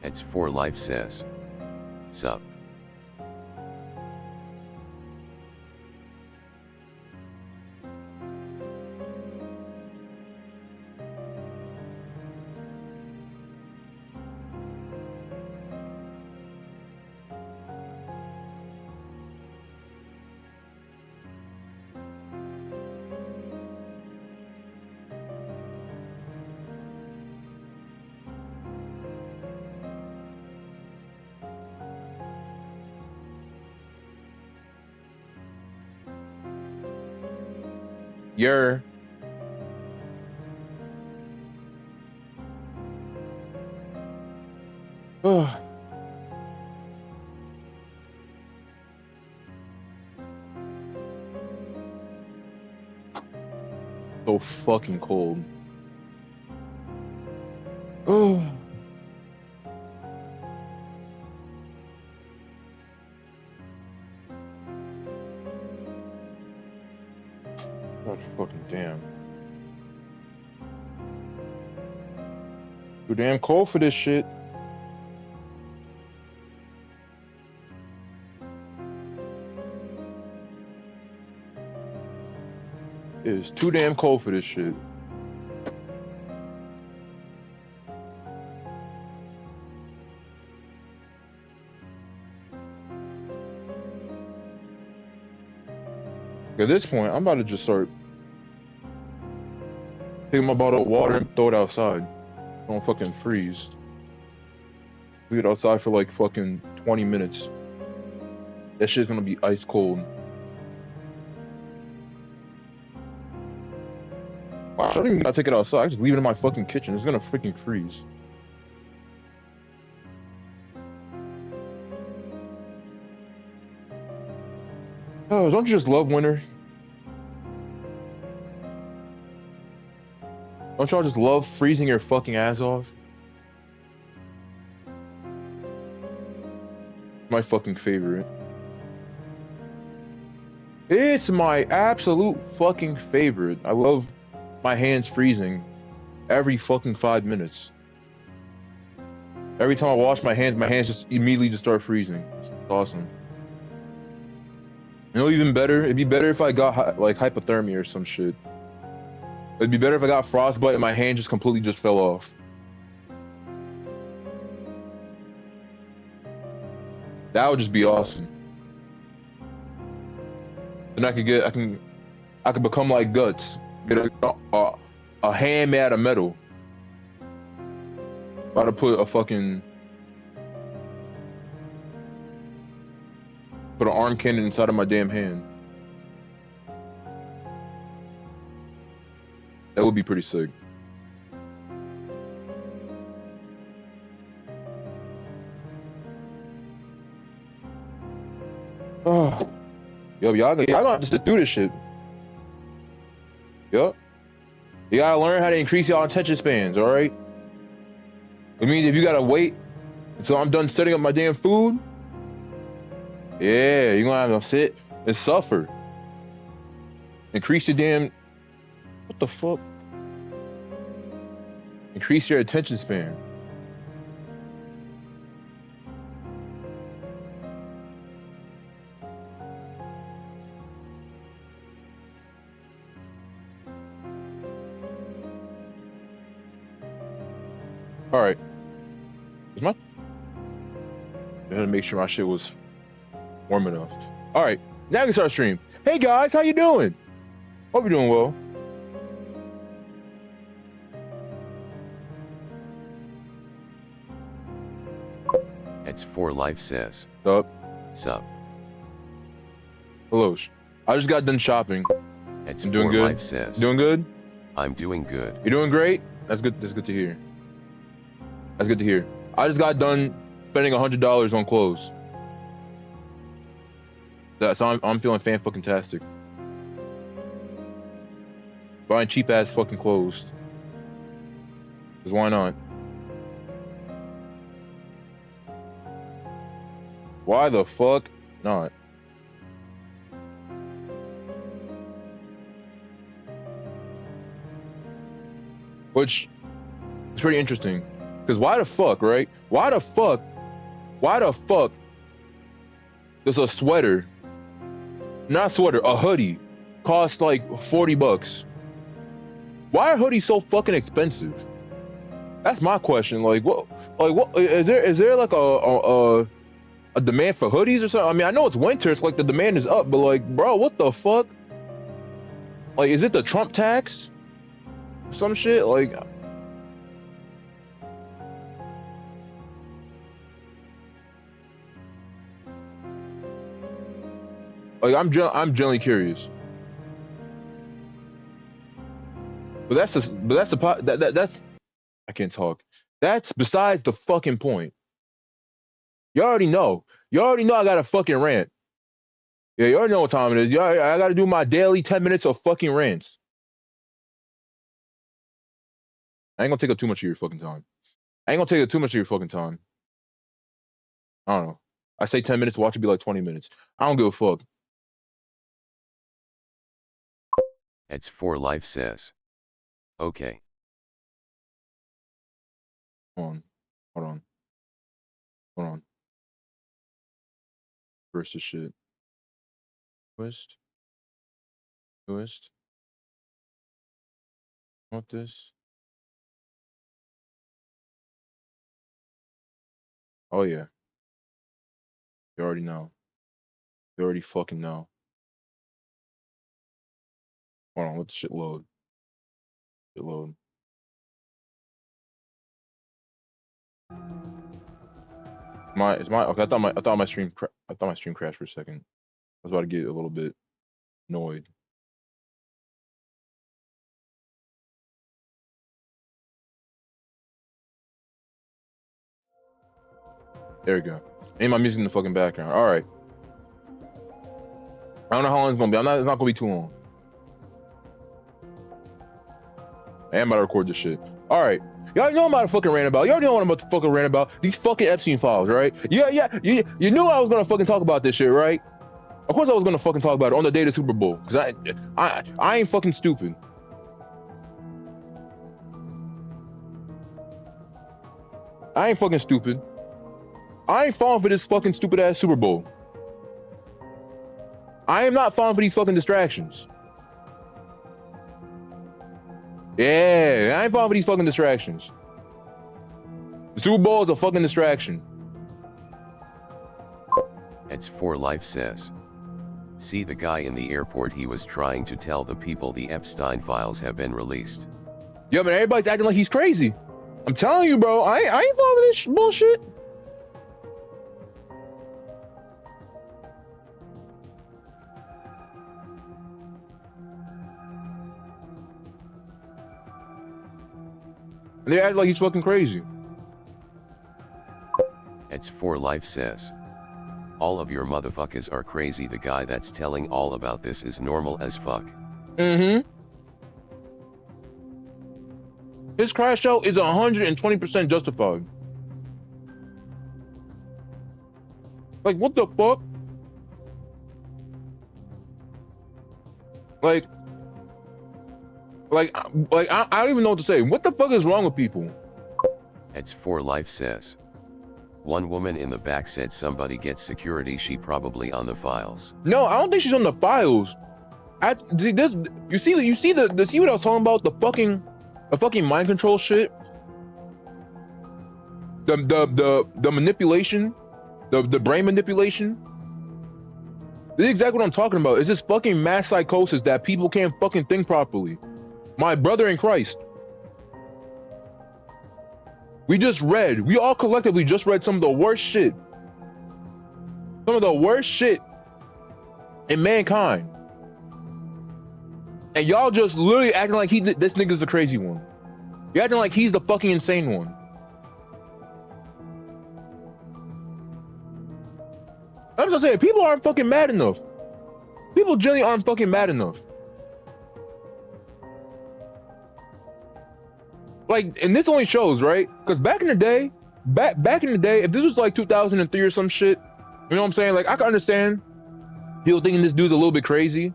It's for life says. Sup. You're oh, so fucking cold. Oh, God fucking damn. Too damn cold for this shit. It is too damn cold for this shit. At this point, I'm about to just start taking my bottle of water and throw it outside. Don't fucking freeze. Leave it outside for like fucking 20 minutes. That shit's gonna be ice cold. Wow, I don't even gotta take it outside. I just leave it in my fucking kitchen. It's gonna freaking freeze. Oh, don't you just love winter? Don't y'all just love freezing your fucking ass off? My fucking favorite. It's my absolute fucking favorite. I love my hands freezing every fucking 5 minutes. Every time I wash my hands just immediately just start freezing. It's awesome. You know, even better? It'd be better if I got like hypothermia or some shit. It'd be better if I got frostbite and my hand just completely just fell off. That would just be awesome. Then I could become like Guts. Get a hand made out of metal. About to put an arm cannon inside of my damn hand. That would be pretty sick. Oh. Yo, y'all gonna have to sit through this shit. Yup. You gotta learn how to increase y'all attention spans, alright? It means if you gotta wait until I'm done setting up my damn food, yeah, you're gonna have to sit and suffer. Increase your damn... What the fuck? Increase your attention span. Alright. I had to make sure my shit was warm enough. Alright, now we can start stream. Hey guys, how you doing? Hope you're doing well. It's for life says. Sup? Sup. Hello. I just got done shopping. It's I'm doing for good. life says. Doing good? I'm doing good. You're doing great? That's good. That's good to hear. That's good to hear. I just got done spending $100 on clothes. So I'm feeling fan-fucking-tastic. Buying cheap-ass fucking clothes. Because why not? Why the fuck not? Which is pretty interesting. Because why the fuck, right? Why the fuck does a sweater, not sweater, a hoodie, cost like $40? Why are hoodies so fucking expensive? That's my question. Like what is there like a demand for hoodies or something? I mean, I know it's winter, it's like the demand is up, but like, bro, what the fuck? Like, is it the Trump tax? Some shit? Like I'm generally curious. But that's I can't talk. That's besides the fucking point. You already know. You already know I got a fucking rant. Yeah, you already know what time it is. I gotta do my daily 10 minutes of fucking rants. I ain't gonna take up too much of your fucking time. I don't know. I say 10 minutes, watch it be like 20 minutes. I don't give a fuck. It's for life says. Okay. Hold on. Versus shit. Twist. Want this? Oh yeah. You already know. You already fucking know. Hold on, let the shit load. Okay, I thought my stream crashed for a second. I was about to get a little bit annoyed. There we go. Ain't my music in the fucking background. All right. I don't know how long it's gonna be. It's not gonna be too long. I am about to record this shit. All right. Y'all know I'm about to fucking rant about. Y'all know what I'm about to fucking rant about. These fucking Epstein files, right? Yeah. You knew I was gonna fucking talk about this shit, right? Of course I was gonna fucking talk about it on the day of the Super Bowl. Cause I ain't fucking stupid. I ain't fucking stupid. I ain't falling for this fucking stupid ass Super Bowl. I am not falling for these fucking distractions. Yeah, I ain't falling for these fucking distractions. The Super Bowl is a fucking distraction. It's for life says. See the guy in the airport, he was trying to tell the people the Epstein files have been released. Yeah, but everybody's acting like he's crazy. I'm telling you, bro, I ain't falling for this bullshit. They act like he's fucking crazy. It's for life says. All of your motherfuckers are crazy. The guy that's telling all about this is normal as fuck. His crash out is 120% justified. Like, what the fuck? Like I don't even know what to say. What the fuck is wrong with people? It's for life says. One woman in the back said somebody gets security, she probably on the files. No, I don't think she's on the files. You see what I was talking about? The fucking mind control shit. The manipulation, the brain manipulation. This is exactly what I'm talking about. It's this fucking mass psychosis that people can't fucking think properly. My brother in Christ. We all collectively just read some of the worst shit. Some of the worst shit in mankind. And y'all just literally acting like this nigga's the crazy one. You're acting like he's the fucking insane one. I'm just saying, people aren't fucking mad enough. People generally aren't fucking mad enough. Like, and this only shows, right? Because back in the day, if this was like 2003 or some shit, you know what I'm saying? Like, I can understand people thinking this dude's a little bit crazy.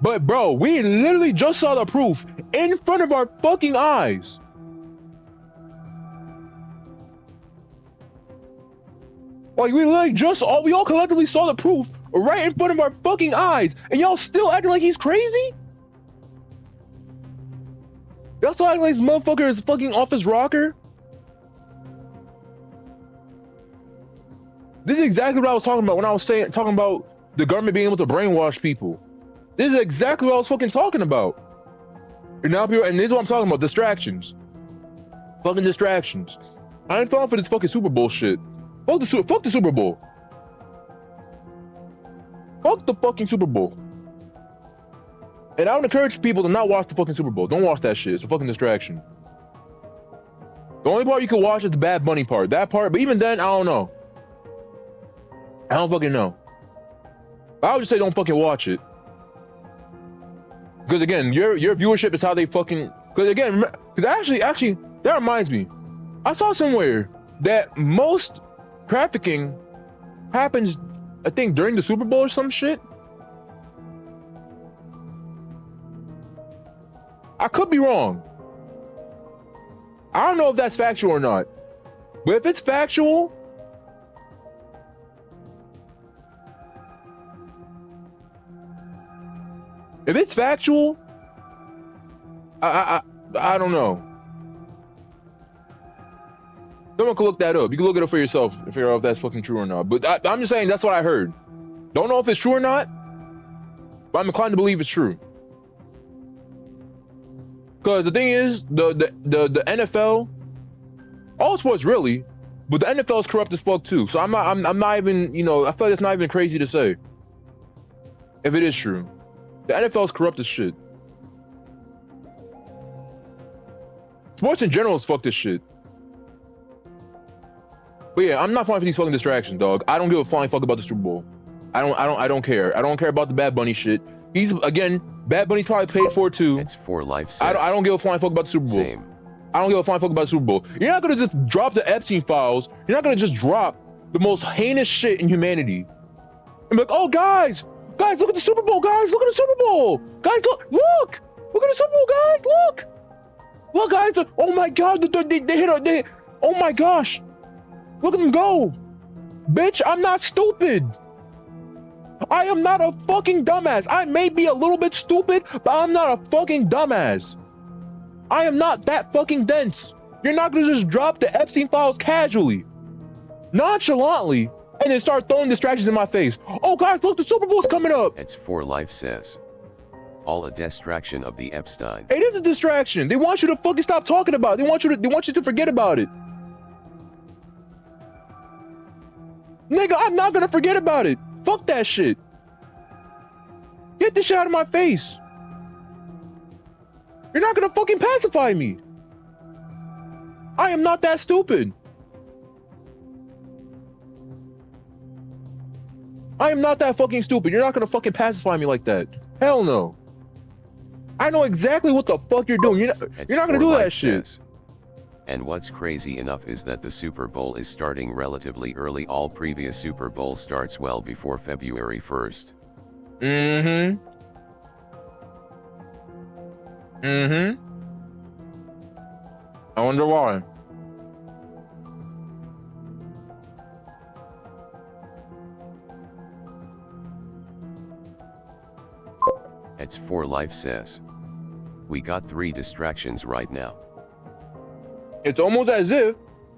But bro, we literally just saw the proof in front of our fucking eyes. Like we all collectively saw the proof right in front of our fucking eyes, and y'all still acting like he's crazy? Y'all still acting like this motherfucker is fucking off his rocker? This is exactly what I was talking about when I was talking about the government being able to brainwash people. This is exactly what I was fucking talking about. And now people, and this is what I'm talking about, distractions. Fucking distractions. I ain't falling for this fucking Super Bowl shit. Fuck the Super Bowl. Fuck the fucking Super Bowl. And I would encourage people to not watch the fucking Super Bowl. Don't watch that shit. It's a fucking distraction. The only part you can watch is the Bad Bunny part. That part, but even then, I don't know. I don't fucking know. I would just say don't fucking watch it. Because again, your viewership is how they fucking. Because again, because actually, that reminds me. I saw somewhere that most trafficking happens, I think, during the Super Bowl or some shit. I could be wrong. I don't know if that's factual or not. But if it's factual, I don't know. Someone can look that up. You can look it up for yourself and figure out if that's fucking true or not. But I'm just saying that's what I heard. Don't know if it's true or not, but I'm inclined to believe it's true. Because the thing is, the NFL, all sports really, but the NFL is corrupt as fuck too. So I'm not even, you know, I feel like it's not even crazy to say if it is true. The NFL is corrupt as shit. Sports in general is fucked as shit. But yeah, I'm not falling for these fucking distractions, dog. I don't give a flying fuck about the Super Bowl. I don't care. I don't care about the Bad Bunny shit. He's, again, Bad Bunny's probably paid for it too. It's for life. I don't give a flying fuck about the Super Bowl. Same. I don't give a flying fuck about the Super Bowl. You're not gonna just drop the Epstein files. You're not gonna just drop the most heinous shit in humanity. And be like, oh guys, look at the Super Bowl, guys, look at the Super Bowl, guys, look at the Super Bowl, guys, look, guys, oh my god, they hit, oh my gosh, look at them go, bitch, I'm not stupid. I am not a fucking dumbass. I may be a little bit stupid, but I'm not a fucking dumbass. I am not that fucking dense. You're not gonna just drop the Epstein files casually, nonchalantly, and then start throwing distractions in my face. Oh guys, look, the Super Bowl's coming up. It's for life says. All a distraction of the Epstein. It is a distraction. They want you to fucking stop talking about it. They want you to forget about it. Nigga, I'm not gonna forget about it. Fuck that shit. Get this shit out of my face. You're not gonna fucking pacify me. I am not that stupid. I am not that fucking stupid. You're not gonna fucking pacify me like that. Hell no. I know exactly what the fuck you're doing. You're not gonna do that shit. Says. And what's crazy enough is that the Super Bowl is starting relatively early. All previous Super Bowl starts well before February 1st. I wonder why. It's for life says. We got 3 distractions right now. It's almost as if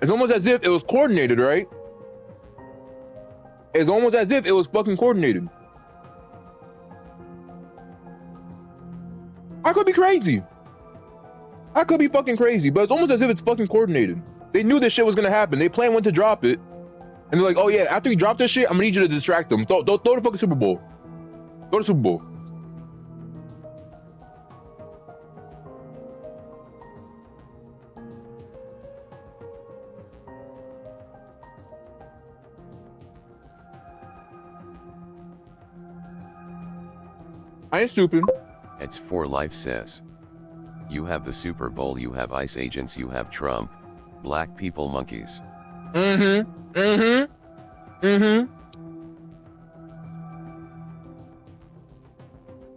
it was coordinated, right? It's almost as if it was fucking coordinated. I could be crazy. I could be fucking crazy, but it's almost as if it's fucking coordinated. They knew this shit was gonna happen. They planned when to drop it. And they're like, oh yeah, after we drop this shit, I'm gonna need you to distract them. Throw the fucking Super Bowl. Throw the Super Bowl. I ain't stupid. It's for life says. You have the Super Bowl, you have ICE agents, you have Trump, black people monkeys.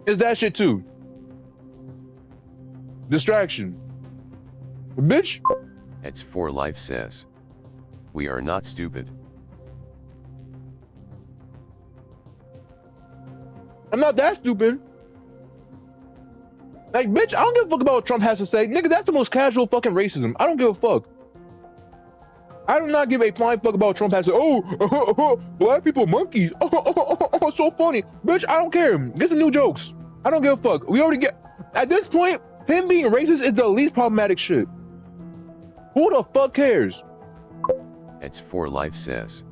Is that shit too? Distraction. Bitch. It's for life says. We are not stupid. I'm not that stupid. Like, bitch, I don't give a fuck about what Trump has to say. Nigga, that's the most casual fucking racism. I don't give a fuck. I do not give a flying fuck about what Trump has to say. Oh, black people monkeys. Oh, so funny. Bitch, I don't care. Get some new jokes. I don't give a fuck. We already get, at this point, him being racist is the least problematic shit. Who the fuck cares? It's for life says.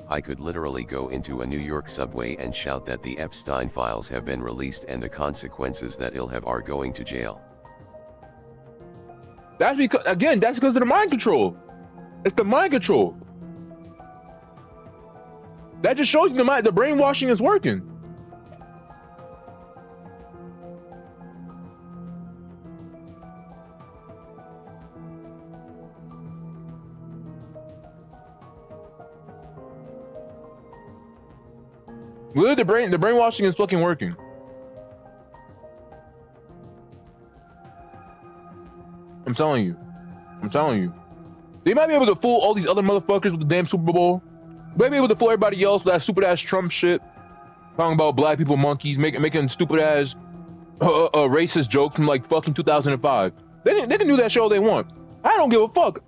I could literally go into a New York subway and shout that the Epstein files have been released and the consequences that he'll have are going to jail. That's because, again, that's because of the mind control. It's the mind control. That just shows you the brainwashing is working. Really, the brainwashing is fucking working. I'm telling you. I'm telling you. They might be able to fool all these other motherfuckers with the damn Super Bowl. They might be able to fool everybody else with that stupid ass Trump shit. Talking about black people monkeys, making stupid ass racist jokes from like fucking 2005. They can do that shit all they want. I don't give a fuck.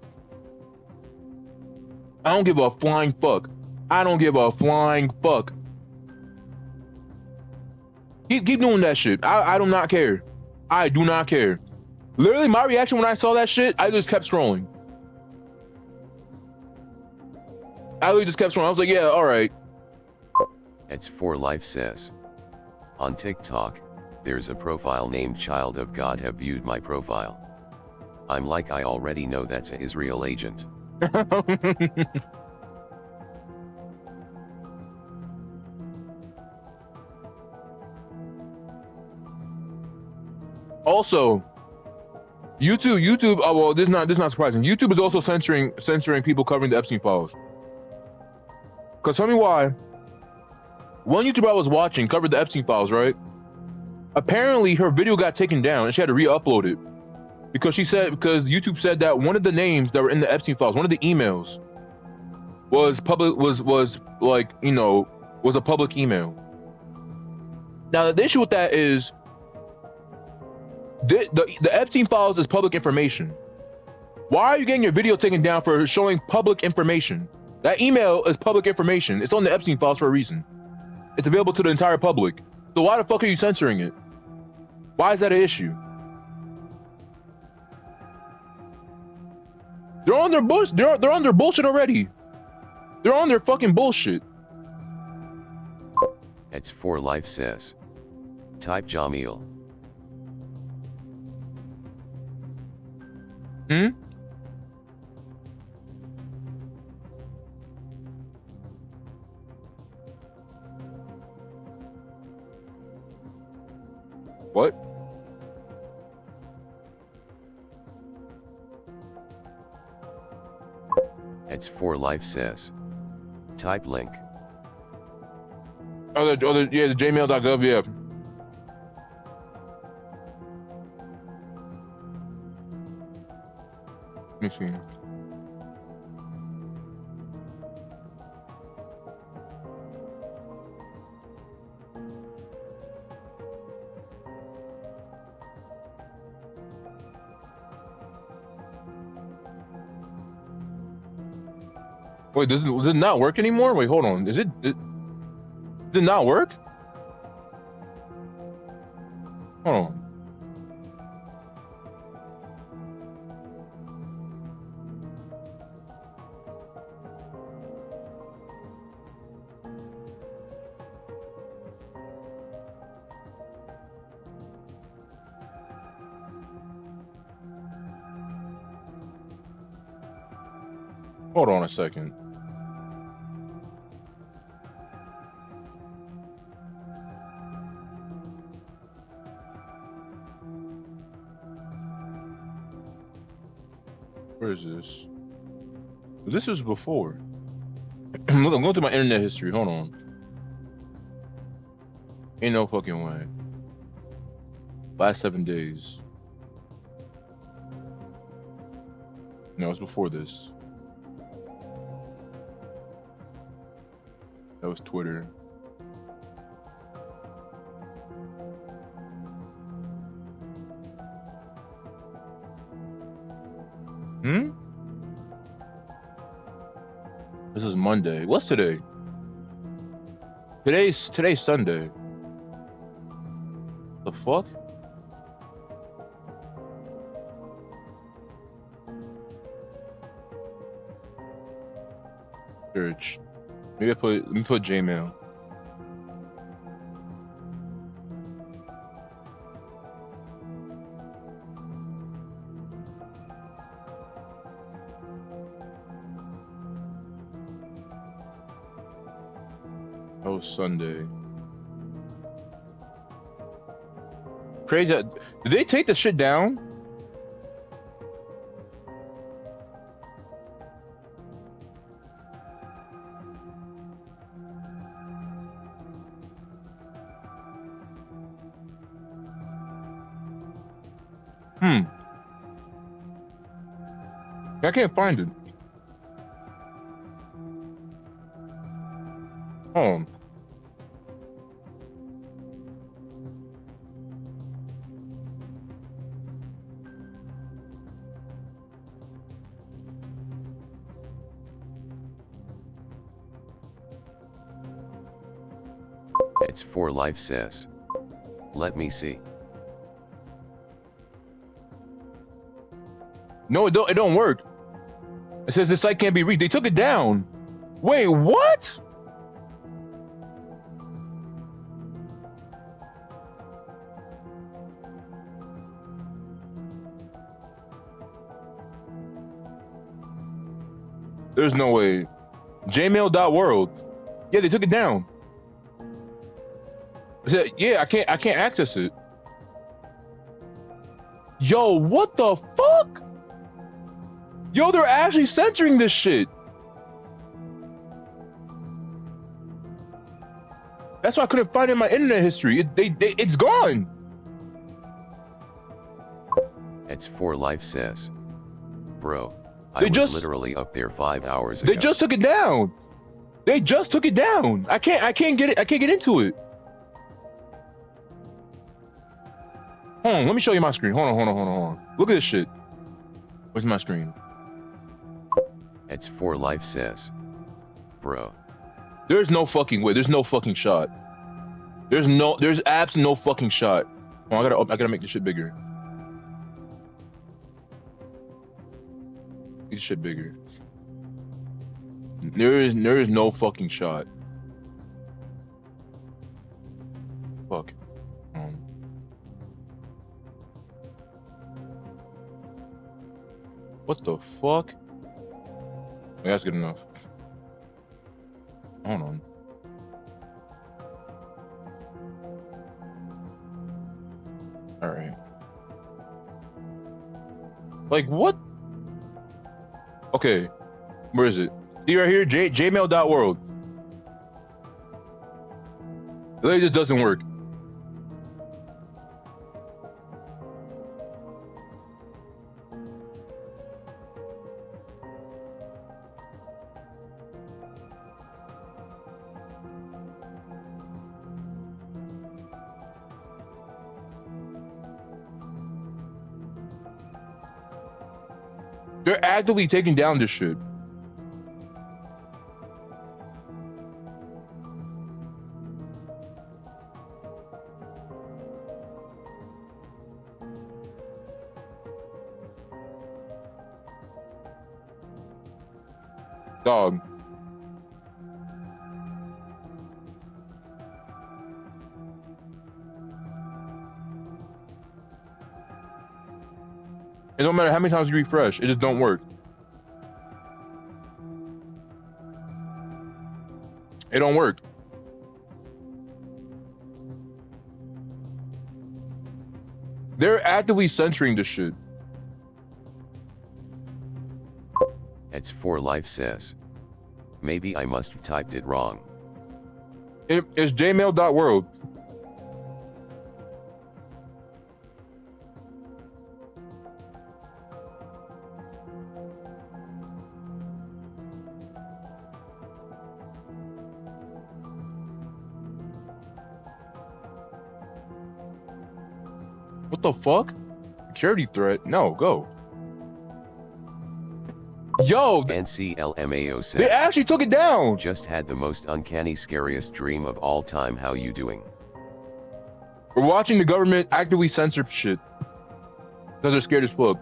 I don't give a flying fuck. I don't give a flying fuck. Keep doing that shit. I do not care. I do not care. Literally, my reaction when I saw that shit, I just kept scrolling. I literally just kept scrolling. I was like, yeah, all right. It's for life says. On TikTok, there's a profile named Child of God have viewed my profile. I'm like, I already know that's a Israel agent. Also, YouTube. Oh well, this is not surprising. YouTube is also censoring people covering the Epstein files. Cause tell me why. One YouTuber I was watching covered the Epstein files, right? Apparently, her video got taken down and she had to re-upload it because YouTube said that one of the names that were in the Epstein files, one of the emails, was public, was like, you know, was a public email. Now the issue with that is. The Epstein files is public information. Why are you getting your video taken down for showing public information? That email is public information. It's on the Epstein files for a reason. It's available to the entire public. So why the fuck are you censoring it? Why is that an issue? They're on their bullshit. They're on their bullshit already. They're on their fucking bullshit. It's for life says. Type Jamil. What? It's for life says. Type link. Yeah, the jmail.gov, yeah. Let me see. Wait, does it not work anymore? Wait, hold on. Did it not work? Hold on. Hold on a second. Where is this? This was before. Look, I'm going through my internet history. Hold on. Ain't no fucking way. Last 7 days. No, it's before this. That was Twitter. Hmm? This is Monday. What's today? Today's Sunday. The fuck? Search. Let me put Gmail. Oh, Sunday. Crazy. Did they take the shit down? I can't find it. Oh. It's for life sis. Let me see. No, it don't work. It says the site can't be reached. They took it down. Wait, what? There's no way. Jmail.world. Yeah, they took it down. I said, yeah, I can't access it. Yo, what the fuck? Yo, they're actually censoring this shit. That's why I couldn't find it in my internet history. It's gone. It's for life sis. Bro, They I was just- literally up there 5 hours ago. They just took it down. They just took it down. I can't get it. I can't get into it. Hold on, let me show you my screen. Hold on. Look at this shit. Where's my screen? It's for life sis. Bro. There's no fucking way. There's no fucking shot. There's abs no fucking shot. Oh, I gotta make this shit bigger. Make this shit bigger. There is no fucking shot. Fuck. What the fuck? Yeah, that's good enough. Hold on. All right. Like what? Okay. Where is it? See right here, jmail.world. It just doesn't work. They're actively taking down this shit. Dog. It don't matter how many times you refresh, it just don't work. It don't work. They're actively censoring this shit. It's for life sis. Maybe I must have typed it wrong. It's jmail.world. What the fuck? Security threat? No, go. Yo, NCLMAO they says, actually took it down. just had the most uncanny scariest dream of all time. How you doing? We're watching the government actively censor shit because they're scared as fuck.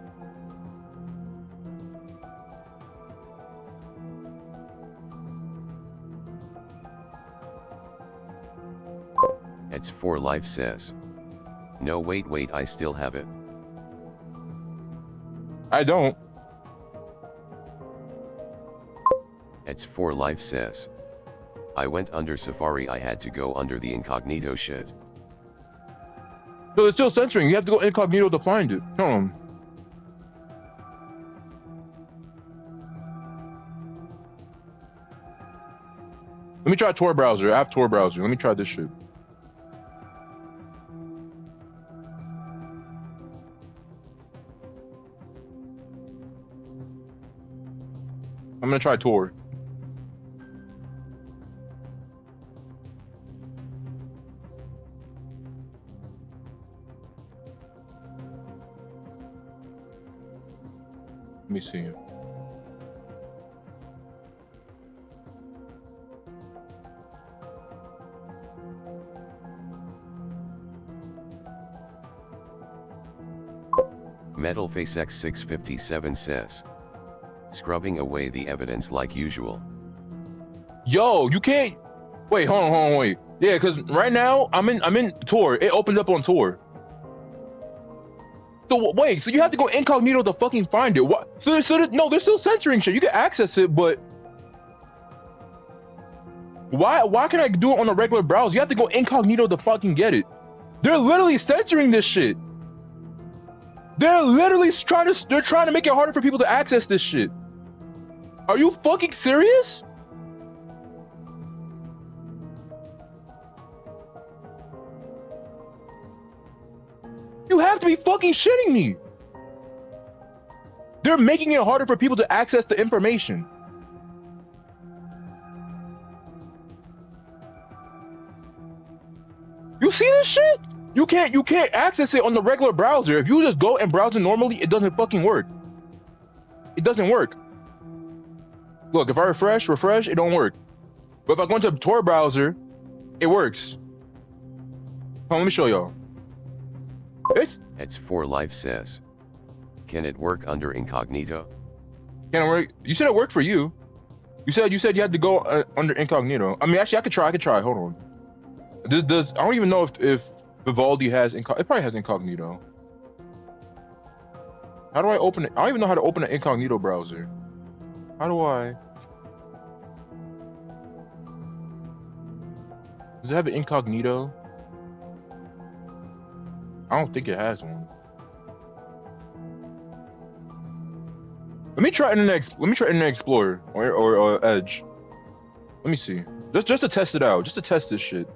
It's for life says, no wait, I still have it. I don't. It's for life says, I went under Safari, I had to go under the incognito shit. So they're still censoring. You have to go incognito to find it. Hold on. Let me try Tor browser. I have Tor browser. Let me try this shit. I'm gonna try Tor. Let me see. Metalface X657 says, scrubbing away the evidence like usual. Yo, you can't. Wait, hold on, wait. Yeah, because right now I'm in Tor. It opened up on Tor. So wait, so you have to go incognito to fucking find it. What? No, they're still censoring shit. You can access it, but why can I do it on a regular browser? You have to go incognito to fucking get it. They're literally censoring this shit. They're literally trying to make it harder for people to access this shit. Are you fucking serious? You have to be fucking shitting me. They're making it harder for people to access the information. You see this shit? You can't access it on the regular browser. If you just go and browse it normally, it doesn't fucking work. It doesn't work. Look, if I refresh, it don't work. But if I go into a Tor browser, it works. Hold on, let me show y'all. It's for life says, can it work under incognito? Can it work? You said it worked for you. You said you had to go under incognito. I mean, actually, I could try. Hold on. I don't even know if Vivaldi has it probably has incognito. How do I open it? I don't even know how to open an incognito browser. How do I? Does it have an incognito? I don't think it has one. Let me try Internet Explorer or Edge. Let me see. Just to test it out. Just to test this shit.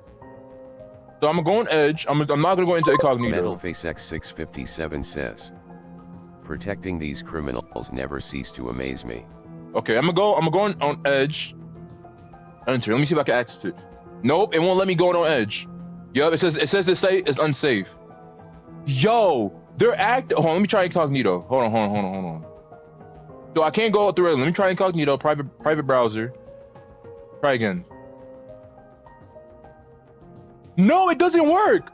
So I'm gonna go on Edge. I'm not gonna go into incognito. Metalface X657 says, protecting these criminals never cease to amaze me. Okay, I'm gonna go on Edge. Enter. Let me see if I can access it. Nope, it won't let me go on Edge. Yup, it says the site is unsafe. Yo, they're hold on, let me try incognito. Hold on. So I can't go through it. Let me try incognito, private browser. Try again. No, it doesn't work.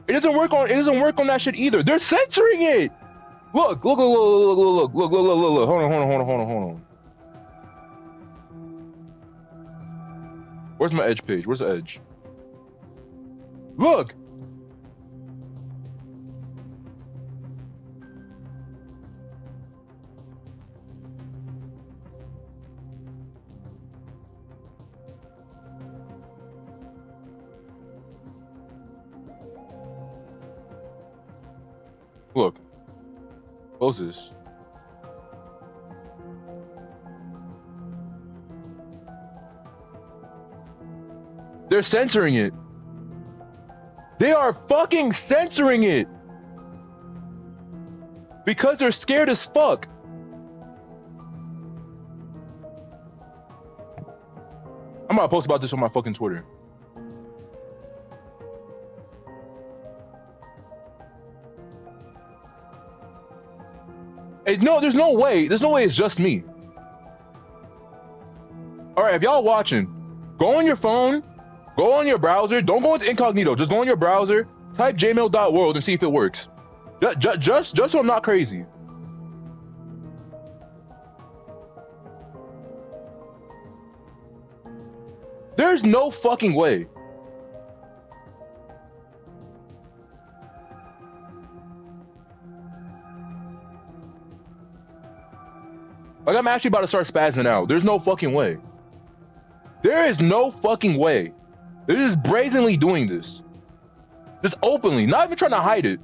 It doesn't work on that shit either. They're censoring it. Look. Hold on. Where's my Edge page? Where's the Edge? Look. Look. Close this. They're censoring it. They are fucking censoring it. Because they're scared as fuck. I'm gonna post about this on my fucking Twitter. No, there's no way. There's no way it's just me. All right, if y'all watching, go on your phone, go on your browser. Don't go into incognito. Just go on your browser, type jmail.world and see if it works. Just so I'm not crazy. There's no fucking way. Like, I'm actually about to start spazzing out. There's no fucking way. There is no fucking way. They're just brazenly doing this. Just openly, not even trying to hide it.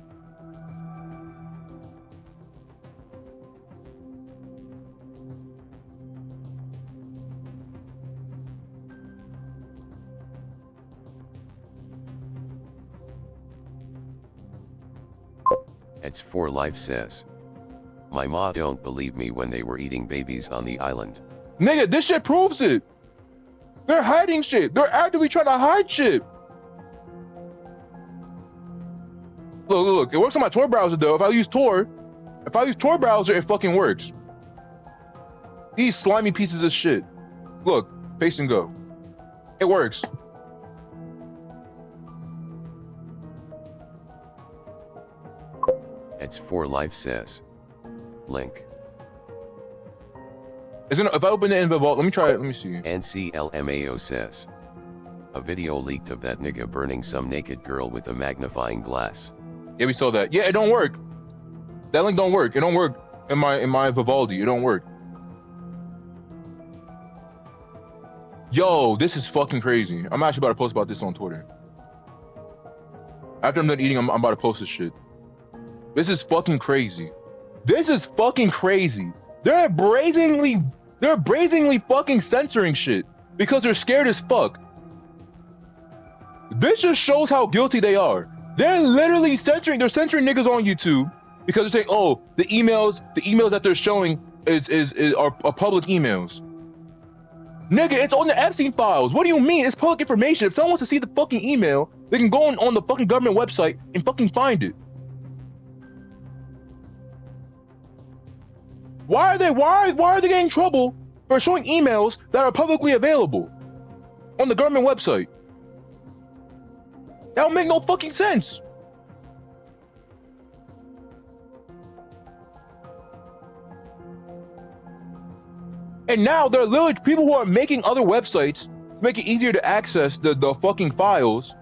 It's for life says. My ma don't believe me when they were eating babies on the island. Nigga, this shit proves it. They're hiding shit. They're actively trying to hide shit. Look, it works on my Tor browser though. If I use Tor browser, it fucking works. These slimy pieces of shit. Look, paste and go. It works. It's for life says. Link. It's gonna, if I open the info vault, let me try it, let me see. NCLMAO says. A video leaked of that nigga burning some naked girl with a magnifying glass. Yeah, we saw that. Yeah, it don't work. That link don't work. It don't work in my Vivaldi. It don't work. Yo, this is fucking crazy. I'm actually about to post about this on Twitter. After I'm done eating, I'm about to post this shit. This is fucking crazy. This is fucking crazy. They're brazenly fucking censoring shit because they're scared as fuck. This just shows how guilty they are. They're literally censoring niggas on YouTube because they're saying, oh, the emails that they're showing are public emails. Nigga, it's on the Epstein files. What do you mean? It's public information. If someone wants to see the fucking email, they can go on the fucking government website and fucking find it. Why are they getting in trouble for showing emails that are publicly available on the government website? That don't make no fucking sense. And now there are literally people who are making other websites to make it easier to access the fucking files.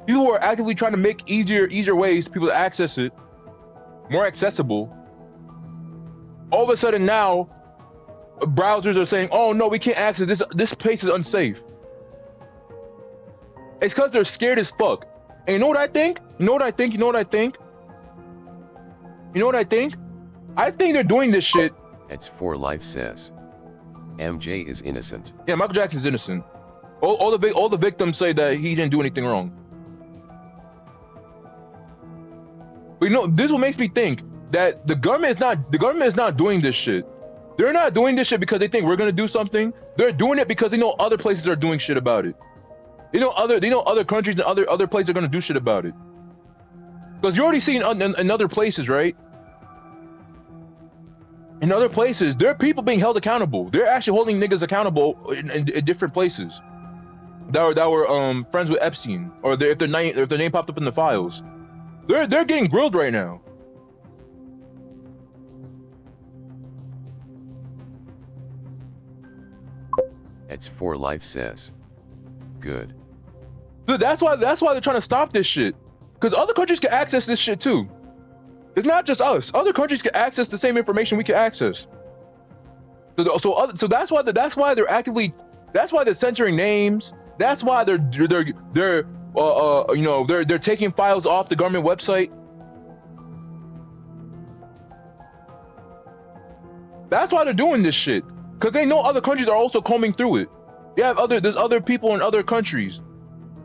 People who are actively trying to make easier ways for people to access it, more accessible. All of a sudden now, browsers are saying, oh no, we can't access this. This place is unsafe. It's because they're scared as fuck. And you know what I think? I think they're doing this shit. It's for life says. MJ is innocent. Yeah, Michael Jackson's innocent. All the victims say that he didn't do anything wrong. But you know, this is what makes me think that the government is not doing this shit. They're not doing this shit because they think we're gonna do something. They're doing it because they know other places are doing shit about it. They know other countries and other places are gonna do shit about it. Because you're already seeing in other places, right? In other places, there are people being held accountable. They're actually holding niggas accountable in different places that were friends with Epstein, or if their name popped up in the files. They're getting grilled right now. It's for life says. Good. Dude, that's why they're trying to stop this shit. Because other countries can access this shit too. It's not just us. Other countries can access the same information we can access. So that's why they're censoring names. That's why they're taking files off the government website. That's why they're doing this shit. Because they know other countries are also combing through it. There's other people in other countries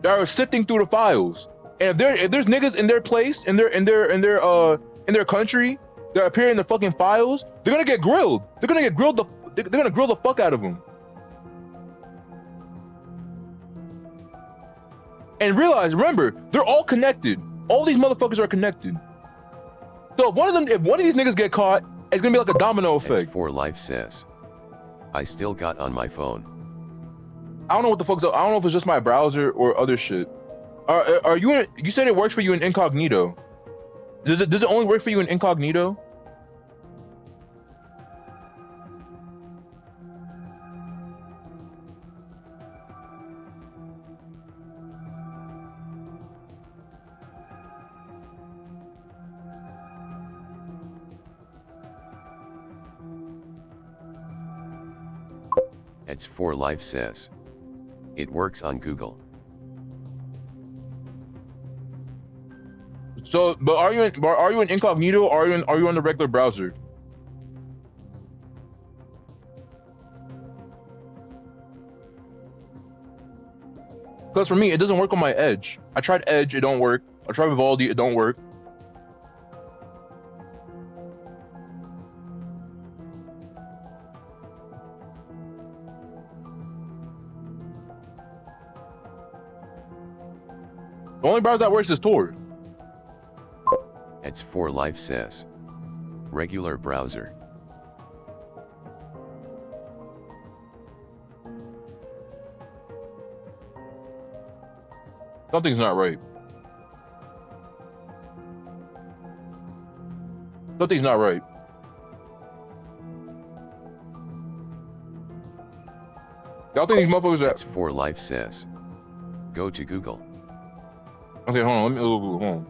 that are sifting through the files. And if there's niggas in their place, in their country that appear in the fucking files, they're gonna get grilled. They're gonna grill the fuck out of them. And remember, they're all connected. All these motherfuckers are connected. So if one of these niggas get caught, it's gonna be like a domino effect. X4 Life says, I still got on my phone. I don't know what the fuck's up. I don't know if it's just my browser or other shit. Are you in? You said it works for you in incognito. Does it only work for you in incognito? X4 Life says, it works on Google. So, but are you in incognito? Or are you on the regular browser? Because for me, it doesn't work on my Edge. I tried Edge, it don't work. I tried Vivaldi, it don't work. The only browser that works is Tor. X4 Life says, regular browser. Something's not right. Something's not right. Y'all think these motherfuckers are... X4 Life says, go to Google. Okay, hold on. Let me Google. Hold on.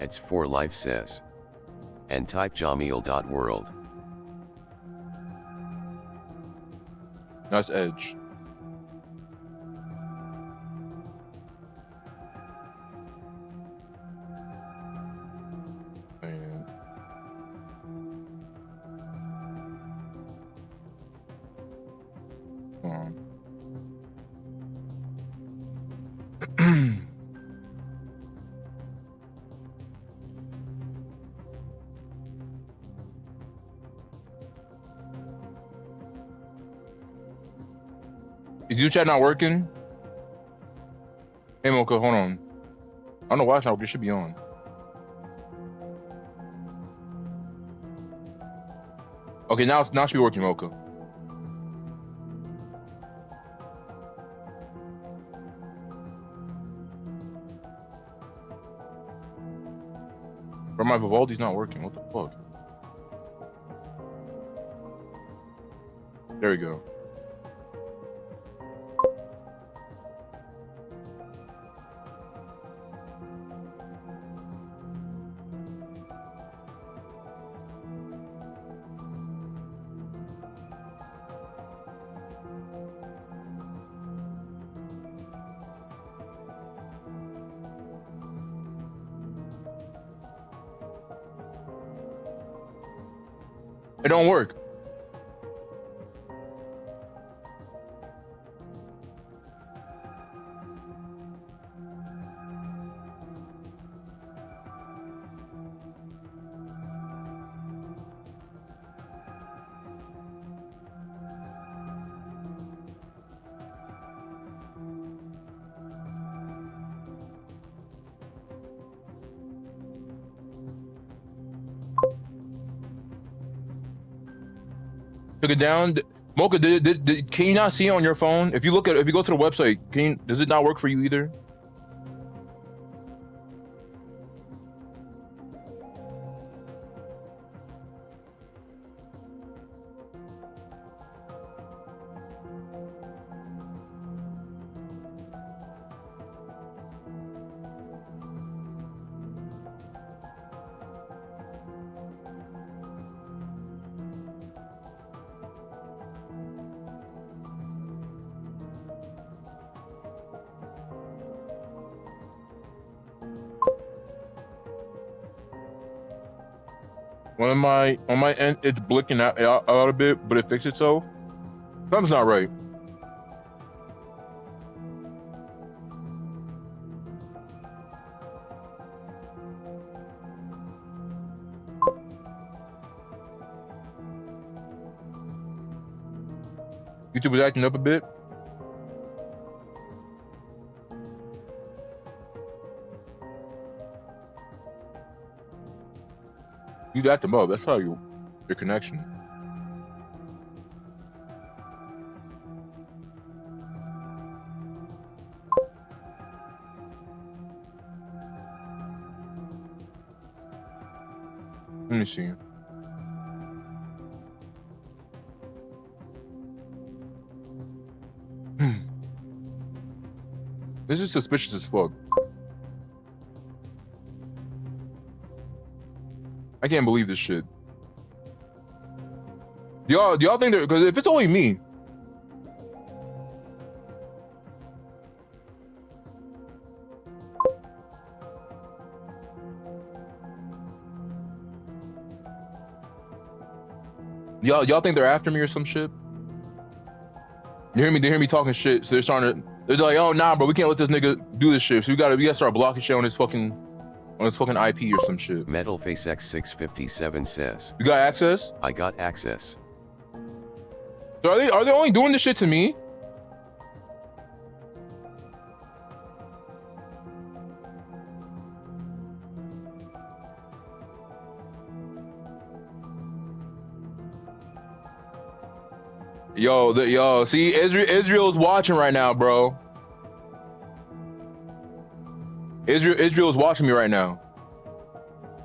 X4 Life says, and type jamil.world. That's Edge. Man. Hold on. Is your chat not working? Hey Mocha, hold on. I don't know why it's not working. It should be on. Okay, now it should be working, Mocha. But my Vivaldi's not working. What the fuck? There we go. It don't work. Took it down. Mocha, can you not see it on your phone? If you go to the website, does it not work for you either? On my end, it's blinking out a bit, but it fixed itself. Something's not right. YouTube was acting up a bit. You got them up. That's how your connection. Let me see. This is suspicious as fuck. I can't believe this shit. Do y'all think that? Because if it's only me, y'all think they're after me or some shit? You hear me? They hear me talking shit, so they're starting to. They're like, oh nah, bro, we can't let this nigga do this shit. So we gotta start blocking shit on his fucking IP or some shit. Metalface X657 says, You got access? I got access. So are they only doing this shit to me? Yo, see, Israel's watching right now, bro. Israel's watching me right now.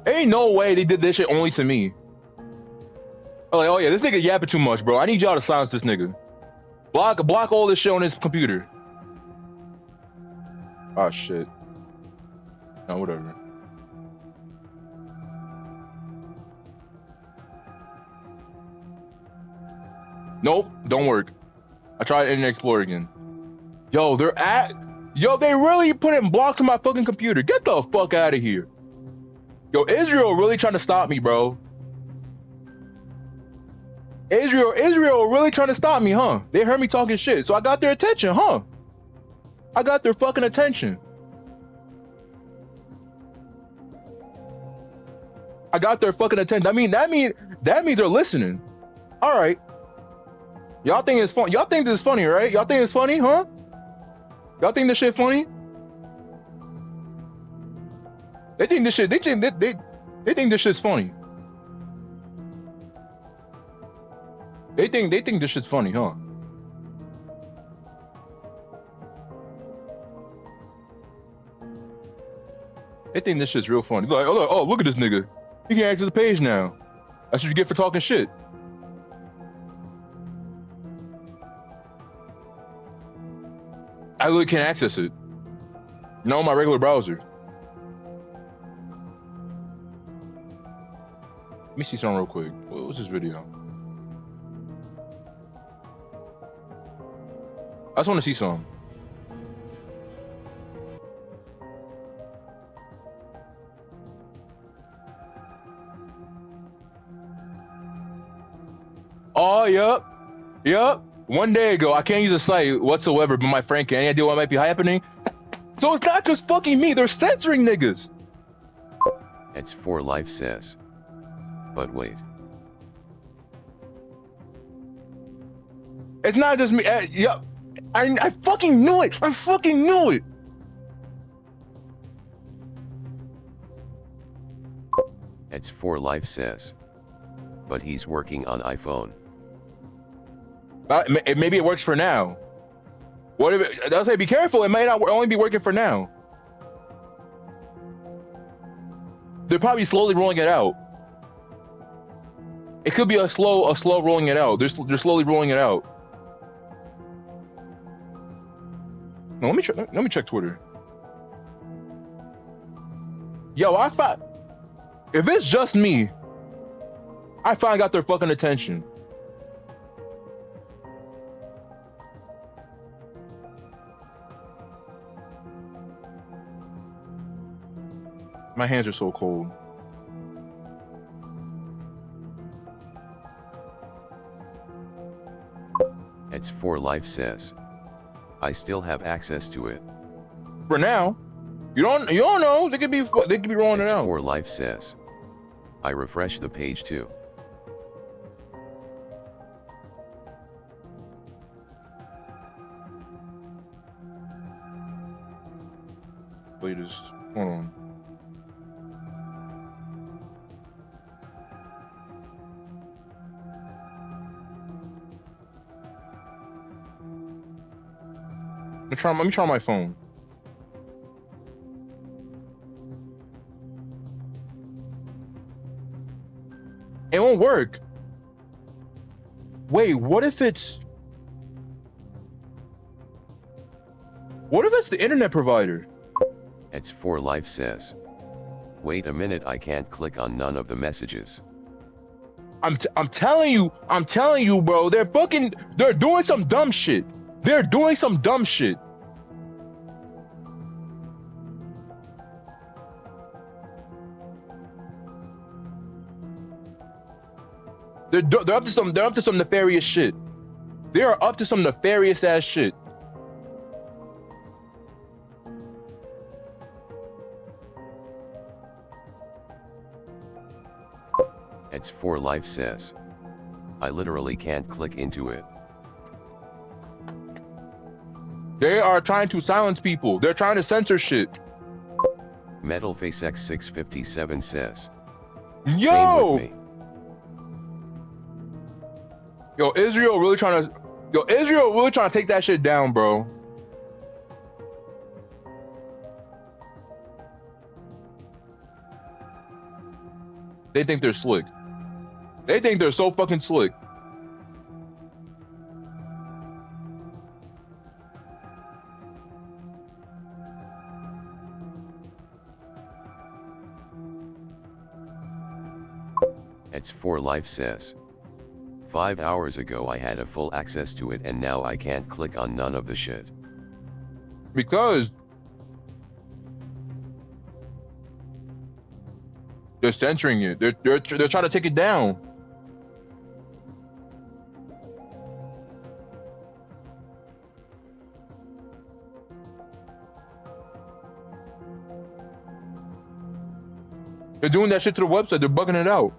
Ain't no way they did this shit only to me. I'm like, oh yeah, this nigga yapping too much, bro. I need y'all to silence this nigga. Block all this shit on his computer. Oh shit. No, whatever. Nope, don't work. I tried Internet Explorer again. Yo, they really putting blocks on my fucking computer. Get the fuck out of here. Yo, Israel really trying to stop me, bro. Israel really trying to stop me, huh? They heard me talking shit, so I got their attention, huh? I got their fucking attention. I got their fucking attention. That means they're listening. All right. Y'all think it's fun? Y'all think this is funny, right? Y'all think it's funny, huh? Y'all think this shit funny? They think this shit. They think this shit's funny. They think this shit's funny, huh? They think this shit's real funny. Like, oh, look at this nigga. He can access the page now. That's what you get for talking shit. I really can't access it. No, my regular browser. Let me see something real quick. What was this video? I just want to see something. Oh, yep. 1 day ago, I can't use the site whatsoever, but my friend can. Any idea what might be happening? So it's not just fucking me, they're censoring niggas. It's for life says. But wait. It's not just me. Yep. I fucking knew it. I fucking knew it. It's for life says. But he's working on iPhone. Maybe it works for now. What if it? I'll say be careful. It may not only be working for now. They're probably slowly rolling it out. It could be a slow rolling it out. They're slowly rolling it out. No, let me check Twitter. Yo, if it's just me, I finally got their fucking attention. My hands are so cold. It's for life says. I still have access to it. For now, you don't know. They could be rolling it out. It's for life says. I refresh the page too. this. Hold on. Let me try my phone. It won't work. Wait, what if it's the internet provider? It's for life says. Wait a minute, I can't click on none of the messages. I'm telling you, bro. They're doing some dumb shit. They're doing some dumb shit. They're up to some nefarious shit. They are up to some nefarious ass shit. It's for life says. I literally can't click into it. They are trying to silence people. They're trying to censor shit. Metalface X657 says. Yo! Same with me. Yo, Israel really trying to take that shit down, bro. They think they're slick. They think they're so fucking slick. It's for life says. 5 hours ago I had a full access to it and now I can't click on none of the shit. Because they're censoring it. They're trying to take it down. They're doing that shit to the website. They're bugging it out.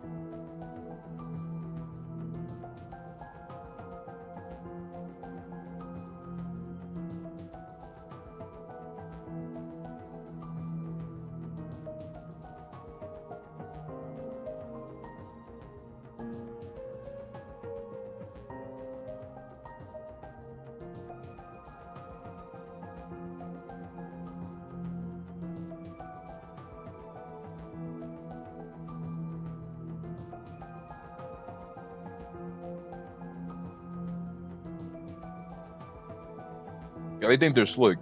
Yeah, they think they're slick.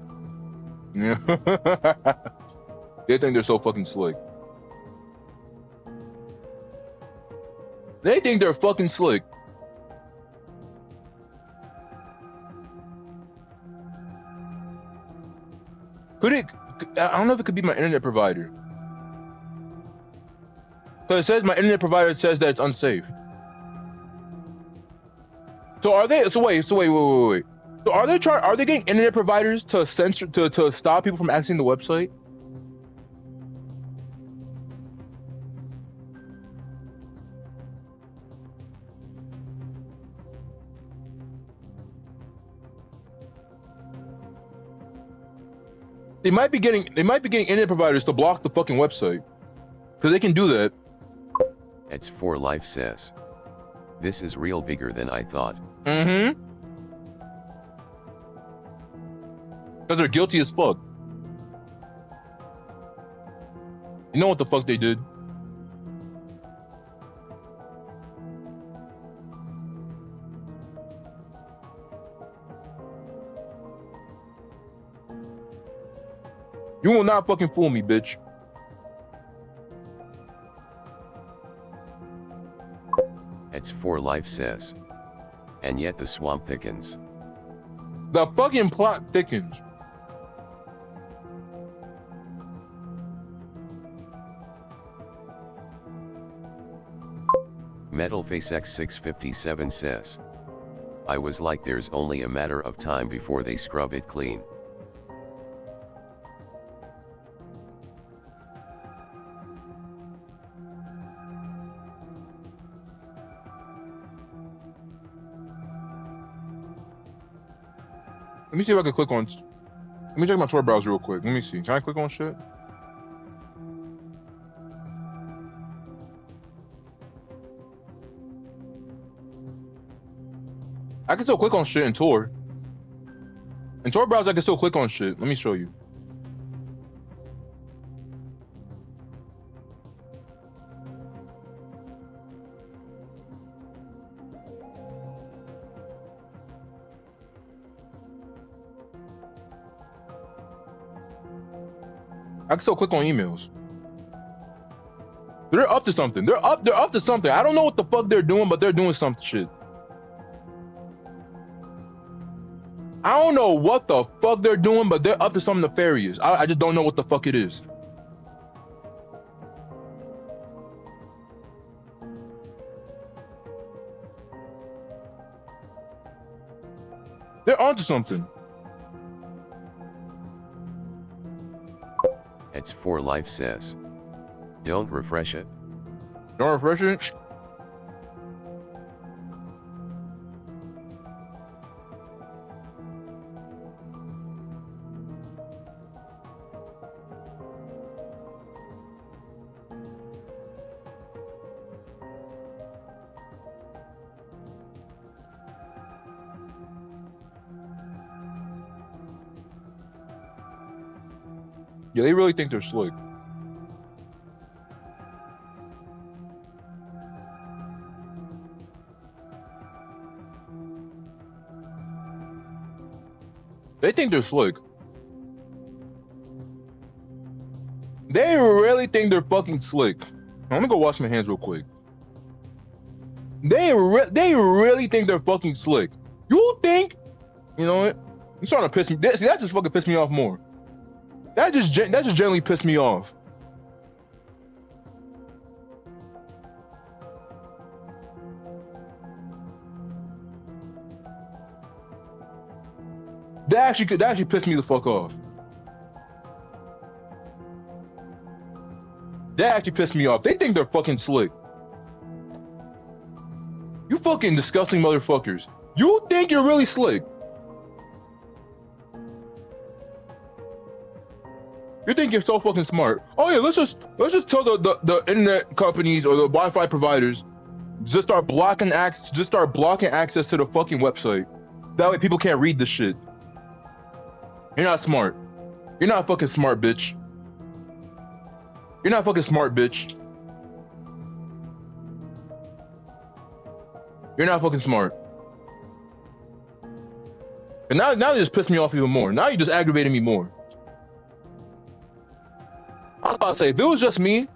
Yeah. They think they're so fucking slick. They think they're fucking slick. Could it? I don't know if it could be my internet provider. Because it says my internet provider says that it's unsafe. So are they? So wait. So are they getting internet providers to censor to stop people from accessing the website? They might be getting internet providers to block the fucking website. Because they can do that. It's for life says. This is real bigger than I thought. Mm-hmm. Because they're guilty as fuck. You know what the fuck they did? You will not fucking fool me, bitch. It's for life says. And yet the swamp thickens. The fucking plot thickens. Metalface X657 says. I was like, there's only a matter of time before they scrub it clean. Let me see if I can click on. Let me check my Tor browser real quick. Let me see. Can I click on shit? I can still click on shit in Tor. In Tor browser, I can still click on shit. Let me show you. I can still click on emails. They're up to something. They're up to something. I don't know what the fuck they're doing, but they're doing some shit. I don't know what the fuck they're doing, but they're up to something nefarious. I just don't know what the fuck it is. They're onto something. It's for life says. Don't refresh it. Don't refresh it? Yeah, they really think they're slick. They think they're slick. They really think they're fucking slick. Let me go wash my hands real quick. They really think they're fucking slick. You think? You know what? You're starting to piss me. See, that just fucking pissed me off more. That just generally pissed me off. That actually pissed me the fuck off. That actually pissed me off. They think they're fucking slick. You fucking disgusting motherfuckers. You think you're really slick. You think you're so fucking smart. Oh yeah, let's just tell the internet companies or the Wi-Fi providers just start blocking access to the fucking website. That way people can't read the shit. You're not smart. You're not fucking smart, bitch. You're not fucking smart, bitch. You're not fucking smart. And now you just pissed me off even more. Now you just aggravated me more. I was about to say, if it was just me,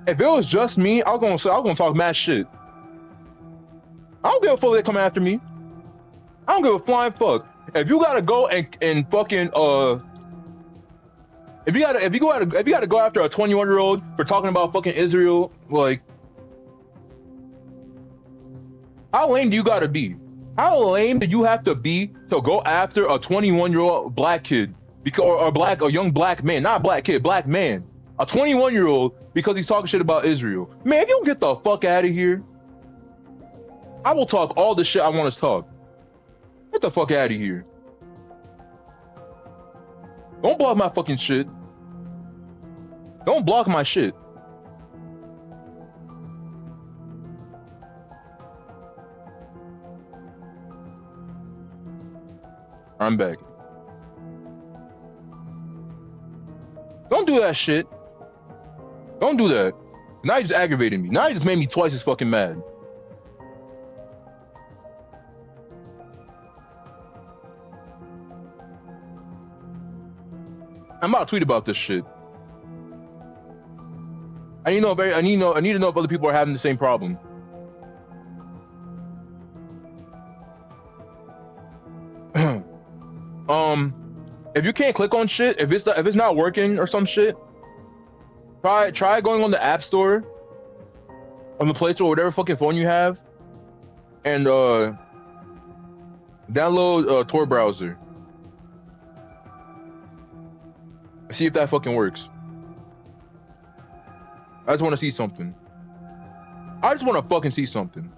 I was gonna talk mad shit. I don't give a fuck if they come after me. I don't give a flying fuck. If you gotta go and fucking if you gotta go after a 21-year-old for talking about fucking Israel, like, how lame do you gotta be? How lame do you have to be to go after a 21-year-old black kid or a young black man, not black kid, black man, a 21-year-old because he's talking shit about Israel? Man, if you don't get the fuck out of here, I will talk all the shit I want to talk. Get the fuck out of here. Don't block my fucking shit. Don't block my shit. I'm back. Don't do that shit. Don't do that. Now you just aggravated me. Now you just made me twice as fucking mad. I'm about to tweet about this shit. I need to know if other people are having the same problem. If you can't click on shit, if it's not working or some shit, try going on the App Store, on the Play Store, whatever fucking phone you have, and download Tor browser. See if that fucking works. I just want to see something. I just want to fucking see something.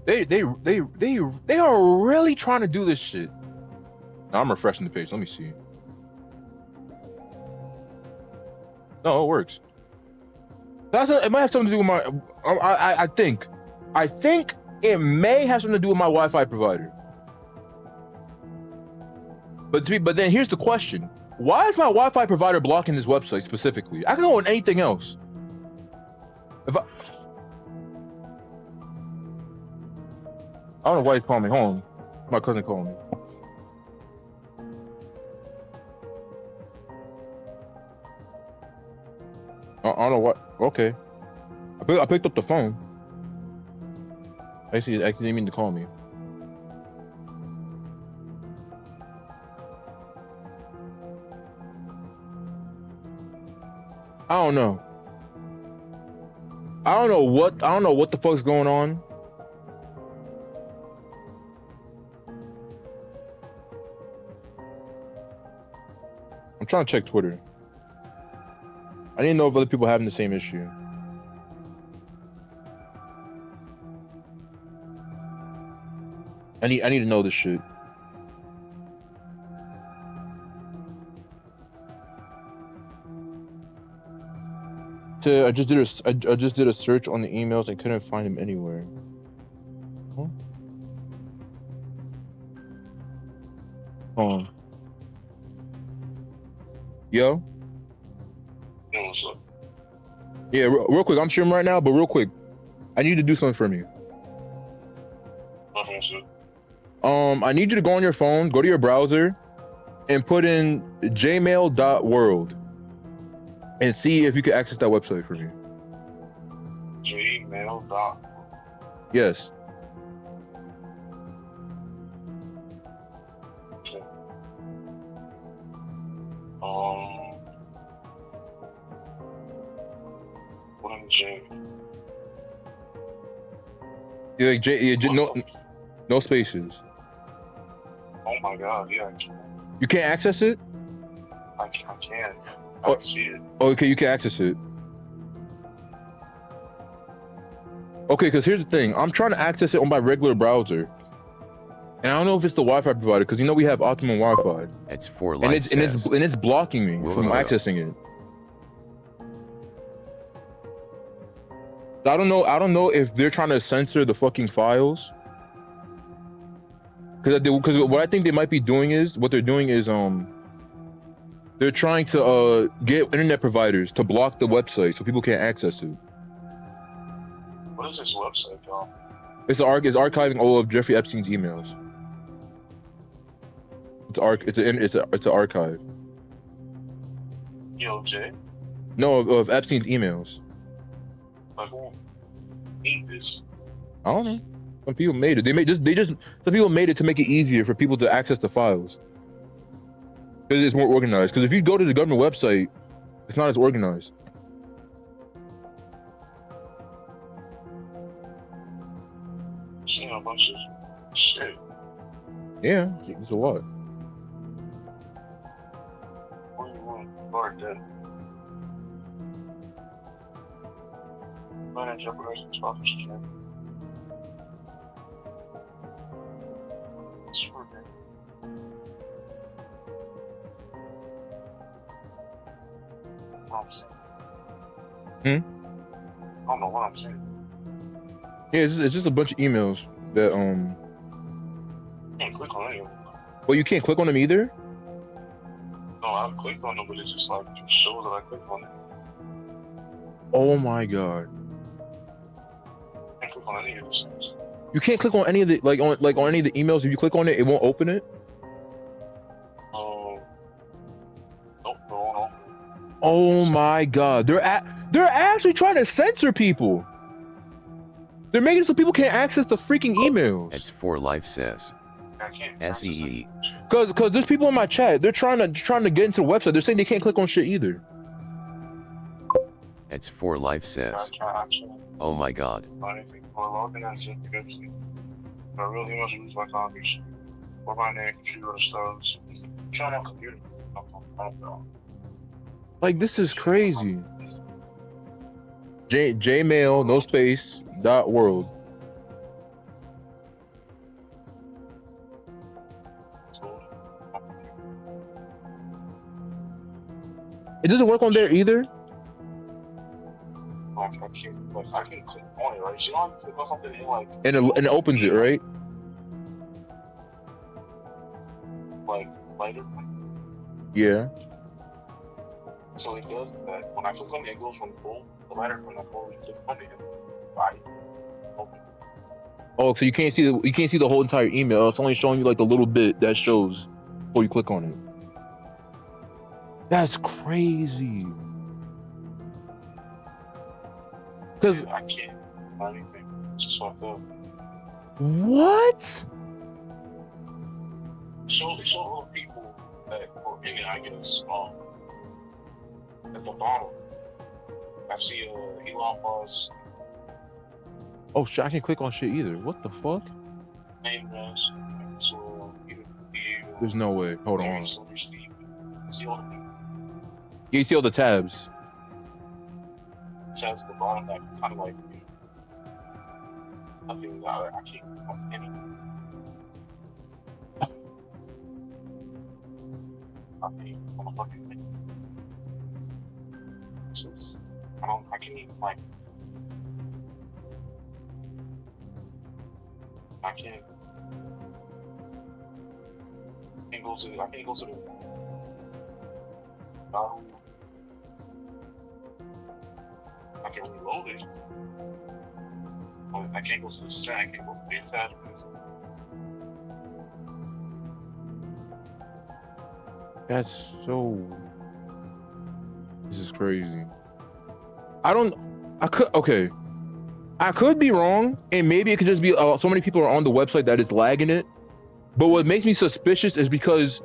They are really trying to do this shit. Now I'm refreshing the page. Let me see. No, it works. It might have something to do with my. I think it may have something to do with my Wi-Fi provider. But then here's the question: why is my Wi-Fi provider blocking this website specifically? I can go on anything else. I don't know why he's calling me. Hold on, my cousin calling me. I don't know what. Okay, I picked up the phone. Actually, didn't mean to call me. I don't know. I don't know what the fuck's going on. I'm trying to check Twitter. I didn't know if other people having the same issue. I need to know this shit. I just did a search on the emails and couldn't find him anywhere. Huh? Hold on. Yo? Yeah, what's up? Yeah, real quick. I'm streaming right now, but real quick, I need you to do something for me. Nothing, sir. I need you to go on your phone, go to your browser, and put in jmail.world and see if you can access that website for me. Gmail.com. Yes. Okay. What in J? Yeah, no spaces. Oh my god, yeah, You can't access it? I can. I Oh. can see it. Okay, you can access it. Okay, because here's the thing. I'm trying to access it on my regular browser. And I don't know if it's the Wi-Fi provider, because you know we have optimum Wi-Fi. It's for And life it's blocking me from Whoa. accessing it. I don't know if they're trying to censor the fucking files. Because what I think they might be doing is they're trying to get internet providers to block the website so people can't access it. What is this website, y'all? It's archiving all of Jeffrey Epstein's emails. It's an archive. EOJ? No, of Epstein's emails. Like, who made this? I don't know. Some people made it. Some people made it to make it easier for people to access the files. Because it's more organized. Because if you go to the government website, it's not as organized. I'm seeing a bunch of shit. Yeah, it's a lot. What do you want? Lord, dead. Plan and jeopardize the sponsorship. Sure, man. I don't know what I'm saying. Yeah, it's just a bunch of emails that I can't click on any of them. Well, you can't click on them either. No, I've clicked on them, but it's just like it shows that I clicked on it. Oh my god. I can't click on any of these things. You can't click on any of the on any of the emails. If you click on it, it won't open it. Nope, no. Oh my god. They're actually trying to censor people. They're making it so people can't access the freaking emails. It's for life says. I can't. SEE. Cause there's people in my chat. They're trying to get into the website. They're saying they can't click on shit either. It's for life I says. can't Oh my god. find anything for logging in shit because I really must lose my copies. Or my name, computer stubs. Trying on computer. I don't know. Like, this is crazy. Jmail, no space, .world. It doesn't work on there either. Like I can't, like I can click on it, right? So you don't have to click on something and like, And it opens it, right? like lighter. Yeah. So it does that. When I click on it, it goes from full to lighter from the full to on it. Right. Open. Oh, so you can't see the whole entire email. It's only showing you like the little bit that shows before you click on it. That's crazy. Because I can't do anything. It's just fucked up. what? So all the people that were in it, I guess, at the bottom, I see Elon Musk Oh shit! I can't click on shit either. What the fuck? name was so There's no way. Hold on. See all the people Yeah, you see all the tabs. tabs at the bottom that kind of like nothing. I can't on any. I can't on a fucking thing. Just, I can't even like. I can't go to. I can't go to the. I can reload it. But I can't go to the chat. I can't go to the attachments. That's so. This is crazy. I could be wrong, and maybe it could just be so many people are on the website that is lagging it. But what makes me suspicious is because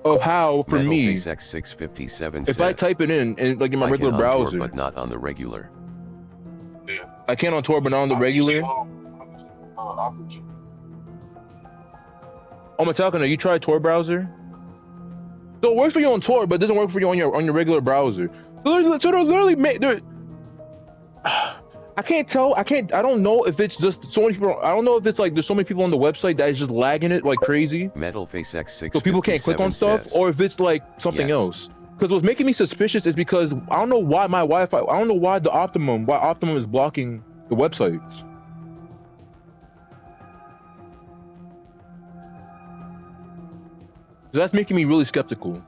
of how, for me, X657 if I type it in and like in my regular browser, but not on the regular. Yeah. I can on Tor, but not on the regular. Oh, Metallica, you tried Tor browser? So it works for you on Tor, but it doesn't work for you on your regular browser. So they're literally I can't tell. I don't know if it's just so many people. I don't know if it's like there's so many people on the website that is just lagging it like crazy. Metalface X657 so people can't click on stuff, or if it's like something else. Because what's making me suspicious is because I don't know why my Wi-Fi. I don't know why Optimum is blocking the website. So that's making me really skeptical.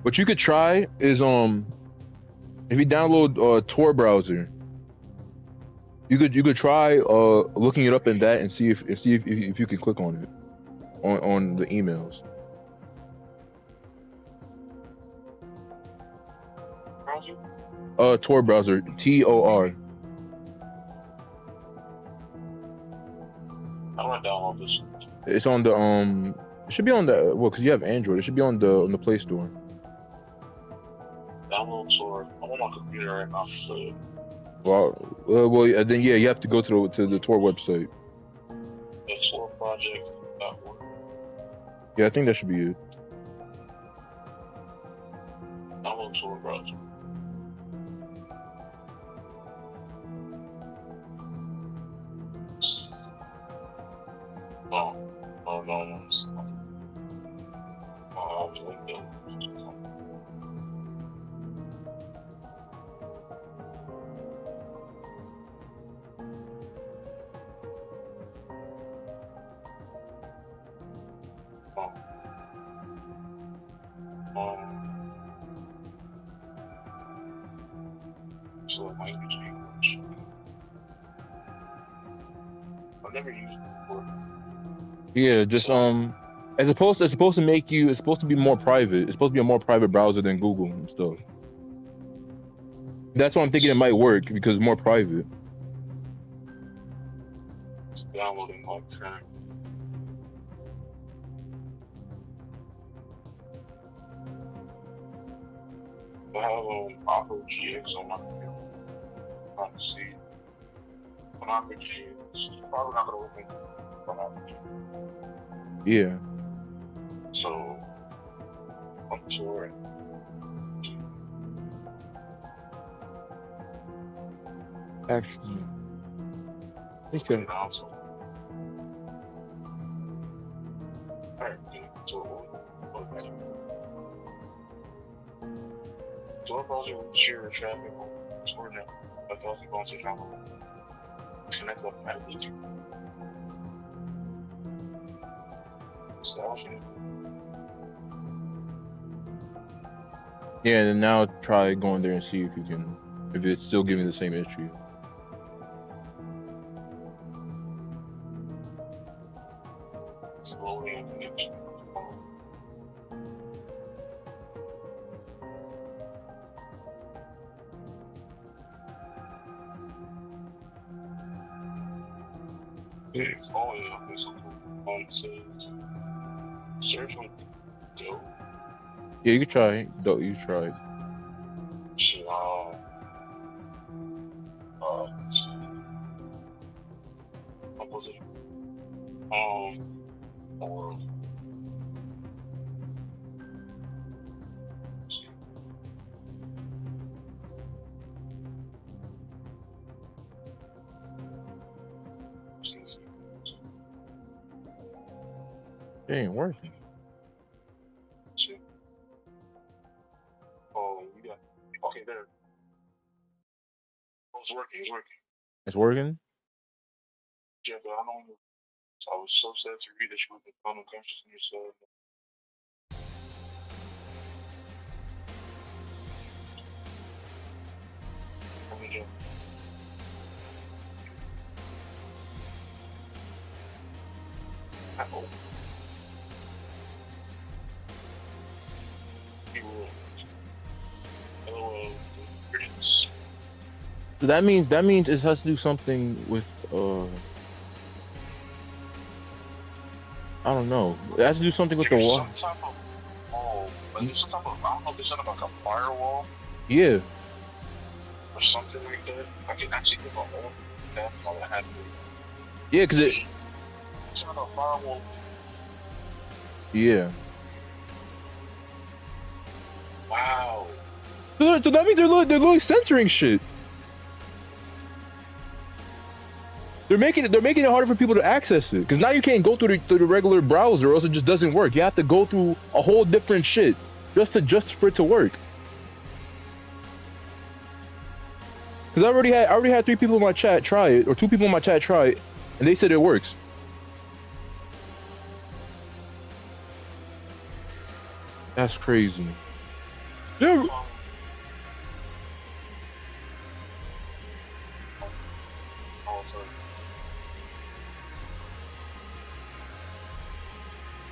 What you could try is if you download Tor browser, you could try looking it up in that and see if you can click on it on the emails. Browser? Tor browser, TOR. I want to download this. It's on the it should be on the because you have Android. It should be on the Play Store. Download Tor. I'm on my computer right now. So. Well, then yeah, you have to go to the Tor website. The Tor project.org. Yeah, I think that should be it. Download Tor browser. No. So language English. I've never used it before. Yeah, just it's supposed to make you. It's supposed to be more private. It's supposed to be a more private browser than Google and stuff. That's why I'm thinking it might work because it's more private. It's downloading like current. I have Opera GX on my computer. I'm trying to see. When Opera GX, probably not gonna work on Opera GX. Yeah. So, on Tor. Actually, Okay. Alright, so what about you share traffic coordinate? That's also going to travel. Connect up at least. Yeah, and then now try going there and see if you can, if it's still giving the same issue. Slowly. It's all in a physical says search on go. Yeah, you can try. Though you tried. What was it? Or It ain't working. oh, you got okay there. Oh, it's working. It's working. It's working. Yeah, but I don't. I was so sad to read that you would become unconscious in yourself. I mean, yeah. I hope. He will. LOL. Critics. So that means it has to do something with I don't know. It has to do something with the There's wall. some type of wall. Like there's some type of, I don't know if there's something like a firewall Yeah. or something like that. I can actually think of all that all that happened. Yeah, cause it. Some type of firewall. Yeah. Wow. So that means they're literally censoring shit. They're making it harder for people to access it. Cause now you can't go through the regular browser, or else it just doesn't work. You have to go through a whole different shit just for it to work. Cause I already had 3 people in my chat try it, or 2 people in my chat try it, and they said it works. That's crazy. Dude.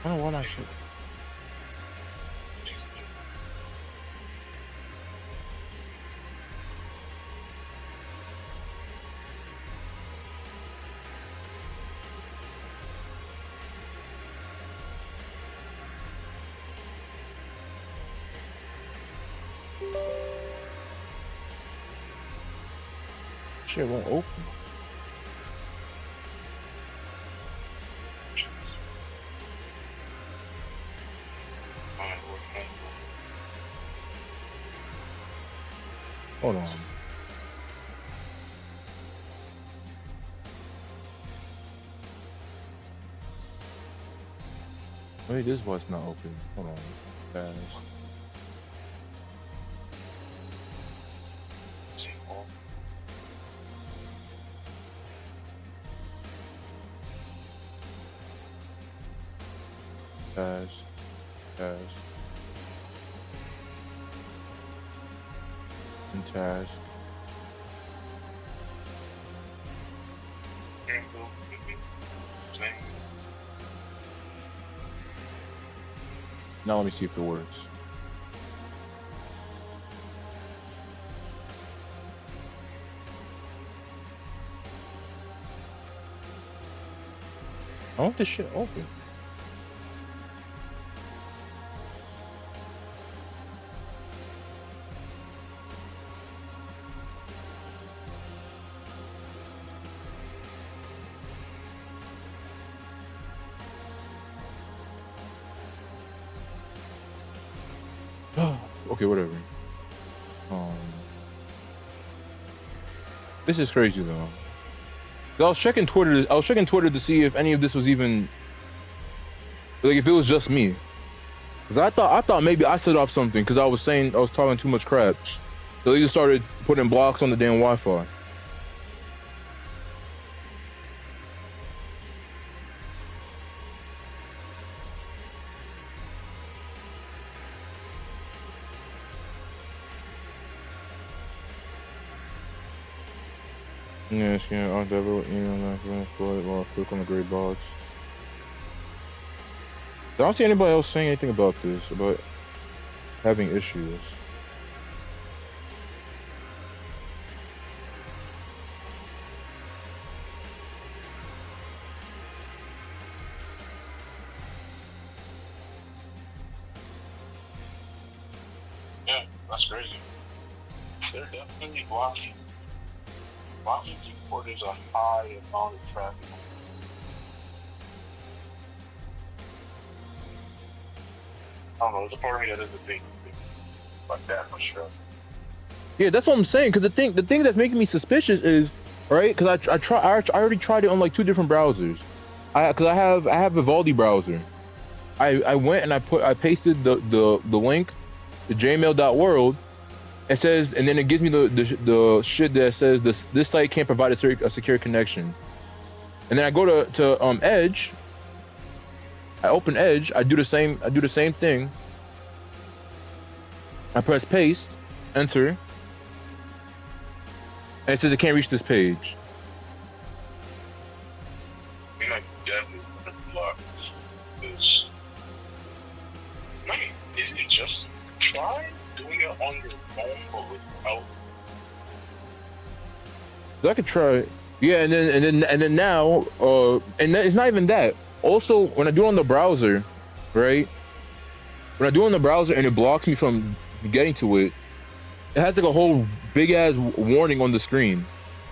I don't know why that shit. Shit won't open. Hold on. Wait, this was not open. Hold on. Fast. Fast. And task. Now let me see if it works. I want this shit open. Okay, whatever. This is crazy though. I was checking Twitter. I was checking Twitter to see if any of this was even like if it was just me. Cause I thought maybe I set off something because I was talking too much crap. So they just started putting blocks on the damn Wi-Fi. Yes, yeah, I'll double while click on the gray box. I don't see anybody else saying anything about this, about having issues. Yeah, that's crazy. They're definitely blocking supporters a high amount of traffic. I don't know, there's a part of me that doesn't think like that for sure. Yeah, that's what I'm saying. Cause the thing that's making me suspicious is, right? Cause I already tried it on like 2 different browsers. Cause I have Vivaldi browser. I went and I pasted the link to jmail.world. It says, and then it gives me the shit that says this site can't provide a secure connection. And then I go to Edge. I open Edge. I do the same thing. I press paste, enter, and it says it can't reach this page. I mean, I definitely blocked this. I mean, is it just try doing it on your phone but without? I could try. Yeah, and then now, and it's not even that. Also, when I do it on the browser, right? When I do it on the browser and it blocks me from getting to it, it has like a whole big ass warning on the screen.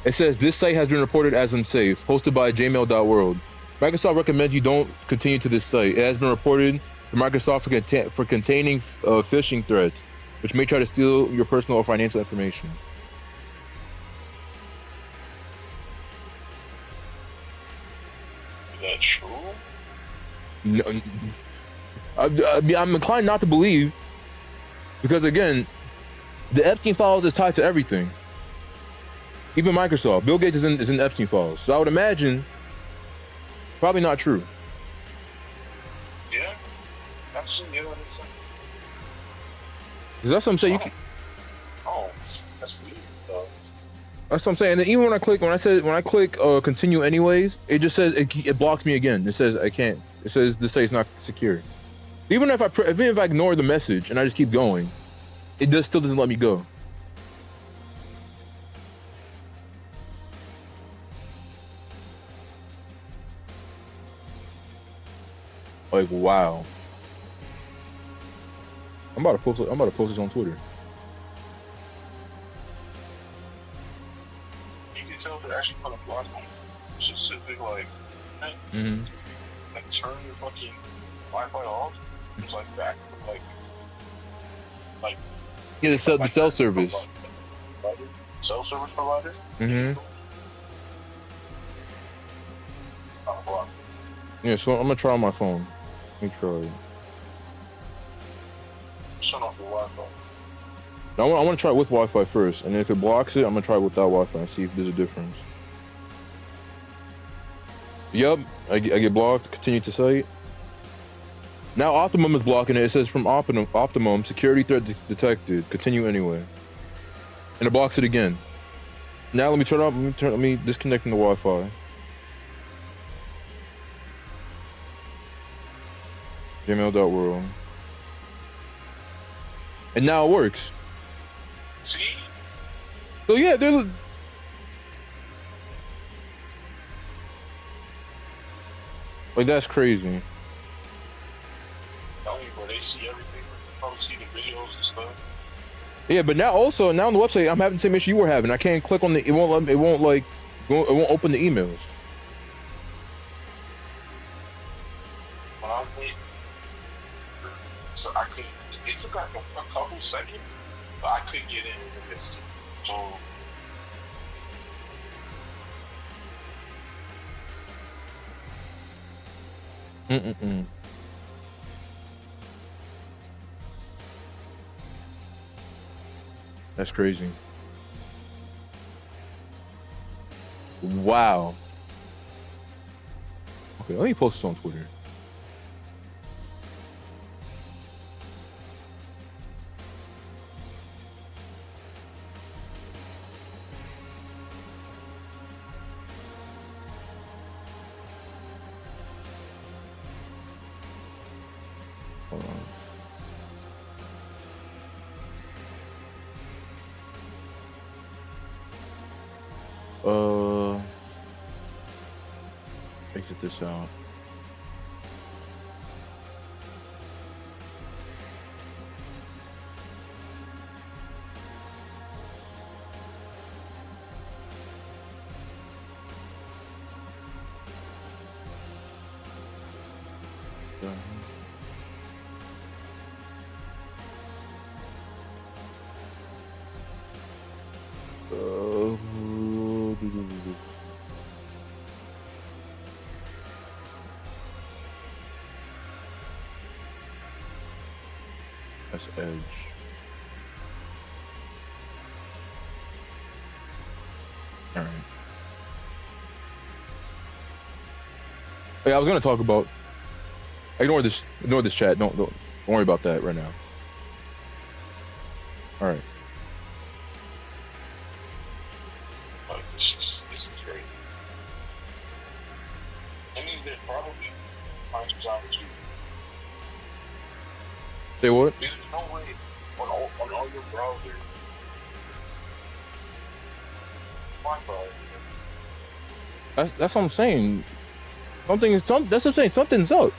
It says this site has been reported as unsafe, hosted by jmail.world. Microsoft recommends you don't continue to this site. It has been reported to Microsoft for containing phishing threats, which may try to steal your personal or financial information. Is that true? No, I'm inclined not to believe, because again, the Epstein files is tied to everything. Even Microsoft, Bill Gates is in Epstein files, so I would imagine probably not true. Yeah, actually, yeah, that makes sense. Because that's what I'm saying. Oh, that's weird though. That's what I'm saying. And then even when I click continue anyways, it just says it blocks me again. It says I can't. It says this site's not secure. Even if I ignore the message and I just keep going, it still doesn't let me go. Like, wow. I'm about to post this on Twitter. You can tell they're actually put a block on it. It's just simply like, hey, like turn your fucking Wi-Fi off. It's like back to like Yeah, the cell service. Cell service provider. Block. Yeah, so I'm gonna try on my phone. Let me try. Turn off your Wi-Fi. I want to try it with Wi-Fi first, and if it blocks it, I'm gonna try it without Wi-Fi and see if there's a difference. Yep, I get blocked. Continue to site. Now Optimum is blocking it. It says from Optimum security threat detected. Continue anyway, and it blocks it again. Now let me disconnect from the Wi-Fi. Gmail.world. And now it works. See? So yeah, they're like, that's crazy. Tell me, bro, they see everything. They probably see the videos and stuff. Yeah, but now on the website, I'm having the same issue you were having. I can't click on it won't open the emails. When I went, so I couldn't. It took like a couple seconds, but I couldn't get in with this. So Mm-mm-mm. That's crazy. Wow. Okay, let me post this on Twitter. Hold on. Exit this out. That's Edge. All right. Yeah, I was gonna talk about. Ignore this. Ignore this chat. Don't worry about that right now. All right. Like, this is great. I mean, there's probably hundreds of opportunities. Say what? There's no way on all your browsers. My browser. That's what I'm saying. That's what I'm saying. Something's up.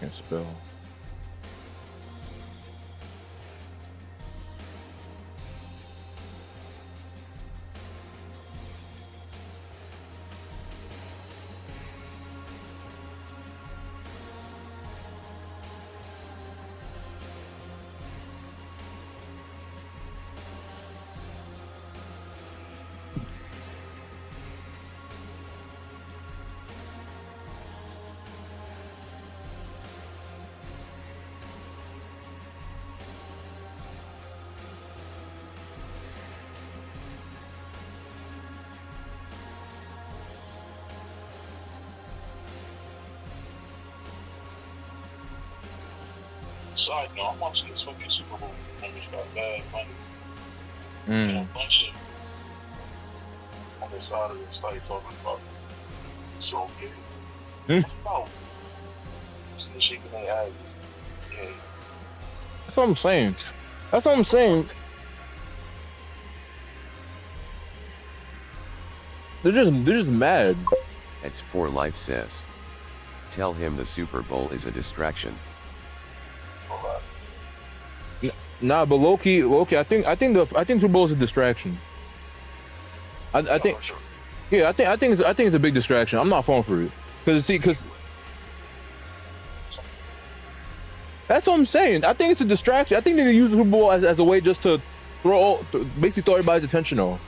Can't spell. Side note, I'm watching this fucking Super Bowl and it's got bad money. Mm. And a bunch of on the side of the site talking about so gay. No. It's the shaking their asses. Yeah. That's what I'm saying. That's what I'm saying. They're just mad. It's for life says. Tell him the Super Bowl is a distraction. Nah, but low-key, I think Super Bowl is a distraction. I think, Sure. yeah, I think it's a big distraction. I'm not falling for it, because that's what I'm saying. I think it's a distraction. I think they use the Super Bowl as a way just to basically throw everybody's attention off.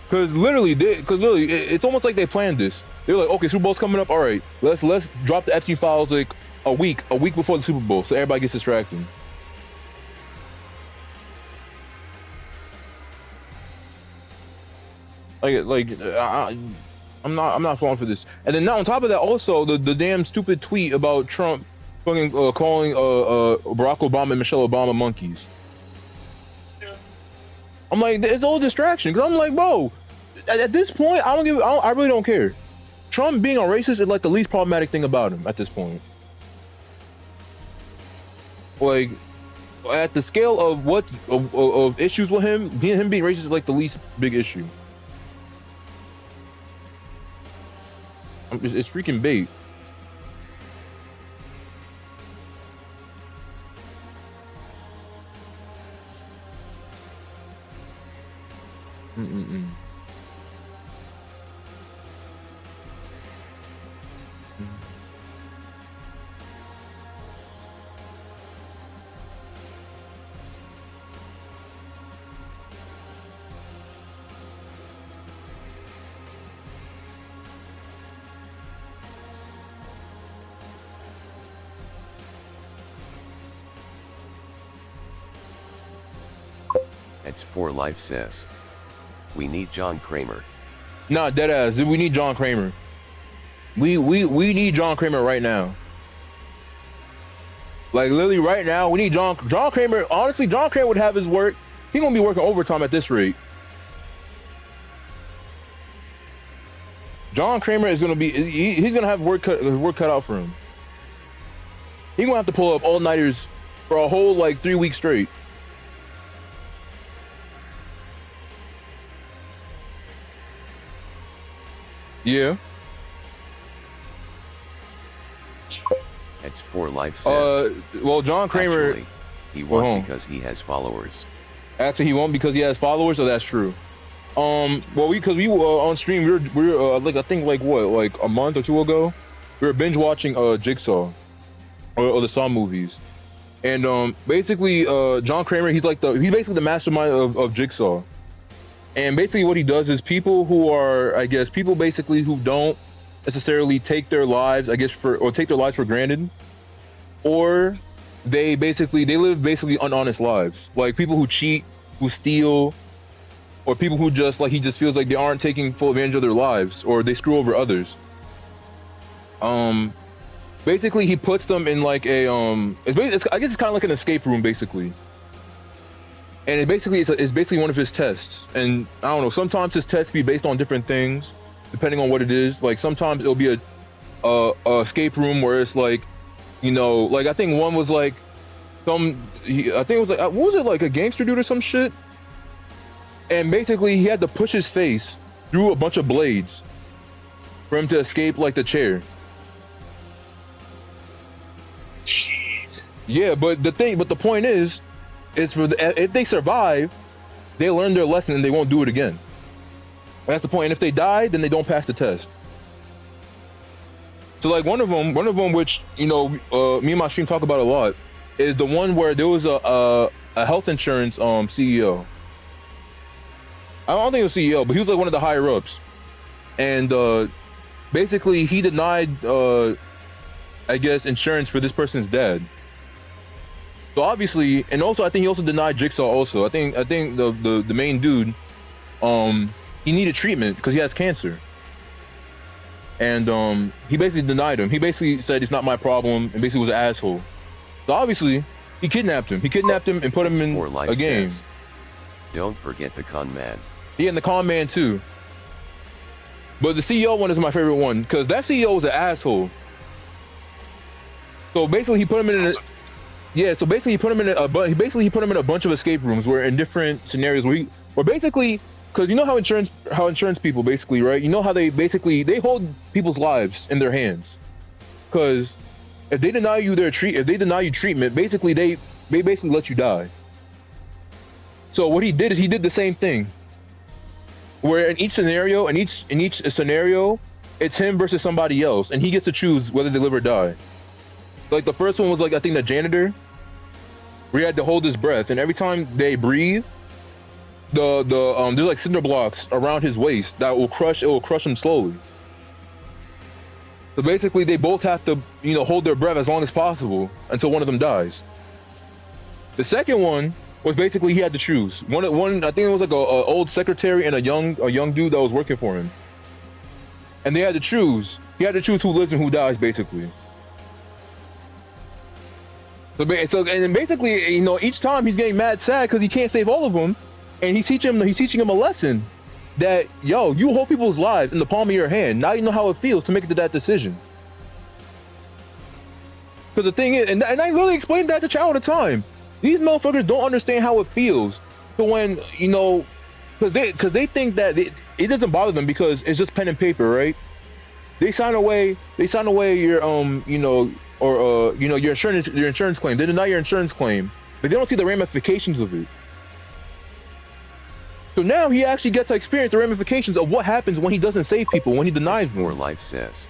Because literally, it's almost like they planned this. They're like, okay, Super Bowl's coming up. All right, let's drop the Epstein files like a week before the Super Bowl, so everybody gets distracted. I'm not falling for this. And then now on top of that, also the damn stupid tweet about Trump fucking calling Barack Obama and Michelle Obama monkeys. Yeah. I'm like, it's all distraction. Because I'm like, bro, at this point, I really don't care. Trump being a racist is like the least problematic thing about him at this point. Like, at the scale of of issues with him being racist is like the least big issue. It's freaking bait. It's 4 Life says. We need John Kramer. Nah, deadass. We need John Kramer. We need John Kramer right now. Like literally right now, we need John Kramer. Honestly, John Kramer would have his work. He's gonna be working overtime at this rate. John Kramer is gonna be. He's gonna have work cut out for him. He's gonna have to pull up all-nighters for a whole like 3 weeks straight. Yeah. It's 4 Life says. Well, John Kramer. Actually, he won't because he has followers. Actually, he won't because he has followers. So that's true. Well, because we were on stream, we were like I think like what, like a month or two ago, we were binge watching Jigsaw, or the Saw movies, and basically John Kramer, he's basically the mastermind of Jigsaw, and basically what he does is people who are, I guess, people basically who don't necessarily take their lives, I guess, take their lives for granted, or they live basically unhonest lives, like people who cheat, who steal, or people who just like, he just feels like they aren't taking full advantage of their lives, or they screw over others. Basically he puts them in like a I guess it's kind of like an escape room basically, and it's basically one of his tests. And I don't know, sometimes his tests be based on different things depending on what it is. Like sometimes it'll be a escape room where it's like, you know, like I think one was like I think it was like, what was it, like a gangster dude or some shit? And basically he had to push his face through a bunch of blades for him to escape like the chair. Jeez. Yeah, but the point is if they survive, they learn their lesson and they won't do it again. That's the point. And if they die, then they don't pass the test. So like one of them, which, you know, me and my stream talk about a lot, is the one where there was a health insurance CEO. I don't think it was CEO, but he was like one of the higher ups, and basically he denied, I guess, insurance for this person's dad. So obviously, and also I think he also denied Jigsaw. Also, I think the main dude, he needed treatment because he has cancer, and he basically denied him. He basically said it's not my problem, and basically was an asshole. So obviously he kidnapped him. He kidnapped him and put him in a game. Says. Don't forget the con man. Yeah, and the con man too. But the CEO one is my favorite one because that CEO was an asshole. So basically he put him in so basically he put him in a bunch of escape rooms where in different scenarios where basically, because you know how insurance people basically, right? You know how they hold people's lives in their hands. Because if they deny you treatment, basically they basically let you die. So what he did is he did the same thing, where in each scenario, it's him versus somebody else, and he gets to choose whether they live or die. Like the first one was like, I think the janitor, where he had to hold his breath, and every time they breathe, there's like cinder blocks around his waist that will crush him slowly. So basically they both have to, you know, hold their breath as long as possible until one of them dies. The second one was basically he had to choose one. I think it was like a old secretary and a young dude that was working for him, and they had to choose. He had to choose who lives and who dies, basically. So and then basically, you know, each time he's getting mad sad because he can't save all of them, and he's teaching him a lesson that, yo, you hold people's lives in the palm of your hand. Now you know how it feels to make it to that decision. Because the thing is, and I really explained that to Chow all the time. These motherfuckers don't understand how it feels. So when, you know, because they think that it doesn't bother them because it's just pen and paper, right? They sign away your you know, or you know, your insurance claim. They deny your insurance claim, but they don't see the ramifications of it. So now he actually gets to experience the ramifications of what happens when he doesn't save people, when he denies them. More Life says.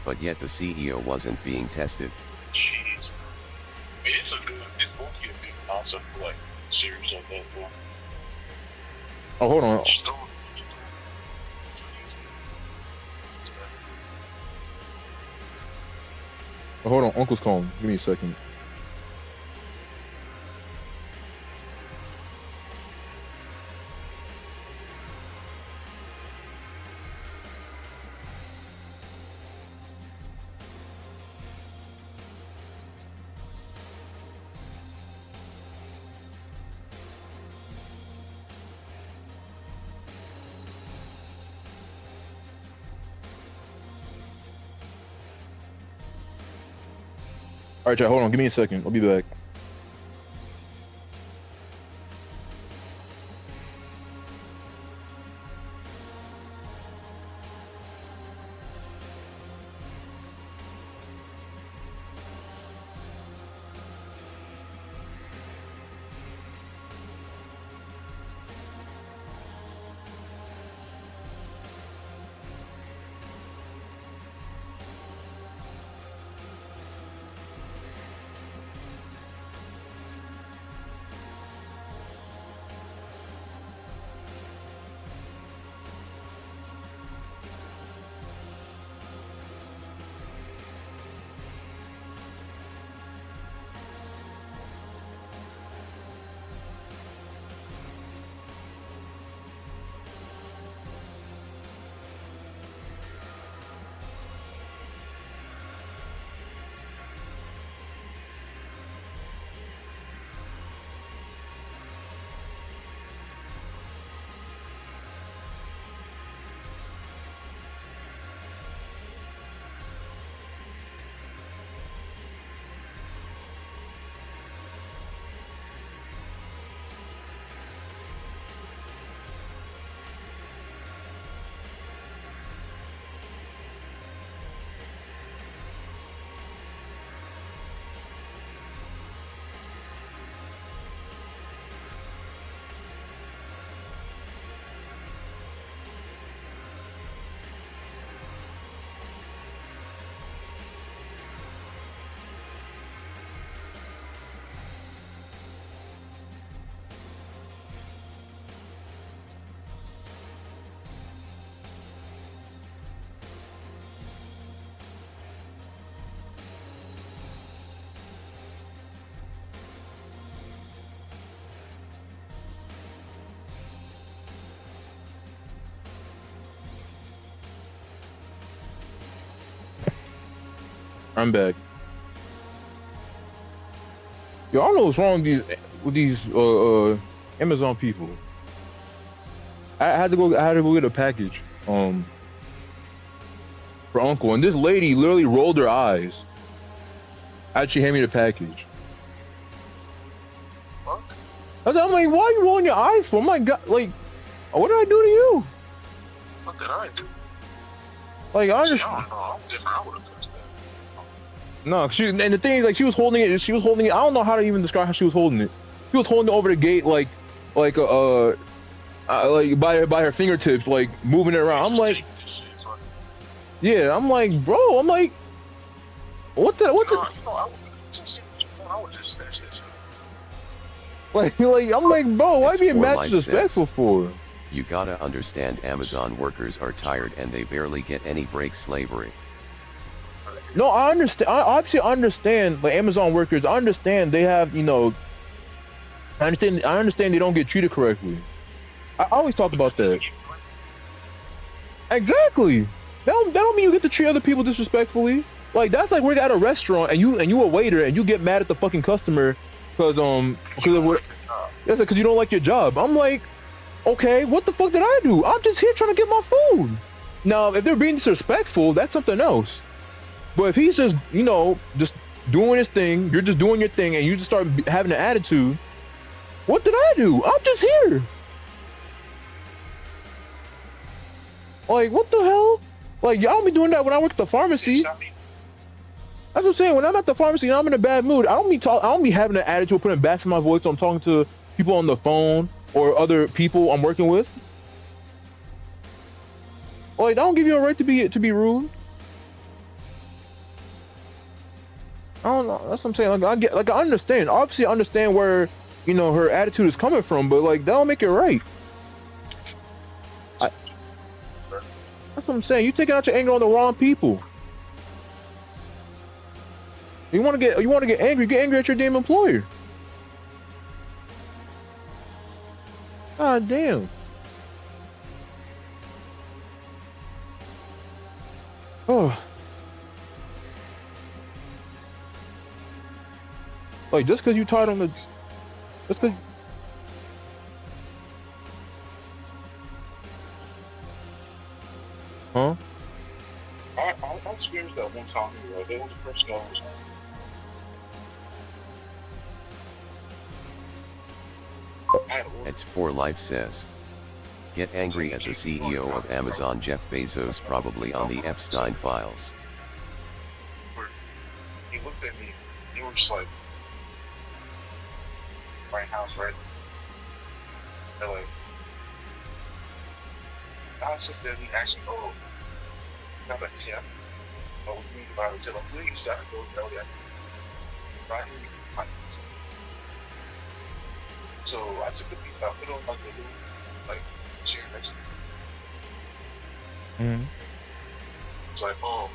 But yet the CEO wasn't being tested. Jeez. It's going to be a big concept for like series like that. Bro. Oh, hold on. Oh, hold on, Uncle's calling. Give me a second. All right, chat. Hold on. Give me a second. I'll be back. I'm back. Yo, I don't know what's wrong with these Amazon people. I had to go get a package for Uncle, and this lady literally rolled her eyes as she handed me the package. What? I'm like, why are you rolling your eyes for? Oh my god, like, what did I do to you? What did I do? Like, I just I don't know. I'm different. I would have touched that. no. And the thing is, like, she was holding it. I don't know how to even describe how she was holding it. She was holding it over the gate, like by her fingertips, like moving it around. I'm like, yeah. I'm like, bro. I'm like, what the? I would just snatch that shit. Like, I'm like, bro. Why It's being for mad life disrespectful sense. for? You gotta understand Amazon workers are tired and they barely get any break slavery. No, I understand. I obviously understand the Amazon workers. I understand they have, I understand they don't get treated correctly. I always talk about that. Exactly. That don't mean you get to treat other people disrespectfully. Like, that's like we're at a restaurant and you a waiter and you get mad at the fucking customer because you don't like your job. I'm like, okay, what the fuck did I do? I'm just here trying to get my food. Now, if they're being disrespectful, that's something else. But if he's just, just doing his thing, you're just doing your thing, and you just start having an attitude, what did I do? I'm just here. Like, what the hell? Like, y'all be doing that when I work at the pharmacy. That's what I'm saying. When I'm at the pharmacy and I'm in a bad mood, I don't be having an attitude, putting bass in my voice when I'm talking to people on the phone or other people I'm working with. Like, I don't give you a right to be rude. I don't know. That's what I'm saying. Like, I understand. Obviously, I understand where, her attitude is coming from, but like, that don't make it right. That's what I'm saying. You taking out your anger on the wrong people. You want to get angry? Get angry at your damn employer. God damn. Oh. Like, just because you tired on the, just because. Huh? I experienced that one time. They were the first guys. It's for life says. Get angry at the CEO of Amazon Jeff Bezos, probably on the Epstein files. He looked at me, he was just like, my house, right? They're like, I was just there, he asked me, oh, got a tip. Oh, we need about it. He said, like, please, gotta go tell that. Right here, my so I took the piece out, put it on like a little, like, chair next to me. Mm-hmm. It's like, oh,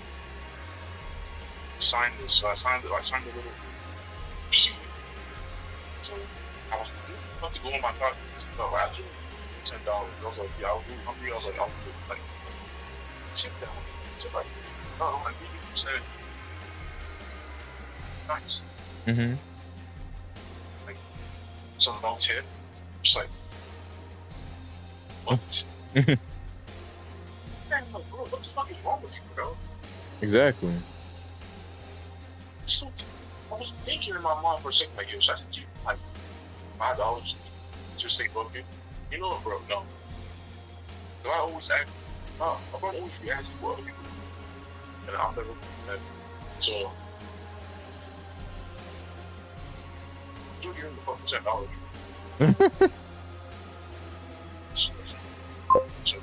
sign this. So I signed a little sheet. So I was about to go in my pocket. So I was $10. I was like, yeah, I was really hungry. I was like, I'll just like tip that one. So like, oh, I need you to nice. Mm-hmm. Like, so no tip. Just like, what? Man, bro, what the fuck is wrong with you, bro? Exactly. So I was thinking in my mind for a second, like, yo, should I give you like $5 to say bucket? You know what, bro? No. So I always ask, I'm always be asking for other people, and I'll never do that. So, you give me the fucking $10.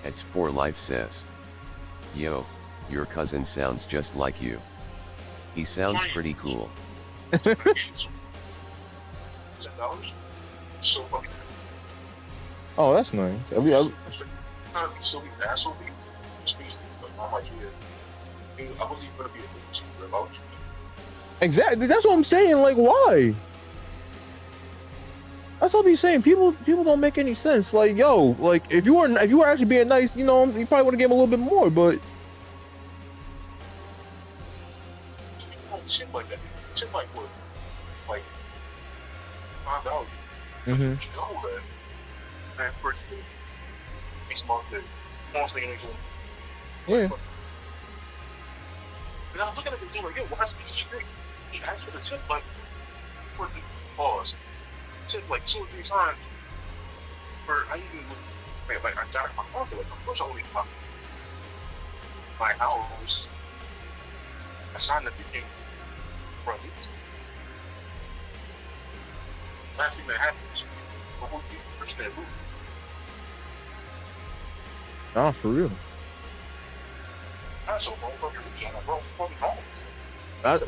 It's for life says. Yo, your cousin sounds just like you. He sounds pretty cool. $10? So fucking. Oh, that's nice. So be asshole. I'm like, yeah. I wasn't even gonna be a bitch about you. Exactly. That's what I'm saying. Like, why? That's what I'm saying. People don't make any sense. Like, yo, like if you were actually being nice, you know, you probably would have gave him a little bit more. But Tip like that. Tip like what? Like $5. mm-hmm. You know that. Man, first thing. Next month, next thing. Yeah. And I was looking at the thing like, yo, why is this shit? He asked for the tip like for the pause. Tip like 2 or 3 times. For I even was like I got my pocket. Like of course I only my hours. I signed at the beginning. Right. Last thing that happens, before you push that roof. Nah, for real. That's so motherfucking rich. I'm like, bro, fucking home. I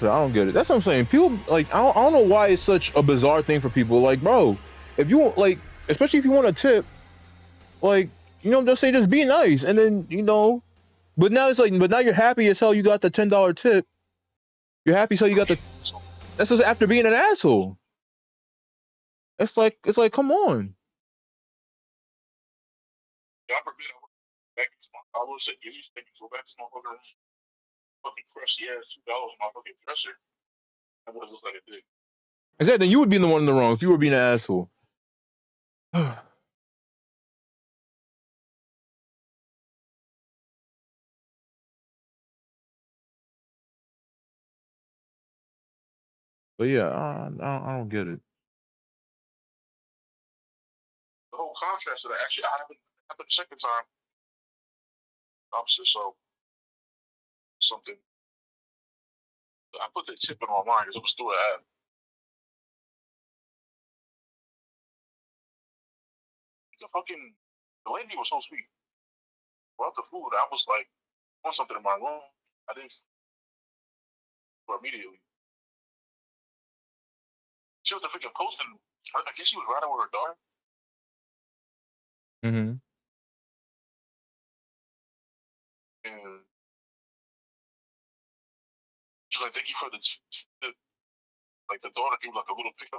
don't get it. That's what I'm saying. People like I don't know why it's such a bizarre thing for people. Like, bro, if you want, like, especially if you want a tip, like, you know, just say just be nice, and then you know. But now it's like, but now you're happy as hell you got the $10 tip. You're happy as hell you got the. That's just after being an asshole. It's like come on. God forbid I went back into my I was like, you just think you go back to my fucking crusty ass $2 in my fucking dresser. I would have looked like a dick. Exactly. Then you would be the one in the wrong if you were being an asshole. But yeah, I don't get it. The whole contrast of that actually I haven't the second time. Opposite, so something. I put the tip in online because it was through an app. The lady was so sweet. Brought the food. I was like, I want something in my room. I didn't for immediately. She was a freaking posting. I guess she was riding with her daughter. Mm-hmm. And she's like, thank you for the tip. Like the daughter drew like a little picture. I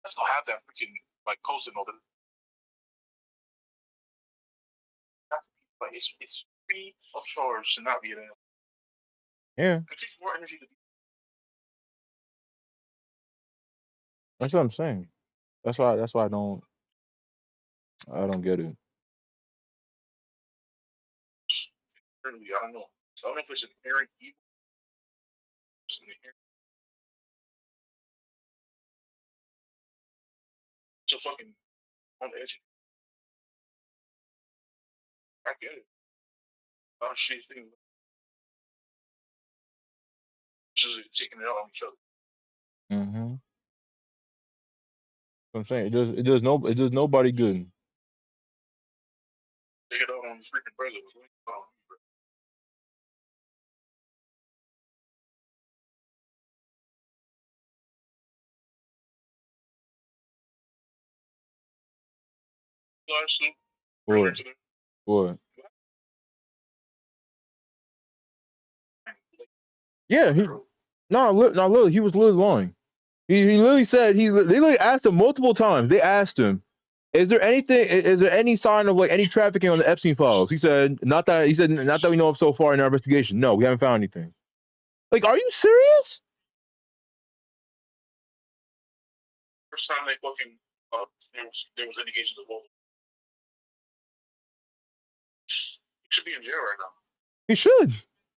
still have that freaking like posting all the. Like it's free of charge to not be an ass. Yeah, It takes more energy to. that's what I'm saying. That's why I don't get it. Apparently, I don't know. So I don't know if it's inherent evil. It's inherent. fucking on the edge. I get it. A lot of shitty things. Just taking it out on each other. Mm-hmm. I'm saying it does nobody good. Take it out on the freaking president. What? What? Yeah, literally, he was literally lying. He literally said they literally asked him multiple times. They asked him, "Is there anything? Is there any sign of like any trafficking on the Epstein files?" He said, "Not that." He said, "Not that we know of so far in our investigation. No, we haven't found anything." Like, are you serious? First time they fucking there was indications of both. He should be in jail right now. He should.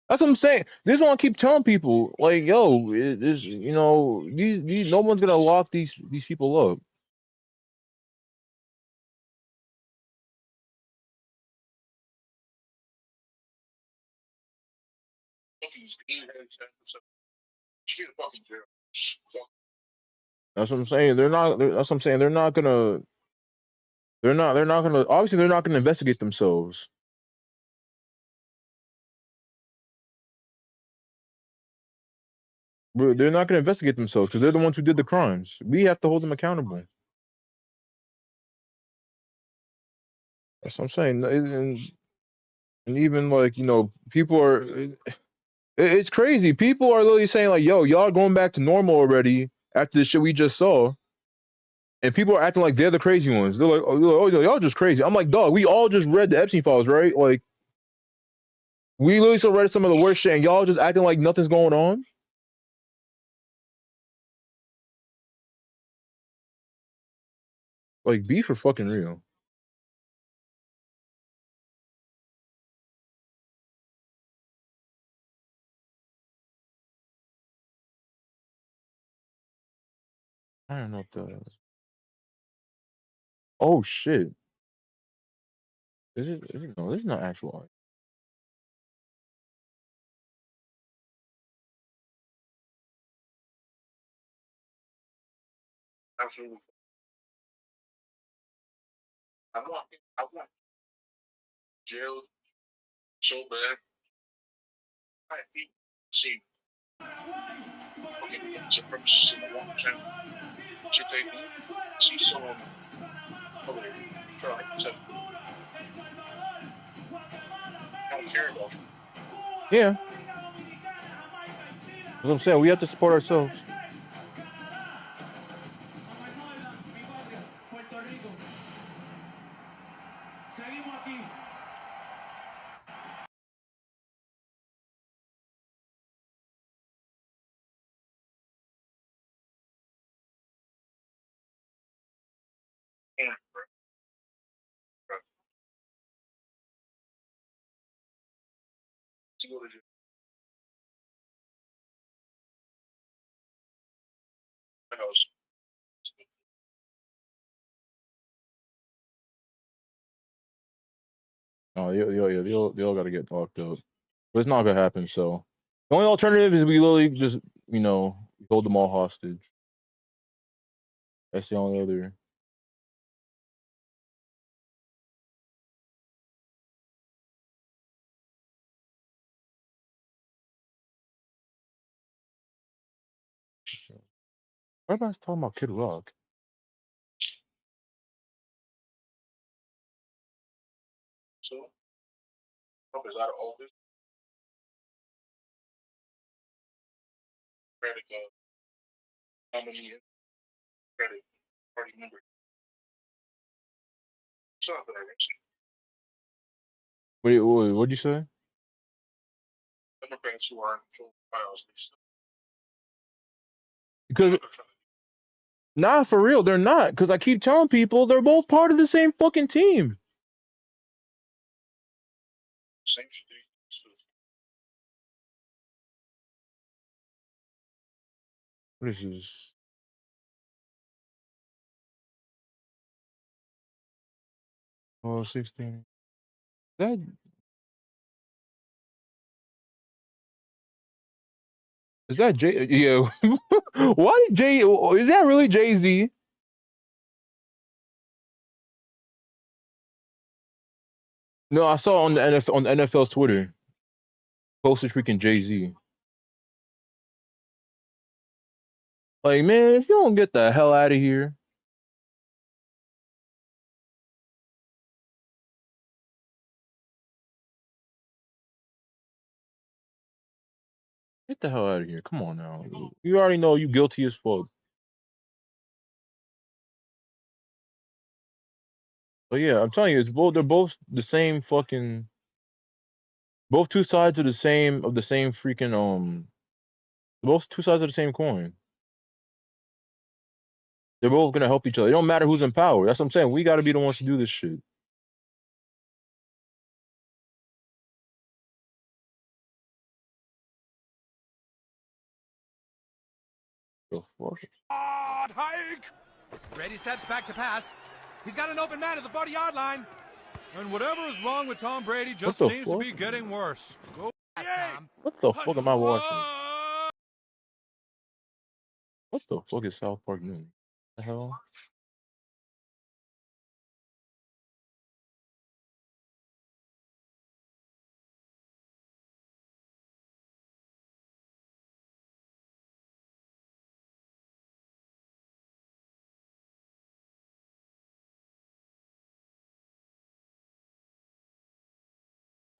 That's what I'm saying. This is what I keep telling people. Like, yo, this, you know, these no one's gonna lock these people up. That's what I'm saying. They're not. That's what I'm saying. They're not gonna. They're not. They're not gonna. Obviously, they're not gonna investigate themselves. They're not gonna investigate themselves because they're the ones who did the crimes. We have to hold them accountable. That's what I'm saying. And even like, you know, people are. It's crazy. People are literally saying like, "Yo, y'all going back to normal already after the shit we just saw." And people are acting like they're the crazy ones. They're like, "Oh, y'all just crazy." I'm like, "Dog, we all just read the Epstein files, right? Like, we literally still read some of the worst shit, and y'all just acting like nothing's going on." Like, be for fucking real. I don't know what that is. Oh shit! Is it? No, this is not actual art. Absolutely. I want jail so bad. I hate seeing fucking supremacists in the one percent. Shit they do. See someone over there trying to I don't care about you. Yeah, what I'm saying, we have to support ourselves. Yeah, bro. To go to jail. My house. Oh, yeah, they all got to get locked up, but it's not gonna happen. So the only alternative is we literally just, you know, hold them all hostage. That's the only other. Everybody's talking about Kid Rock. So Trump is out of office. Credit nominee credit party member. Something like that. What'd you say? Democrats who are in control of files. Because nah, for real, they're not. Because I keep telling people they're both part of the same fucking team. Same shit. This is Oh, 16. That is that Jay? Yeah. Why Jay? Is that really Jay-Z? No, I saw on the NFL's Twitter. Posted freaking Jay-Z. Like, man, if you don't get the hell out of here. Get the hell out of here. Come on now. You already know you guilty as fuck. But yeah, I'm telling you, it's both they're both the same fucking both two sides of the same freaking both two sides of the same coin. They're both gonna help each other. It don't matter who's in power. That's what I'm saying. We gotta be the ones to do this shit. The fuck? Hard hike! Brady steps back to pass. He's got an open man at the 40-yard line. And whatever is wrong with Tom Brady just seems to be getting worse. Go, Tom. What the fuck am I watching? What the fuck is South Park doing? The hell?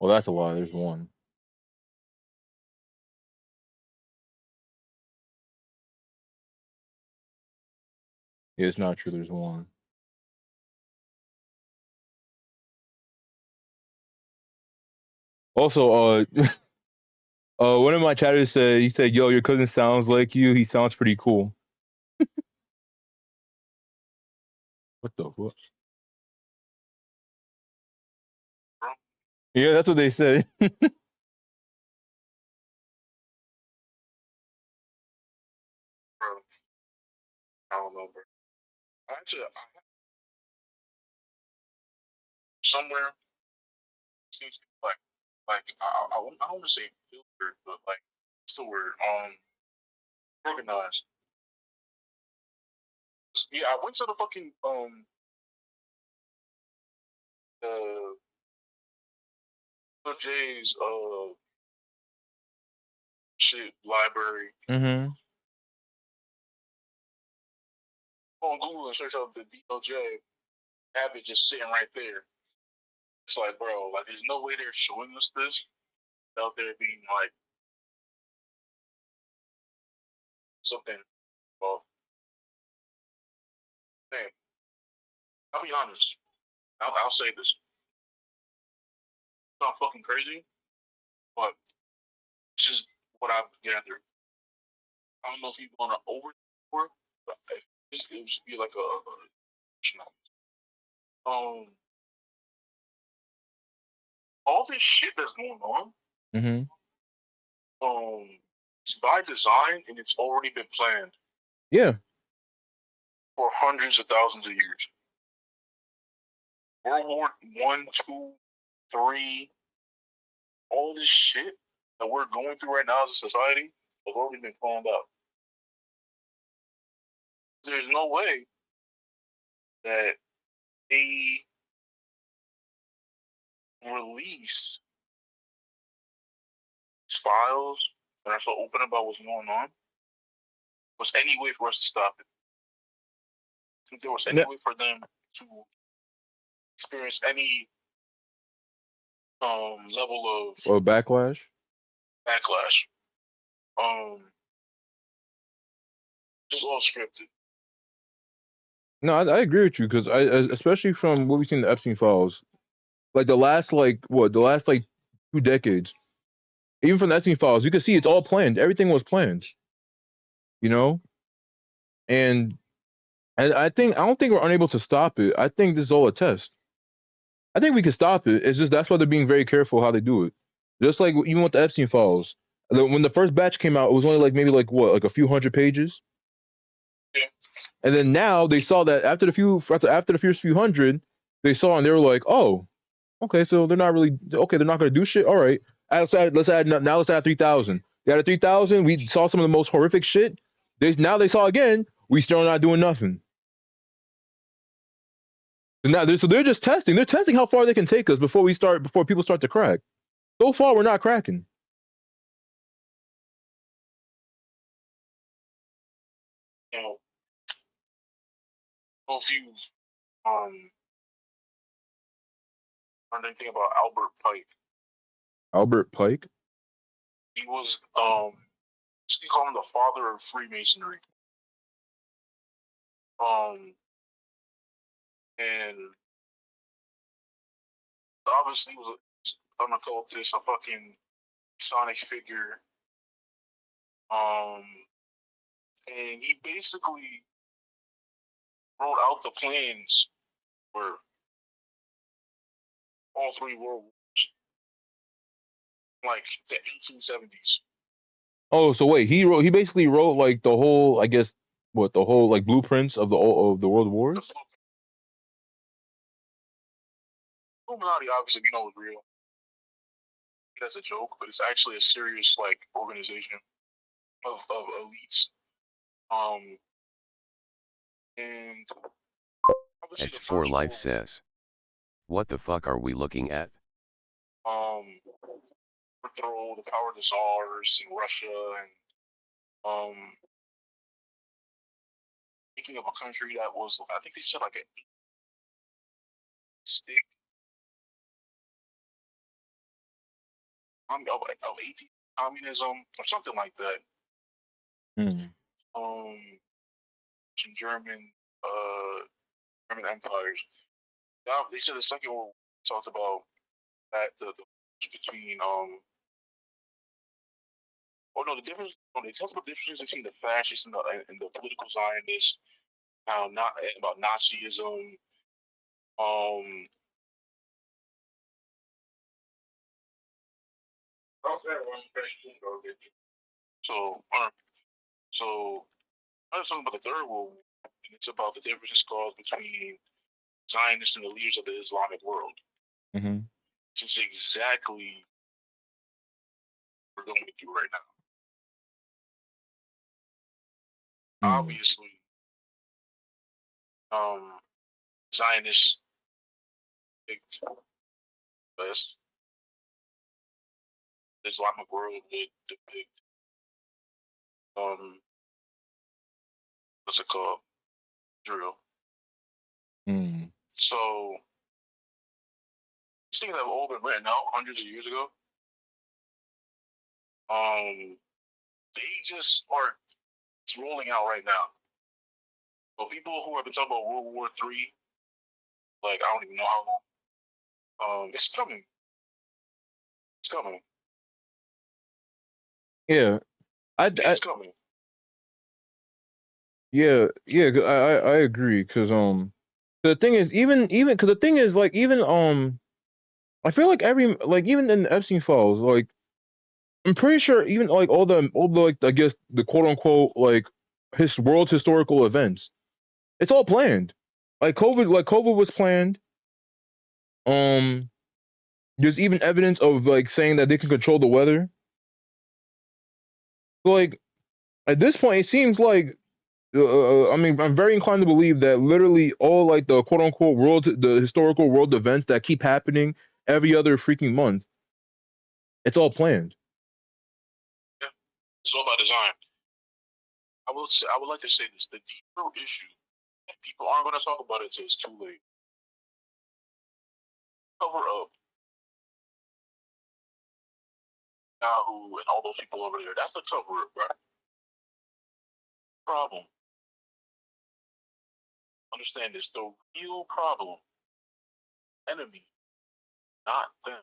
Well, that's a lie. There's one. Yeah, it's not true. There's one. Also, one of my chatters said he said, "Yo, your cousin sounds like you. He sounds pretty cool." What the fuck? Yeah, that's what they said. Bro, I don't know, bro. Actually, somewhere seems to be like I don't want to say filtered, but like what's the word? Organized. Yeah, I went to the fucking the Jay's shit library Mm-hmm. on Google and search up the DOJ. Have it just sitting right there. It's like, bro, like there's no way they're showing us this without there being like something. Well, man, I'll be honest. I'll say this. It's not fucking crazy, but this is what I've gathered. I don't know if you want to over or, but it should be like all this shit that's going on. Mm-hmm. It's by design and it's already been planned. Yeah. For hundreds of thousands of years. World War One, two, three, all this shit that we're going through right now as a society has already been planned out. There's no way that they release files that are so open about what's going on was any way for us to stop it. If there was any way for them to experience any level of or backlash, just all scripted. No, I agree with you because especially from what we've seen in the Epstein files, like the last 2 decades, even from the Epstein files, you can see it's all planned. Everything was planned, you know. And I don't think we're unable to stop it. I think this is all a test. I think we can stop it. It's just that's why they're being very careful how they do it. Just like even with the Epstein files, when the first batch came out, it was only like maybe like a few hundred pages. Yeah. And then now they saw that after the first few hundred, they saw and they were like, oh, okay, so they're not really okay. They're not going to do shit. All right, let's add now. Let's add 3,000. They added 3,000. We saw some of the most horrific shit. Now they saw again. We still not doing nothing. So they're just testing. They're testing how far they can take us before people start to crack. So far, we're not cracking. You know, if you learned anything about Albert Pike. Albert Pike. He was you call him the father of Freemasonry. And obviously he was an occultist, a fucking sonic figure. And he basically wrote out the plans for all three world wars, like the 1870s. Oh, so wait, he basically wrote like the whole, I guess, the whole like blueprints of the world wars. Illuminati, obviously, we know is real. That's a joke, but it's actually a serious like organization of elites. And It's for life says. What the fuck are we looking at? Overthrow the power of the czars in Russia and thinking of a country that was, I think they said like a stick of atheist communism or something like that. Mm. In German empires. Now they said the Second World War talked about that the between the difference. They talked about the difference between the fascists and the political Zionists. Not about Nazism. So I was talking about the Third World War, and it's about the differences caused between Zionists and the leaders of the Islamic world. Mm-hmm. Which is exactly what we're going through right now. Mm. Obviously, Zionists picked us. The Islamic world would depict what's it called? Israel. Mm. So these things have all been written out hundreds of years ago. They just are rolling out right now. So people who have been talking about World War III, like I don't even know how long. It's coming. It's coming. Yeah, It's coming. Yeah, I agree because the thing is even because the thing is like even I feel like even in the Epstein files, like I'm pretty sure even like all the like I guess the quote unquote like his world's historical events, it's all planned. Like COVID was planned. There's even evidence of like saying that they can control the weather. So, like at this point, it seems like I mean, I'm very inclined to believe that literally all like the quote unquote the historical world events that keep happening every other freaking month, it's all planned. Yeah, it's all about design. I would like to say this: the deeper issue, and people aren't going to talk about it until it's too late. Cover up Yahoo and all those people over there. That's a cover up, right? Problem. Understand this: the real problem, enemy, not them.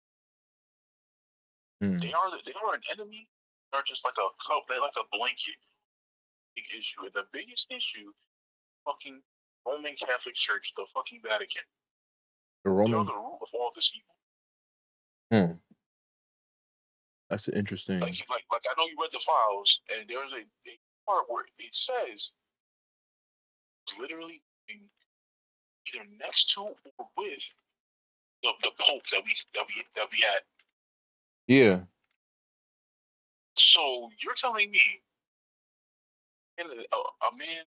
Mm. They are an enemy. They're just like they're like a blanket big issue. And the biggest issue, fucking Roman Catholic Church, the fucking Vatican. The They are Roman. the root of all this evil. That's interesting. Like I know you read the files, and there's a part where it says literally either next to or with the Pope that we had. Yeah. So you're telling me a man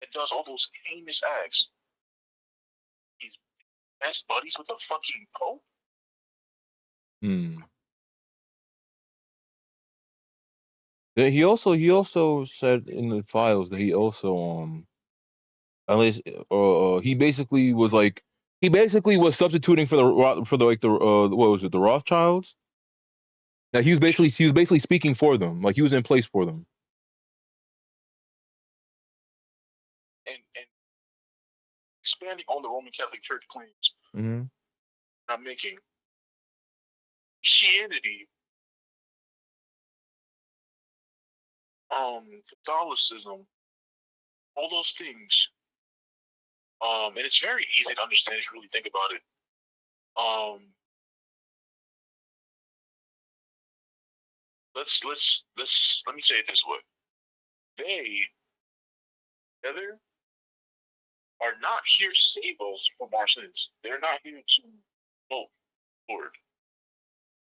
that does all those heinous acts, he's best buddies with the fucking Pope? He also said in the files that he also unless he basically was substituting for what was it, the Rothschilds? That he was basically speaking for them, like he was in place for them. And expanding on the Roman Catholic Church claims I'm making, Christianity, Catholicism, all those things, and it's very easy to understand if you really think about it. Let me say it this way: they together are not here to save us from our sins. They're not here to oh Lord.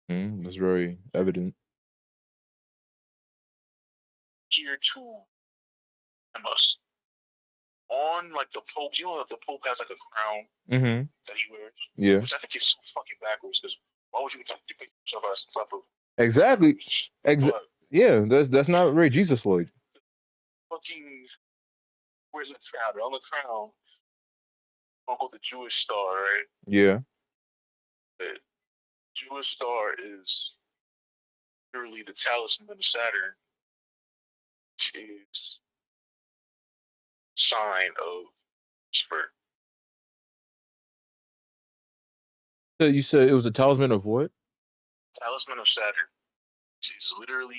That's very evident. Here to us. On like the Pope, you know that the Pope has like a crown that he wears. Yeah. Which I think is so fucking backwards, because why would you depict yourself as some type of exactly? Yeah, that's not very Jesus-like. Fucking where's the crown? On the crown, Uncle the Jewish star, right? Yeah. The Jewish star is literally the talisman of Saturn, which is sign of Lucifer. So you said it was a talisman of what? Talisman of Saturn. It's literally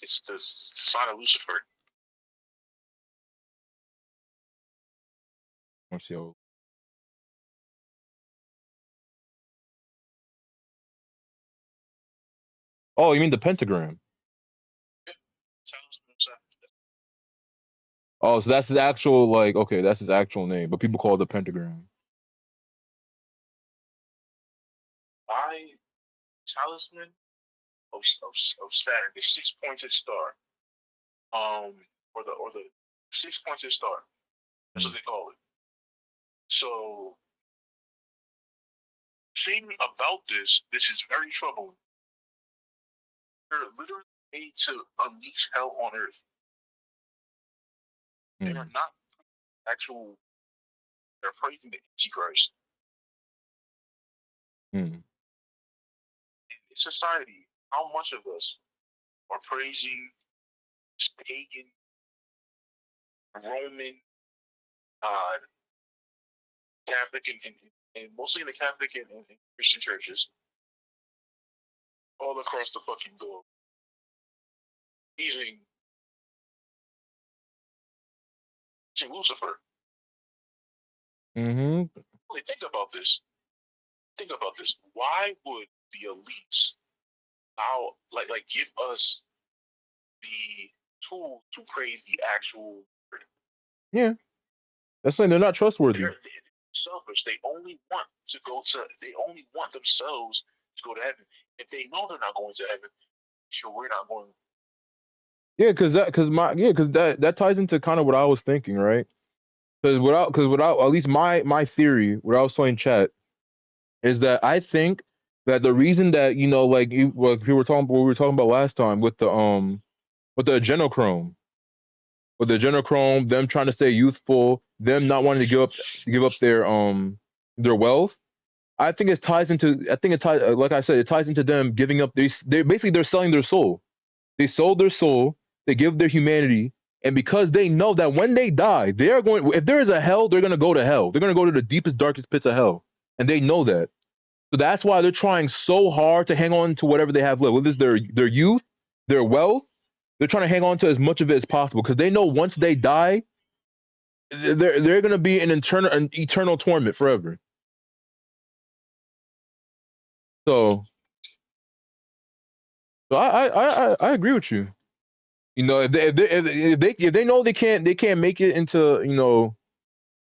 it's the sign of Lucifer. Let's see. Oh, you mean the pentagram? Talisman of Saturn. Oh, so that's his actual, like, okay, that's his actual name, but people call it the pentagram. My talisman of Saturn, the 6-pointed star, or the 6-pointed star. That's what they call it. So, thing about this is very troubling. They're literally made to unleash hell on earth. They are not actual. They're praising the Antichrist. In society, how much of us are praising this pagan, Roman God, Catholic, and mostly in the Catholic and Christian churches all across the fucking globe, praising to Lucifer? Really think about this. Think about this. Why would the elites give us the tools to praise the actual word? Yeah, that's saying they're not trustworthy. They're selfish. They only want themselves to go to heaven. If they know they're not going to heaven, sure, we're not going. Yeah, because that ties into kind of what I was thinking, right? Because without at least my theory, what I was saying in chat, is that I think that the reason that like what we were talking about last time with the adrenochrome, them trying to stay youthful, them not wanting to give up their wealth. I think it ties like I said, it ties into them giving up. They're selling their soul. They sold their soul. They give their humanity, and because they know that when they die, they are going. If there is a hell, they're going to go to hell. They're going to go to the deepest, darkest pits of hell, and they know that. So that's why they're trying so hard to hang on to whatever they have left. Whether it's their youth, their wealth, they're trying to hang on to as much of it as possible because they know once they die, they're going to be in an eternal torment forever. So I agree with you. If they know they can't make it into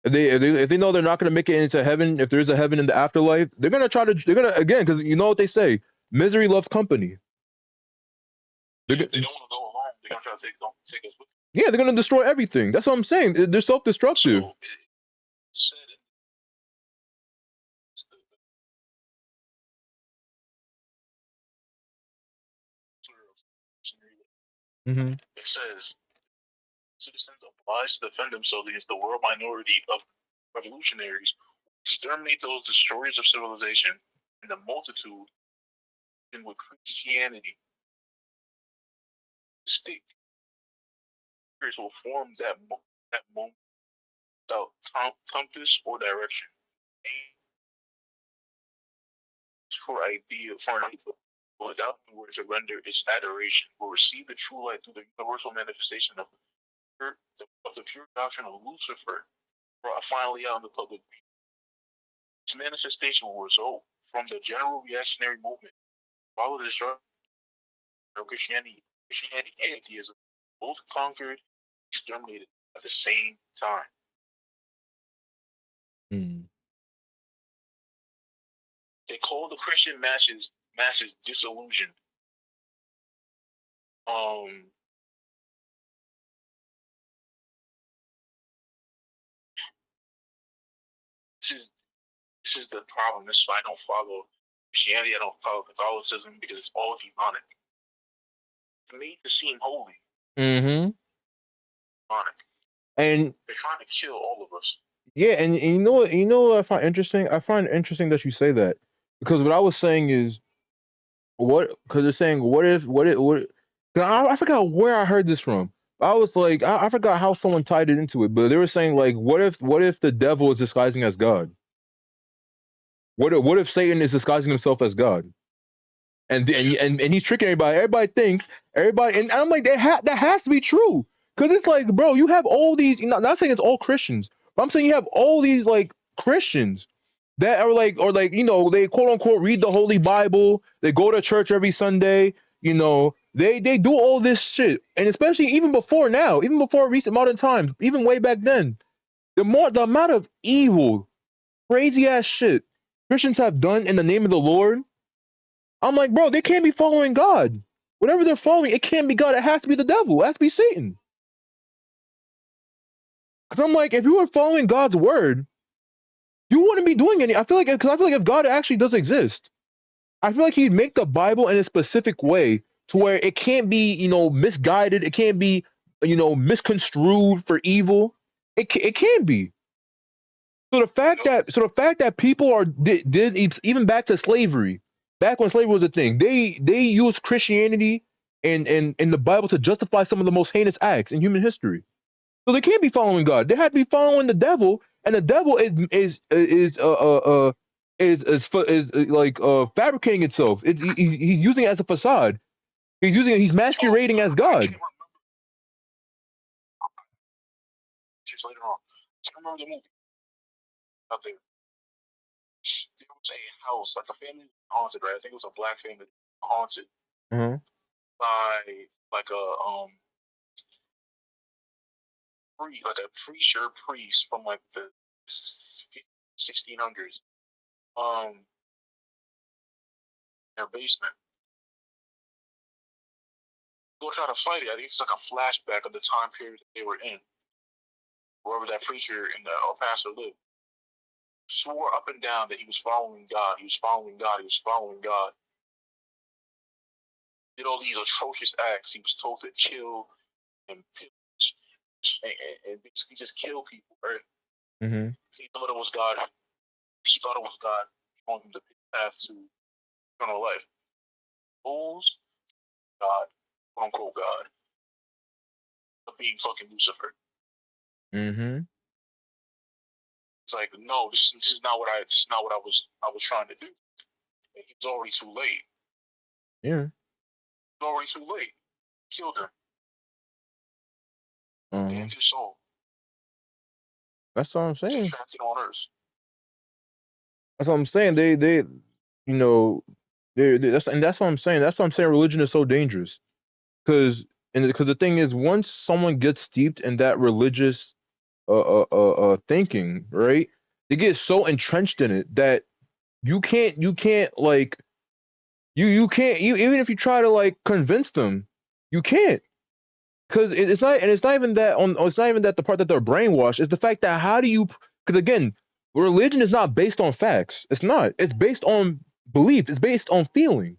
If they know they're not going to make it into heaven, if there's a heaven in the afterlife, they're going to again, because you know what they say, misery loves company. If they don't want to go alone, they're going to try to take us with them. Yeah, they're going to destroy everything. That's what I'm saying. They're self-destructive. So it said Mm-hmm. it says citizens obliged to defend themselves against the world minority of revolutionaries, exterminate those destroyers of civilization, and the multitude and with Christianity. Stick will form that moment without compass or direction. Aim for an idea without where to render its adoration, will receive the true light through the universal manifestation of the pure doctrine of Lucifer, brought finally out in the public view. Its manifestation will result from the general reactionary movement, follow the destruction of Christianity and atheism, both conquered, exterminated at the same time. Mm. They call the Christian masses disillusioned. This is the problem. This is why I don't follow Christianity. I don't follow Catholicism because it's all demonic. It's made to seem holy. Mm-hmm. Demonic. And they're trying to kill all of us. Yeah, and you know what I find interesting? I find it interesting that you say that, because what I was saying is because they're saying what if 'cause I forgot where I heard this from. I was like I forgot how someone tied it into it, but they were saying like what if the devil is disguising as God? What if Satan is disguising himself as God? And he's tricking everybody. And I'm like that has to be true, because it's like, bro, you have all these. Not saying it's all Christians, but I'm saying you have all these like Christians that are like, or like, they quote unquote read the Holy Bible. They go to church every Sunday. They do all this shit, and especially even before now, even before recent modern times, even way back then, the amount of evil, crazy ass shit Christians have done in the name of the Lord. I'm like, bro, they can't be following God. Whatever they're following, it can't be God. It has to be the devil. It has to be Satan. Because I'm like, if you were following God's word, you wouldn't be doing any. I feel like if God actually does exist, I feel like he'd make the Bible in a specific way to where it can't be, misguided. It can't be, misconstrued for evil. It can't be. So the fact that people did even back to slavery, back when slavery was a thing, they used Christianity and the Bible to justify some of the most heinous acts in human history. So they can't be following God. They had to be following the devil, and the devil is like fabricating itself. He's using it as a facade. He's masquerading as God. Just later on, I remember the movie out there. There was a house, like a family haunted, right? I think it was a black family haunted by like a preacher priest from like the 1600s. Their basement. Go try to fight it. I think it's like a flashback of the time period that they were in. Wherever that preacher and the pastor lived. Swore up and down that he was following God. He was following God. He was following God. Did all these atrocious acts. He was told to kill and pillage and basically just kill people, right? Mm-hmm. He thought it was God. He thought it was God showing him the path to eternal life. Fools, God, quote unquote God, of being fucking Lucifer. Mm-hmm. It's like, no, this is not what I was trying to do. And he was already too late. Yeah. He was already too late. Killed him. Damned his soul. That's what I'm saying. Trapped it on Earth. That's what I'm saying. That's what I'm saying. That's why I'm saying religion is so dangerous. Because the thing is, once someone gets steeped in that religious thinking, right? They get so entrenched in it that you can't like you can't you even if you try to like convince them, you can't. Because it's not even that it's not even that the part that they're brainwashed. It's the fact that how do you, because again, religion is not based on facts. It's not. It's based on belief. It's based on feeling.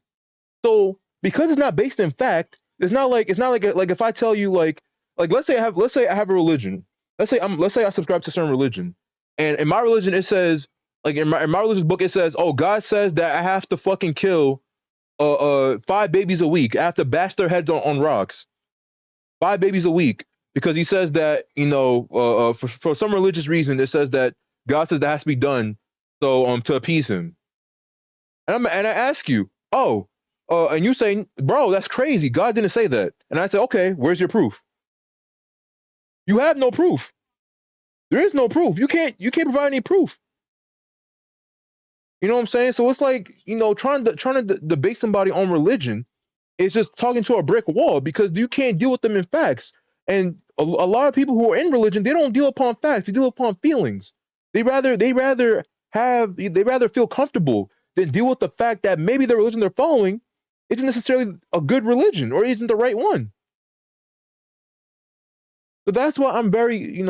So because it's not based in fact, it's not like if I tell you like let's say I have a religion. Let's say I subscribe to a certain religion, and in my religion it says like in my religious book it says, oh, God says that I have to fucking kill 5 babies a week. I have to bash their heads on rocks 5 babies a week because he says that for some religious reason it says that God says that has to be done so to appease him. And I ask you, oh, and you say, bro, that's crazy. God didn't say that. And I say, okay, where's your proof? You have no proof. There is no proof. You can't provide any proof. You know what I'm saying? So it's like, trying to debate somebody on religion is just talking to a brick wall because you can't deal with them in facts. And a lot of people who are in religion, they don't deal upon facts. They deal upon feelings. They rather feel comfortable than deal with the fact that maybe the religion they're following isn't necessarily a good religion or isn't the right one. So that's why I'm very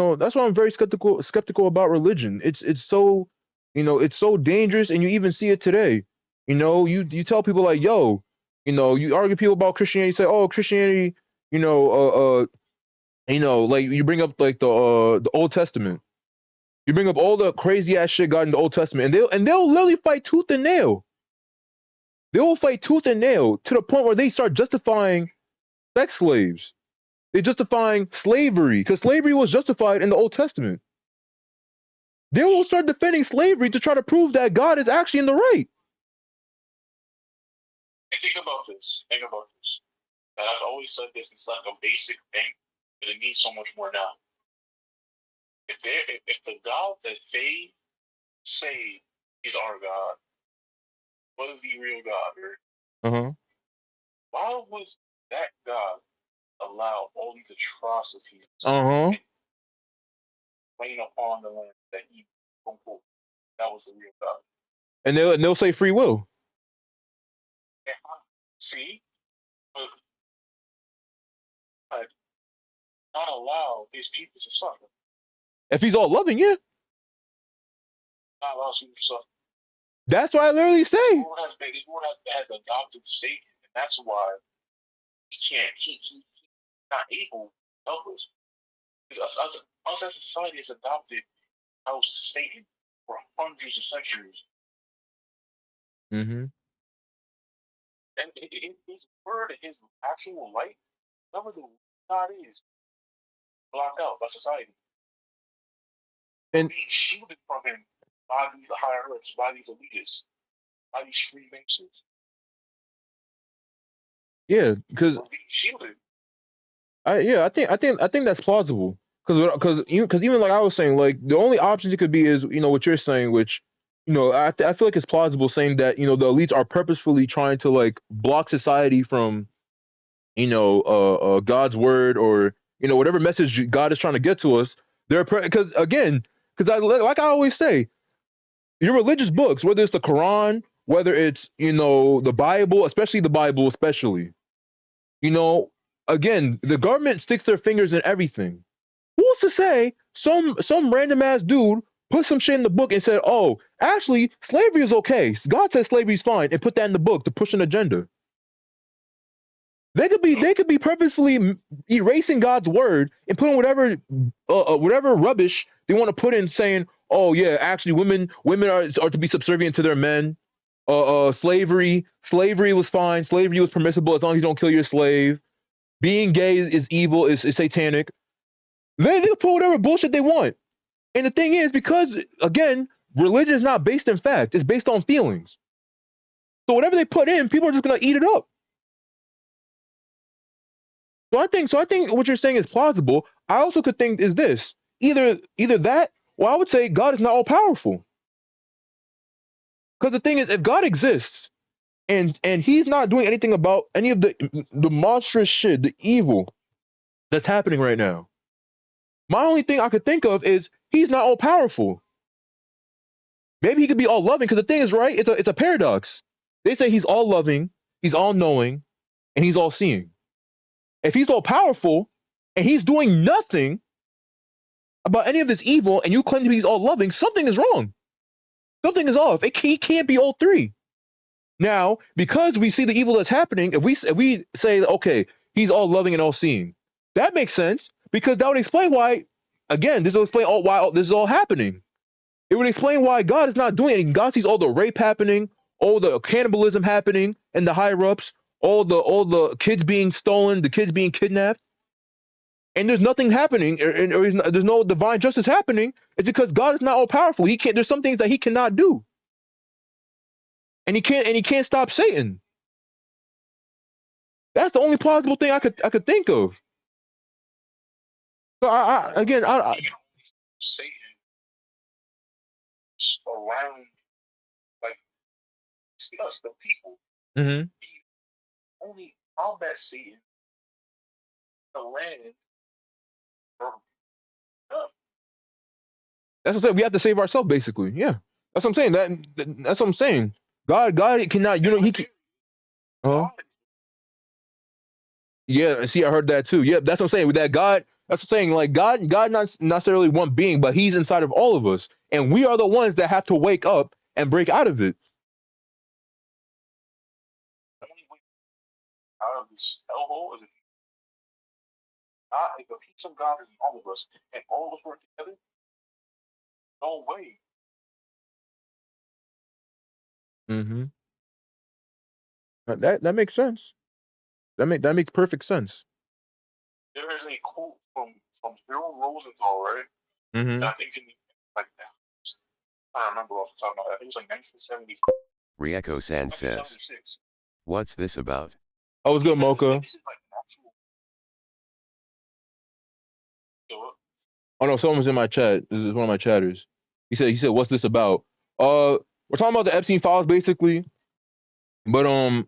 skeptical about religion. It's so, it's so dangerous, and you even see it today. You tell people like, yo, you argue people about Christianity, say, oh, Christianity, like you bring up like the Old Testament. You bring up all the crazy ass shit got in the Old Testament, and they'll literally fight tooth and nail. They will fight tooth and nail to the point where they start justifying sex slaves. They're justifying slavery because slavery was justified in the Old Testament. They will start defending slavery to try to prove that God is actually in the right. And think about this. And I've always said this, it's like a basic thing, but it means so much more now. If the God that they say is our God, what is the real God, right? Why would that God allow all these atrocities laying upon the land that he that was the real God? And they'll say free will. Yeah. See, but not allow these people to suffer. If he's all loving, yeah. Not allow people to suffer. That's what I literally say. This world has adopted Satan, and that's why he can't. He's not able to help us. Because us as a society has adopted our Satan for hundreds of centuries. Mm-hmm. And his word, his actual light, whatever the God is, blocked out by society. And being shielded from him by these higher ups, by these elitists, by these Freemasons. Yeah, because being shielded. I think that's plausible. Because even like I was saying, like the only options it could be is what you're saying, which I feel like it's plausible saying that the elites are purposefully trying to like block society from God's word or whatever message God is trying to get to us. Because like I always say, your religious books, whether it's the Quran, whether it's the Bible, especially the Bible, again, the government sticks their fingers in everything. Who's to say some random ass dude put some shit in the book and said, oh, actually, slavery is okay. God says slavery is fine, and put that in the book to push an agenda. They could be purposefully erasing God's word and putting whatever rubbish they want to put in, saying, oh yeah, actually women are to be subservient to their men. Slavery was fine. Slavery was permissible as long as you don't kill your slave. Being gay is evil, is satanic. They'll put whatever bullshit they want. And the thing is, because again, religion is not based in fact, it's based on feelings. So whatever they put in, people are just gonna eat it up. So I think what you're saying is plausible. I also could think is this. Either that, or I would say God is not all powerful. Because the thing is, if God exists and he's not doing anything about any of the monstrous shit, the evil that's happening right now, My only thing I could think of is he's not all powerful. Maybe he could be all loving, because the thing is, right, it's a paradox. They say he's all loving, he's all knowing, and he's all seeing. If he's all powerful and he's doing nothing about any of this evil, and you claim to be all loving, something is wrong. Something is off. He can't be all three. Now, because we see the evil that's happening, if we say, okay, he's all loving and all seeing, that makes sense, because that would explain why, again, this will explain why this is all happening. It would explain why God is not doing anything. God sees all the rape happening, all the cannibalism happening in the higher ups, all the kids being stolen, the kids being kidnapped, and there's nothing happening, and there's no divine justice happening. It's because God is not all powerful. He can't. There's some things that he cannot do, and he can't stop Satan. That's the only plausible thing I could think of. So again, Satan around, like, see us, the people. Mm-hmm. Only combat Satan, the land. That's what I'm saying. We have to save ourselves, basically. Yeah, that's what I'm saying. That's what I'm saying. God cannot. You know, he can. Yeah, see, I heard that too. Yeah, that's what I'm saying. With that God, that's what I'm saying. Like God not necessarily one being, but he's inside of all of us, and we are the ones that have to wake up and break out of it. Out of this hellhole is if a piece of God is in all of us, and all of us work together, no way. Mm-hmm. That makes sense. That makes perfect sense. There is a quote from Bill Rosenthal, right? Mm-hmm. I think like I don't remember off the top of my head. I think it was like 1970. Rieko-san says, "What's this about?" Oh, it's good, Mocha. This is like natural. Oh no, someone's in my chat. This is one of my chatters. He said, "What's this about?" We're talking about the Epstein files, basically. But I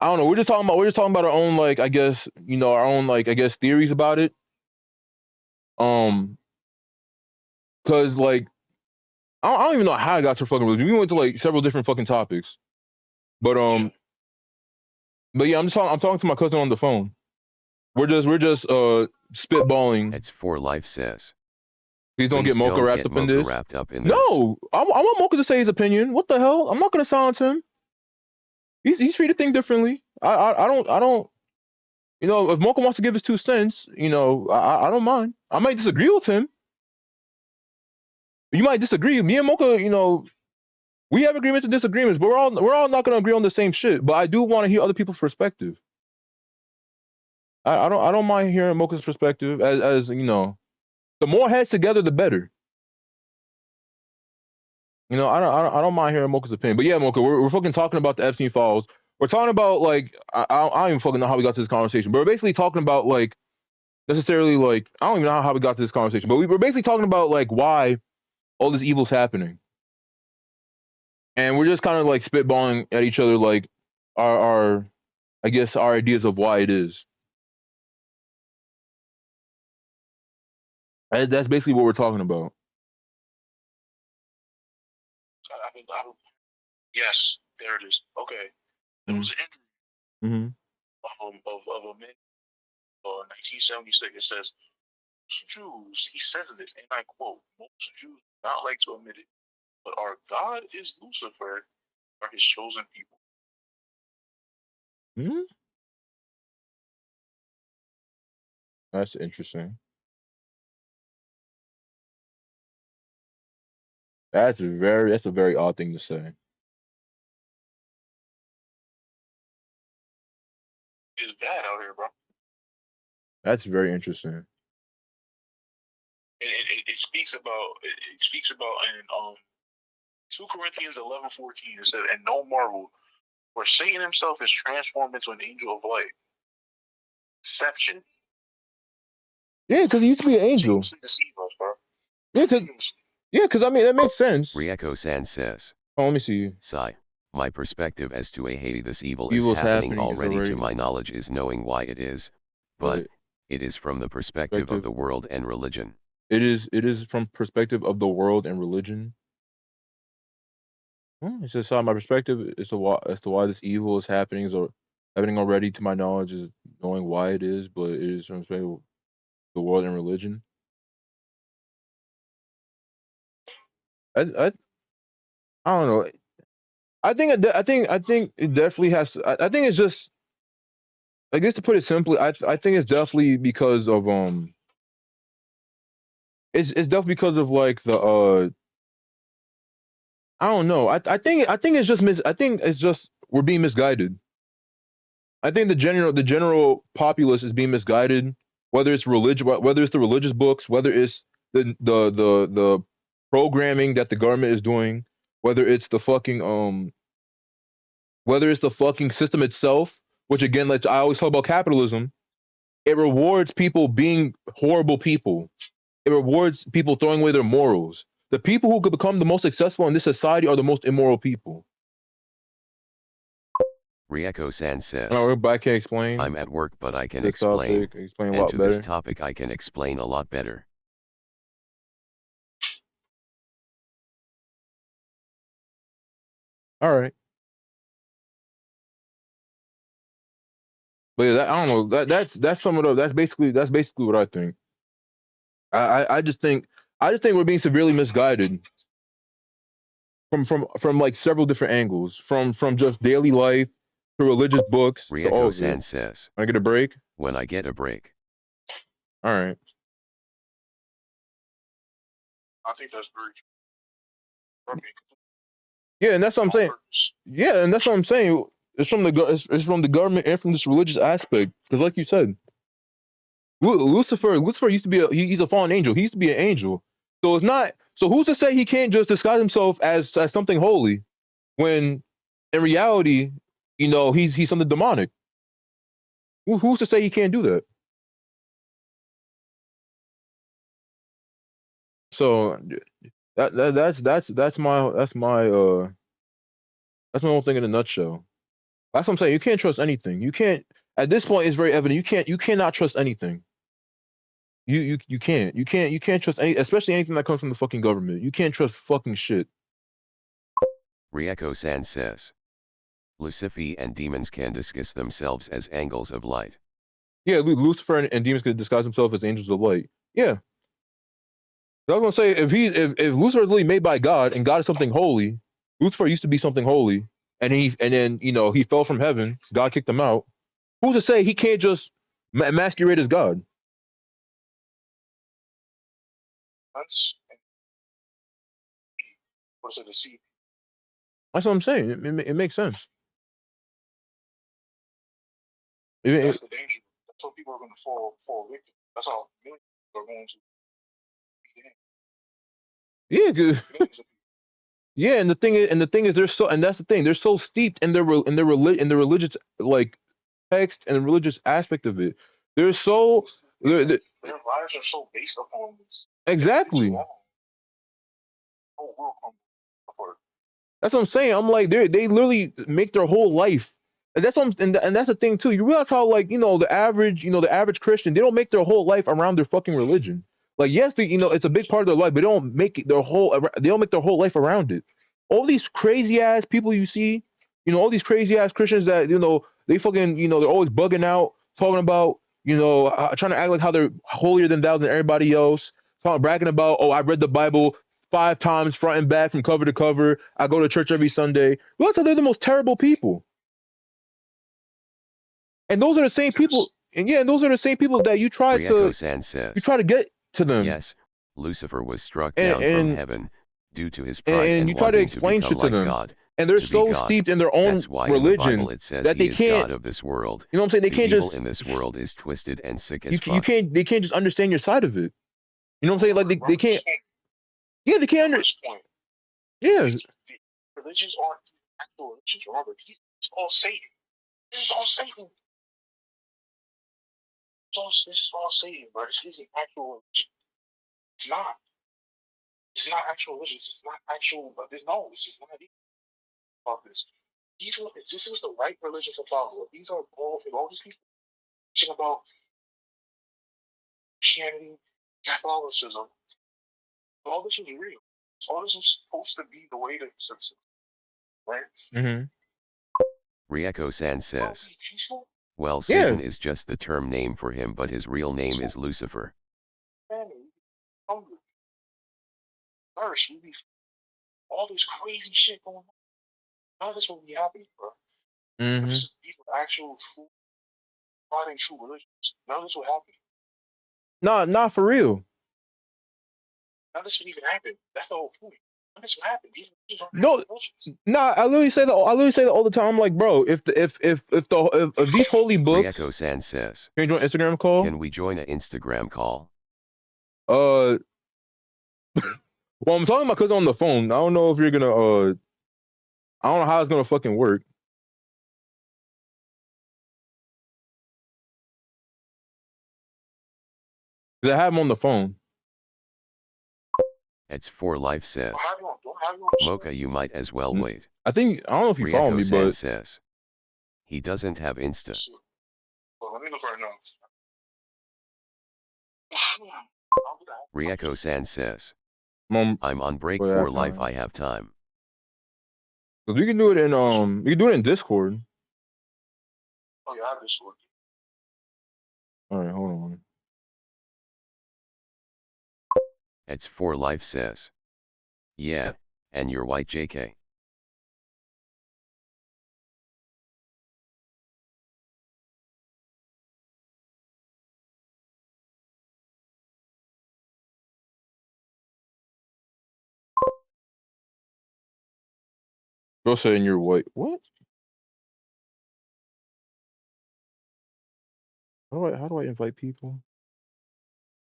don't know. We're just talking about our own, like, I guess, you know, our own, like, I guess, theories about it. Because, like, I don't even know how I got to fucking religion. We went to like several different fucking topics. But yeah, I'm talking to my cousin on the phone. We're just spitballing. It's for life, says. Please don't get Mocha wrapped up in this. No, I want Mocha to say his opinion. What the hell? I'm not gonna silence him. He's treated things differently. I don't. You know, if Mocha wants to give his 2 cents, you know, I don't mind. I might disagree with him. You might disagree. Me and Mocha, you know, we have agreements and disagreements, but we're all not gonna agree on the same shit. But I do want to hear other people's perspective. I don't mind hearing Mocha's perspective. As you know, the more heads together, the better. You know, I don't mind hearing Mocha's opinion. But yeah, Mocha, we're fucking talking about the Epstein files. We're talking about, like, I don't even fucking know how we got to this conversation, but we're basically talking about, like, necessarily, like, I don't even know how we got to this conversation, but we're basically talking about, like, why all this evil's happening. And we're just kind of, like, spitballing at each other, like, our I guess, our ideas of why it is. That's basically what we're talking about. Yes, there it is. Okay. There was an interview of a man 1976. It says, Jews, he says it, and I quote, most Jews do not like to admit it, but our God is Lucifer, are his chosen people. That's interesting. That's a very odd thing to say. It's bad out here, bro. That's very interesting. It speaks about in 2 Corinthians 11:14. It says, and no marvel, for Satan himself is transformed into an angel of light. Deception. Yeah, because he used to be an angel. Deceive us, bro. Yeah, because I mean that makes sense. Rieko-san says. Oh, let me see. Skye, my perspective as to a Haiti this evil is happening already to my knowledge is knowing why it is, but it is from the perspective of the world and religion. it is from perspective of the world and religion. It's just how my perspective as to why this evil is happening is happening already. To my knowledge, is knowing why it is, but it is from perspective of the world and religion. I I don't know. I think it definitely has. I think it's just. I guess to put it simply, I think it's definitely because of it's definitely because of like the I don't know. I think it's just I think it's just we're being misguided. I think the general populace is being misguided, whether it's religion, whether it's the religious books, whether it's the programming that the government is doing, whether it's the fucking whether it's the fucking system itself, which again, like I always talk about capitalism, it rewards people being horrible people. It rewards people throwing away their morals. The people who could become the most successful in this society are the most immoral people. Rieko-san And says, I can explain I'm at work but I can this explain, topic, explain a and lot to this better. topic I can explain a lot better. All right. But yeah, I don't know. That's some of the that's basically what I think. I just think we're being severely misguided from like several different angles, from just daily life to religious books to all of Rieko-san it. says, Can I get a break? when I get a break. All right. I think that's very true. Yeah, and that's what I'm saying. Purpose. Yeah, and that's what I'm saying. It's from it's from the government and from this religious aspect. Because like you said, Lucifer used to be he's a fallen angel. He used to be an angel. So it's not. So who's to say he can't just disguise himself as something holy when in reality, he's something demonic. Who's to say he can't do that? So that's my whole thing in a nutshell. That's what I'm saying. You can't trust anything. You can't. At this point, it's very evident. You cannot trust anything. You can't trust any, especially anything that comes from the fucking government. You can't trust fucking shit. Rieko-san says, Lucifer and demons can disguise themselves as angels of light. Yeah, Lucifer and demons could disguise themselves as angels of light. Yeah, I was gonna say if Lucifer is really made by God and God is something holy, Lucifer used to be something holy, and then he fell from heaven. God kicked him out. Who's to say he can't just masquerade as God? That's what's it deceive. That's what I'm saying. It makes sense. That's the danger. That's what people are going to fall victim. That's how millions are going to be Yeah, yeah, and the thing is, that's the thing, they're so steeped in in the religious like text and the religious aspect of it. They're so they're, their lives are so based upon this. exactly. Whole world apart. That's what I'm saying. I'm like they literally make their whole life. And that's and that's the thing too. You realize how like the average Christian, they don't make their whole life around their fucking religion. Like yes, it's a big part of their life, but they don't make their whole life around it. All these crazy ass people you see, all these crazy ass Christians that they fucking they're always bugging out, talking about trying to act like how they're holier than thou than everybody else, bragging about, oh, I read the Bible 5 times front and back from cover to cover. I go to church every Sunday. Look, they're the most terrible people. And those are the same people. And yeah, and those are the same people that you try to get to them. Yes, Lucifer was struck down from heaven due to his pride and you try to wanting explain become shit to like them. God. And they're To be so God. steeped in their own That's why in the religion Bible it says that they he is can't. God of this world. You know what I'm saying? They The can't evil just. in this world is twisted and sick as fuck. They can't just understand your side of it. You know what I'm saying? Like they can't. Yeah, they can't. Yeah. Religions aren't actual religions, Robert. It's all Satan. This is all Satan. This is all Satan, bro. This isn't actual religion. It's not. It's not actual religion. This is not actual. But no, this is not about this. This is the right religion to follow. These are all these people teaching about Christianity, Catholicism, All this was real. All this was supposed to be the way that it's right? Mm-hmm. Rieko-san says, well, Yeah. Satan is just the term name for him, but his real name is Lucifer. Hungry. Thirst. All this crazy shit going on. None of this will be happening, bro. Mm-hmm. This is actual true, fighting true religions. None of this will happen. Nah, not for real. None of this would even happen. That's the whole point. None of this will happen. No, nah, I literally say that. I literally say that all the time. I'm like, bro, if these holy books. Rieko-san says, Can you join Instagram call? can we join an Instagram call? Well, I'm talking to my cousin on the phone. I don't know if you're gonna. I don't know how it's gonna fucking work. Cause I have him on the phone. It's for life says, Mocha, you might as well wait. I don't know if you follow me, Rieko-san but says, he doesn't have Insta. Well, let me look right now. Rieko-san says, Mom, I'm on break for for that life. time. I have time. cause we can do it in we can do it in Discord. Oh yeah, I have Discord. All right, hold on. It's for life says, yeah, and you're white, JK. Go say in your white. What? How do I invite people?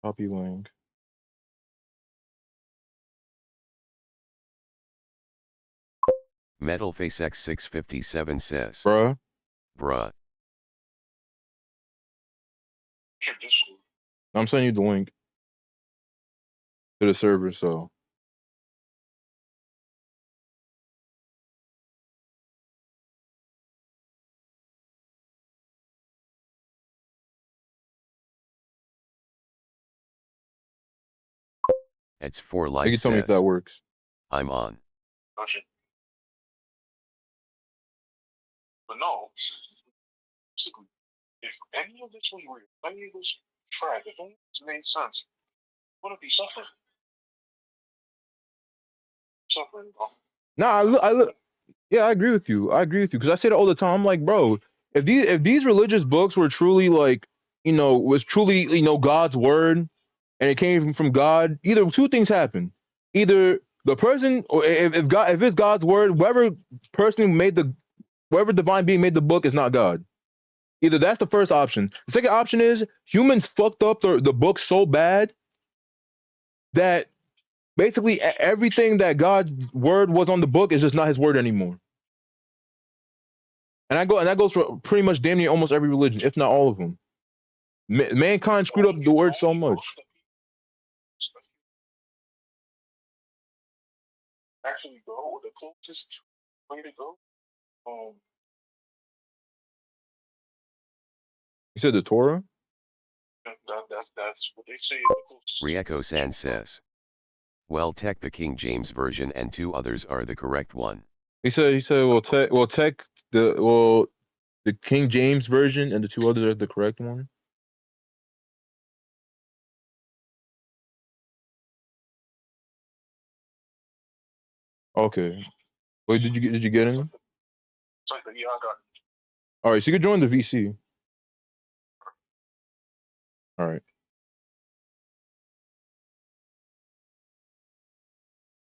Copy link. Metalface X657 says, Bruh, Discord. I'm sending you the link to the server. So it's for you life can tell me if that says, works. I'm on. Gotcha. But no, basically, if any of this was real, any of this track, if any of this made sense, wouldn't be suffering. Suffering, bro. Nah, yeah, I agree with you. Because I say that all the time. I'm like, bro, if these religious books were truly like, was truly God's word, and it came from God, either two things happen. Either the person, or if it's God's word, whoever divine being made the book is not God. Either that's the first option. The second option is humans fucked up the book so bad that basically everything that God's word was on the book is just not his word anymore. And that goes for pretty much damn near almost every religion, if not all of them. Mankind screwed up the word so much. Actually, go the closest way to go. You said the Torah? That's what they say. Rieko-san says, well, tech the King James Version and two others are the correct one. He said the King James Version and the two others are the correct one. Okay. Wait, did you get him? Yeah, I got it. All right, so you can join the VC. All right.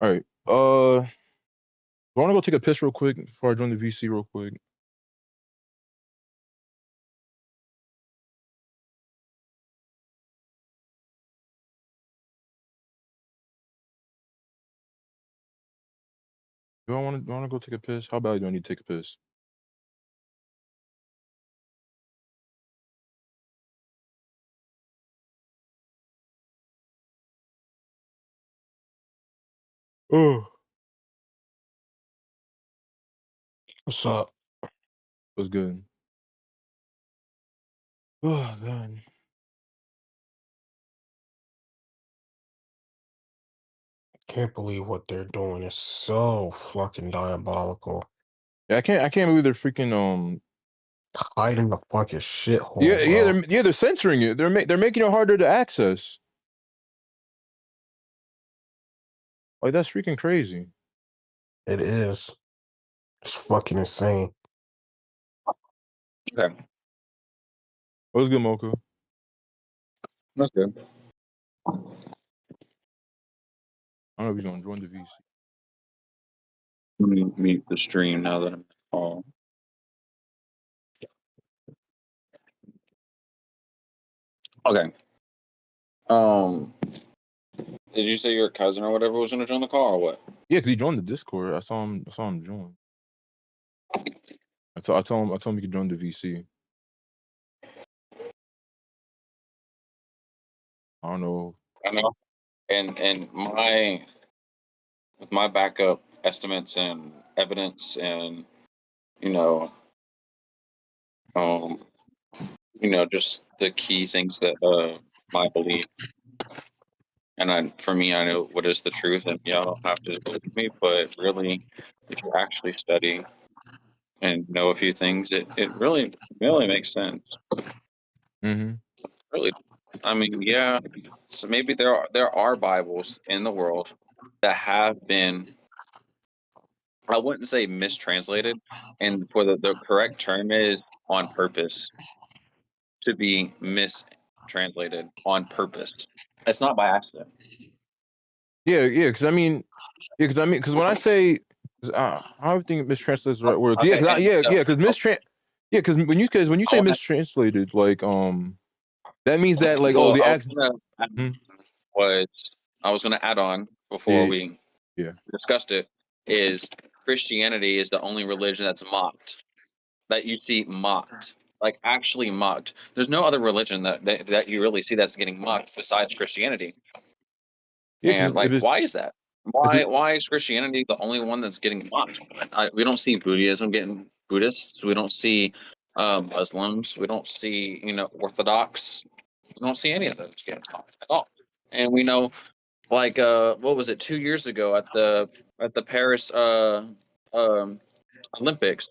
All right. I want to go take a piss real quick before I join the VC real quick. Do I want to go take a piss? How badly do I need to take a piss? Oh, What's up? was good. Oh God. Can't believe what they're doing. It's so fucking diabolical. Yeah, I can't believe they're freaking Hiding the fucking shithole, bro. they're censoring it. They're making it harder to access. Like that's freaking crazy. It is. It's fucking insane. Okay, What's good, Mocha? that's good. I don't know if he's gonna join the VC. Let me mute the stream now that I'm on. Okay. Did you say your cousin or whatever was going to join the call or what? Yeah, because he joined the Discord. I saw him join. I told him he could join the VC. I don't know. I know. And with my backup estimates and evidence and you know just the key things that my belief and for me I know what is the truth and y'all don't have to believe me, but really if you actually study and know a few things, it really makes sense. Mm-hmm. Really, I mean, yeah. So maybe there are Bibles in the world that have been, I wouldn't say mistranslated, and for the correct term is on purpose to be mistranslated on purpose. It's not by accident. Yeah, because because when I say, I don't think mistranslated is the right word. Okay, Because when you say mistranslated, like that means that like well, the act. I was gonna add on before Yeah, we yeah. discussed it is Christianity is the only religion that's mocked, that you see mocked, like actually mocked. There's no other religion that you really see that's getting mocked besides Christianity. Yeah, And like, because why is that? Why is Christianity the only one that's getting mocked? We don't see Buddhism getting Buddhists. We don't see Muslims. We don't see Orthodox. We don't see any of those getting mocked at all. And we know, like, what was it 2 years ago at the Paris Olympics,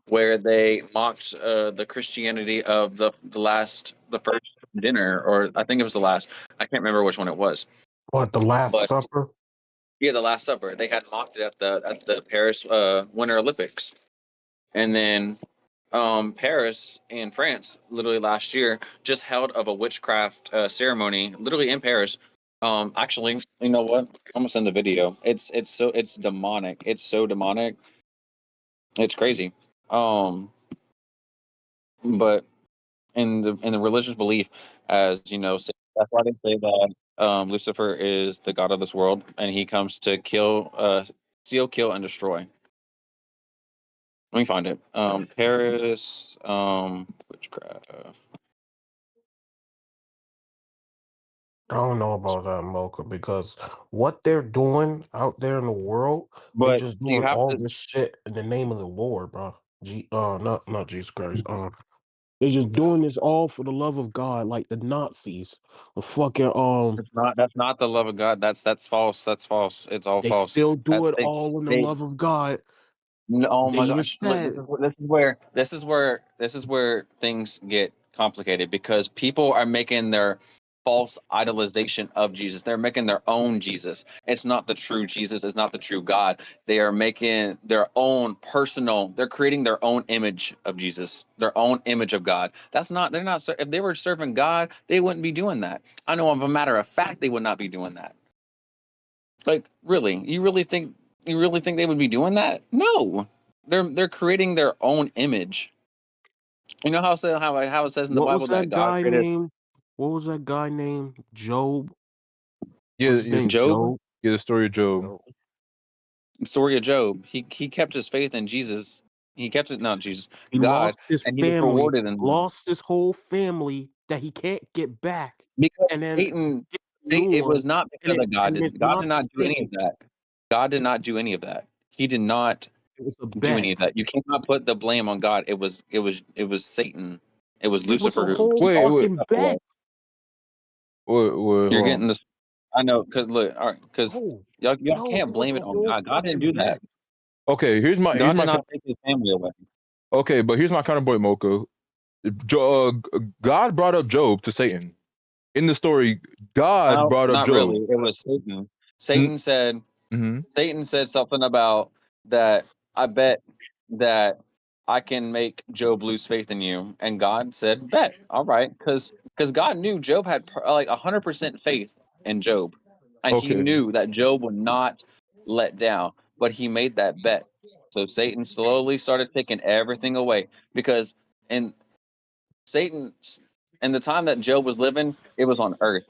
where they mocked the Christianity of the first dinner, or I think it was the last. I can't remember which one it was. What, the Last But Supper? yeah, the Last Supper. They had mocked it at the Paris Winter Olympics, and then Paris in France, literally last year, just held of a witchcraft ceremony, literally in Paris. Actually, you know what? I'm gonna send the video. It's demonic. It's so demonic. It's crazy. But in the religious belief, as you know, that's why they say that Lucifer is the god of this world, and he comes to steal, kill, and destroy. Let me find it. Paris, witchcraft. I don't know about that, Mocha, because what they're doing out there in the world, they But just you doing have all to. this shit in the name of the Lord, bro. Not Jesus Christ. They're just doing this all for the love of God, like the Nazis. The fucking That's not the love of God. That's false. That's false. It's all they false. still do That it all in the they love of God. Oh They my even gosh! Look, said this is where things get complicated because people are making their false idolization of Jesus. They're making their own Jesus. It's not the true Jesus. It's not the true God. They are making their own personal. They're creating their own image of Jesus, their own image of God. That's not. They're not. If they were serving God, they wouldn't be doing that. I know, of a matter of fact, they would not be doing that. Like, really? You really think they would be doing that? No. They're creating their own image. You know how it says in the what was Bible that that God guy created named? What was that guy named? Job? Yeah, What's his name? Job? Job? yeah. The story of Job. The story of Job. He kept his faith in Jesus. He kept it, not Jesus, He God, lost his and he was family, rewarded in that. lost his whole family that he can't get back, Because and then Satan, get a new it one, was not because of God. and it's God did not the not do any same. of that. God did not do any of that. He did not It was a do any of bet. that. You cannot put the blame on God. It was Satan. It was It was Lucifer a who whole Wait, took wait, fucking away. bet. wait, You're hold getting on. this. I know, cause look, all right, cause Oh, y'all no, can't it was blame the it on whole God. God didn't fucking do that. bet. Okay, here's my God did not take his family away. okay, but here's my counterpoint, Mocha. God brought up Job to Satan. In the story, God No, brought up not Job. really. It was Satan. Mm, Mm-hmm. Satan said something about that. I bet that I can make Job lose faith in you, and God said, "Bet, all right," because God knew Job had like 100% faith in Job, and he okay. knew that Job would not let down. But he made that bet. So Satan slowly started taking everything away because in Satan, in the time that Job was living, it was on earth.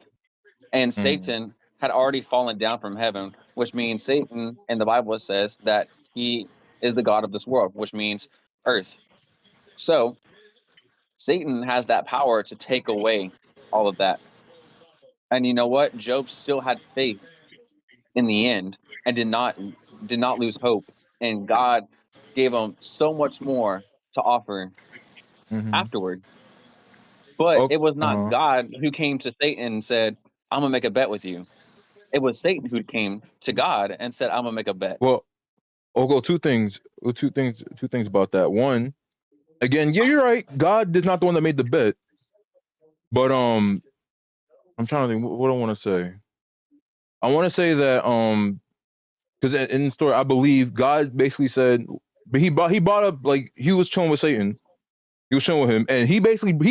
And Mm, Satan had already fallen down from heaven, which means Satan in the Bible says that he is the God of this world, which means earth. So Satan has that power to take away all of that. And you know what? Job still had faith in the end and did not lose hope. And God gave him so much more to offer mm-hmm. afterward. But Okay. it was not Uh-huh. God who came to Satan and said, "I'm gonna make a bet with you." It was Satan who came to God and said, "I'm gonna make a bet." Well, I'll go two things. Two things about that. One, again, yeah, you're right. God is not the one that made the bet, but I'm trying to think what I want to say. I want to say that because in the story, I believe God basically said, but he brought up like he was chilling with Satan. He was chilling with him, and he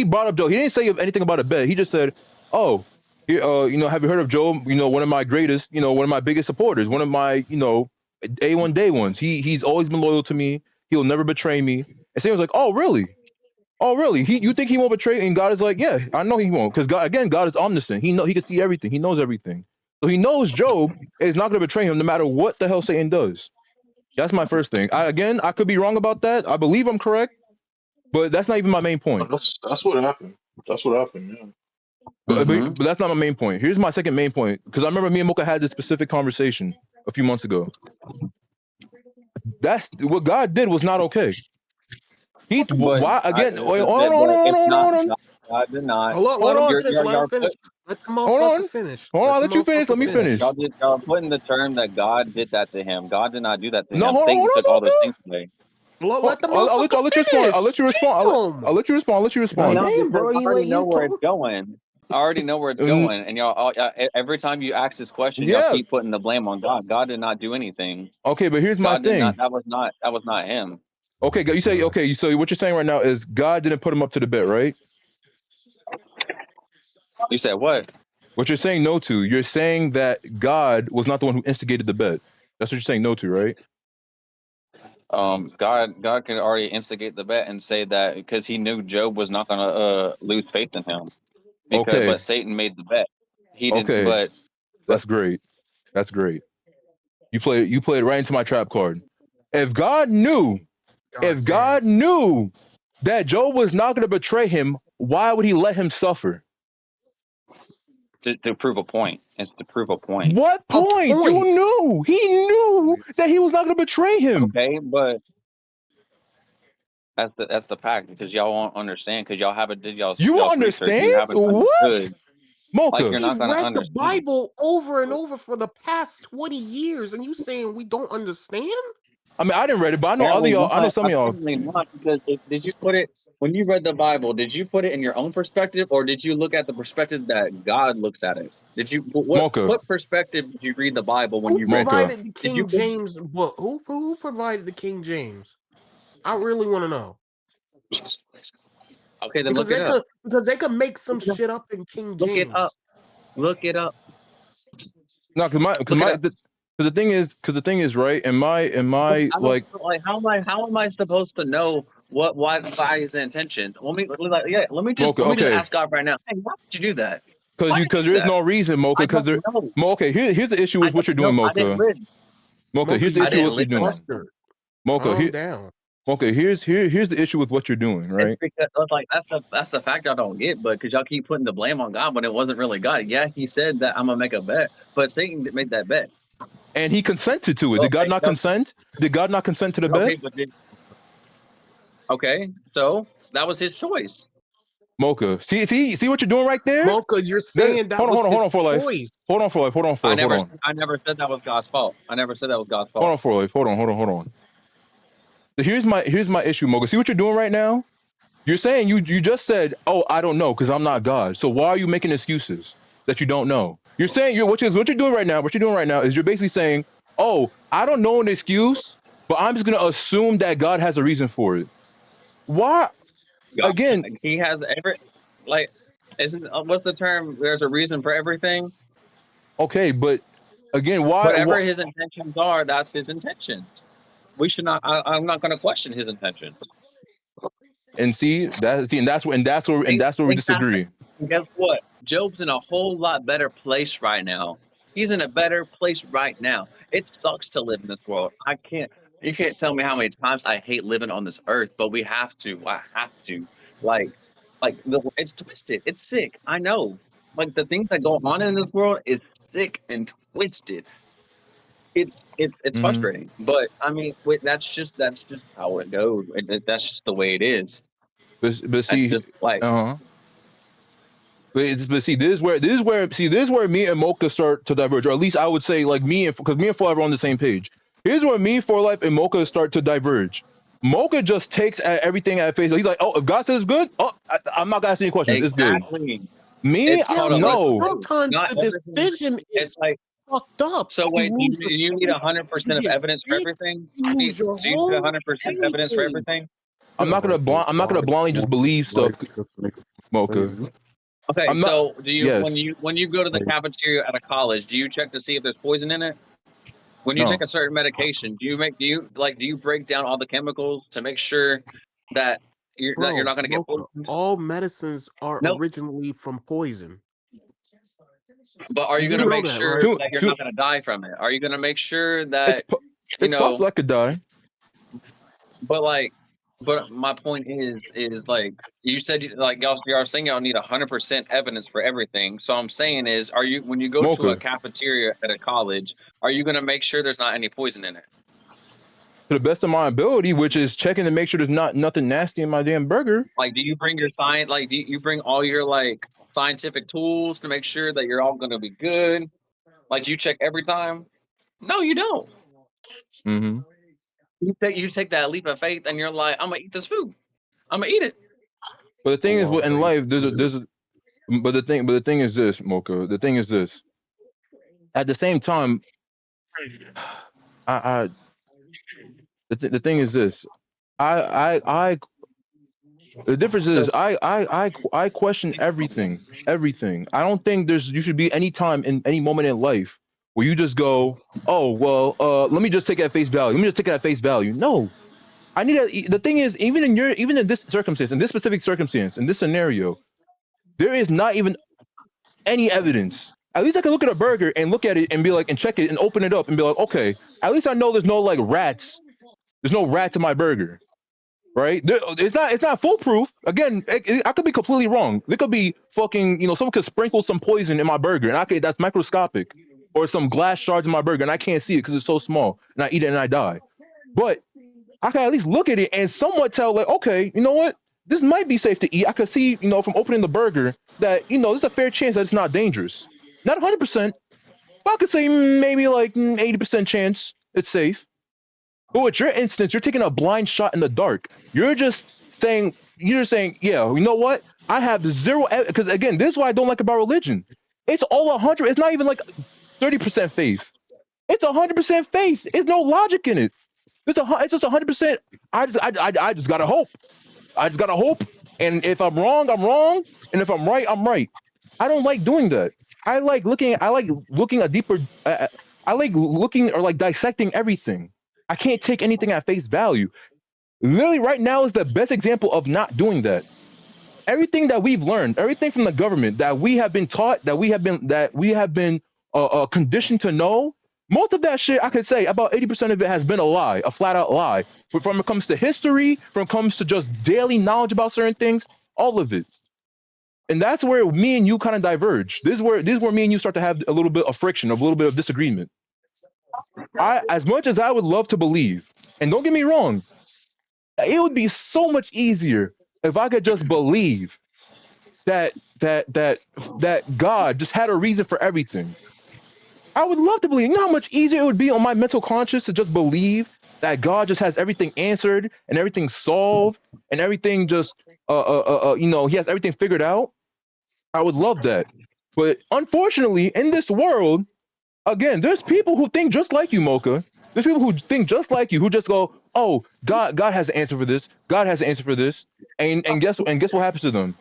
brought up Job. He didn't say anything about a bet. He just said, "Oh, here, have you heard of Job? One of my greatest, one of my biggest supporters, one of my, A1 day ones. He's always been loyal to me. He'll never betray me." And Satan was like, "Oh, really? Oh, really? You think he won't betray?" And God is like, "Yeah, I know he won't, because God is omniscient. He can see everything. He knows everything. So he knows Job is not going to betray him, no matter what the hell Satan does." That's my first thing. I could be wrong about that. I believe I'm correct, but that's not even my main point. That's what happened. That's what happened. Yeah. Mm-hmm. But that's not my main point. Here's my second main point, because I remember me and Mocha had this specific conversation a few months ago. That's what God did was not okay. But Why again? Wait, hold on, hold but on, hold it's on, not hold on, God did not. Hold on, let hold him on, finish. Let him finish. Let the hold motherfucker on, finish. hold on. Let I'll the let you finish. Let motherfucker me finish. finish. Y'all putting the term that God did that to him. God did not do that to No, him. hold on, Satan hold took all those on, things away. Mocha. Let the I'll motherfucker let you respond. I'll finish. let you respond. Damn. I'll let you respond. I'll let you I respond. know Damn, because bro. I He let already know you where it's talk. going. I already know where it's Mm, going, and every time you ask this question, y'all yeah. keep putting the blame on God. God did not do anything. Okay, but here's my God did not. thing. That was not him. Okay, you say okay. So what you're saying right now is God didn't put him up to the bet, right? You said what? What you're saying no to, you're saying that God was not the one who instigated the bet. That's what you're saying no to, right? God could already instigate the bet and say that because he knew Job was not gonna lose faith in him. Okay, But Satan made the bet. He didn't. okay, But that's great. That's great. You played right into my trap card. If God knew, God if damn. God knew that Job was not going to betray him, why would he let him suffer? to prove a point. It's to prove a point. What A point? You point. knew. He knew that he was not going to betray him. Okay, but that's the fact because y'all won't understand because y'all haven't did You will y'all's research. You understand? haven't What? understood. Like Mocha. you're He not gonna read the understand. Bible over and over for the past 20 years, and you saying we don't understand? I mean, I didn't read it, but I know other Apparently y'all. I know not. some of y'all. Apparently not because did you put it when you read the Bible? Did you put it in your own perspective or did you look at the perspective that God looks at it? Did you Mocha. what perspective did you read the Bible when Who you read it? Mocha. provided the Did you King James book? Who provided the King James? I really want to know. Okay, then Because look it up. they could make some shit up in King Look it up. James. Look it up. No, Look it up. because the thing is, right? In my I don't like, like how am I supposed to know why is the intention? Mocha. Let me just Okay, ask God right now. Hey, why did you do that? because Why you did you because do there is that? no reason, Mocha. I Because don't there. know. Okay, here's the issue I with what you're don't know. doing, I didn't Mocha. live. Mocha, Mocha, here's the you I issue getting didn't with what you're live in that. doing. flustered. Mocha, Calm down. here's the issue with what you're doing, It's right? because like that's the fact I don't get, but because y'all keep putting the blame on God when it wasn't really God. Yeah, He said that I'm gonna make a bet, but Satan made that bet. And he consented to it. Did God Okay, not consent? Did God not consent to the bet? okay, so that was his choice. Mocha. See what you're doing right there? Mocha, you're saying that hold on for life. choice. Hold on for life. Hold on. I never said that was God's fault. I never said that was God's fault. Hold on for life. Hold on. So here's my issue, Mocha. See what you're doing right now? You're saying you just said, "Oh, I don't know because I'm not God." So why are you making excuses that you don't know? You're saying what you're doing right now. What you're doing right now is you're basically saying, "Oh, I don't know an excuse, but I'm just gonna assume that God has a reason for it." Why? God, Again, he has isn't what's the term? There's a reason for everything. okay, but again, Whatever his intentions are, that's his intentions. We should not. I'm not going to question his intentions. And that's where we disagree. And guess what? Job's in a whole lot better place right now. He's in a better place right now. It sucks to live in this world. You can't tell me how many times I hate living on this earth, but we have to. I have to. Like it's twisted. It's sick. I know. Like the things that go on in this world is sick and twisted. It's frustrating, but I mean, that's just how it goes. That's just the way it is. But see, But see, this is where me and Mocha start to diverge, or at least I would say, like because me and For Life are on the same page. Here's where me, For Life, and Mocha start to diverge. Mocha just takes everything at face. He's like, "Oh, if God says it's good, I'm not gonna ask any questions. Exactly. It's good." Me, no. Sometimes the decision is like fucked up. So wait, do you need 100% of evidence for everything? Do you need 100% evidence for everything? I'm not gonna blindly just believe stuff, Mocha. Okay, so do you when you go to the cafeteria at a college, do you check to see if there's poison in it? When you take a certain medication, do you break down all the chemicals to make sure that you're not going to get poisoned? All medicines are originally from poison. But are you going to make sure that you're not going to die from it? Are you going to make sure that it's possible I could die? But my point is like you said, like y'all are saying y'all need 100% evidence for everything. So I'm saying is, when you go to a cafeteria at a college, are you going to make sure there's not any poison in it? To the best of my ability, which is checking to make sure there's nothing nasty in my damn burger. Like, do you bring your science? Like, do you bring all your like scientific tools to make sure that you're all going to be good? Like, you check every time? No, you don't. Mm-hmm. You take that leap of faith, and you're like, I'm gonna eat this food. I'm gonna eat it. But the thing is, in life, but the thing is this, Mocha. The thing is this. At the same time, the thing is this. The difference is I question everything. I don't think you should be any time in any moment in life where you just go, oh well, let me just take it at face value. No, I need the thing is, even in this circumstance, in this specific circumstance, in this scenario, there is not even any evidence. At least I can look at a burger and look at it and be like, and check it and open it up and be like, okay, at least I know there's no like rats. There's no rats in my burger, right? It's not foolproof. Again, I could be completely wrong. It could be fucking, someone could sprinkle some poison in my burger and that's microscopic, or some glass shards in my burger and I can't see it because it's so small and I eat it and I die. But I can at least look at it and somewhat tell, like, okay, you know what? This might be safe to eat. I could see, from opening the burger that, there's a fair chance that it's not dangerous. Not 100%, but I could say maybe like 80% chance it's safe. But with your instance, you're taking a blind shot in the dark. You're just saying, yeah, you know what? I have zero, because again, this is what I don't like about religion. It's all 100. It's not even like 30% faith. It's 100% faith. There's no logic in it. It's just 100%. I just gotta hope. And if I'm wrong, I'm wrong. And if I'm right, I'm right. I don't like doing that. I like looking a deeper. I like looking or like dissecting everything. I can't take anything at face value. Literally, right now is the best example of not doing that. Everything that we've learned, everything from the government that we have been taught, that we have been conditioned to know. Most of that shit, I could say about 80% of it has been a lie, a flat out lie. But when it comes to history, when it comes to just daily knowledge about certain things, all of it. And that's where me and you kind of diverge. This is where me and you start to have a little bit of friction, a little bit of disagreement. As much as I would love to believe, and don't get me wrong, it would be so much easier if I could just believe that God just had a reason for everything. I would love to believe. You know how much easier it would be on my mental conscience to just believe that God just has everything answered and everything solved and everything just he has everything figured out. I would love that. But unfortunately, in this world, again, there's people who think just like you, Mocha. There's people who think just like you, who just go, "Oh, God has an answer for this. God has an answer for this," and guess what happens to them?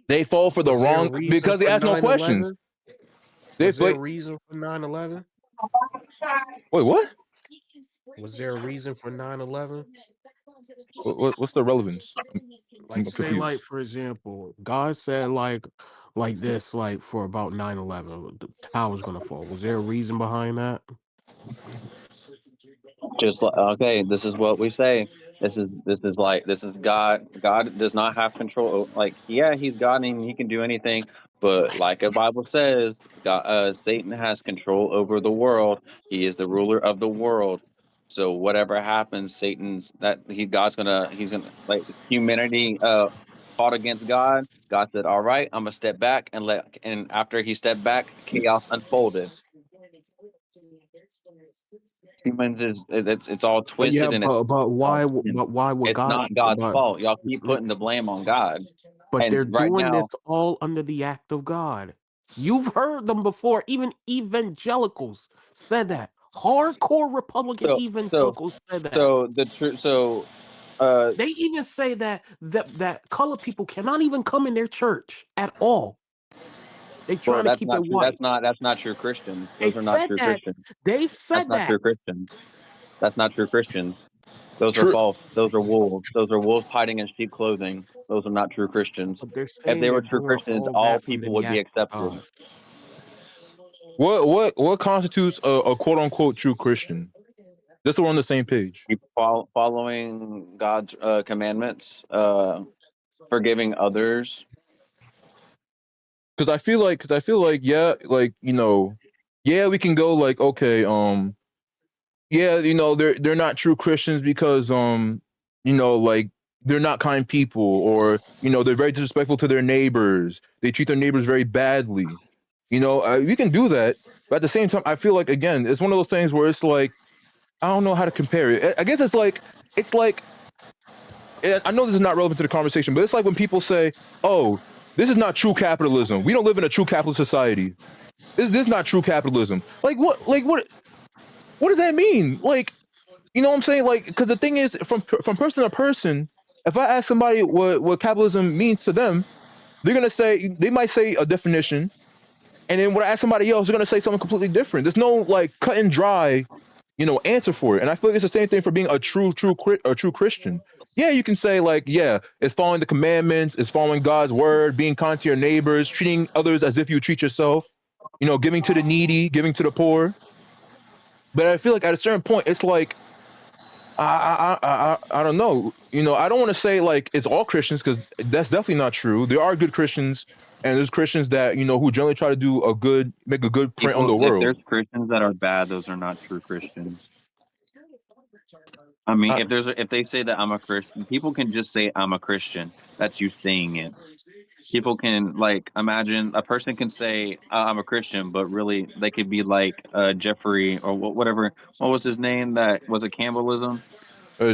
They fall for the Was there a wrong reason because they for ask no questions. 9/11? They Was there a play. reason for 9/11? Wait, what? Was there a reason for 9/11? What's the relevance? I'm Like, say, like, confused. for example, God said, like this, like, for about 9/11, the tower's gonna fall. Was there a reason behind that? Just like, okay, this is what we say. This is God. God does not have control. Like, yeah, he's God and he can do anything, but like the Bible says, God, Satan has control over the world. He is the ruler of the world. So whatever happens, he's gonna, like, humanity fought against God. God said, "All right, I'm gonna step back and after he stepped back, chaos unfolded. Humans it's all But yeah, twisted and it's all sin. but why would It's God? not God's But fault. Y'all keep putting the blame on God. but And they're right doing this now, all under the act of God. You've heard them before. Even evangelicals said that. Hardcore Republican so so evangelicals said that. so the truth. Uh, They even say that colored people cannot even come in their church at all. They well, trying to keep it white. That's not true Christians. They Those are not said true that. Christians. They've That's said not true that. Christians. That's not true Christians. Those are True. false. Those are wolves. Those are wolves hiding in sheep clothing. Those are not true Christians. But they're If saying they they're were true doing Christians, all all that under people the would be act of accepted. God. What constitutes a quote unquote true Christian? Just so we're on the same page. Keep following God's commandments, forgiving others. Because I feel like yeah, like yeah, we can go like okay, yeah, they're not true Christians because like they're not kind people or they're very disrespectful to their neighbors. They treat their neighbors very badly. We can do that, but at the same time, I feel like again, it's one of those things where it's like I don't know how to compare it. I guess it's like I know this is not relevant to the conversation, but it's like when people say, "Oh, this is not true capitalism. We don't live in a true capitalist society. This is not true capitalism." Like what? Like what? What does that mean? Like you know what I'm saying? Like because the thing is, from person to person, if I ask somebody what capitalism means to them, they might say a definition, and then when I ask somebody else, they're gonna say something completely different. There's no like cut and dry answer for it. And I feel like it's the same thing for being a true Christian. Yeah, you can say like, yeah, it's following the commandments, it's following God's word, being kind to your neighbors, treating others as if you treat yourself, giving to the needy, giving to the poor. But I feel like at a certain point, it's like I don't know. I don't want to say like it's all Christians because that's definitely not true. There are good Christians, and there's Christians that who generally try to make a good print on People, the if world. there's Christians that are bad, those are not true Christians. I mean, I, if they say that I'm a Christian, people can just say I'm a Christian. That's you saying it. People can, like, imagine a person can say I'm a Christian, but really they could be like Jeffrey or whatever. What was his name? That was it cannibalism.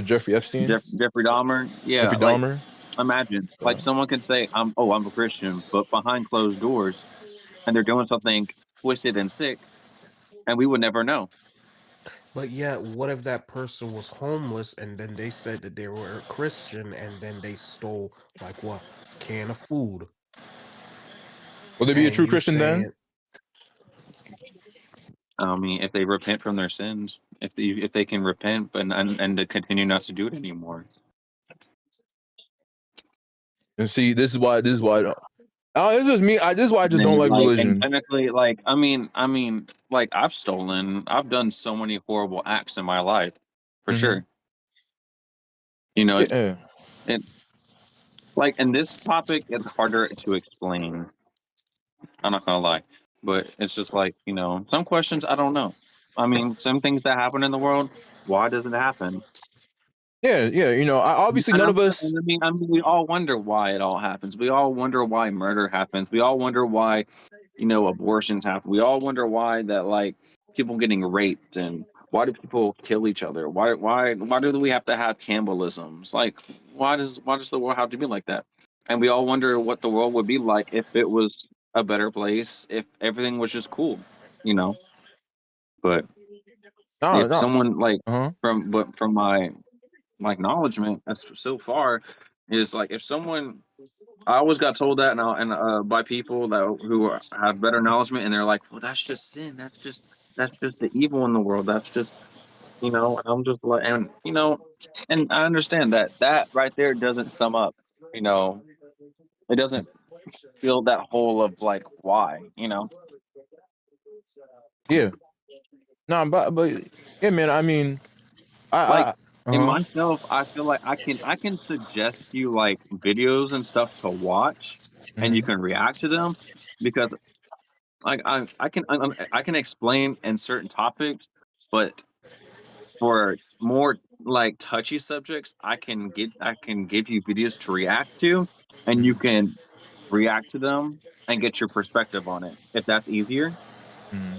Jeffrey Epstein, Jeffrey Dahmer. Yeah, Jeffrey like, Dahmer. imagine like someone can say I'm a Christian, but behind closed doors, and they're doing something twisted and sick, and we would never know. But yet, what if that person was homeless and then they said that they were a Christian and then they stole like what can of food? Will they be a And true you Christian then? saying, I mean, if they repent from their sins, if they can repent, but and to continue not to do it anymore. And see, this is why I don't. This is me. This is why I just don't And like like, and religion. technically, like, I mean, like, I've stolen, I've done so many horrible acts in my life, for Hmm. sure. You know, Yeah. it like, and this topic is harder to explain. I'm not gonna lie, but it's just like, some questions I don't know. I mean, some things that happen in the world, why does it happen? Yeah, you know, obviously none of us. I mean, we all wonder why it all happens. We all wonder why murder happens. We all wonder why, abortions happen. We all wonder why that like people getting raped and why do people kill each other? Why do we have to have cannibalisms? Like, why does the world have to be like that? And we all wonder what the world would be like if it was a better place, if everything was just cool, you know. But No, if no. someone like Uh-huh. from my like acknowledgement as so far is like if someone I always got told that now and by people have better acknowledgement and they're like, well, that's just sin, that's just the evil in the world, that's just and I'm just like and I understand that right there doesn't sum up, you know it doesn't fill that hole of like why. Yeah. No, but yeah, man. I mean, Like I in uh-huh. myself, I feel like I can suggest you like videos and stuff to watch, and you Hmm. can react to them because like I can explain in certain topics, but for more like touchy subjects, I can give you videos to react to, and you Hmm. can react to them and get your perspective on it if that's easier. Hmm.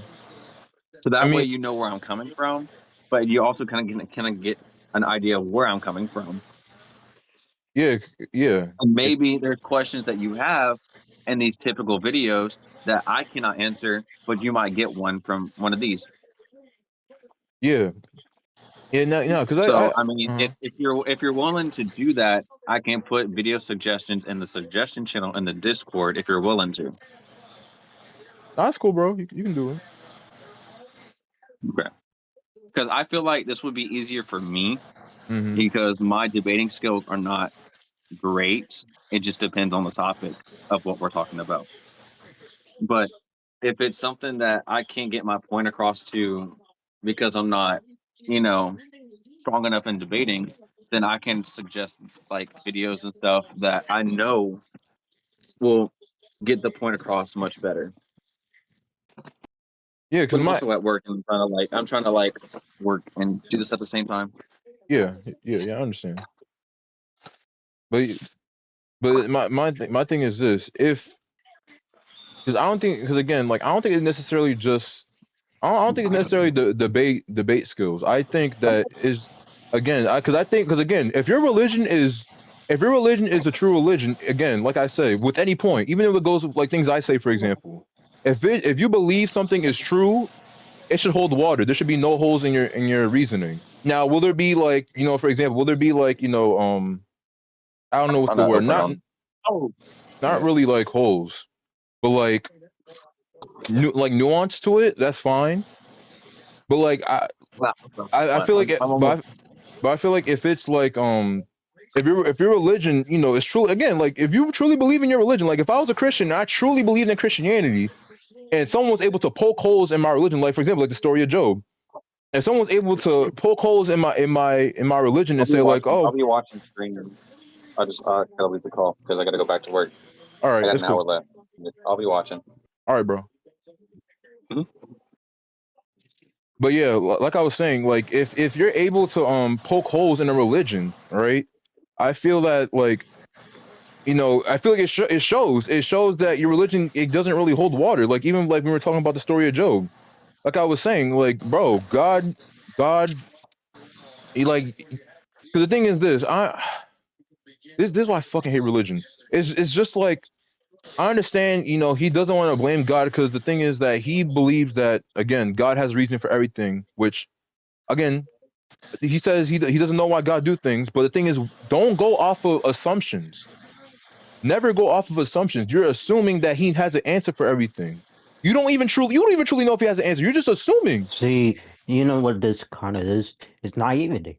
So I that way mean, you know where I'm coming from, but you also kind of get an idea of where I'm coming from. yeah, yeah. And maybe there's questions that you have in these typical videos that I cannot answer, but you might get one from one of these. Yeah. Yeah, no, because So I I mean, uh-huh. if you're willing to do that, I can put video suggestions in the suggestion channel in the Discord if you're willing to. That's cool, bro. You can do it. Okay. Because I feel like this would be easier for me Hmm. because my debating skills are not great. It just depends on the topic of what we're talking about. But if it's something that I can't get my point across to because I'm not, you know, strong enough in debating, then I can suggest like videos and stuff that I know will get the point across much better. Yeah, But because I'm my also at work and I'm trying to like work and do this at the same time. yeah, I understand. But my thing is this: if because I don't think because again, like I don't think it's necessarily just I don't think it's necessarily the debate skills. I think that is again because I think because again, if your religion is a true religion, again, like I say, with any point, even if it goes with like things I say, for example, if you believe something is true, it should hold water. There should be no holes in your reasoning. Now, will there be like for example, will there be like I don't know what's I'm the not word, open on. Oh, not yeah. really like holes, but like like nuance to it. That's fine. But like Wow. I But feel like I'm almost. but I feel like if it's like if your religion is truly again like if you truly believe in your religion, like if I was a Christian, I truly believed in Christianity, and someone was able to poke holes in my religion, like for example, like the story of Job, if someone's able to poke holes in my religion and say like, I'll oh, be watching stream. I just gotta leave the call because I gotta go back to work. all I right, got that's an cool, hour left. I'll be watching. all right, bro. Mhm. But yeah, like I was saying, like if you're able to poke holes in a religion, right? I feel that like I feel like it shows that your religion it doesn't really hold water. Like even like when we were talking about the story of Job, like I was saying, like bro, God, he like 'cause the thing is this, this is why I fucking hate religion. It's just like I understand, he doesn't want to blame God because the thing is that he believes that again, God has reason for everything, which again, he says he doesn't know why God do things, but the thing is, don't go off of assumptions. Never go off of assumptions. You're assuming that he has an answer for everything. You don't even truly know if he has an answer. You're just assuming. See, you know what this kind of is? It's naivety.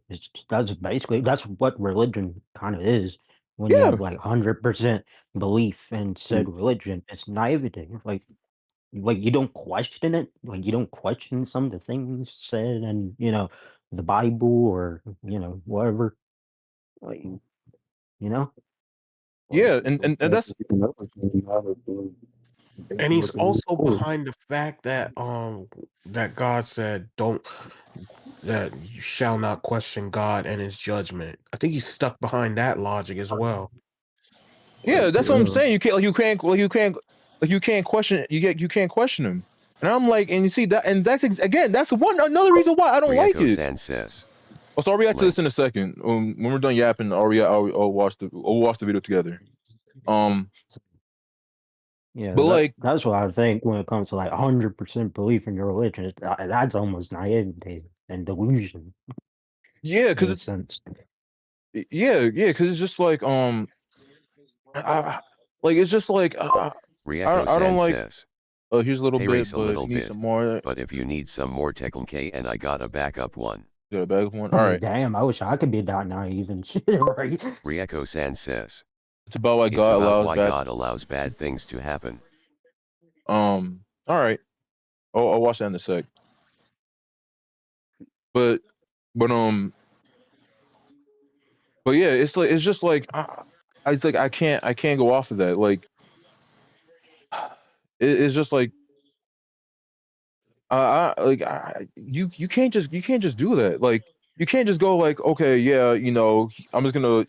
That's what religion kind of is. When you Yeah, have like 100% belief in Mm. said religion, it's naivety. Like you don't question it. Like you don't question some of the things said in the Bible or whatever. Like like yeah, and that's and he's also behind the fact that God said don't that you shall not question God and His judgment. I think he's stuck behind that logic as well. Yeah, Like, that's what I'm saying. You can't question it. You can't question him. And I'm like, and you see that, and that's again, that's another reason why I don't like it. Rieko-san says. So I'll react to this Link. in a second. When we're done yapping, I'll watch the video together. Yeah, But like, that's what I think when it comes to like 100% belief in your religion. That's almost naivety and delusion yeah, in because a it's sense. because it's just like like it's just like I Rieko-san don't like. says. Here's a little Hey, bit, race a but little you need bit. some more. But if you need some more Tekkenke and I got a backup one. Got a bag of one. I All mean, right. damn, I wish I could be that naive and shit, right? Rieko-san says. It's about why It's God about allows why bad. God allows bad things to happen. All right. I'll watch that in a sec. But but but yeah, it's just like it's like I can't go off of that. Like it's just like you can't just do that. Like you can't just go like, okay, yeah, I'm just gonna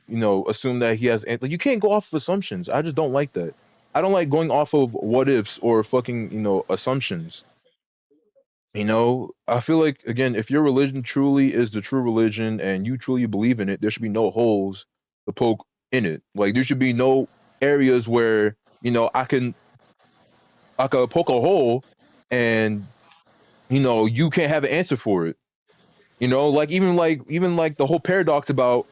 assume that he has like you can't go off of assumptions. I just don't like that. I don't like going off of what ifs or fucking assumptions. I feel like again, if your religion truly is the true religion and you truly believe in it, there should be no holes to poke in it. Like there should be no areas where I could poke a hole and you can't have an answer for it. Like even like the whole paradox about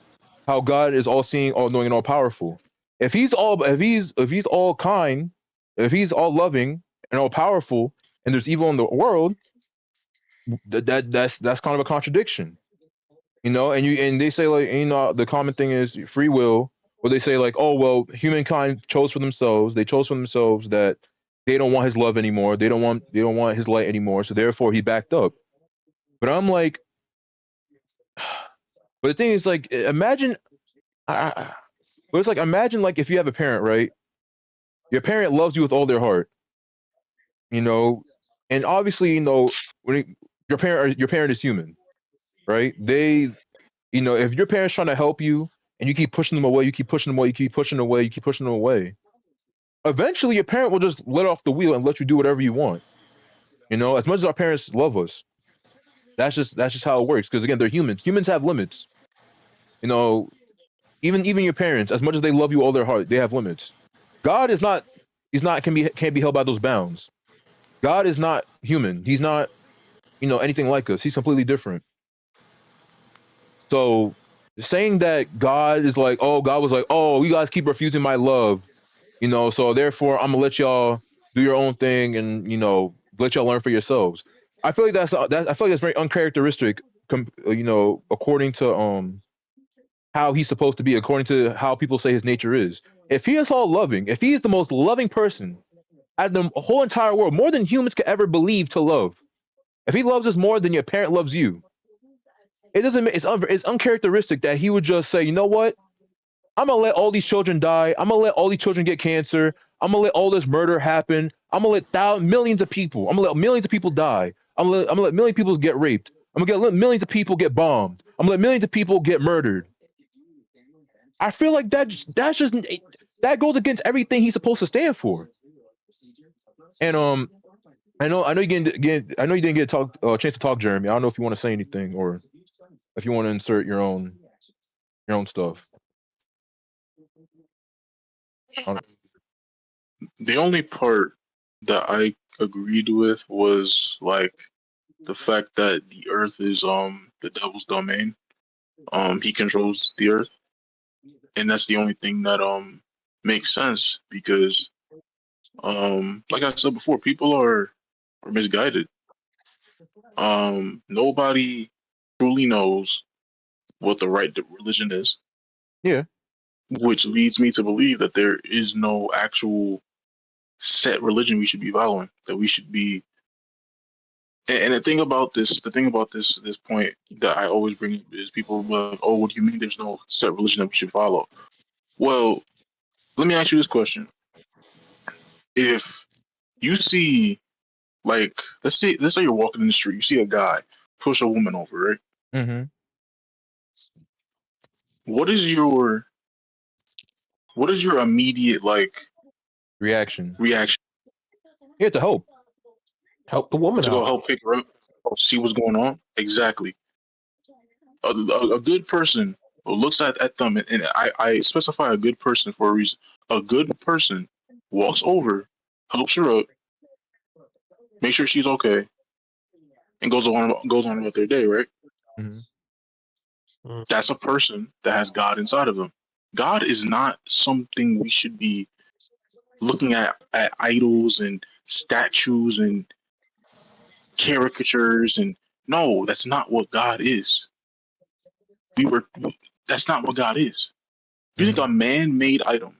how God is all seeing, all knowing, and all powerful. If he's all kind, if he's all loving and all powerful, and there's evil in the world, that's kind of a contradiction. And they say like the common thing is free will, where they say like, oh well, humankind chose for themselves. They chose for themselves that they don't want his love anymore. They don't want his light anymore. So therefore he backed up. But I'm like, but the thing is like, imagine, but it's like imagine like if you have a parent, right? Your parent loves you with all their heart, you know, and obviously when your parent is human, right? If your parents trying to help you and you keep pushing them away, you keep pushing them away, you keep pushing them away, you keep pushing them away, eventually your parent will just let off the wheel and let you do whatever you want. As much as our parents love us, that's just how it works. Because again, they're humans. Humans have limits. You know, even your parents, as much as they love you all their heart, they have limits. God is not. He's not can't be held by those bounds. God is not human. He's not anything like us. He's completely different. So saying that God was like, oh, you guys keep refusing my love, so therefore I'm gonna let y'all do your own thing and let y'all learn for yourselves. I feel like I feel like that's very uncharacteristic, according to how he's supposed to be, according to how people say his nature is. If he is all loving, if he is the most loving person at the whole entire world, more than humans could ever believe to love, if he loves us more than your parent loves you, it doesn't. It's uncharacteristic that he would just say, you know what? I'm gonna let all these children die. I'm gonna let all these children get cancer. I'm gonna let all this murder happen. I'm gonna let millions of people. I'm gonna let millions of people die. I'm gonna let millions of people get raped. I'm gonna let millions of people get bombed. I'm gonna let millions of people get murdered. I feel like that goes against everything he's supposed to stand for. And I know you didn't get a chance to talk, Jeremy. I don't know if you want to say anything or if you want to insert your own stuff. The only part that I agreed with was like the fact that the earth is the devil's domain. He controls the earth, and that's the only thing that makes sense because like I said before, people are misguided. Nobody truly knows what the right religion is. Yeah. Which leads me to believe that there is no actual set religion we should be following. That we should be. And the thing about this point that I always bring up is people will be like, "Oh, what do you mean? There's no set religion that we should follow?" Well, let me ask you this question: if you see, like, let's say you're walking in the street, you see a guy push a woman over, right? Mm-hmm. What is your immediate Reaction. reaction Yeah, to help. Help the woman to go out. help pick her up or see what's going on? Exactly. A good person looks at them, and I specify a good person for a reason. A good person walks over, helps her up, makes sure she's okay, and goes on about their day, right? Mm-hmm. That's a person that has God inside of them. God is not something we should be looking at idols and statues and caricatures, and no, that's not what God is. We were That's not what God is. You think Mm-hmm. a man-made item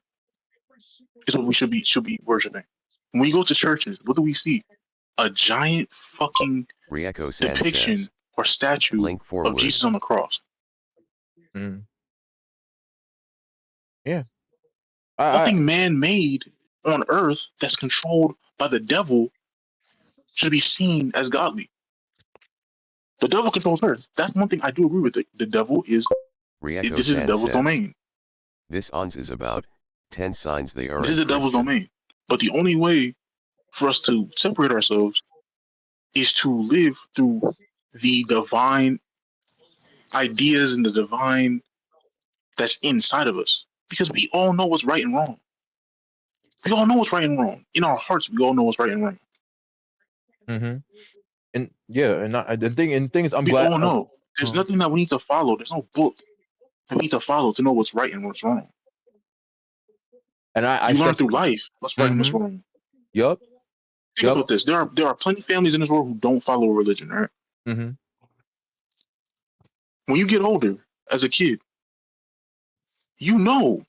is what we should be worshiping? When we go to churches, what do we see? A giant fucking Rieko San depiction says. or statue Link of forward. Jesus on the cross. Mm-hmm. Yeah. I Nothing man-made on earth that's controlled by the devil should be seen as godly. The devil controls earth. That's one thing I do agree with. The devil is Rieko this is the San devil's says. domain. This ons is about 10 signs they This are is a the devil's Christian. domain. But the only way for us to separate ourselves is to live through the divine ideas and the divine that's inside of us. Because we all know what's right and wrong. We all know what's right and wrong. In our hearts, we all know what's right and wrong. mm-hmm. And yeah, the thing is, I'm We glad. all know. There's Uh, nothing that we need to follow. There's no book that we need to follow to know what's right and what's wrong. and I You learn step. through life what's right and what's Mm-hmm. wrong. Yup. Think Yup. about this. There are plenty of families in this world who don't follow religion, right? Mm-hmm. When you get older, as a kid, you know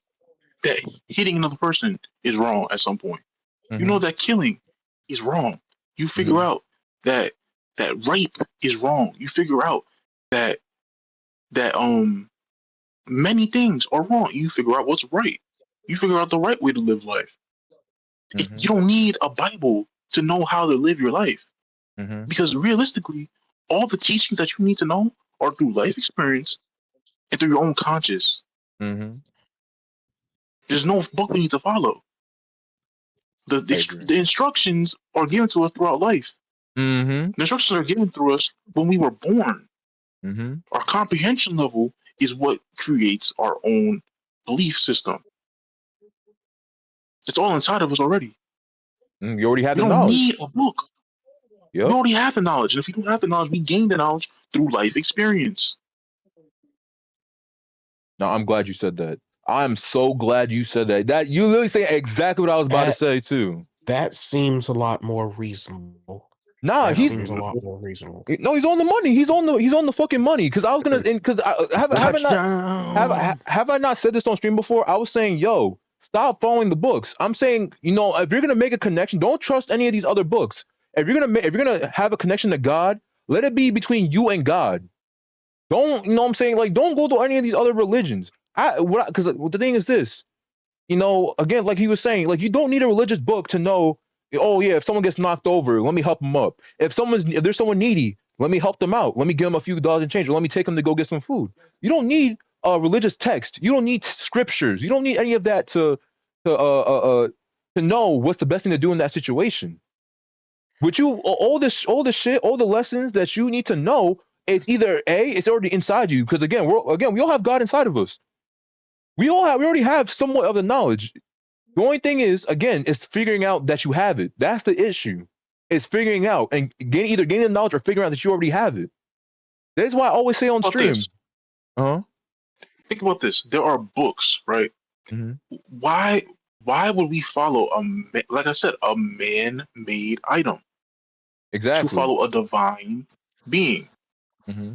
that hitting another person is wrong at some point. You Mm-hmm. know that killing is wrong. You figure Mm-hmm. out that rape is wrong. You figure out that that many things are wrong. You figure out what's right. You figure out the right way to live life. Mm-hmm. You don't need a Bible to know how to live your life, Mm-hmm. because realistically, all the teachings that you need to know are through life experience and through your own conscience. Mm-hmm. There's no book we need to follow. The, I the, agree. the instructions are given to us throughout life. Mm-hmm. The instructions are given through us when we were born. Mm-hmm. Our comprehension level is what creates our own belief system. It's all inside of us already. You already have We the don't knowledge. need a book. We Yep. already have the knowledge. And if we don't have the knowledge, we gain the knowledge through life experience. No, I'm glad you said that. I'm so glad you said that. That you literally say exactly what I was about to That say too. that seems a lot more reasonable. Nah, That he's seems a lot more reasonable. no, he's on the money. He's on the fucking money. Because I was gonna, because I haven't not Touchdown. have I not said this on stream before? I was saying, yo, stop following the books. I'm saying, if you're gonna make a connection, don't trust any of these other books. If you're gonna have a connection to God, let it be between you and God. Don't, what I'm saying, like, don't go to any of these other religions. Because the thing is this, again, like he was saying, like, you don't need a religious book to know, oh yeah, if someone gets knocked over, let me help them up. If there's someone needy, let me help them out. Let me give them a few dollars in change, or let me take them to go get some food. You don't need a religious text. You don't need scriptures. You don't need any of that to know what's the best thing to do in that situation. But all this shit, all the lessons that you need to know, it's either it's already inside you, because again, we all have God inside of us. We already have somewhat of the knowledge. The only thing is, again, it's figuring out that you have it. That's the issue. It's figuring out and either gaining the knowledge or figuring out that you already have it. That's why I always say on Think about stream. this. Uh-huh. Think about this. There are books, right? Mm-hmm. Why would we follow like I said, a man-made item to Exactly. follow a divine being? Mm-hmm.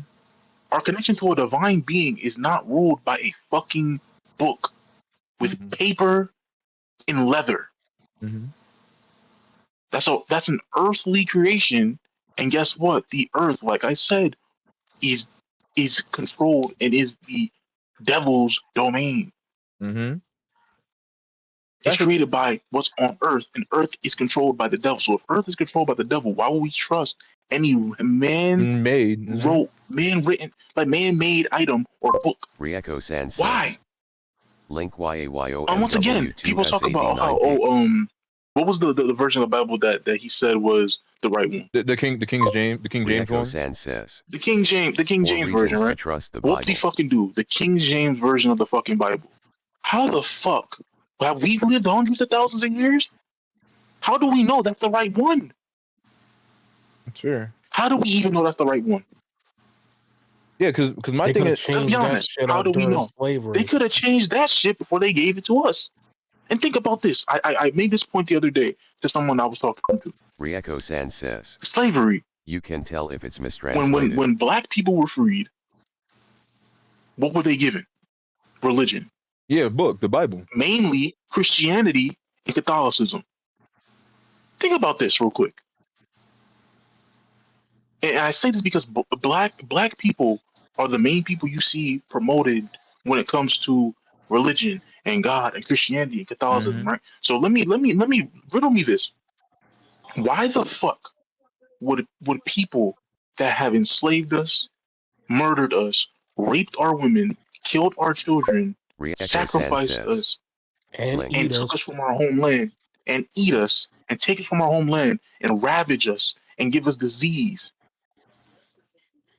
Our connection to a divine being is not ruled by a fucking book with Mm-hmm. paper and leather. Mm-hmm. That's an earthly creation, and guess what? The earth, like I said, is controlled and is the devil's domain. Mm-hmm. It's created by what's on Earth, and Earth is controlled by the devil. So if Earth is controlled by the devil, why would we trust any made man-written, like man-made item or book? Rieko-san Why? says. Link YAYOMW2SAD9. Once again, people talk about how what was the version of the Bible that he said was the right one? The King James one. Rieko-san says. The King James version, right? To trust the What does he Bible. fucking do? The King James version of the fucking Bible. How the fuck have we lived hundreds of thousands of years? How do we know that's the right one? Sure. How do we even know that's the right one? Yeah, because my They thing could is, have To be changed that honest, shit how up do we during know? slavery. They could have changed that shit before they gave it to us. And think about this. I made this point the other day to someone I was talking to. Rieko-san says. Slavery. You can tell if it's mistranslated. When black people were freed, what were they given? Religion. yeah, book, the Bible. Mainly Christianity and Catholicism. Think about this real quick. And I say this because black people are the main people you see promoted when it comes to religion and God and Christianity and Catholicism, right? So let me riddle me this. Why the fuck would people that have enslaved us, murdered us, raped our women, killed our children, Rieko-san sacrificed says. us, and and eat took us. us from our homeland and eat us and take us from our homeland and ravage us and give us disease?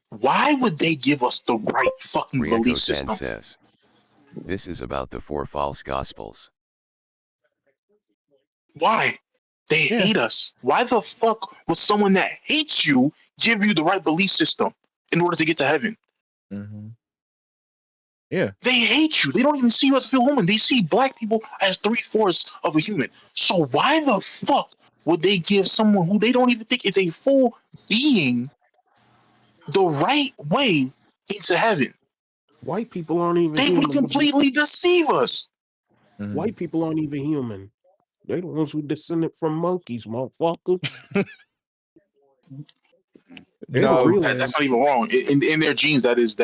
Why would they give us the right fucking belief Rieko-san system? says. This is about the 4 false gospels. Why? They hate us. Why the fuck would someone that hates you give you the right belief system in order to get to heaven? Mm-hmm. Yeah. They hate you. They don't even see you as a full human. They see black people as 3/4 of a human. So why the fuck would they give someone who they don't even think is a full being the right way into heaven? White people aren't even They human. would completely deceive us. Mhm. White people aren't even human. They the ones who descended from monkeys, motherfucker. They the No, real That's not even wrong. In their genes, that is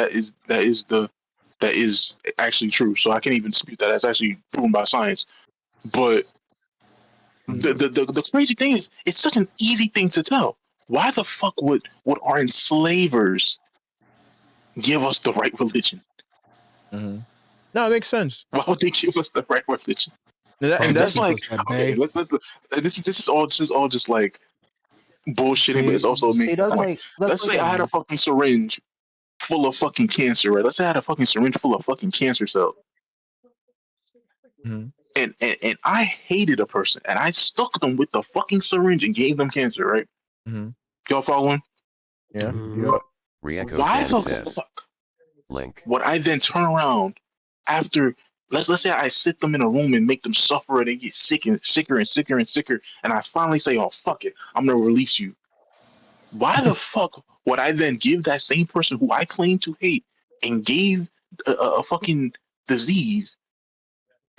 actually true. So I can't even dispute that. That's actually proven by science. But the crazy thing is, it's such an easy thing to tell. Why the fuck would our enslavers give us the right religion? Mm-hmm. No, it makes sense. Why would they give us the right religion? And That's that's like, okay, let's this is all just like bullshitting, but it's also See, making a that's point. like that's Let's like say I had a fucking syringe full of fucking cancer, right? Let's say I had a fucking syringe full of fucking cancer cells. Mhm. And I hated a person and I stuck them with the fucking syringe and gave them cancer, right? Mm-hmm. Y'all following? Yeah. Mhm. Why Rieko-san the says. fuck Link. would I then turn around after let's say I sit them in a room and make them suffer and they get sick and sicker and sicker and sicker, and I finally say, oh fuck it, I'm gonna release you. Why the fuck would I then give that same person who I claim to hate and gave a fucking disease,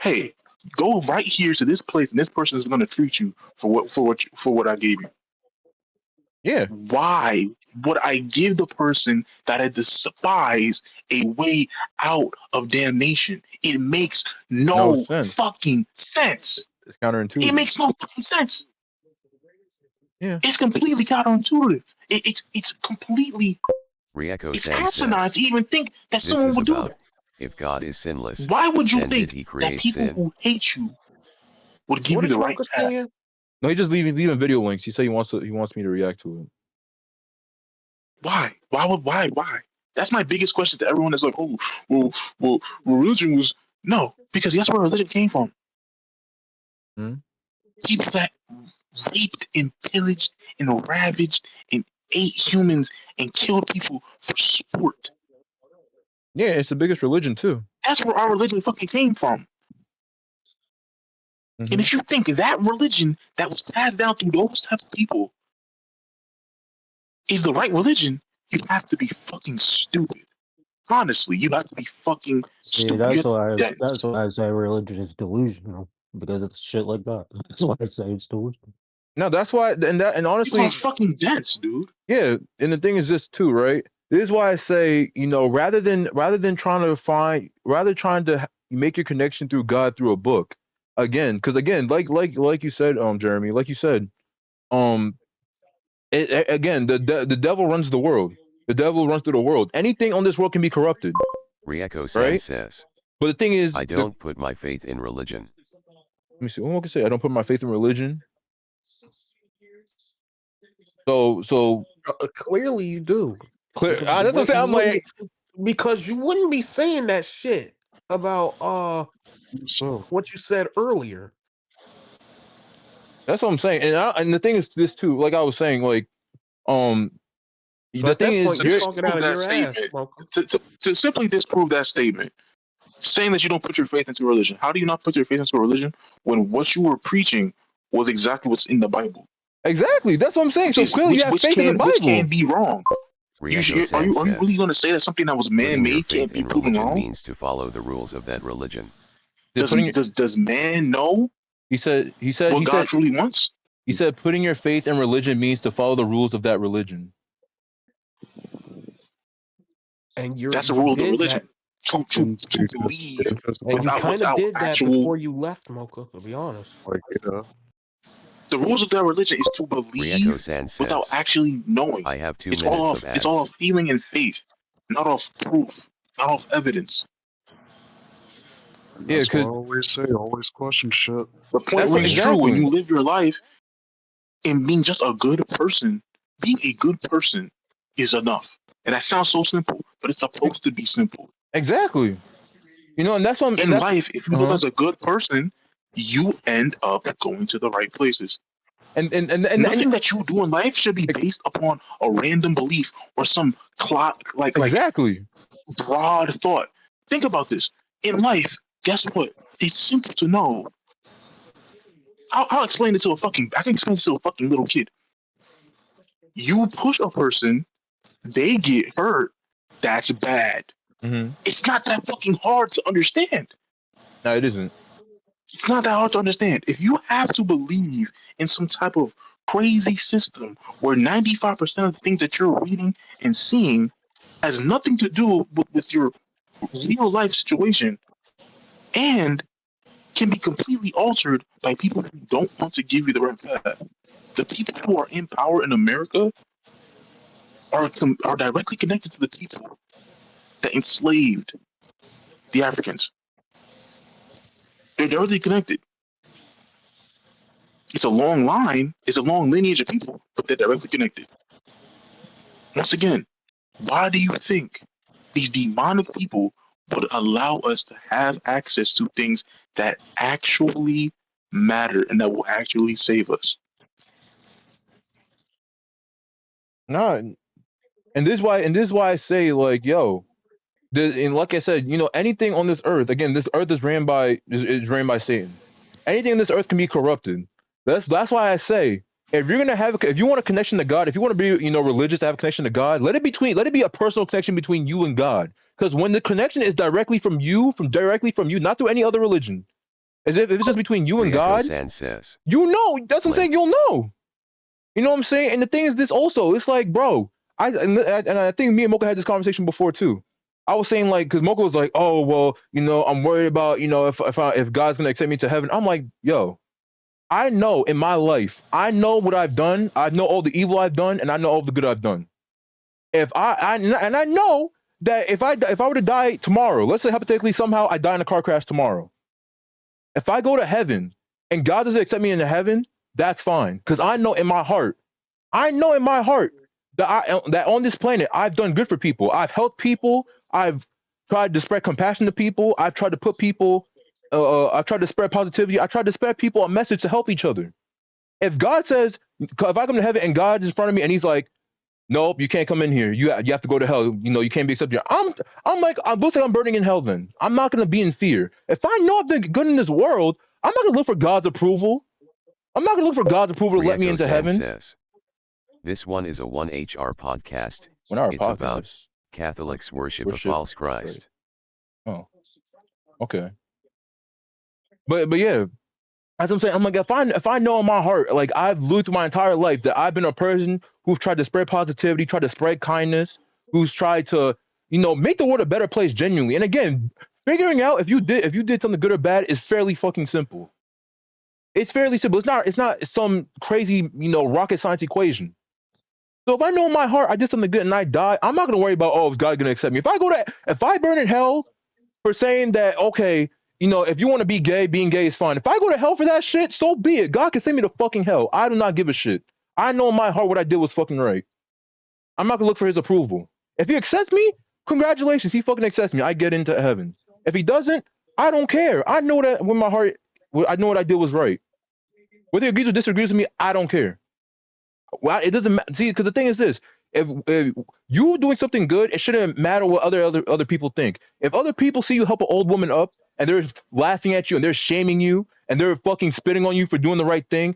hey, go right here to this place and this person is going to treat you for what I gave you? Yeah. Why would I give the person that I despise a way out of damnation? It makes No no sense. fucking sense. It's counterintuitive. It makes no fucking sense. Yeah. It's completely counterintuitive. It's completely it's Rieko-san asinine says. to even think that This someone is would do about that. if God is sinless, Why would you then think did he that create people sin? who hate you would give What you is the right Lucas path? saying? No, he just leaving video links. He said he wants me to react to it. Why? Why? That's my biggest question to everyone that's like, oh, well, religion was no, because guess where religion came from? Hmm? People that raped and pillaged and ravaged and ate humans and killed people for sport. Yeah, it's the biggest religion too. That's where our religion fucking came from. Mm-hmm. And if you think that religion that was passed down through those types of people is the right religion, you have to be fucking stupid. Honestly, you have to be fucking See, stupid. You're dense. that's why I say religion is delusional because it's shit like that. That's why I say it's delusional. No, that's why, and You honestly, are fucking dense, dude. yeah. And the thing is this too, right? This is why I say, rather trying to make your connection through God through a book, again, because again, like you said, Jeremy, like you said, again, the devil runs the world. The devil runs through the world. Anything on this world can be corrupted, Ryeko-san right? says, But the thing is, I don't put my faith in religion. let me see. What can I say? I don't put my faith in religion. So Clearly you do. clear. Because That's what I'm saying. I'm like, because you wouldn't be saying that shit about So what you said earlier. that's what I'm saying. And the thing is this too. Like I was saying, like So the at thing that is, point, you're here's talking out of that your ass, statement. Smoker. To simply disprove that statement, saying that you don't put your faith into religion. How do you not put your faith into religion when what you were preaching was exactly what's in the Bible? exactly that's what I'm saying. So clearly, you have faith in the Which can Bible. be wrong. Ryeko-san Are you really says, going to say that something that was putting your man-made can't faith be in proven religion wrong? means to follow the rules of that religion. Does man know He said what God truly wants? he said putting your faith in religion means to follow the rules of that religion. And That's the you rules of did that. religion. To believe And you kind of without did that actual. before you left, Mocha, to be honest. like The rules of that religion is to believe Ryeko-san without says, actually knowing. I have 2 It's all minutes off. of It's all ads. off feeling and faith, not off proof, not off evidence. Yeah, that's why I because always say, always question shit. The point that's what rings true when exactly. you live your life and being just a good person. Being a good person is enough, and that sounds so simple, but it's supposed to be simple. Exactly. You know, and that's what In life, if you live as a good person, you end up going to the right places. and Nothing that you do in life should be based upon a random belief or some clock like exactly. broad thought. Think about this. In life, guess what? It's simple to know. I'll explain it to I can explain it to a fucking little kid. You push a person, they get hurt. That's bad. Mm-hmm. It's not that fucking hard to understand. No, it isn't. It's not that hard to understand. If you have to believe in some type of crazy system where 95% of the things that you're reading and seeing has nothing to do with your real life situation and can be completely altered by people who don't want to give you the right path. The people who are in power in America are directly connected to the people that enslaved the Africans. They're directly connected. It's a long line, it's a long lineage of people, but they're directly connected. Once again, why do you think these demonic people would allow us to have access to things that actually matter and that will actually save us? No, and this is why I say, like, yo, and like I said, you know, anything on this earth, again, this earth is ran by Satan. Anything on this earth can be corrupted. That's why I say, if you want a connection to God, if you want to be, you know, religious, to have a connection to God, let it be a personal connection between you and God. Because when the connection is directly from you, not through any other religion, as if it's just between you and God, Ryeko-san says, you know, that's what I'm saying, you'll know. You know what I'm saying? And the thing is this also, it's like, bro, I think me and Mocha had this conversation before too. I was saying, like, because Mocha was like, oh, well, you know, I'm worried about, you know, if God's gonna accept me to heaven. I'm like, yo, I know in my life, I know what I've done. I know all the evil I've done, and I know all the good I've done. If I know that if I were to die tomorrow, let's say hypothetically somehow I die in a car crash tomorrow. If I go to heaven and God doesn't accept me into heaven, that's fine, because I know in my heart that on this planet I've done good for people. I've helped people. I've tried to spread compassion to people. I've tried to put people. I've tried to spread positivity. I tried to spread people a message to help each other. If God says, if I come to heaven and God is in front of me and He's like, nope, you can't come in here. You have to go to hell. You know, you can't be accepted. I'm like, looks like I'm burning in hell. Then I'm not gonna be in fear. If I know I've done good in this world, I'm not gonna look for God's approval. I'm not gonna look for God's approval to let me into heaven. Says, this one is a 1HR podcast. It's about Catholics worship a false Christ. Right. Oh, okay. But yeah, as I'm saying, I'm like, if I know in my heart, like I've lived through my entire life that I've been a person who's tried to spread positivity, tried to spread kindness, who's tried to, you know, make the world a better place genuinely. And again, figuring out if you did something good or bad is fairly fucking simple. It's fairly simple. It's not some crazy, rocket science equation. So if I know in my heart I did something good and I die, I'm not gonna worry about, oh, is God gonna accept me? If I burn in hell for saying that, okay, if you want to be gay, being gay is fine. If I go to hell for that shit, so be it. God can send me to fucking hell. I do not give a shit. I know in my heart what I did was fucking right. I'm not gonna look for his approval. If he accepts me, congratulations, he fucking accepts me. I get into heaven. If he doesn't, I don't care. I know that when my heart, I know what I did was right. Whether he agrees or disagrees with me, I don't care. Well, it doesn't matter. See, because the thing is this: if you doing something good, it shouldn't matter what other people think. If other people see you help an old woman up and they're laughing at you and they're shaming you and they're fucking spitting on you for doing the right thing,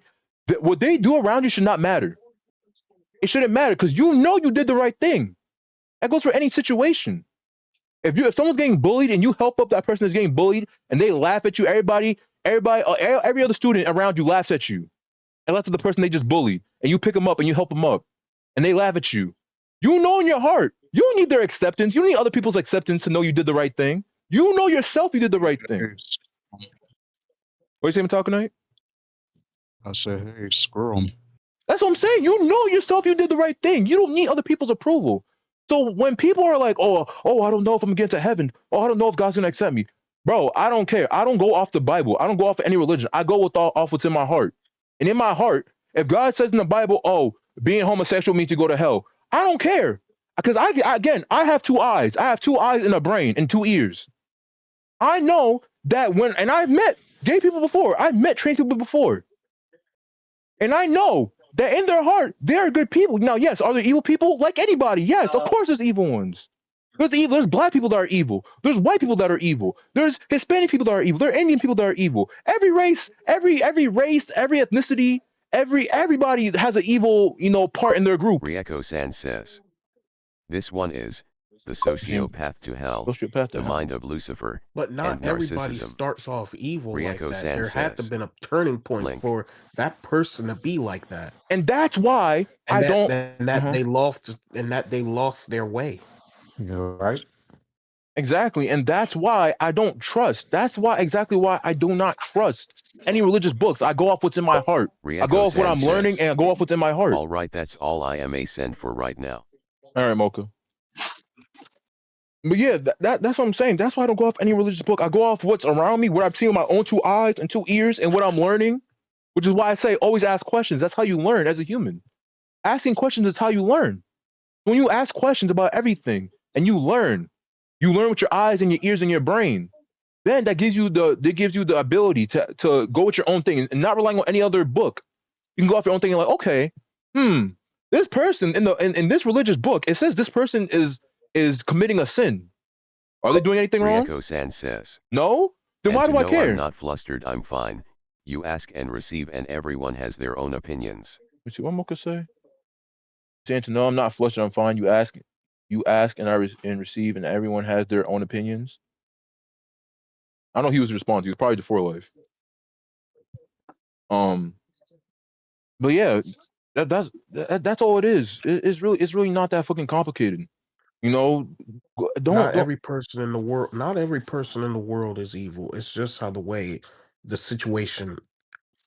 what they do around you should not matter. It shouldn't matter because you know you did the right thing. That goes for any situation. If someone's getting bullied and you help up that person that's getting bullied and they laugh at you, every other student around you laughs at you. And laughs at the person they just bullied, and you pick them up and you help them up, and they laugh at you. You know in your heart, you don't need their acceptance. You don't need other people's acceptance to know you did the right thing. You know yourself you did the right thing. What you saying, Talk Night? I said, hey, screw him. That's what I'm saying. You know yourself you did the right thing. You don't need other people's approval. So when people are like, oh, I don't know if I'm gonna get to heaven. Oh, I don't know if God's gonna accept me. Bro, I don't care. I don't go off the Bible. I don't go off of any religion. I go off what's in my heart. And in my heart, if God says in the Bible, oh, being homosexual means you go to hell, I don't care. Because I have two eyes. I have two eyes and a brain and two ears. I know that and I've met gay people before. I've met trans people before. And I know that in their heart, they're good people. Now, yes, are there evil people? Like anybody. Yes, of course there's evil ones. There's black people that are evil. There's white people that are evil. There's Hispanic people that are evil. There are Indian people that are evil. Every race, every ethnicity, everybody has an evil, part in their group. Rieko-san says, this one is the sociopath to hell, the mind of Lucifer, but not and everybody narcissism. starts off evil like that. Rieko-san There had to says, been a turning point Blink. for that person to be like that, And that's why they lost their way. You're right. Exactly. And that's why I don't trust. That's exactly why I do not trust any religious books. I go off what's in my heart. I go off what I'm learning and I go off what's in my heart. All right, that's all I am a send for right now. All right, Mocha. But yeah, that's what I'm saying. That's why I don't go off any religious book. I go off what's around me, what I've seen with my own two eyes and two ears, and what I'm learning, which is why I say always ask questions. That's how you learn as a human. Asking questions is how you learn. When you ask questions about everything and you learn with your eyes and your ears and your brain, then that gives you the ability to go with your own thing and not relying on any other book. You can go off your own thing and like, okay, this person in this religious book, it says this person is committing a sin. Are they doing anything wrong? Rieko-san says, no? Then why do I care? I'm not flustered, I'm fine. You ask and receive and everyone has their own opinions. Let's see what Mocha say. Saying to know I'm not flustered, I'm fine. You ask and I receive and everyone has their own opinions. I know he was responding. He was probably before life. But yeah, that's all it is. It's really not that fucking complicated. Not every person in the world is evil. It's just the situation,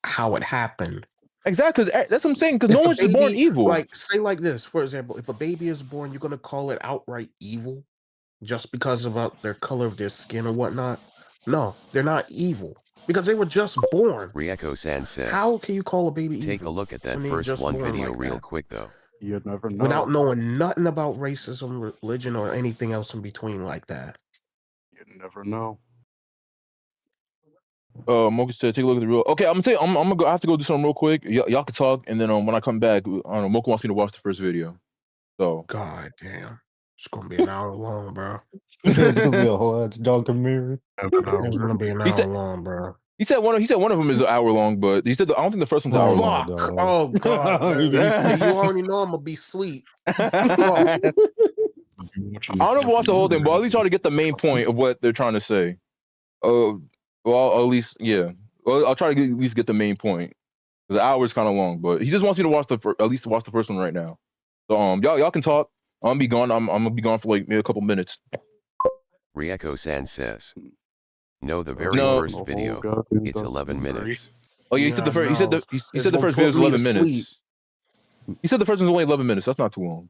how it happened. Exactly, that's what I'm saying. Because no one's born evil. Like, say like this, for example, if a baby is born, you're gonna call it outright evil just because of their color of their skin or whatnot? No, they're not evil because they were just born. Rieko-san says, how can you call a baby evil? Take a look at that first one video real quick though. You never know. Without knowing nothing about racism, religion, or anything else in between like that. You never know. Mocha said, take a look at the real. Okay, I'm gonna tell you, I'm gonna go. I have to go do something real quick. Y'all can talk, and then when I come back, I don't know. Mocha wants me to watch the first video. So. God damn, it's gonna be an hour long, bro. It's gonna be a whole ass documentary. It's gonna be an hour long, bro. He said one of them is an hour long, but he said I don't think the first one's an hour long. Oh God! You already know I'm gonna be asleep. I don't know if I watch the whole thing, but at least try to get the main point of what they're trying to say. Well, at least yeah. Well, I'll try to at least get the main point. The hour is kind of long, but he just wants me to watch at least watch the first one right now. So y'all can talk. I'm gonna be gone. I'm gonna be gone for like maybe a couple minutes. Rieko-san says, no, the very first video. It's 11 minutes. Oh yeah, he said the first. He said no, he it's said the gonna first video put was me to 11 sleep. minutes. He said the first one's only 11 minutes. That's not too long.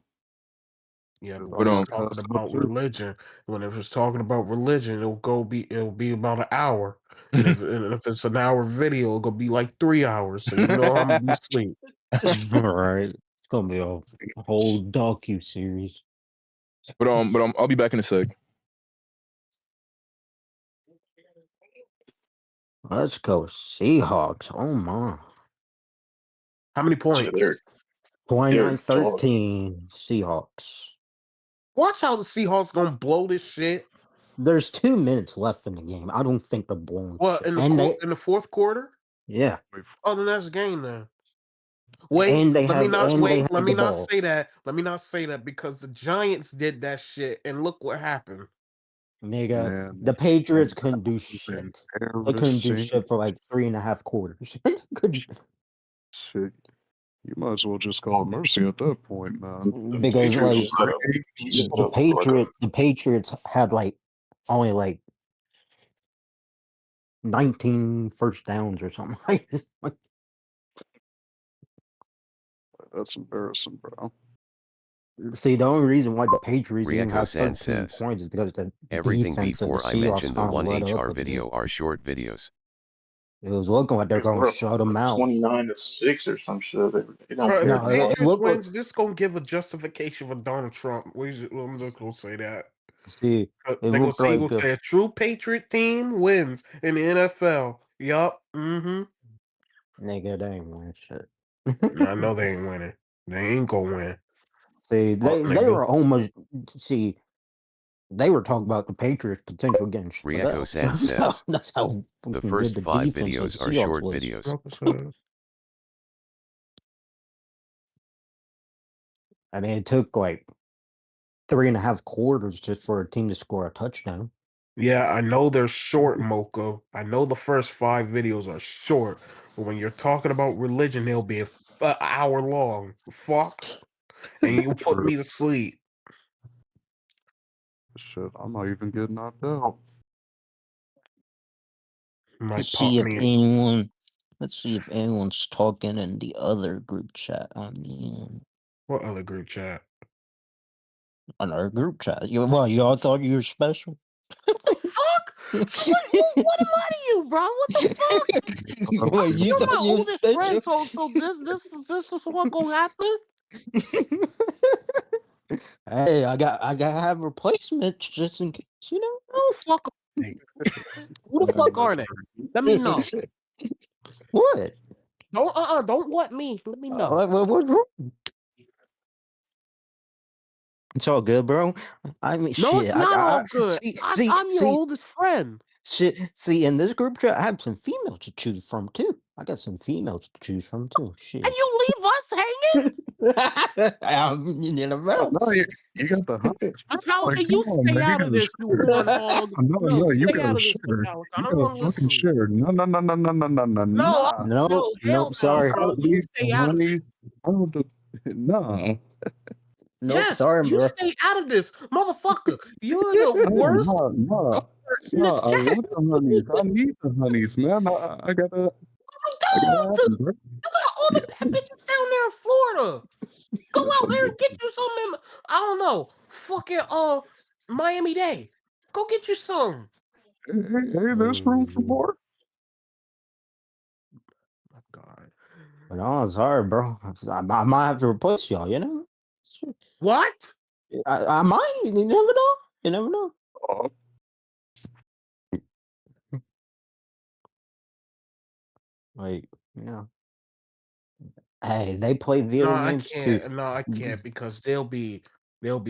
Yeah, but But when it's um, talking about religion, when if it's talking about religion, it'll be about an hour. And if it's an hour video, it'll be like 3 hours. So you know I'm gonna be asleep. Right. It's gonna be a whole docu series. but I'll be back in a sec. Let's go Seahawks. Oh my. How many So points? they're 29-13 Seahawks. Watch how the Seahawks gonna blow this shit. There's 2 minutes left in the game. I don't think they're blowing Well, shit. in And they the fourth quarter. yeah. Oh, the next game then. Wait, And they let me have not and they wait. Let have me the not ball. say that. Let me not say that because the Giants did that shit, and look what happened. Nigga, man, the Patriots that couldn't do happens in shit. They every couldn't do single shit for like 3.5 quarters. couldn't shit. You might as well just call mercy at that point, man. the because Patriots like just let up. Just let up the Patriots had like only like 19 first downs or something like this. That's embarrassing, bro. See, the only reason why the Patriots even have Ryako-san 13 says, points is because the everything defense of the before I Seahawks mentioned the kind of 1 let up HR a bit. video are short videos. It was looking like they're going to shut them out. 29-6 or some shit. They don't Bro, if care. the Patriots wins, this gonna give a justification for Donald Trump. I'm just gonna say that. See, They're gonna say a true Patriot team wins in the NFL. Yup. Mm-hmm. Nigga, they ain't winning shit. I know they ain't winning. They ain't gonna win. See, Fuck, they were almost they were talking about the Patriots potential getting shut out. Ryako-san says, That's how the fucking first good the 5 defense of videos the are Seahawks short was. videos. I mean, it took like 3.5 quarters just for a team to score a touchdown. Yeah, I know they're short, Mocha. I know the first 5 videos are short, but when you're talking about religion, they'll be an hour long. Fuck, and you put me to sleep. Shit, I'm not even getting knocked out. Let's see if anyone's talking in the other group chat. I mean, what other group chat? Another group chat. You all thought you were special? What the fuck? So what am I to you, bro? What the fuck? What, you You're thought my you were oldest friend, so this is what gonna happen? Hey, I gotta have replacements just in case, you know. Oh fuck. Who the fuck are they? Let me know. What? Don't what me. Let me know. What's wrong? It's all good, bro. I mean, No, shit. it's not all good. See, I'm your oldest friend. shit. See, in this group chat, I have some females to choose from too. I got some females to choose from too. Shit. And you leave us hanging? You never know. No, you got the honey. Metallica, you Come on, stay man, out you of gotta this, you share. one hog. No, you Stay gotta out of this, share. Metallica. I You don't gotta want to fucking listen. share. No, nah. No, hell sorry. no, bro. You stay out of it. Nah. Nope, Yes, sorry, you bro. stay out of this, motherfucker. You're the worst in No, this I chat. want the honeys. I need the honeys, man. I gotta have them, bro. You got all the bitches down there in Florida. Go out there and get you some. I don't know, fucking Miami-Dade. Go get you some. Hey, there's room for more. Oh, God. No, sorry, bro. I might have to replace y'all. You know. What? I might. You never know. You never know. Oh, Like, you know. Hey, they play No, video I games too. can't. No, I can't because they'll be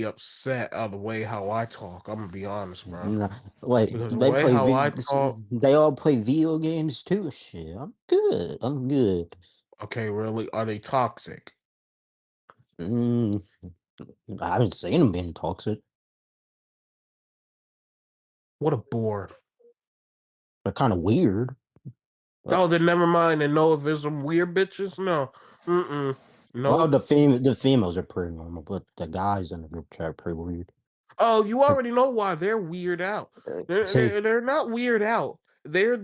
upset of the way how I talk. I'm gonna be honest, bro. Nah, wait, Because the they way play. how I talk. They all play video games too. Shit, I'm good. I'm good. Okay, really? Are they toxic? Mm, I haven't seen them being toxic. What a bore. They're kind of weird. Oh, then never mind. And no, if there's some weird bitches, no. Well, Nope. the females are pretty normal, but the guys in the group chat are pretty weird. Oh, you already know why they're weird out. See, They're not weird out. They're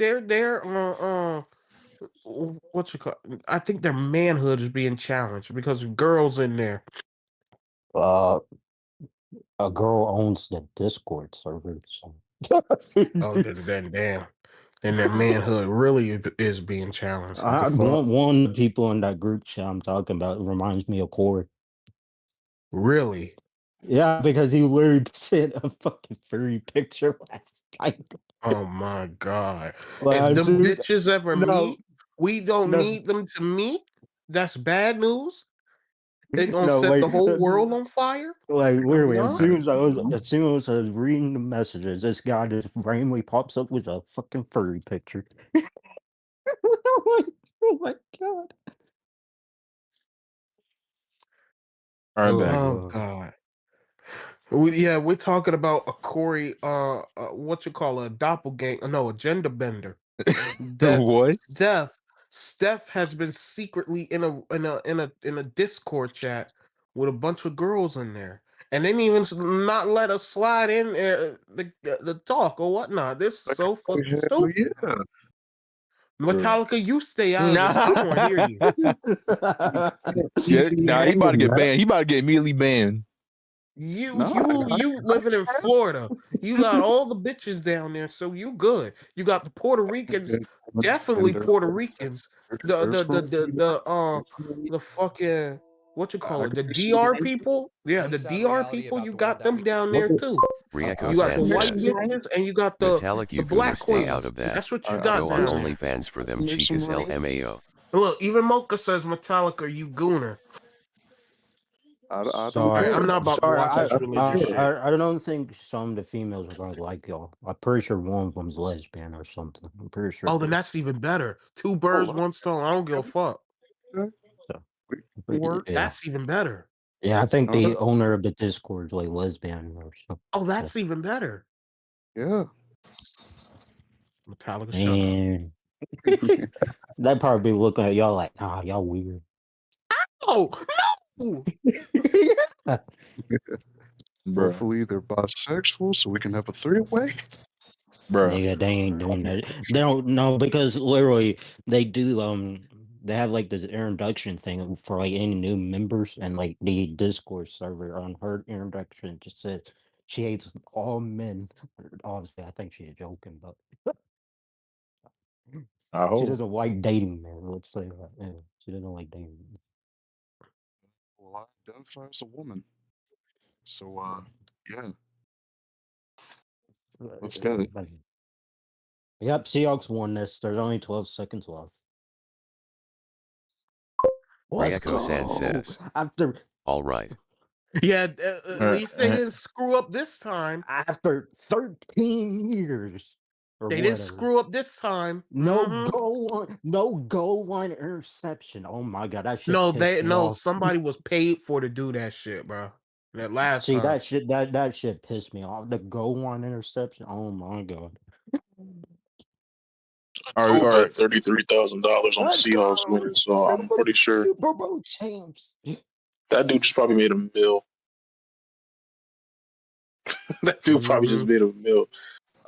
what you call? I think their manhood is being challenged because girls in there. A girl owns the Discord server, so. Oh, then damn. And their manhood really is being challenged. What the fuck? One of the people in that group chat I'm talking about reminds me of Corey. Really? Yeah, because he literally sent a fucking furry picture last night. Oh my god. Like, If I them see, bitches ever no, meet, we don't no, need them to meet. That's bad news. They gonna no, set like, the whole world on fire. like literally, as Nah. soon as I was reading the messages, this guy just randomly pops up with a fucking furry picture. Oh my god! All right, I'm Oh back. Oh god! god. We're talking about a Corey, what you call a doppelganger? No, a gender bender. That What? Steph has been secretly in a Discord chat with a bunch of girls in there, and they didn't even not let us slide in the talk or whatnot. This is so fucking Hell stupid. yeah. Bro. Metallica, you stay out of this. I don't want to hear Nah. you. Yeah, Easy nah, he about to hanging, get man. banned. He about to get immediately banned. You No, you you living in Florida. You got all the bitches down there, so you good. You got the Puerto Ricans, definitely Puerto Ricans. The fucking what you call I it? can The do some DR things. people. Yeah, the DR people. You got them down What there the too. Rieko You got the San white says. bitches and you got Metallic, the you goona black stay out queens. of that. That's what you I got Go on down there. OnlyFans for them make some chicas money. LMAO. Look, even Mocha says Metallica, you gooner. I don't All right, care. I'm not about to Sorry, watch this I don't religious care. shit. I don't think some of the females are gonna like y'all. I'm pretty sure one of them's lesbian or something. I'm pretty sure. Oh, then that's even better. Two birds, Oh, one stone. I don't give a fuck. okay. So, Work. yeah, That's even better. yeah. I think Okay. the owner of the Discord is like lesbian or something. Oh, So, that's even better. Yeah. Metallica, shut up. and they'd probably be looking at y'all like, nah, y'all weird. Oh, no! Yeah. Bruh. Hopefully they're bisexual so we can have a three-way. Bruh. Nigga, they ain't doing that. They don't know because literally they do they have like this introduction thing for like any new members and like the Discord server on her introduction just says she hates all men. Obviously, I think she's joking, but I she hope. doesn't like dating men. Let's say that. Yeah, she doesn't like dating men. Well, I identify as a woman. So, yeah, let's get it. But- Yep, Seahawks won this. There's only 12 seconds left. Let's Rieko San go. says. After All right. Yeah, at All right. least they didn't screw up this time. 13 years or They didn't whatever. screw up this time. No Mhm. goal line interception. Oh my god, that shit No, pissed me off. somebody was paid for to do that shit, bro. That last See time. that shit pissed me off. The goal line interception. Oh my god. All right. Who All right. bet $33,000 on the Let's Seahawks go! winning? So I'm pretty sure Super Bowl champs. that dude just probably made a mill. That dude probably just Mhm. made a mill.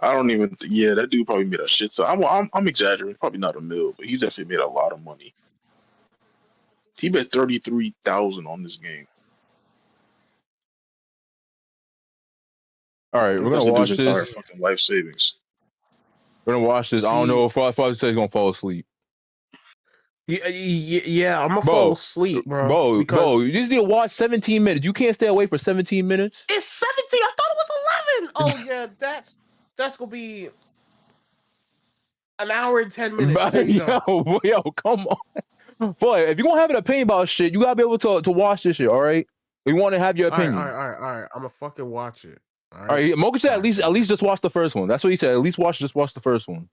I don't even. Yeah, that dude probably made a shit. So I'm exaggerating. Probably not a mill, but he definitely made a lot of money. He bet 33,000 on this game. All right. We're That's gonna the dude's watch entire this. fucking life savings. We're gonna watch this. I don't know if Father says he's gonna fall asleep. Yeah, I'm gonna fall asleep, bro. Because You just need to watch 17 minutes. You can't stay awake for 17 minutes. it's 17. I thought it was 11. Oh yeah, that's gonna be an hour and 10 minutes. There you go. Yo, come on. Boy, if you're gonna have an opinion about shit, you gotta be able to watch this shit, all right? You want to have your All right, all opinion. right, all right, all right. I'm gonna fucking watch it. All All right. right, Mocha said All right, at least just watch the first one. That's what he said. At least just watch the first one.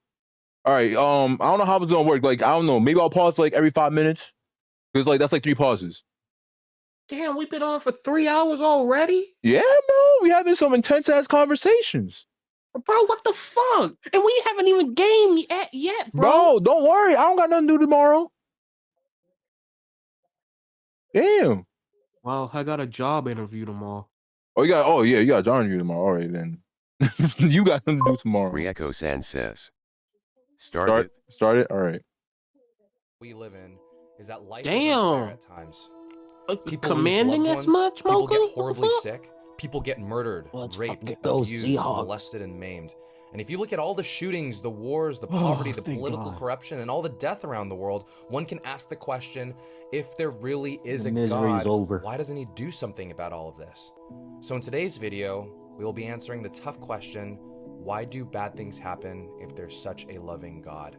All right. I don't know how it's gonna work. Like, I don't know. Maybe I'll pause like every 5 minutes. Because like that's like 3 pauses. Damn, we've been on for 3 hours already? Yeah, bro. We having some intense ass conversations. Bro, what the fuck? And we haven't even gamed yet, Bro, don't worry. I don't got nothing to do tomorrow. Damn. Well, I got a job interview tomorrow. You got a job interview tomorrow. All right then. You got something to do tomorrow. Rieko San says. Start it. Start it. All right. we live in is that life is Damn. unfair at times. People Commanding lose loved as ones, much, people get Mocha? horribly sick, people get murdered, Let's raped, fucking go, abused, Seahawks. molested, and maimed. And if you look at all the shootings, the wars, the Oh, poverty, the thank political God. corruption, and all the death around the world, one can ask the question, if there really is The a misery is God, over. why doesn't he do something about all of this? So in today's video, we will be answering the tough question, why do bad things happen if there's such a loving God?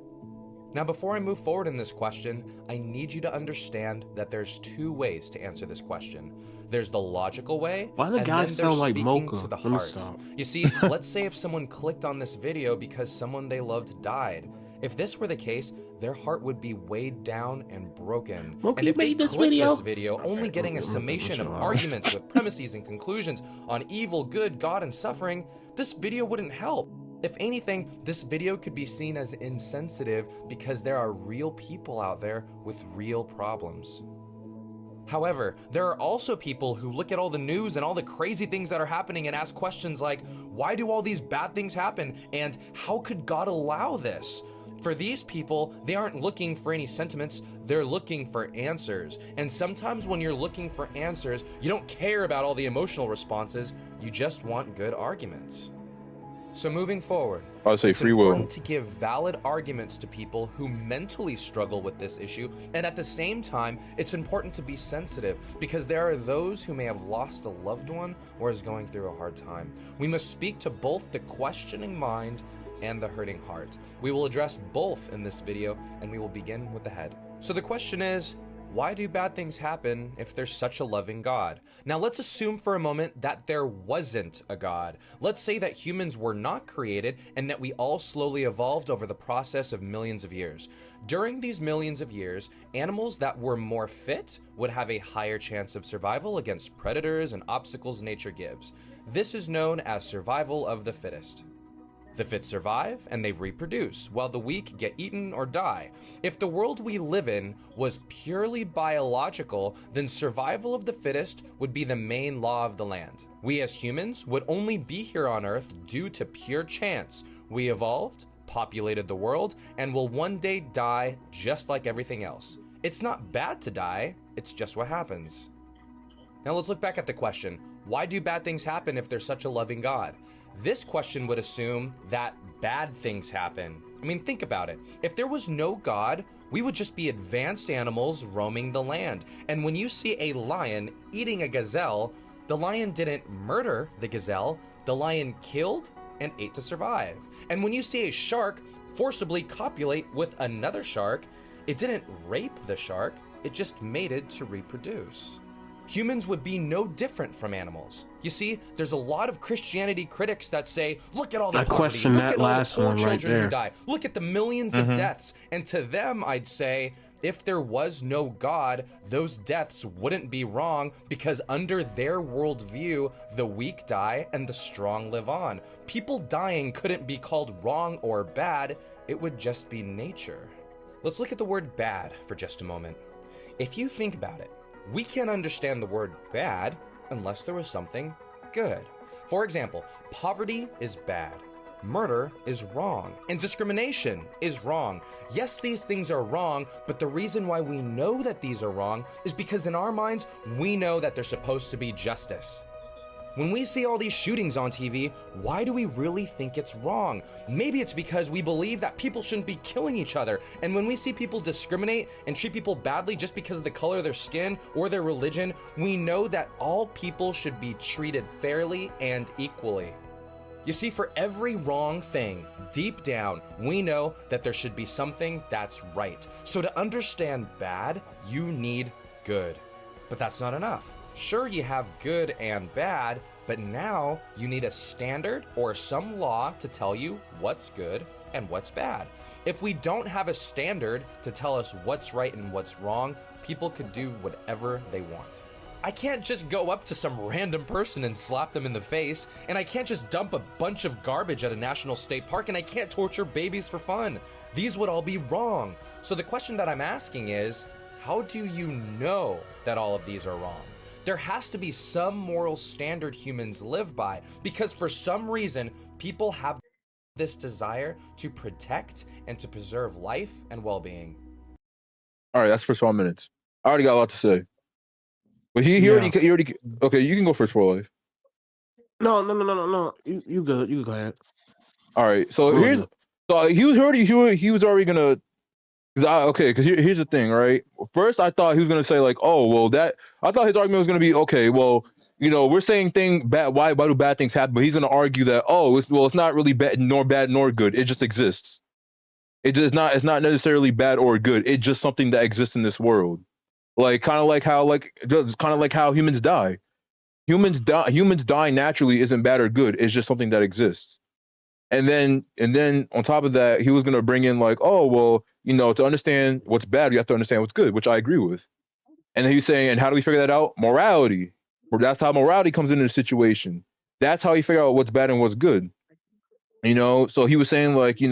Now, before I move forward in this question, I need you to understand that there's two ways to answer this question. There's the logical way, Why the and guy then there's sound like speaking Mocha? to the Let me heart. stop. You see, let's say if someone clicked on this video because someone they loved died. If this were the case, their heart would be weighed down and broken. Mocha, And you if they made this clicked video? this video only getting a summation of arguments with premises and conclusions on evil, good, God, and suffering, this video wouldn't help. If anything, this video could be seen as insensitive because there are real people out there with real problems. However, there are also people who look at all the news and all the crazy things that are happening and ask questions like, why do all these bad things happen? And how could God allow this? For these people, they aren't looking for any sentiments, they're looking for answers. And sometimes when you're looking for answers, you don't care about all the emotional responses, you just want good arguments. So moving forward, I'll say it's free will. important to give valid arguments to people who mentally struggle with this issue, and at the same time, it's important to be sensitive because there are those who may have lost a loved one or is going through a hard time. We must speak to both the questioning mind and the hurting heart. We will address both in this video, and we will begin with the head. So the question is, why do bad things happen if there's such a loving God? Now let's assume for a moment that there wasn't a God. Let's say that humans were not created and that we all slowly evolved over the process of millions of years. During these millions of years, animals that were more fit would have a higher chance of survival against predators and obstacles nature gives. This is known as survival of the fittest. The fit survive and they reproduce, while the weak get eaten or die. If the world we live in was purely biological, then survival of the fittest would be the main law of the land. We as humans would only be here on Earth due to pure chance. We evolved, populated the world, and will one day die just like everything else. It's not bad to die, it's just what happens. Now let's look back at the question, why do bad things happen if there's such a loving God? This question would assume that bad things happen. I mean, think about it. If there was no God, we would just be advanced animals roaming the land. And when you see a lion eating a gazelle, the lion didn't murder the gazelle, the lion killed and ate to survive. And when you see a shark forcibly copulate with another shark, it didn't rape the shark, it just mated to reproduce. Humans would be no different from animals. You see, there's a lot of Christianity critics that say, look at all the I poverty, question look that at all the last poor one right children who there. die, look at the millions of deaths. And to them, I'd say, if there was no God, those deaths wouldn't be wrong because under their worldview, the weak die and the strong live on. People dying couldn't be called wrong or bad, it would just be nature. Let's look at the word bad for just a moment. If you think about it, we can't understand the word bad unless there was something good. For example, poverty is bad, murder is wrong, and discrimination is wrong. Yes, these things are wrong, but the reason why we know that these are wrong is because in our minds, we know that there's supposed to be justice. When we see all these shootings on TV, why do we really think it's wrong? Maybe it's because we believe that people shouldn't be killing each other. And when we see people discriminate and treat people badly just because of the color of their skin or their religion, we know that all people should be treated fairly and equally. You see, for every wrong thing, deep down, we know that there should be something that's right. So to understand bad, you need good. But that's not enough. Sure, you have good and bad, but now you need a standard or some law to tell you what's good and what's bad. If we don't have a standard to tell us what's right and what's wrong, people could do whatever they want. I can't just go up to some random person and slap them in the face, and I can't just dump a bunch of garbage at a national state park, and I can't torture babies for fun. These would all be wrong. So the question that I'm asking is, how do you know that all of these are wrong? There has to be some moral standard humans live by, because for some reason, people have this desire to protect and to preserve life and well-being. All right, that's the first 5 minutes. I already got a lot to say. But he Yeah. already. Okay, you can go first for life. No. You good. You go ahead. All right, so I'm here's looking. so he was already gonna. Because here's the thing, right? First, I thought he was gonna say like, oh, well, that I thought his argument was gonna be okay. Well, we're saying thing bad. Why do bad things happen? But he's gonna argue that it's not really bad nor good. It just exists. It's not necessarily bad or good. It's just something that exists in this world. Like kind of like how humans die. Humans die naturally isn't bad or good. It's just something that exists. And then on top of that, he was gonna bring in like, oh well, to understand what's bad, you have to understand what's good, which I agree with. And then he's saying, and how do we figure that out? Morality. Or that's how morality comes into the situation. That's how you figure out what's bad and what's good. So he was saying like, like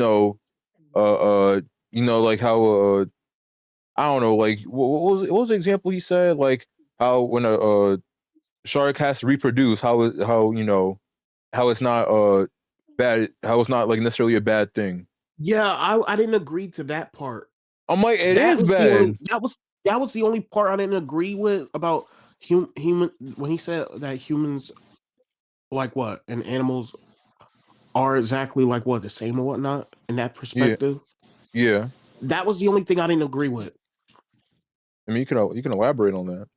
how I don't know, like what was the example he said? Like how when a shark has to reproduce, how it's not bad, how it's not like necessarily a bad thing. Yeah, I didn't agree to that part. I'm like, it That is was the only bad. that was the only part I didn't agree with about human when he said that humans like what and animals are exactly like what the same or whatnot in that Yeah, perspective. yeah. That was the only thing I didn't agree with I mean, you can elaborate on that.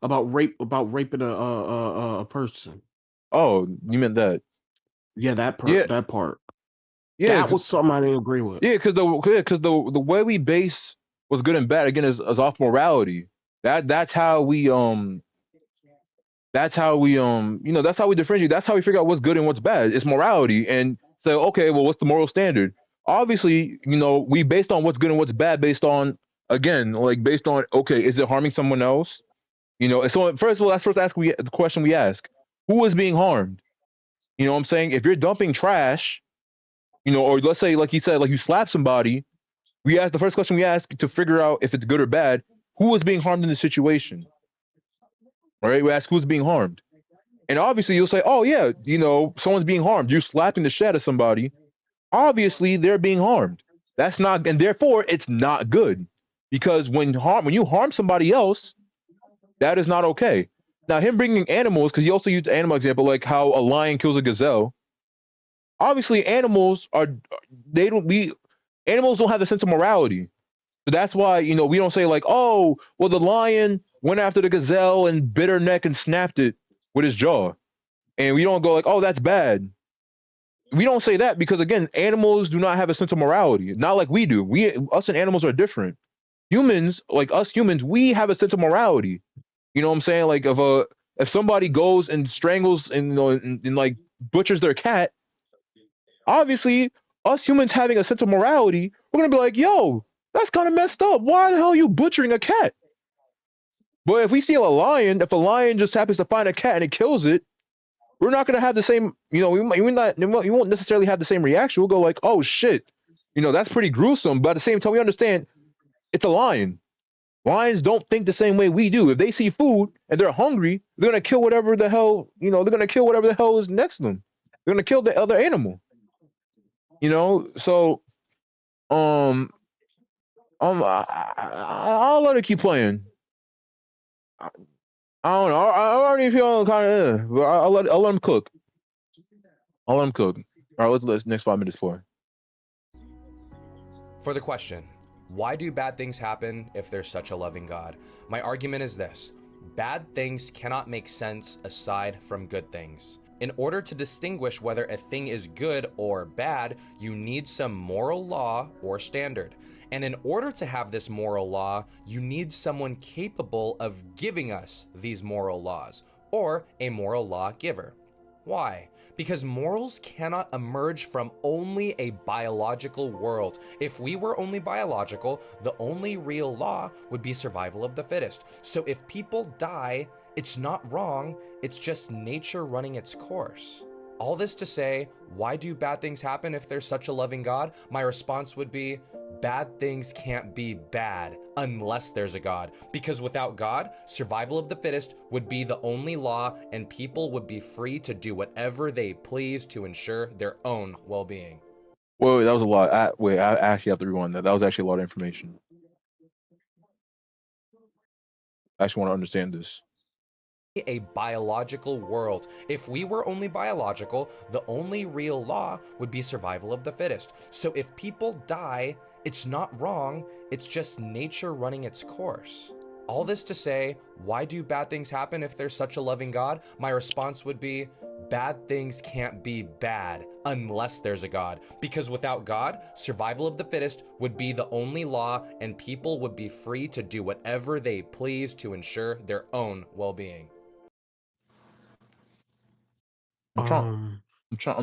about raping a person. Oh, you meant that? Yeah, Yeah, that part. yeah, That was something I didn't agree with. yeah. Because the way we base what's good and bad again is off morality. That's how we that's how we differentiate. That's how we figure out what's good and what's bad. It's morality. And so, okay, well, what's the moral standard? Obviously, we based on what's good and what's bad based on, again, like based on, okay, is it harming someone else? And so first of all, that's first ask the question we ask: who is being harmed? You know what I'm saying? If you're dumping trash, or let's say, like you said, like you slap somebody, we ask the first question we ask to figure out if it's good or bad. Who is being harmed in this situation? All right, we ask who's being harmed. And obviously, you'll say, "Oh yeah, someone's being harmed. You're slapping the shit out of somebody. Obviously, they're being harmed. That's not, and therefore, it's not good because when you harm somebody else, that is not okay." Now, him bringing animals, because he also used the animal example, like how a lion kills a gazelle. Obviously, animals don't have a sense of morality. So that's why we don't say like, "Oh, well, the lion went after the gazelle and bit her neck and snapped it with his jaw." And we don't go like, "Oh, that's bad." We don't say that because again, animals do not have a sense of morality, not like we do. Us and animals are different. Humans, like us humans, we have a sense of morality. You know what I'm saying? Like if somebody goes and strangles and and like butchers their cat, obviously us humans having a sense of morality, we're gonna be like, "Yo, that's kind of messed up. Why the hell are you butchering a cat?" But if we see if a lion just happens to find a cat and it kills it, we're not gonna have the same, we won't necessarily have the same reaction. We'll go like, "Oh shit, that's pretty gruesome." But at the same time, we understand it's a lion. Lions don't think the same way we do. If they see food and they're hungry, they're gonna kill whatever the hell, they're gonna kill whatever the hell is next to them. They're gonna kill the other animal. So um I'll let it keep playing. I don't know. I already feel kind of, but I'll let him cook. I'll let him cook. All right, let's next 5 minutes for. For the question, why do bad things happen if there's such a loving God? My argument is this: bad things cannot make sense aside from good things. In order to distinguish whether a thing is good or bad, you need some moral law or standard. And in order to have this moral law, you need someone capable of giving us these moral laws, or a moral law giver. Why? Because morals cannot emerge from only a biological world. If we were only biological, the only real law would be survival of the fittest. So if people die, it's not wrong, it's just nature running its course. All this to say, why do bad things happen if there's such a loving God? My response would be, bad things can't be bad unless there's a God. Because without God, survival of the fittest would be the only law, and people would be free to do whatever they please to ensure their own well-being. Well, that was a lot. Wait, I actually have to rewind that. That was actually a lot of information. I actually want to understand this. A biological world. If we were only biological, the only real law would be survival of the fittest. So if people die, it's not wrong, it's just nature running its course. All this to say, why do bad things happen if there's such a loving God? My response would be, bad things can't be bad unless there's a God. Because without God, survival of the fittest would be the only law, and people would be free to do whatever they please to ensure their own well-being. I'm trying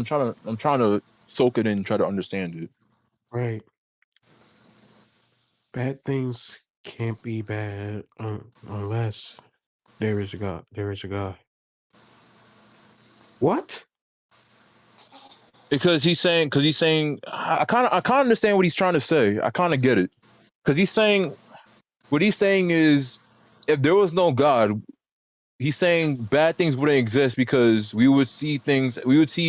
to soak it in, and try to understand it. Right. Bad things can't be bad unless there is a God. There is a God. What? Because he's saying, I kind of understand what he's trying to say. I kind of get it. Because what he's saying is, if there was no God, he's saying bad things wouldn't exist because we would see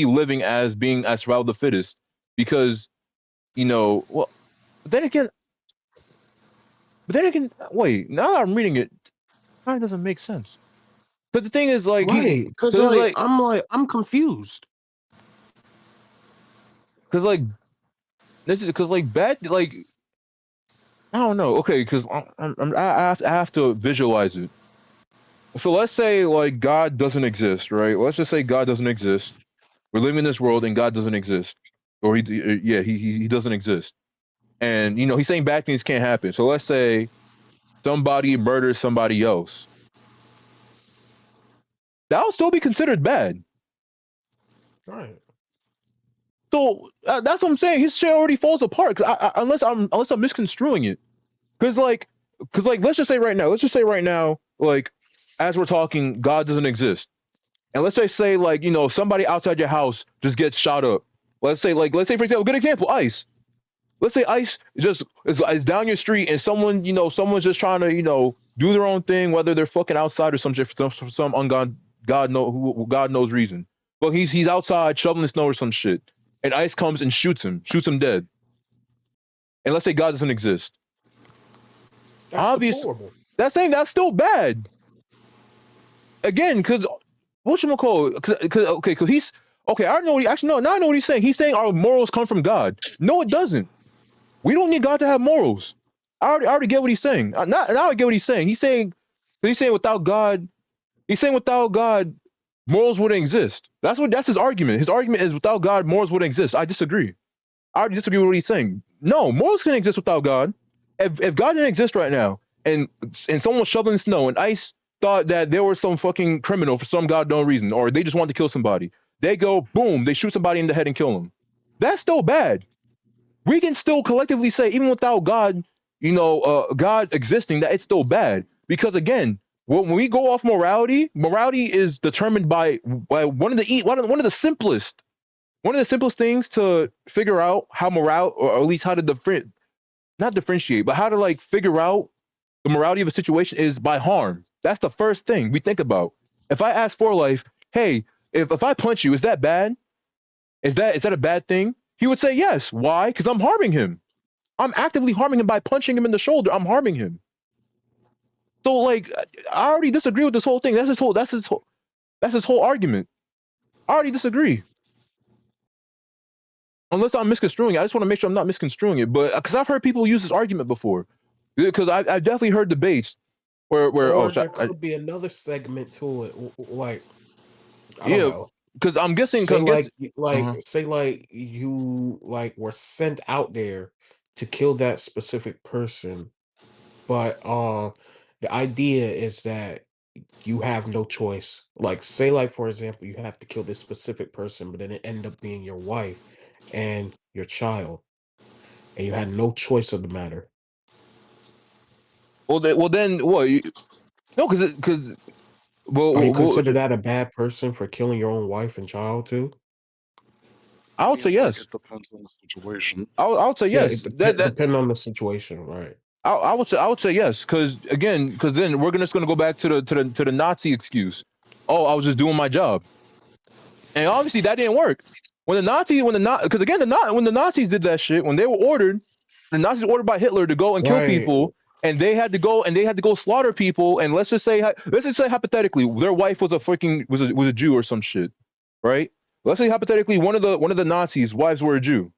living as being as survival of the fittest. Because, well, but then again, wait, now that I'm reading it, kind of doesn't make sense. But the thing is, like, Right. Because I'm confused. Because bad, like, I don't know. Okay, because I have to visualize it. So let's say like God doesn't exist, right? Let's just say God doesn't exist. We're living in this world and God doesn't exist, or he doesn't exist. And he's saying bad things can't happen. So let's say somebody murders somebody else. That would still be considered bad. Right. So that's what I'm saying. His shit already falls apart. Unless I'm misconstruing it. Because let's just say right now, like, as we're talking, God doesn't exist. And let's say like, somebody outside your house just gets shot up. Let's say for example, good example, ICE. Let's say ICE is down your street and someone's just trying to, do their own thing, whether they're fucking outside or some shit for some God knows reason. But he's outside shoveling the snow or some shit. And ICE comes and shoots him dead. And let's say God doesn't exist. That's deplorable. That's still bad. Again, because whatchamacallit? Because he's okay. I don't know what now I know what he's saying. He's saying our morals come from God. No, it doesn't. We don't need God to have morals. I already get what he's saying. Now I get what he's saying. He's saying without God, morals wouldn't exist. That's his argument. His argument is without God, morals wouldn't exist. I disagree. I already disagree with what he's saying. No, morals can exist without God. If God didn't exist right now, and someone was shoveling snow, and ICE thought that there was some fucking criminal for some goddamn reason, or they just wanted to kill somebody, they go boom, they shoot somebody in the head and kill them. That's still bad. We can still collectively say, even without God, God existing, that it's still bad. Because again, when we go off morality is determined by one of the simplest things to figure out how moral, or at least how to not differentiate, but how to like figure out the morality of a situation is by harm. That's the first thing we think about. If I ask For Life, hey, if I punch you, is that bad? Is that a bad thing? He would say yes. Why? Because I'm harming him. I'm actively harming him by punching him in the shoulder. I'm harming him. So like, I already disagree with this whole thing. That's his whole argument. I already disagree. Unless I'm misconstruing it. I just want to make sure I'm not misconstruing it. But because I've heard people use this argument before. Because I've definitely heard debates where there could be another segment to it, like I don't know. Because I'm guessing, say like you like were sent out there to kill that specific person, but the idea is that you have no choice. Like say like for example, you have to kill this specific person, but then it ended up being your wife and your child, and you had no choice of the matter. Then what? No, because Are you consider that a bad person for killing your own wife and child too? I would say yes. It depends on the situation. I would say yes. That depends on the situation, right? I would say yes, because then we're just gonna go back to the Nazi excuse. Oh, I was just doing my job, and obviously that didn't work. When the Nazis did that shit, when they were ordered, the Nazis were ordered by Hitler to go and kill people, and they had to go slaughter people. And let's just say hypothetically, their wife was a Jew or some shit, right? Let's say hypothetically one of the Nazis' wives were a Jew,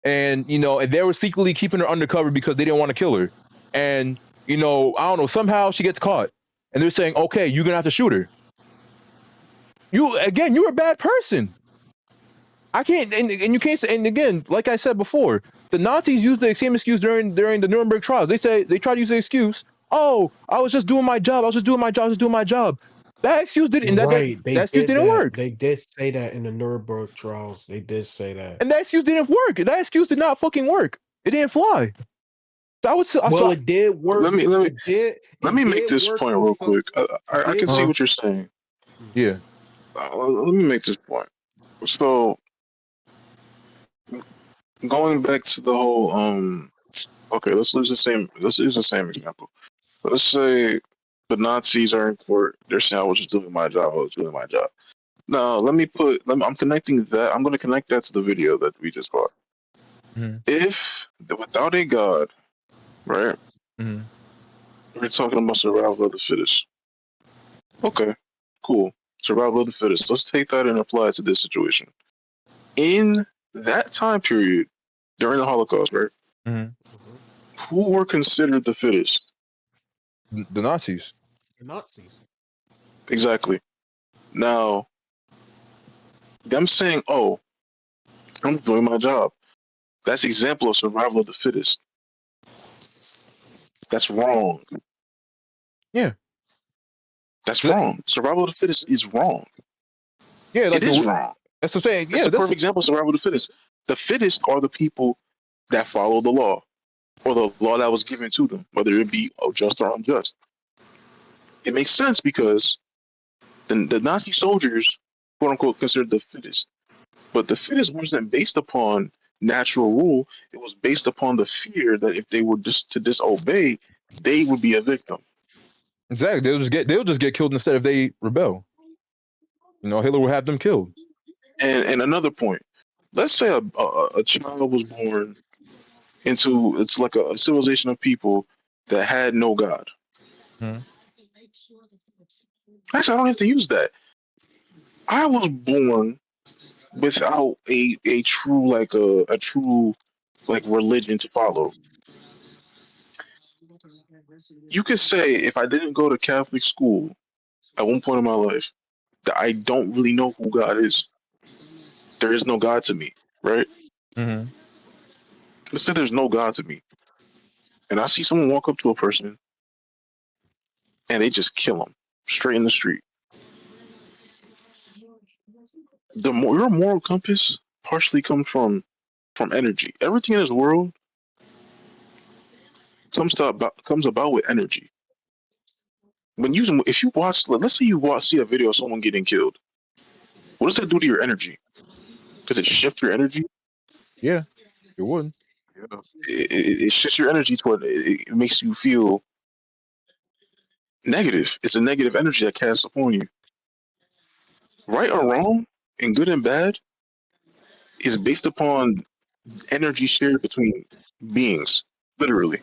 and and they were secretly keeping her undercover because they didn't want to kill her, and I don't know, somehow she gets caught, and they're saying, okay, you're gonna have to shoot her. You're a bad person. I can't, and you can't say, and again, like I said before, the Nazis used the same excuse during the Nuremberg trials. They tried to use the excuse, oh, I was just doing my job. That excuse didn't, Right. that excuse didn't work. They did say that in the Nuremberg trials. They did say that. And that excuse didn't work. That excuse did not fucking work. It didn't fly. It did work. Let me make this point real quick. I can see what you're saying. Yeah. Let me make this point. So, going back to the whole okay, let's use the same example. Let's say the Nazis are in court. They're saying I was just doing my job. Now, I'm connecting that. I'm going to connect that to the video that we just got. Mm-hmm. If without a God, right? Mm-hmm. We're talking about survival of the fittest. Okay, cool. Survival of the fittest. Let's take that and apply it to this situation. In that time period, during the Holocaust, right? Mm-hmm. Who were considered the fittest? The Nazis. The Nazis. Exactly. Now, them saying, "Oh, I'm doing my job," that's example of survival of the fittest. That's wrong. Yeah. That's wrong. Survival of the fittest is wrong. Yeah, like it is wrong. That's the saying. That's a perfect example of survival of the fittest. The fittest are the people that follow the law, or the law that was given to them, whether it be just or unjust. It makes sense because the Nazi soldiers, quote unquote, considered the fittest. But the fittest wasn't based upon natural rule. It was based upon the fear that if they were to disobey, they would be a victim. Exactly. They'll just get killed instead if they rebel. Hitler will have them killed. And another point. Let's say a child was born into it's like a civilization of people that had no God. Hmm. Actually, I don't have to use that. I was born without a true a true religion to follow. You could say if I didn't go to Catholic school at one point in my life, that I don't really know who God is. There is no God to me, right? Mm-hmm. Let's say there's no God to me, and I see someone walk up to a person and they just kill him straight in the street. Your moral compass partially comes from energy. Everything in this world comes about with energy. If you watch, let's say see a video of someone getting killed, what does that do to your energy? Does it shift your energy? Yeah, it would. Yeah. It shifts your energy toward it makes you feel negative. It's a negative energy that casts upon you. Right or wrong, and good and bad, is based upon energy shared between beings. Literally,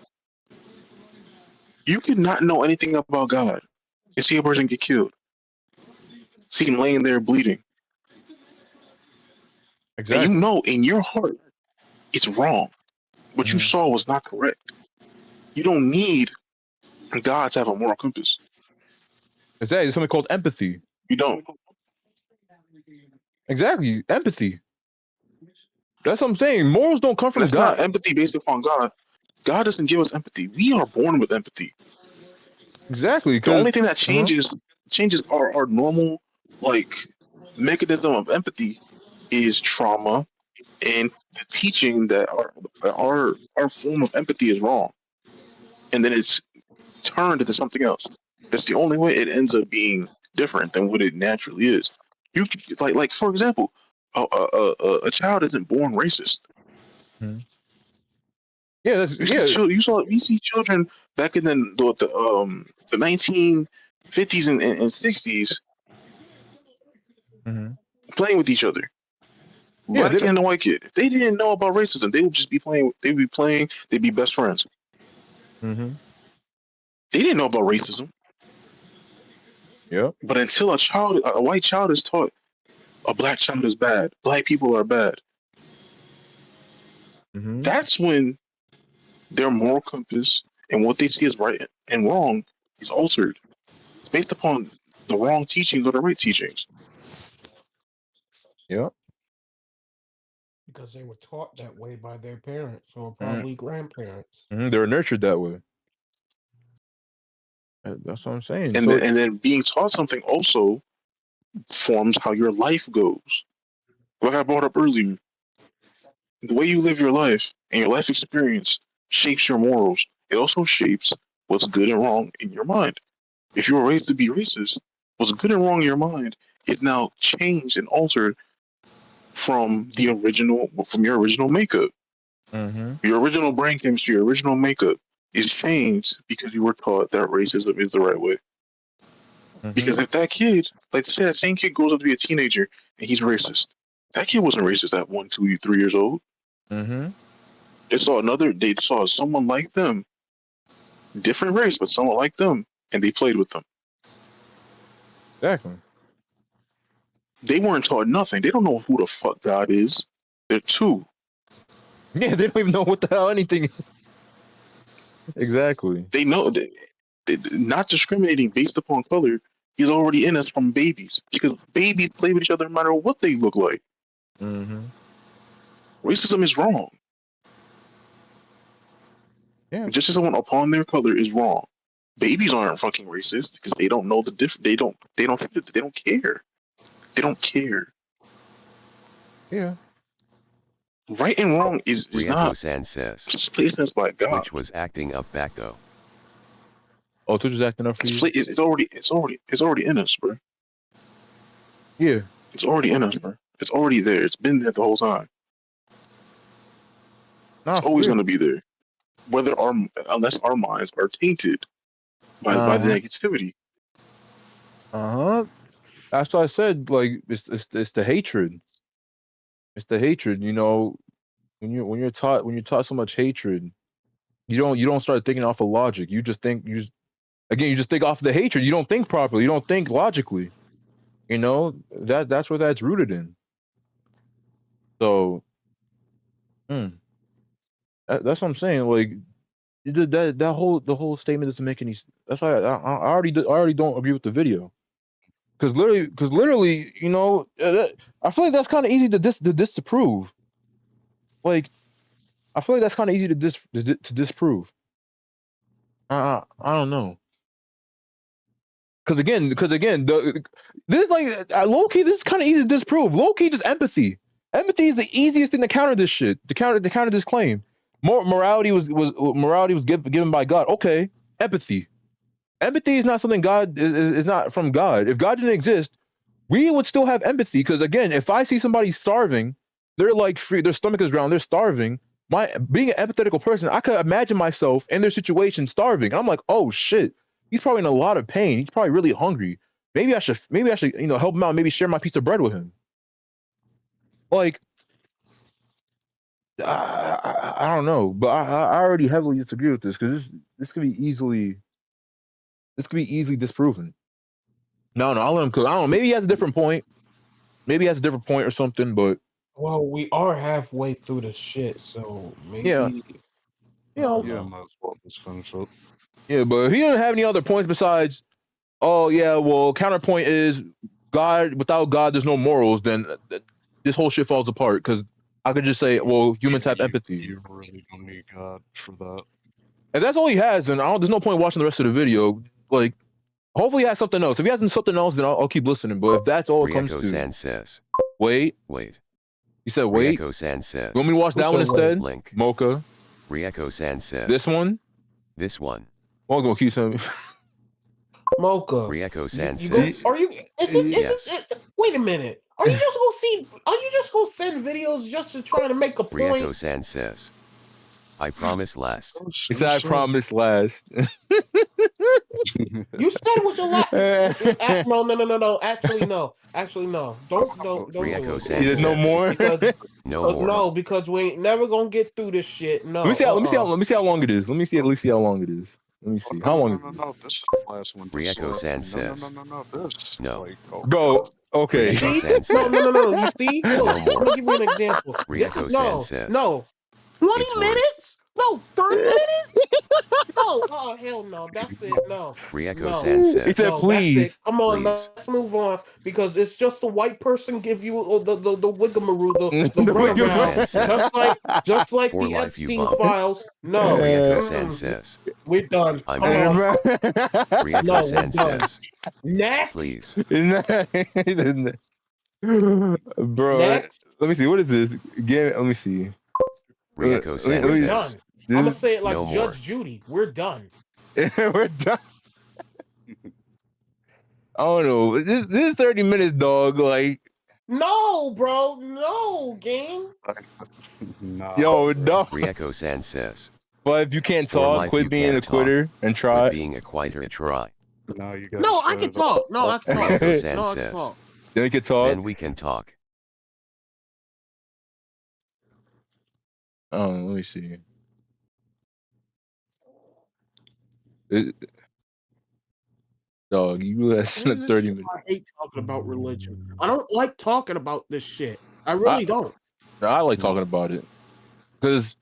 you could not know anything about God and see a person get killed, see him laying there bleeding, Exactly. and you know in your heart it's wrong. What you Mm-hmm. saw was not correct. You don't need God to have a moral compass. Exactly. It's something called empathy. You don't. Exactly. Empathy. That's what I'm saying. Morals don't come from That's God. not empathy based upon God. God doesn't give us empathy. We are born with empathy. Exactly. The only thing that changes our normal mechanism of empathy is trauma and the teaching that our form of empathy is wrong, and then it's turned into something else. That's the only way it ends up being different than what it naturally is. You like for example, a child isn't born racist. Mm-hmm. Yeah, We see children back in the 1950s and 60s mm-hmm. playing with each other. Yeah, black kid and a white kid. If they didn't know about racism, they would just be playing. They'd be playing. They'd be best friends. Mm-hmm. They didn't know about racism. Yep. But until a white child is taught a black child is bad, black people are bad, Mm-hmm. that's when their moral compass and what they see as right and wrong is altered. It's based upon the wrong teachings or the right teachings. Yep. Because they were taught that way by their parents or probably grandparents. Mm-hmm. They were nurtured that way. That's what I'm saying. And So, then being taught something also forms how your life goes. Like I brought up earlier, the way you live your life and your life experience shapes your morals. It also shapes what's good and wrong in your mind. If you were raised to be racist, what's good and wrong in your mind is now changed and altered from your original makeup. mm-hmm. Your original brain chemistry, your original makeup is changed because you were taught that racism is the right way. Mm-hmm. Because if that kid, like say that same kid grows up to be a teenager and he's racist, that kid wasn't racist at 1, 2, 3 years old. Mm-hmm. They saw someone like them, different race, but someone like them, and they played with them. Exactly. They weren't taught nothing. They don't know who the fuck God is. They're 2. Yeah, they don't even know what the hell anything is. Exactly. They know that not discriminating based upon color is already in us from babies because babies play with each other no matter what they look like. Mm-hmm. Racism is wrong. Yeah. Just as someone upon their color is wrong. Babies aren't fucking racist because they don't know the difference. They don't care. They don't care. Yeah. Right and wrong is not Ryako-san says. placements by God. Twitch was acting up back though. Oh, Twitch is acting up for you? It's already in us, bro. Yeah. It's already in us, bro. It's already there. It's been there the whole time. Nah, It's always for real. going to be there. Unless our minds are tainted by the negativity. Uh-huh. That's what I said. Like it's the hatred. It's the hatred. You know, when you're taught so much hatred, you don't start thinking off of logic. You just think you just think off of the hatred. You don't think properly. You don't think logically. You know that's where that's rooted in. So, that's what I'm saying. Like the whole statement doesn't make any. That's why I already don't agree with the video. Because literally, you know, I feel like that's kind of easy to disprove. Like, I feel like that's kind of easy to disprove. I don't know. Because again, this is like low key. This is kind of easy to disprove. Low key, just empathy. Empathy is the easiest thing to counter this shit. To counter this claim. Morality was given by God. Okay, empathy. Empathy is not something God is not from God. If God didn't exist, we would still have empathy. Because again, if I see somebody starving, they're like free, their stomach is round, they're starving. Being an empathetical person, I could imagine myself in their situation starving. I'm like, oh shit, he's probably in a lot of pain. He's probably really hungry. Maybe I should, you know, help him out. Maybe share my piece of bread with him. Like, I don't know, but I already heavily disagree with this because this could be easily disproven. No, I'll let him cook. I don't know. Maybe he has a different point. Maybe he has a different point or something, but Well, we are halfway through the shit, so maybe. Yeah. You know, Yeah, might as well just finish up. yeah, but if he doesn't have any other points besides, oh yeah, well, counterpoint is God. Without God, there's no morals. Then this whole shit falls apart. Because I could just say, well, humans have empathy. You really don't need God for that. If that's all he has, then there's no point watching the rest of the video. Like, hopefully he has something else. If he has something else, then I'll keep listening. But if that's all it comes to, Ryako-san says. wait. You said wait. Ryako-san says. You want me to watch that one instead? Link. Mocha. Ryako-san says. This one? This one. Well, gonna keep saying. Mocha. Ryako-san says. Are you? Wait a minute. Are you just gonna send videos just to try to make a point? Ryako-san says. I promise less. He said, I promise less. You said it was your last. No. Actually, no. Don't do Rieko it. San No says. more. No more. No, because we ain't never gonna get through this shit. No. Let me see how long it is. Let me see how long it is. Let me see. How long is it? No. This is the last one. Rieko San No. says. This. No. Like, oh, Go. Okay. Rieko San says. No. You see? Look, No I'm more. gonna give you an example. Rieko San says. No. 20 It's minutes? No, 30 minutes? No, hell no. That's it. No. Rieko San says. He said, No, please. that's it. Come on, Please. let's move on because it's just the white person give you the wiggamaroo, the The runaround, wiggamaroo. just like For the life, you Epstein bum. files. No, Rieko San says. we're done. I'm Come on. Rieko No, San we're done. says. Next. Please. Bro, Next. let me see. What is this? Let me see. Rieko San We're says. done. I'm gonna say it like No Judge more. Judy. We're done. We're done. I don't know. This is 30 minutes, dog. Like, No, bro. No, gang. nah, yo, bro. dog. Rieko San says. But if you can't For talk, life, quit you being a can't talk. quitter and try. Quit being a quitter. Try. No, you guys. No, I can talk. No, I can talk. Rieko San No, I can says. talk. Then you can talk. Then we can talk. Let me see. Dog, you less than 30 minutes. I hate talking about religion. I don't like talking about this shit. I really don't. I like talking about it because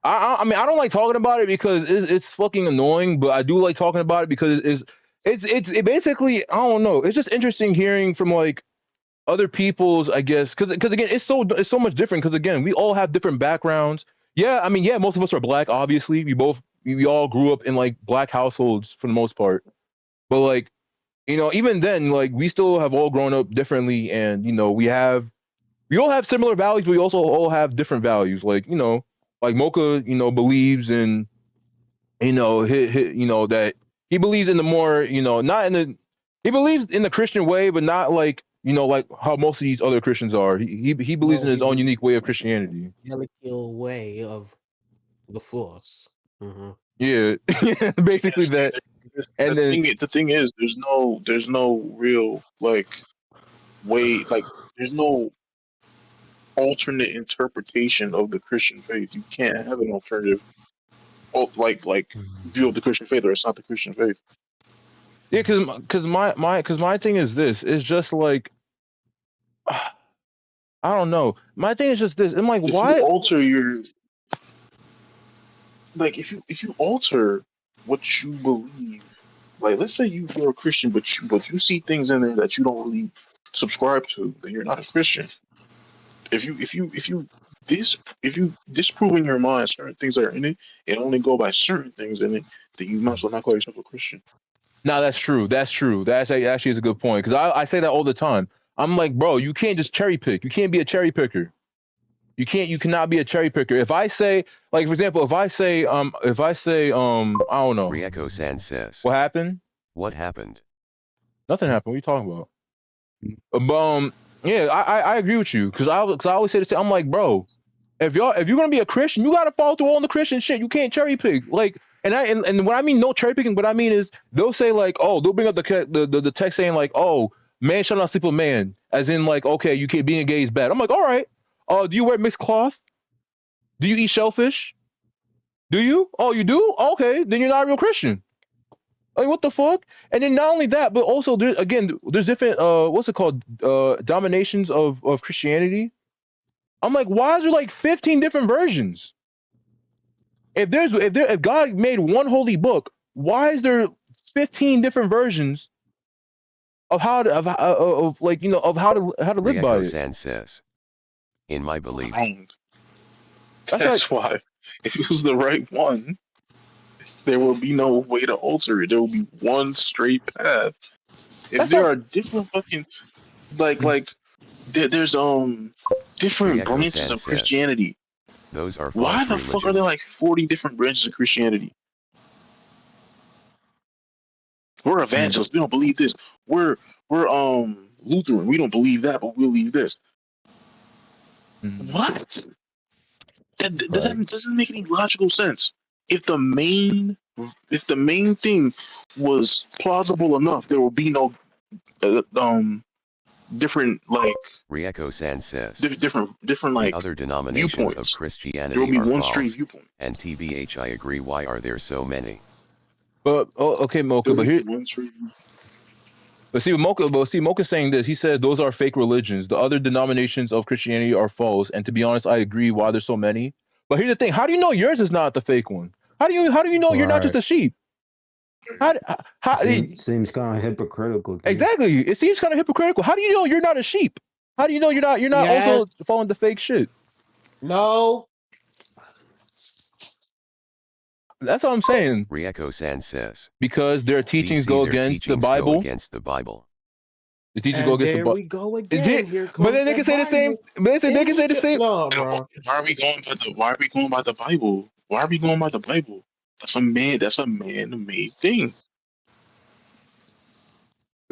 I mean I don't like talking about it because it's fucking annoying, but I do like talking about it because it basically I don't know. It's just interesting hearing from like other people's, I guess, because again it's so much different because again we all have different backgrounds. Yeah, I mean most of us are black. Obviously, we all grew up in like black households for the most part, but like even then like we still have all grown up differently, and we all have similar values, but we also all have different values. Like, like Mocha, believes in, that he believes in the more, not in the, he believes in the Christian way, but not like, like how most of these other Christians are. He believes in his own unique way of Christianity. Angelical way of the force. Mm-hmm. Yeah, basically that. And then the thing is, there's no real like way, like there's no alternate interpretation of the Christian faith. You can't have an alternative, like view of the Christian faith, or it's not the Christian faith. yeah, because my thing is this. It's just like I don't know. My thing is just this. I'm like, If why? you alter your, like, if you alter what you believe, like, let's say you're a Christian, but you see things in there that you don't really subscribe to, then you're not a Christian. If you disprove in your mind certain things that are in it and only go by certain things in it, then you might as well not call yourself a Christian. No, that's true. That's true. That's actually is a good point because I say that all the time. I'm like, bro, you can't just cherry pick. You can't be a cherry picker. You cannot be a cherry picker. If I say, like, for example, if I say, I don't know. Rieko San says. What happened? What happened? Nothing happened. What are you talking about? Yeah, I agree with you because I always say the same. I'm like, bro, if you're gonna be a Christian, you gotta follow through all the Christian shit. You can't cherry pick. Like, and when I mean no cherry picking, what I mean is they'll say like, oh, they'll bring up the text saying like, oh, man shall not sleep with man, as in like, okay, you can't being gay is bad. I'm like, all right. Do you wear mixed cloth? Do you eat shellfish? Do you? Oh, you do? Okay, then you're not a real Christian. Like, what the fuck? And then not only that, but also there's different what's it called? Dominations of Christianity. I'm like, why is there like 15 different versions? If God made one holy book, why is there 15 different versions of how to of how to live by it? San says. In my belief. That's why. If it was the right one, there will be no way to alter it. There will be one straight path. If there are different fucking there's different branches of Christianity. Those are why the fuck are there like 40 different branches of Christianity? We're evangelists. We don't believe this. We're Lutheran. We don't believe that, but we believe this. What? Right. doesn't make any logical sense. If the main thing was plausible enough, there will be no different like Rieko-san says, different the like other denominations of viewpoints. There will Christianity be are one straight false, viewpoint. and TBH I agree, why are there so many? But okay, Mocha. There will But be here, one straight viewpoint. Mocha's saying this. He said those are fake religions. The other denominations of Christianity are false. And to be honest, I agree. Why there's so many? But here's the thing: how do you know yours is not the fake one? How do you know you're not just Right. a sheep? How Seems kind of hypocritical. To me. exactly? It seems kind of hypocritical. How do you know you're not a sheep? How do you know you're not Yes. also following the fake shit? No. That's what I'm saying. Rieko-san says, Because their teachings BC go their against the teachings go Bible. against the Bible. The teachings go And against the there Bible. we go again. Here But comes then they that can say the same. Bible. But they can say the same. No, And bro. why are we going by the Bible? Why are we going by the Bible? That's a man-made thing.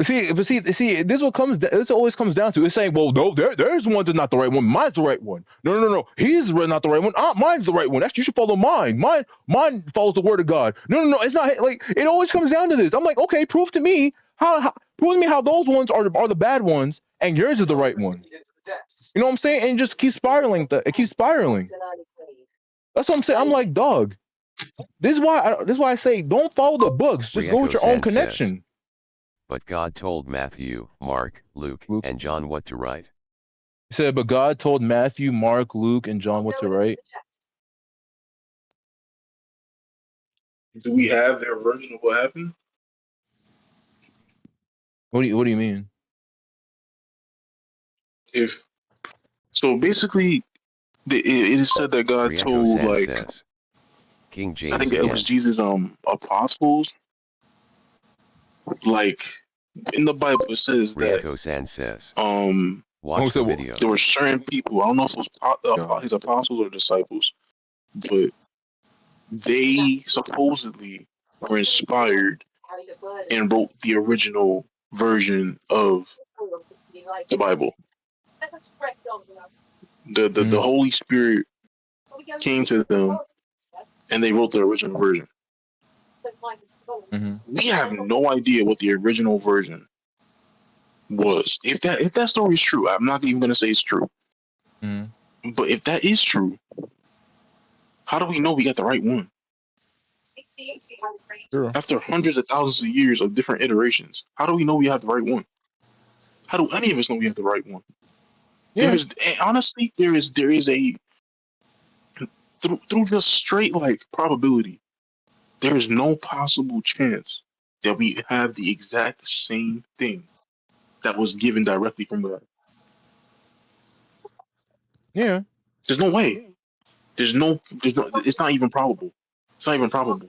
See, this is what comes. This always comes down to. It's saying, well, no, there's one that's not the right one. Mine's the right one. No. He's not the right one. Mine's the right one. Actually, you should follow mine. Mine follows the word of God. No. It's not like it always comes down to this. I'm like, okay, prove to me how those ones are the bad ones, and yours is the right one. You know what I'm saying? And it just keeps spiraling. It keeps spiraling. That's what I'm saying. I'm like, dog. This is why I say don't follow the books. Just go with your own Rieko-san says, connection. but God told Matthew, Mark, Luke, and John what to write. He said, but God told Matthew, Mark, Luke, and John what to write. Do we have their version of what happened? What do you mean? If so, basically, it is said that God told Rieko-san like says, King I James think it again. was Jesus' apostles. Like in the Bible, it says that Rieko-san says, so watch the video. there were certain people. I don't know if it was his apostles or disciples, but they supposedly were inspired and wrote the original version of the Bible. The Holy Spirit came to them and they wrote the original version. We have no idea what the original version was. If that story is true, I'm not even gonna say it's true. But if that is true, how do we know we got the right one? Sure. After hundreds of thousands of years of different iterations, how do we know we have the right one? How do any of us know we have the right one? Yeah. Honestly, there is a through just straight like probability, there is no possible chance that we have the exact same thing that was given directly from God. Yeah. There's no way. There's no. It's not even probable. It's not even probable.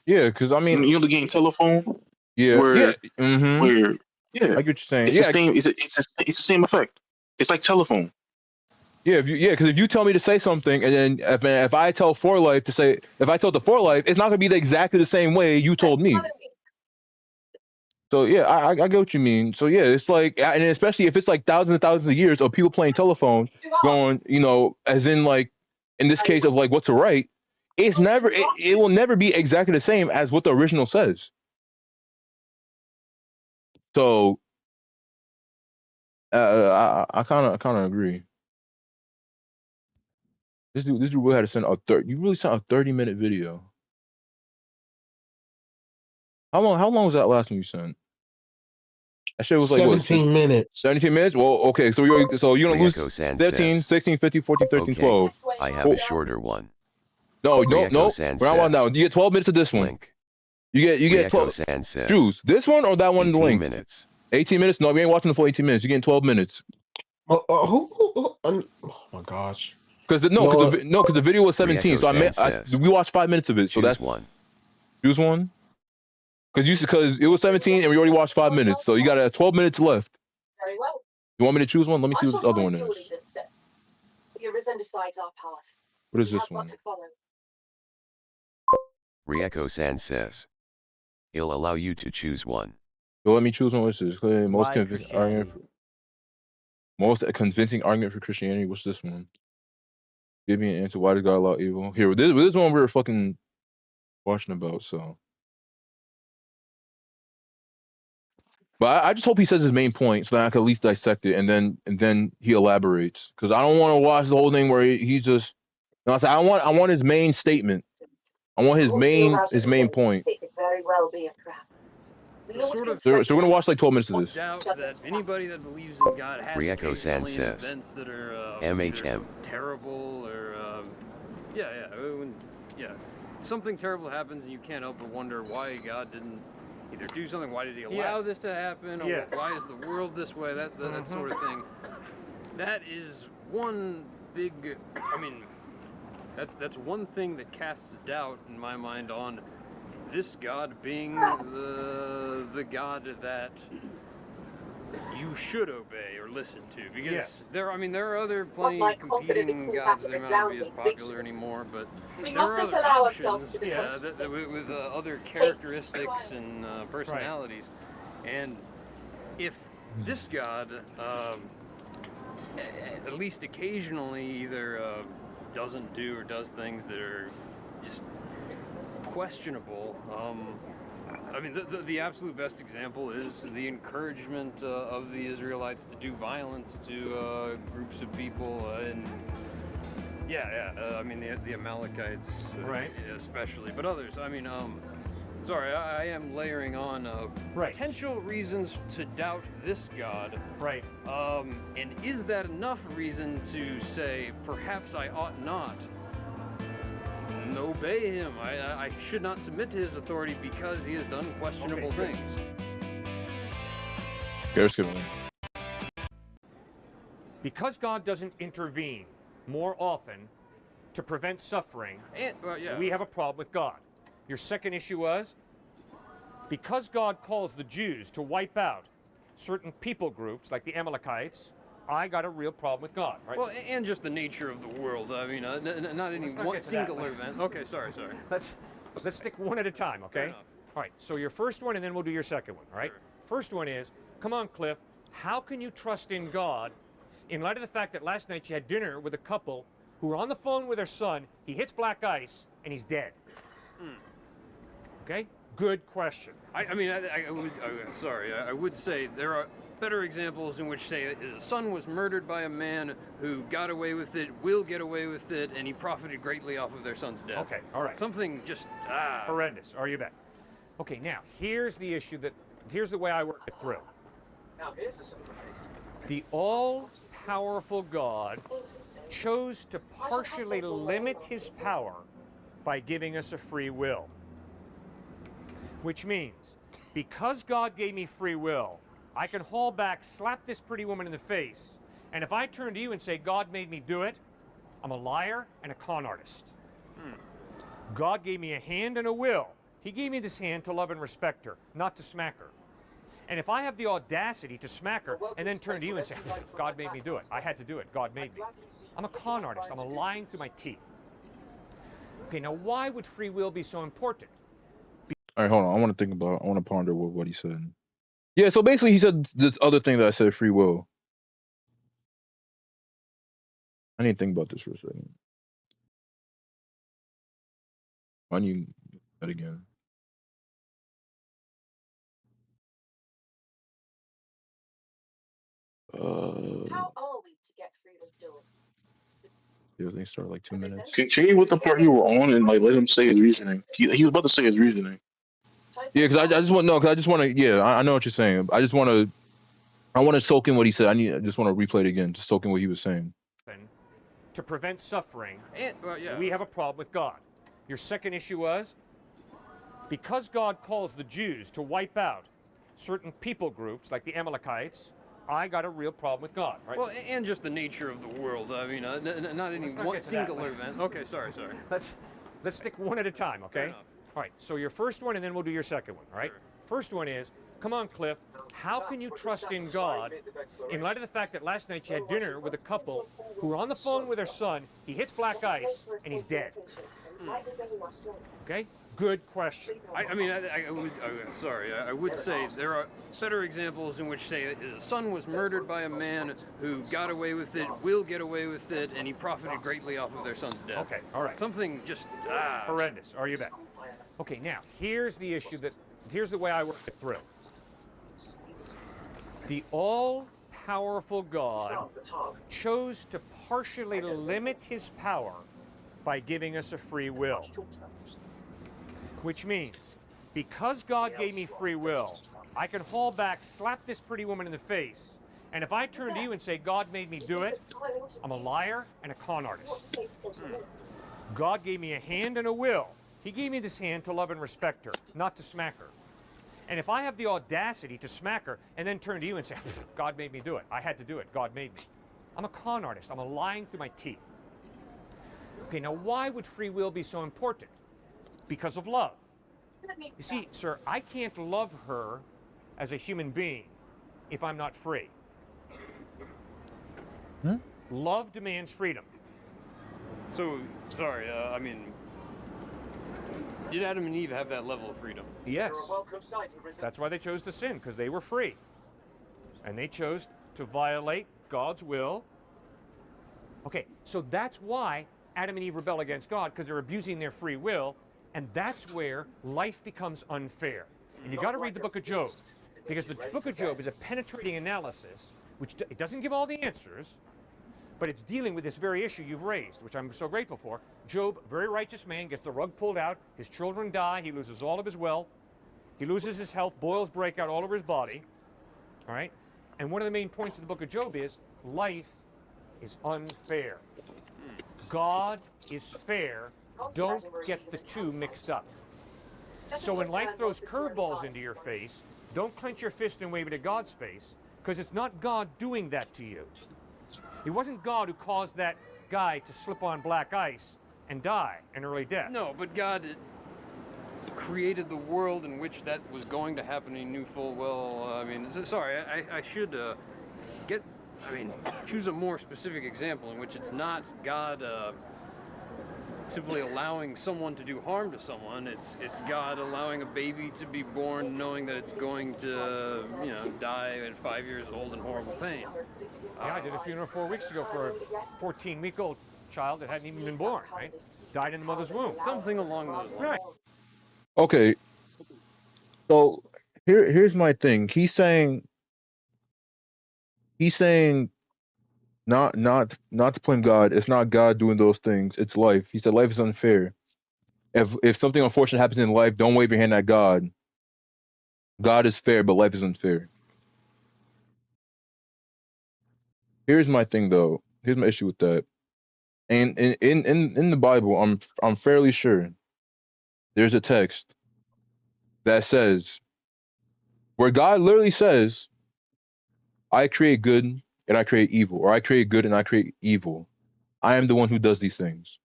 Yeah, because I mean, You know the game Telephone, yeah. where Yeah. yeah, I get what you're saying. it's Yeah. the same. It's the same effect. It's like Telephone. Yeah. Because if you tell me to say something, and then if I tell For Life to say, if I tell the For Life, it's not gonna be exactly the same way you told me. So yeah, I get what you mean. So yeah, it's like, and especially if it's like thousands and thousands of years of people playing telephone, going, as in like, in this case of like what to write, it will never be exactly the same as what the original says. So, I kind of agree. This dude really had to send you really sent a 30-minute video. How long was that last one you sent? That shit was like what? 17 minutes. 17 minutes? Well, okay, so you're gonna lose Rieko-san 13, says, 16, 15, 14, 13, okay, 12. I have a shorter one. No. Rieko-san We're not on says, now. You get 12 minutes of this one. Link. You get 12. Rieko-san says, Choose this one or that one. 18 Link. minutes. 18 minutes? No, we ain't watching the full 18 minutes. You're getting 12 minutes. Oh my gosh. Because the video was 17. So we watched 5 minutes of it. So that's one. Choose one. Because it was 17 and we already watched 5 minutes. So you got 12 minutes left. Very well. You want me to choose one? Let me see what this other one is. What is this one? Rieko-san says, it'll allow you to choose one. So let me choose one. What's this? Most convincing argument for Christianity. What's this one? Give me an answer. Why does God allow evil? Here, this one we were fucking watching about. So, but I just hope he says his main point so that I can at least dissect it, and then he elaborates. Because I don't want to watch the whole thing where he's just. No, I want his main statement. I want his main point. It could very well be a trap. So we're gonna watch like 12 minutes of this. Doubt that anybody that believes in God has Rieko-san occasionally says, events that are MHM. terrible or yeah, something terrible happens and you can't help but wonder why God didn't either do something. Why did He allow this to happen? Or why is the world this way? That sort of thing. That is one big. I mean, that's one thing that casts doubt in my mind on this God being the God that you should obey or listen to, because there are other plenty of competing gods that may not be as popular anymore, but We there are mustn't other allow options, ourselves to be with other characteristics and personalities, and if this God at least occasionally either doesn't do or does things that are just questionable. I mean, the absolute best example is the encouragement of the Israelites to do violence to groups of people, and I mean the Amalekites, especially, but others. I mean, sorry, I am layering on potential reasons to doubt this God. Right. And is that enough reason to say perhaps I ought not obey Him? I should not submit to His authority because He has done questionable things. Because God doesn't intervene more often to prevent suffering, we have a problem with God. Your second issue was, because God calls the Jews to wipe out certain people groups like the Amalekites, I got a real problem with God, right? Well, and just the nature of the world. I mean, not any one singular event. Okay, sorry. Let's stick one at a time, okay? All right, so your first one, and then we'll do your second one, all right? Sure. First one is, come on, Cliff, how can you trust in God in light of the fact that last night you had dinner with a couple who were on the phone with their son, he hits black ice, and he's dead? Okay? Good question. I would say there are better examples in which, say, his son was murdered by a man who got away with it, will get away with it, and he profited greatly off of their son's death. Okay, all right. Something just horrendous. Are you bet? Okay, now here's the issue here's the way I work it through. Now here's a surprise. The all-powerful God chose to partially limit His power by giving us a free will. Which means, because God gave me free will, I can haul back, slap this pretty woman in the face, and if I turn to you and say, God made me do it, I'm a liar and a con artist. God gave me a hand and a will. He gave me this hand to love and respect her, not to smack her. And if I have the audacity to smack her and then turn to you and say, God made me do it, I had to do it, God made me, I'm a con artist, I'm lying through my teeth. Okay, now why would free will be so important? All right, hold on. I want to ponder what he said. Yeah, so basically he said this other thing that I said, free will. I need to think about this for a second. I need that again. How are we to get through this door? They start like 2 minutes. Continue with the part you were on and like let him say his reasoning. He was about to say his reasoning. Yeah, because I just want to. Yeah, I know what you're saying. I want to soak in what he said. I just want to replay it again to soak in what he was saying. To prevent suffering, we have a problem with God. Your second issue was, because God calls the Jews to wipe out certain people groups like the Amalekites, I got a real problem with God, right? Well, and just the nature of the world. I mean, not any one singular event. Okay, sorry. Let's stick one at a time, okay? All right, so your first one, and then we'll do your second one, all right? Sure. First one is, come on, Cliff, how can you trust in God in light of the fact that last night you had dinner with a couple who were on the phone with their son, he hits black ice, and he's dead? Okay? Good question. I mean, I would say there are better examples in which, say, a son was murdered by a man who got away with it, will get away with it, and he profited greatly off of their son's death. Okay, all right. Something just horrendous. Are you back? Okay, now here's the issue here's the way I work it through. The all-powerful God chose to partially limit his power by giving us a free will. Which means, because God gave me free will, I can haul back, slap this pretty woman in the face, and if I turn to you and say, God made me do it, I'm a liar and a con artist. God gave me a hand and a will. He gave me this hand to love and respect her, not to smack her. And if I have the audacity to smack her and then turn to you and say, God made me do it, I had to do it, God made me, I'm a con artist. I'm lying through my teeth. Okay, now why would free will be so important? Because of love. You see, sir, I can't love her as a human being if I'm not free. Love demands freedom. So, sorry, I mean, did Adam and Eve have that level of freedom? Yes. That's why they chose to sin, because they were free. And they chose to violate God's will. Okay, so that's why Adam and Eve rebel against God, because they're abusing their free will, and that's where life becomes unfair. And you got to read the book of Job, because the book of Job is a penetrating analysis, which it doesn't give all the answers, but it's dealing with this very issue you've raised, which I'm so grateful for. Job, very righteous man, gets the rug pulled out, his children die, he loses all of his wealth, he loses his health, boils break out all over his body, all right? And one of the main points of the book of Job is life is unfair. God is fair. Don't get the two mixed up. So when life throws curveballs into your face, don't clench your fist and wave it at God's face, because it's not God doing that to you. It wasn't God who caused that guy to slip on black ice and die an early death. No, but God created the world in which that was going to happen. He knew full well. I mean, sorry, I should choose a more specific example in which it's not God simply allowing someone to do harm to someone. It's God allowing a baby to be born knowing that it's going to, die at 5 years old in horrible pain. Yeah, I did a funeral 4 weeks ago for a 14-week-old child that hadn't even been born, right? Died in the mother's womb. Something along those lines. Right. Okay. So here's my thing. He's saying not to blame God. It's not God doing those things. It's life. He said life is unfair. If something unfortunate happens in life, don't wave your hand at God. God is fair, but life is unfair. Here's my thing though. Here's my issue with that. And in the Bible, I'm fairly sure there's a text that says where God literally says, I create good and I create evil, or I create good and I create evil. I am the one who does these things.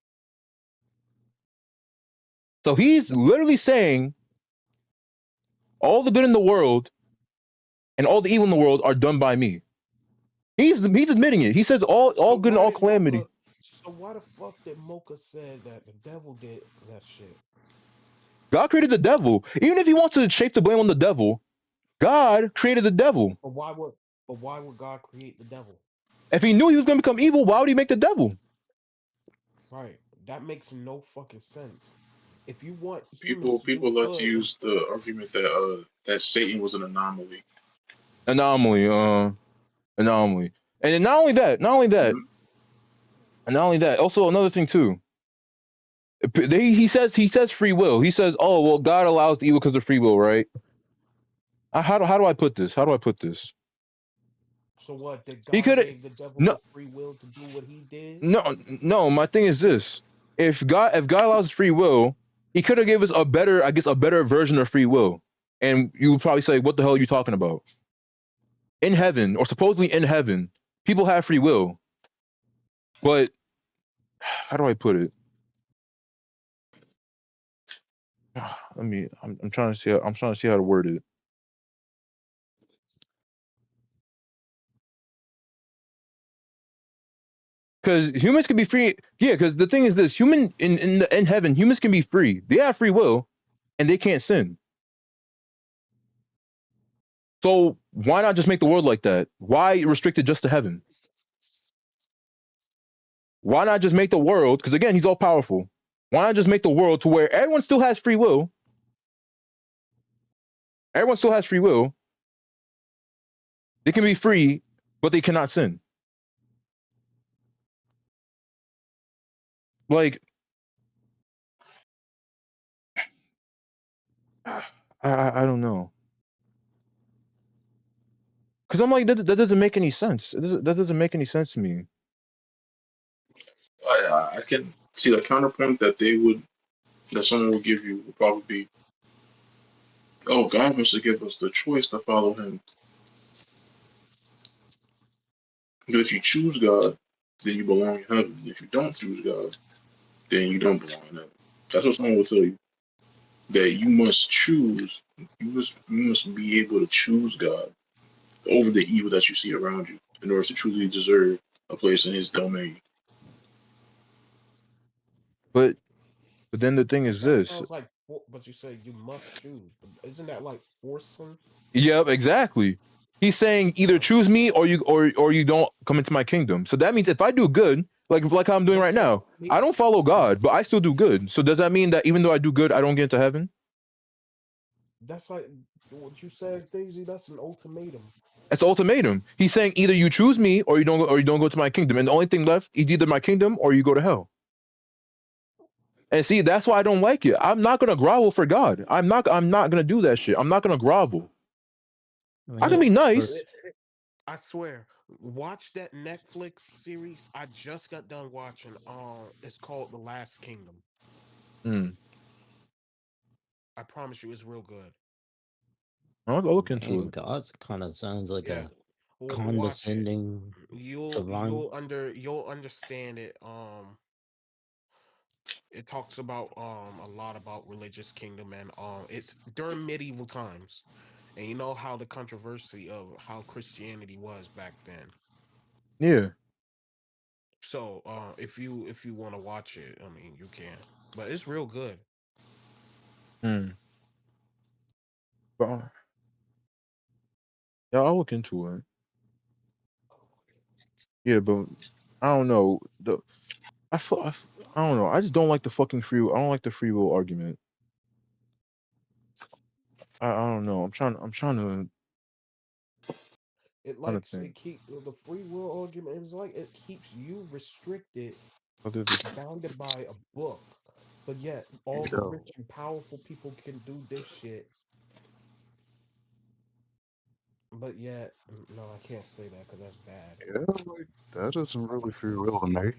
So he's literally saying all the good in the world and all the evil in the world are done by me. He's admitting it. He says all good and all calamity. So why the fuck did Mocha said that the devil did that shit? God created the devil. Even if he wants to shape the blame on the devil, God created the devil. But why would God create the devil? If he knew he was going to become evil, why would he make the devil? Right. That makes no fucking sense. If you want people love to use the argument that Satan was an anomaly. Anomaly. And then not only that, also another thing too. He says free will. He says, oh well, God allows the evil because of free will, right? How do I put this? So what? Did God give the devil free will to do what he did? No. My thing is this: if God allows free will, he could have given us a better version of free will. And you would probably say, what the hell are you talking about? In heaven, or supposedly in heaven, people have free will. But how do I put it? I'm trying to see how to word it. Because humans can be free. Yeah, because the thing is this: in heaven, humans can be free. They have free will, and they can't sin. So why not just make the world like that? Why restrict it just to heaven? Why not just make the world, because again, he's all powerful. Why not just make the world to where everyone still has free will? Everyone still has free will. They can be free, but they cannot sin. Like, I don't know. Because I'm like, that doesn't make any sense. That doesn't make any sense to me. I can see the counterpoint that someone would give you would probably be, oh, God wants to give us the choice to follow Him. But if you choose God, then you belong in heaven. If you don't choose God, then you don't belong in heaven. That's what someone will tell you. That you must choose. You must be able to choose God over the evil that you see around you in order to truly deserve a place in His domain. But then the thing is That this. sounds like, but you say you must choose. But isn't that like forcing? Yep, exactly. He's saying either choose me or you don't come into my kingdom. So that means if I do good, like how I'm doing right now, I don't follow God, but I still do good. So does that mean that even though I do good, I don't get into heaven? That's like what you said, Daisy. That's an ultimatum. It's ultimatum. He's saying either you choose me or you don't go to my kingdom. And the only thing left is either my kingdom or you go to hell. And see, that's why I don't like it. I'm not gonna grovel for God. I'm not gonna do that shit. I'm not gonna grovel. I can be nice. I swear, watch that Netflix series I just got done watching. It's called The Last Kingdom. I promise you, it's real good. I'll look into it. God kind of sounds like a Watch it. condescending divine. You'll understand it. It talks about a lot about religious kingdom, and it's during medieval times, and you know how the controversy of how Christianity was back then. Yeah. So if you want to watch it, I mean you can, but it's real good. But, yeah, I'll look into it. Yeah, but I don't know. I don't know. I just don't like the fucking free will. I don't like the free will argument. I don't know. I'm trying to It think. keep the free will argument is like it keeps you restricted, Other than bounded by a book, but yet all the Yo, rich and powerful people can do this shit. But yet, no, I can't say that because that's bad. yeah, like, that isn't really free will to me.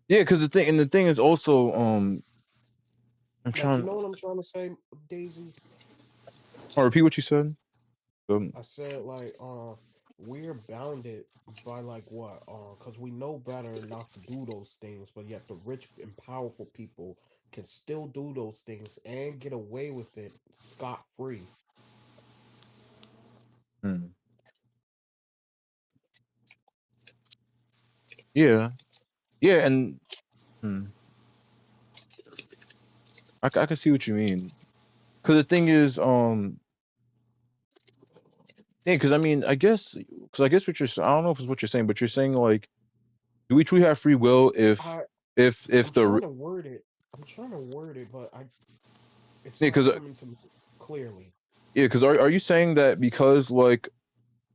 yeah, because the thing is also I'm Like, you trying. know what I'm trying to say, Daisy? I'll repeat what you said. I said like we're bounded by like what? Because we know better not to do those things, but yet the rich and powerful people can still do those things and get away with it scot free. Yeah, yeah, and I can see what you mean. Because the thing is, yeah, because I mean, I guess, what I don't know if it's what you're saying, but you're saying like, do we truly have free will if I if I'm the trying to word it. I'm trying to word it, but it's yeah, not because coming to me clearly. yeah, because are you saying that because like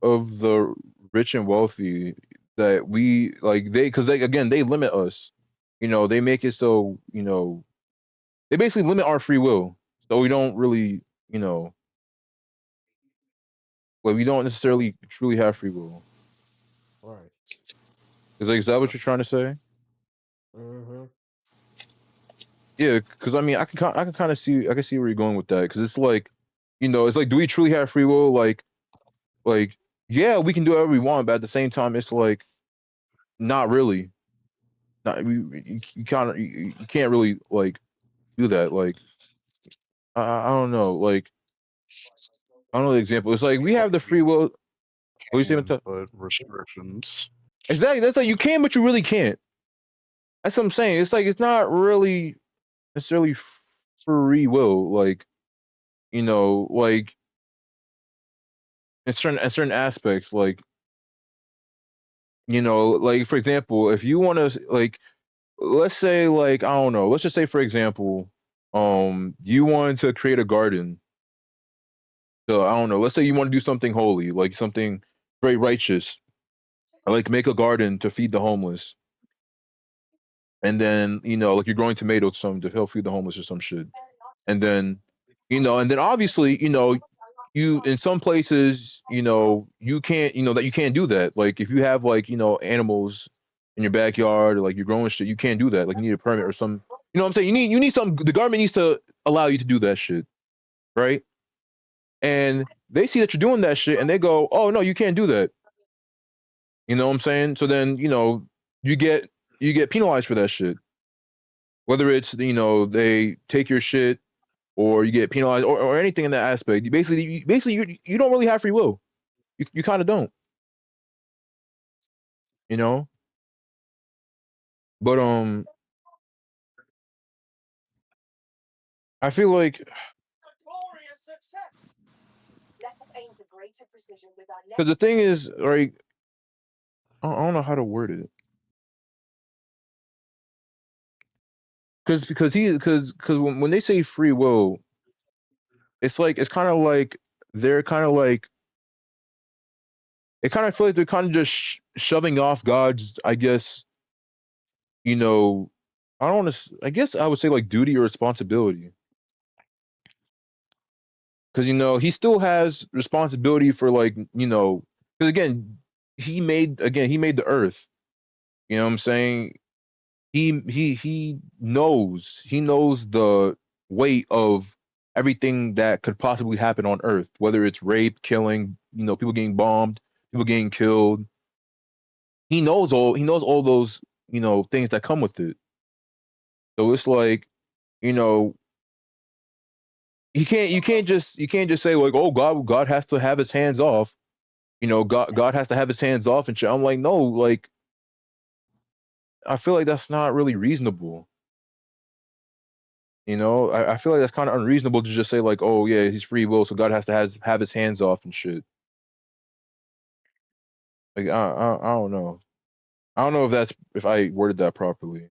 of the rich and wealthy that we like because they again they limit us, they make it so they basically limit our free will, so we don't really like we don't necessarily truly have free will. Right. Is that what you're trying to say? Mm-hmm. Yeah, because I mean, I can kind of see, I can see where you're going with that. Because it's like, it's like, do we truly have free will? Like, yeah, we can do whatever we want, but at the same time, it's like, not really. Not you kind of you can't really like do that. Like, I don't know. Like, I don't know the example. It's like we have the free will. What you say, but restrictions. Exactly. That's like you can, but you really can't. That's what I'm saying. It's like it's not really necessarily free will. Like, you know, like in certain aspects, like, you know, like for example, if you want to, like, let's say, like, I don't know, let's just say for example, you wanted to create a garden. So I don't know, let's say you want to do something holy, like something very righteous, like make a garden to feed the homeless. And then, you know, like you're growing tomatoes or something to help feed the homeless or some shit. And then, you know, and then obviously, you know, you in some places, you know, you can't, you know, that you can't do that. Like if you have like, you know, animals in your backyard or like you're growing shit, you can't do that. Like you need a permit or some, you know what I'm saying? You need some, the government needs to allow you to do that shit, right? And they see that you're doing that shit and they go, "Oh no, you can't do that." You know what I'm saying? So then, you know, you get you get penalized for that shit. Whether it's, you know, they take your shit or you get penalized or anything in that aspect. You don't really have free will. You kind of don't, you know. But I feel like because the thing is, like, I don't know how to word it. Because when they say free will, it's like it's kind of like they're kind of like it kind of feel like they're kind of just shoving off God's, I guess, you know, I don't want to. I guess I would say like duty or responsibility. Because you know he still has responsibility for like, you know, because again he made the earth, you know what I'm saying. He knows the weight of everything that could possibly happen on earth, whether it's rape, killing, you know, people getting bombed, people getting killed. He knows all those, you know, things that come with it. So it's like, you know, you can't just say like, oh, God has to have his hands off. You know, God has to have his hands off and shit. I'm like, no, like I feel like that's not really reasonable. You know, I feel like that's kind of unreasonable to just say like, oh yeah, he's free will, so God has to have his hands off and shit. Like I don't know. I don't know if I worded that properly.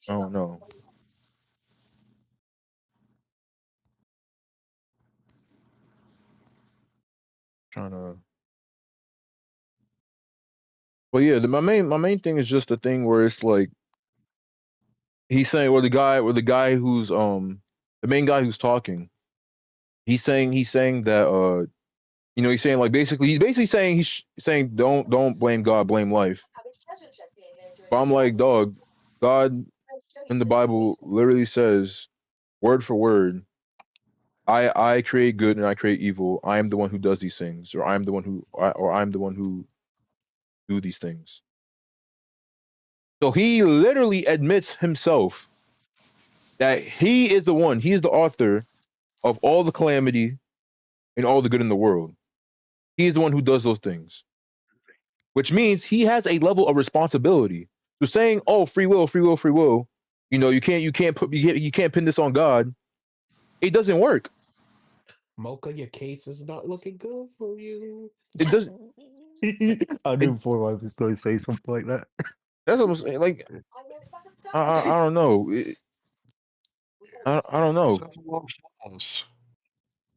I don't know. Trying to. But yeah, my main thing is just the thing where it's like he's saying, or the guy who's the main guy who's talking, he's saying that you know, he's basically saying saying don't blame God, blame life. But I'm like, dog, God in the Bible literally says word for word, I create good and I create evil. I am the one who does these things, or I'm the one who do these things. So he literally admits himself that he is the author of all the calamity and all the good in the world. He is the one who does those things, which means he has a level of responsibility. So saying, "Oh, free will, free will, free will," you know, you can't pin this on God. It doesn't work. Mocha, your case is not looking good for you. It doesn't. I knew It, before I was going to say something like that. that's what I'm saying. Like I don't know. I don't This know. has a lot of flaws.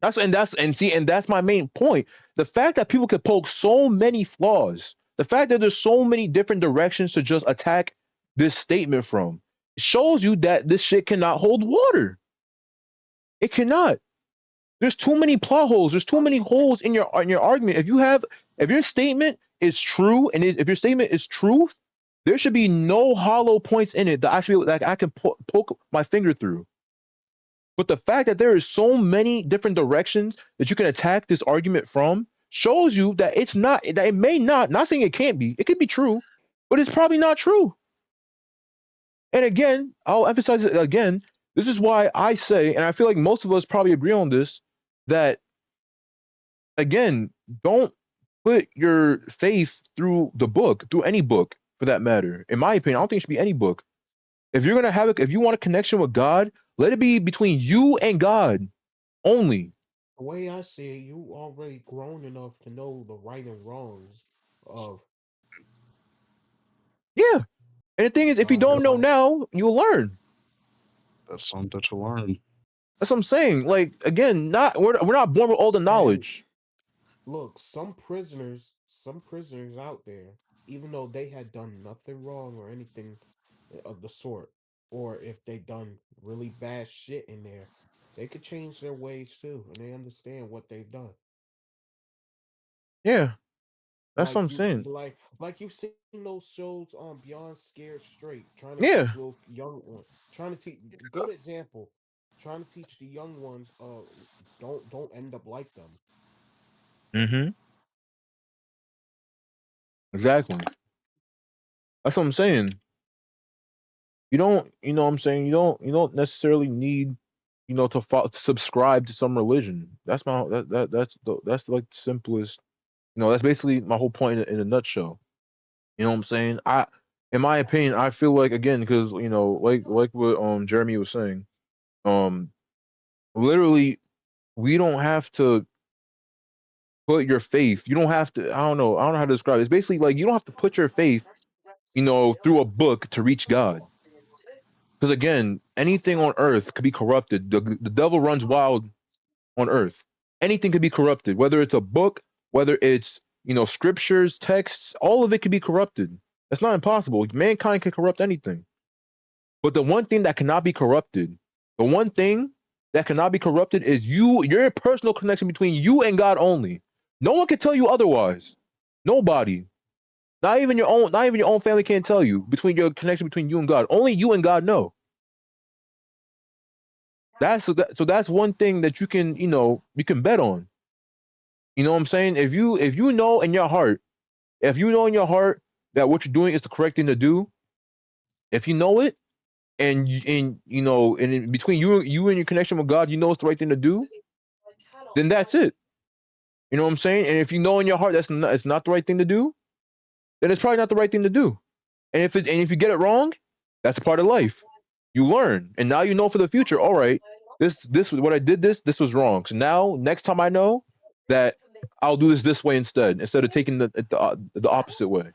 That's my main point. The fact that people could poke so many flaws, the fact that there's so many different directions to just attack this statement from, shows you that this shit cannot hold water. It cannot. There's too many plot holes. There's too many holes in your argument. If your statement is true if your statement is truth, there should be no hollow points in it that I can poke my finger through. But the fact that there is so many different directions that you can attack this argument from shows you that it may not saying it can't be, it could be true, but it's probably not true. And again, I'll emphasize it again. This is why I say, and I feel like most of us probably agree on this, that again, don't put your faith through the book, through any book for that matter. In my opinion, I don't think it should be any book. If you're gonna have if you want a connection with God, let it be between you and God only. The way I see it, you already grown enough to know the right and wrongs of Yeah. And the thing is, if you don't know God. now, you'll learn. That's something to learn. That's what I'm saying. Like again, we're not born with all the And knowledge. look, some prisoners out there, even though they had done nothing wrong or anything of the sort, or if they done really bad shit in there, they could change their ways too, and they understand what they've done. Yeah, that's what I'm saying. Like you've seen those shows on Beyond Scared Straight, trying to Yeah. teach little young ones, trying to teach good example, trying to teach the young ones, don't end up like them. Mm-hmm. Exactly. That's what I'm saying. You don't, you know what I'm saying? You don't necessarily need, to subscribe to some religion. That's my that's like the simplest, that's basically my whole point in a nutshell. You know what I'm saying? In my opinion, I feel like again, because like what Jeremy was saying, um, literally, we don't have to put your faith. You don't have to. I don't know how to describe it. It's basically like you don't have to put your faith, through a book to reach God. Because again, anything on earth could be corrupted. The devil runs wild on earth. Anything could be corrupted, whether it's a book, whether it's scriptures, texts, all of it could be corrupted. That's not impossible. Mankind can corrupt anything. But the one thing that cannot be corrupted, the one thing that cannot be corrupted is your personal connection between you and God only. No one can tell you otherwise. Nobody. Not even your own family can tell you between your connection between you and God. Only you and God know. So that's one thing that you can bet on. You know what I'm saying? If you know in your heart, if you know in your heart that what you're doing is the correct thing to do, if you know it, and in between you and your connection with God, you know it's the right thing to do, then that's it. You know what I'm saying? And if you know in your heart it's not the right thing to do, then it's probably not the right thing to do. And if you get it wrong, that's a part of life. You learn, and now you know for the future. All right, this was what I did. This was wrong. So now next time I know that I'll do this way instead of taking the opposite way.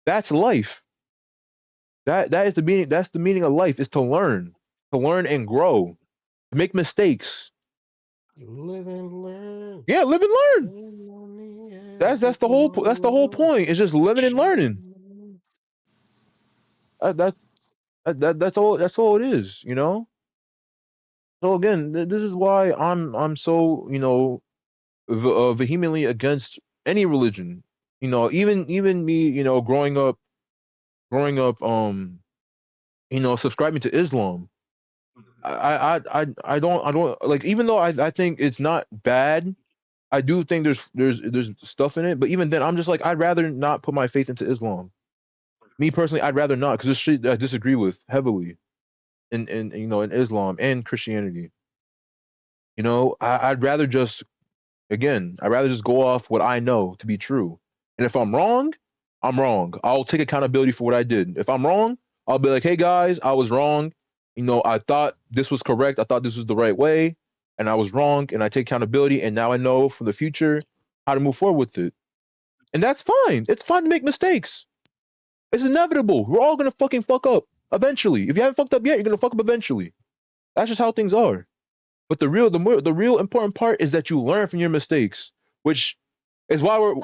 That's life. That is the meaning. That's the meaning of life is to learn and grow, to make mistakes. Live and learn. Yeah, live and learn. That's the whole point. It's just living and learning. That, that's all it is. So again, this is why I'm so vehemently against any religion. Even me, growing up, subscribing to Islam. I don't like, even though I think it's not bad. I do think there's stuff in it, but even then, I'm just like I'd rather not put my faith into Islam. Me personally, I'd rather not because this shit I disagree with heavily in Islam and Christianity. I'd rather just I'd rather just go off what I know to be true. And if I'm wrong, I'm wrong. I'll take accountability for what I did. If I'm wrong, I'll be like, hey guys, I was wrong. I thought this was correct. I thought this was the right way. And I was wrong. And I take accountability. And now I know for the future how to move forward with it. And that's fine. It's fine to make mistakes. It's inevitable. We're all going to fucking fuck up eventually. If you haven't fucked up yet, you're going to fuck up eventually. That's just how things are. But the real important part is that you learn from your mistakes, which is why we're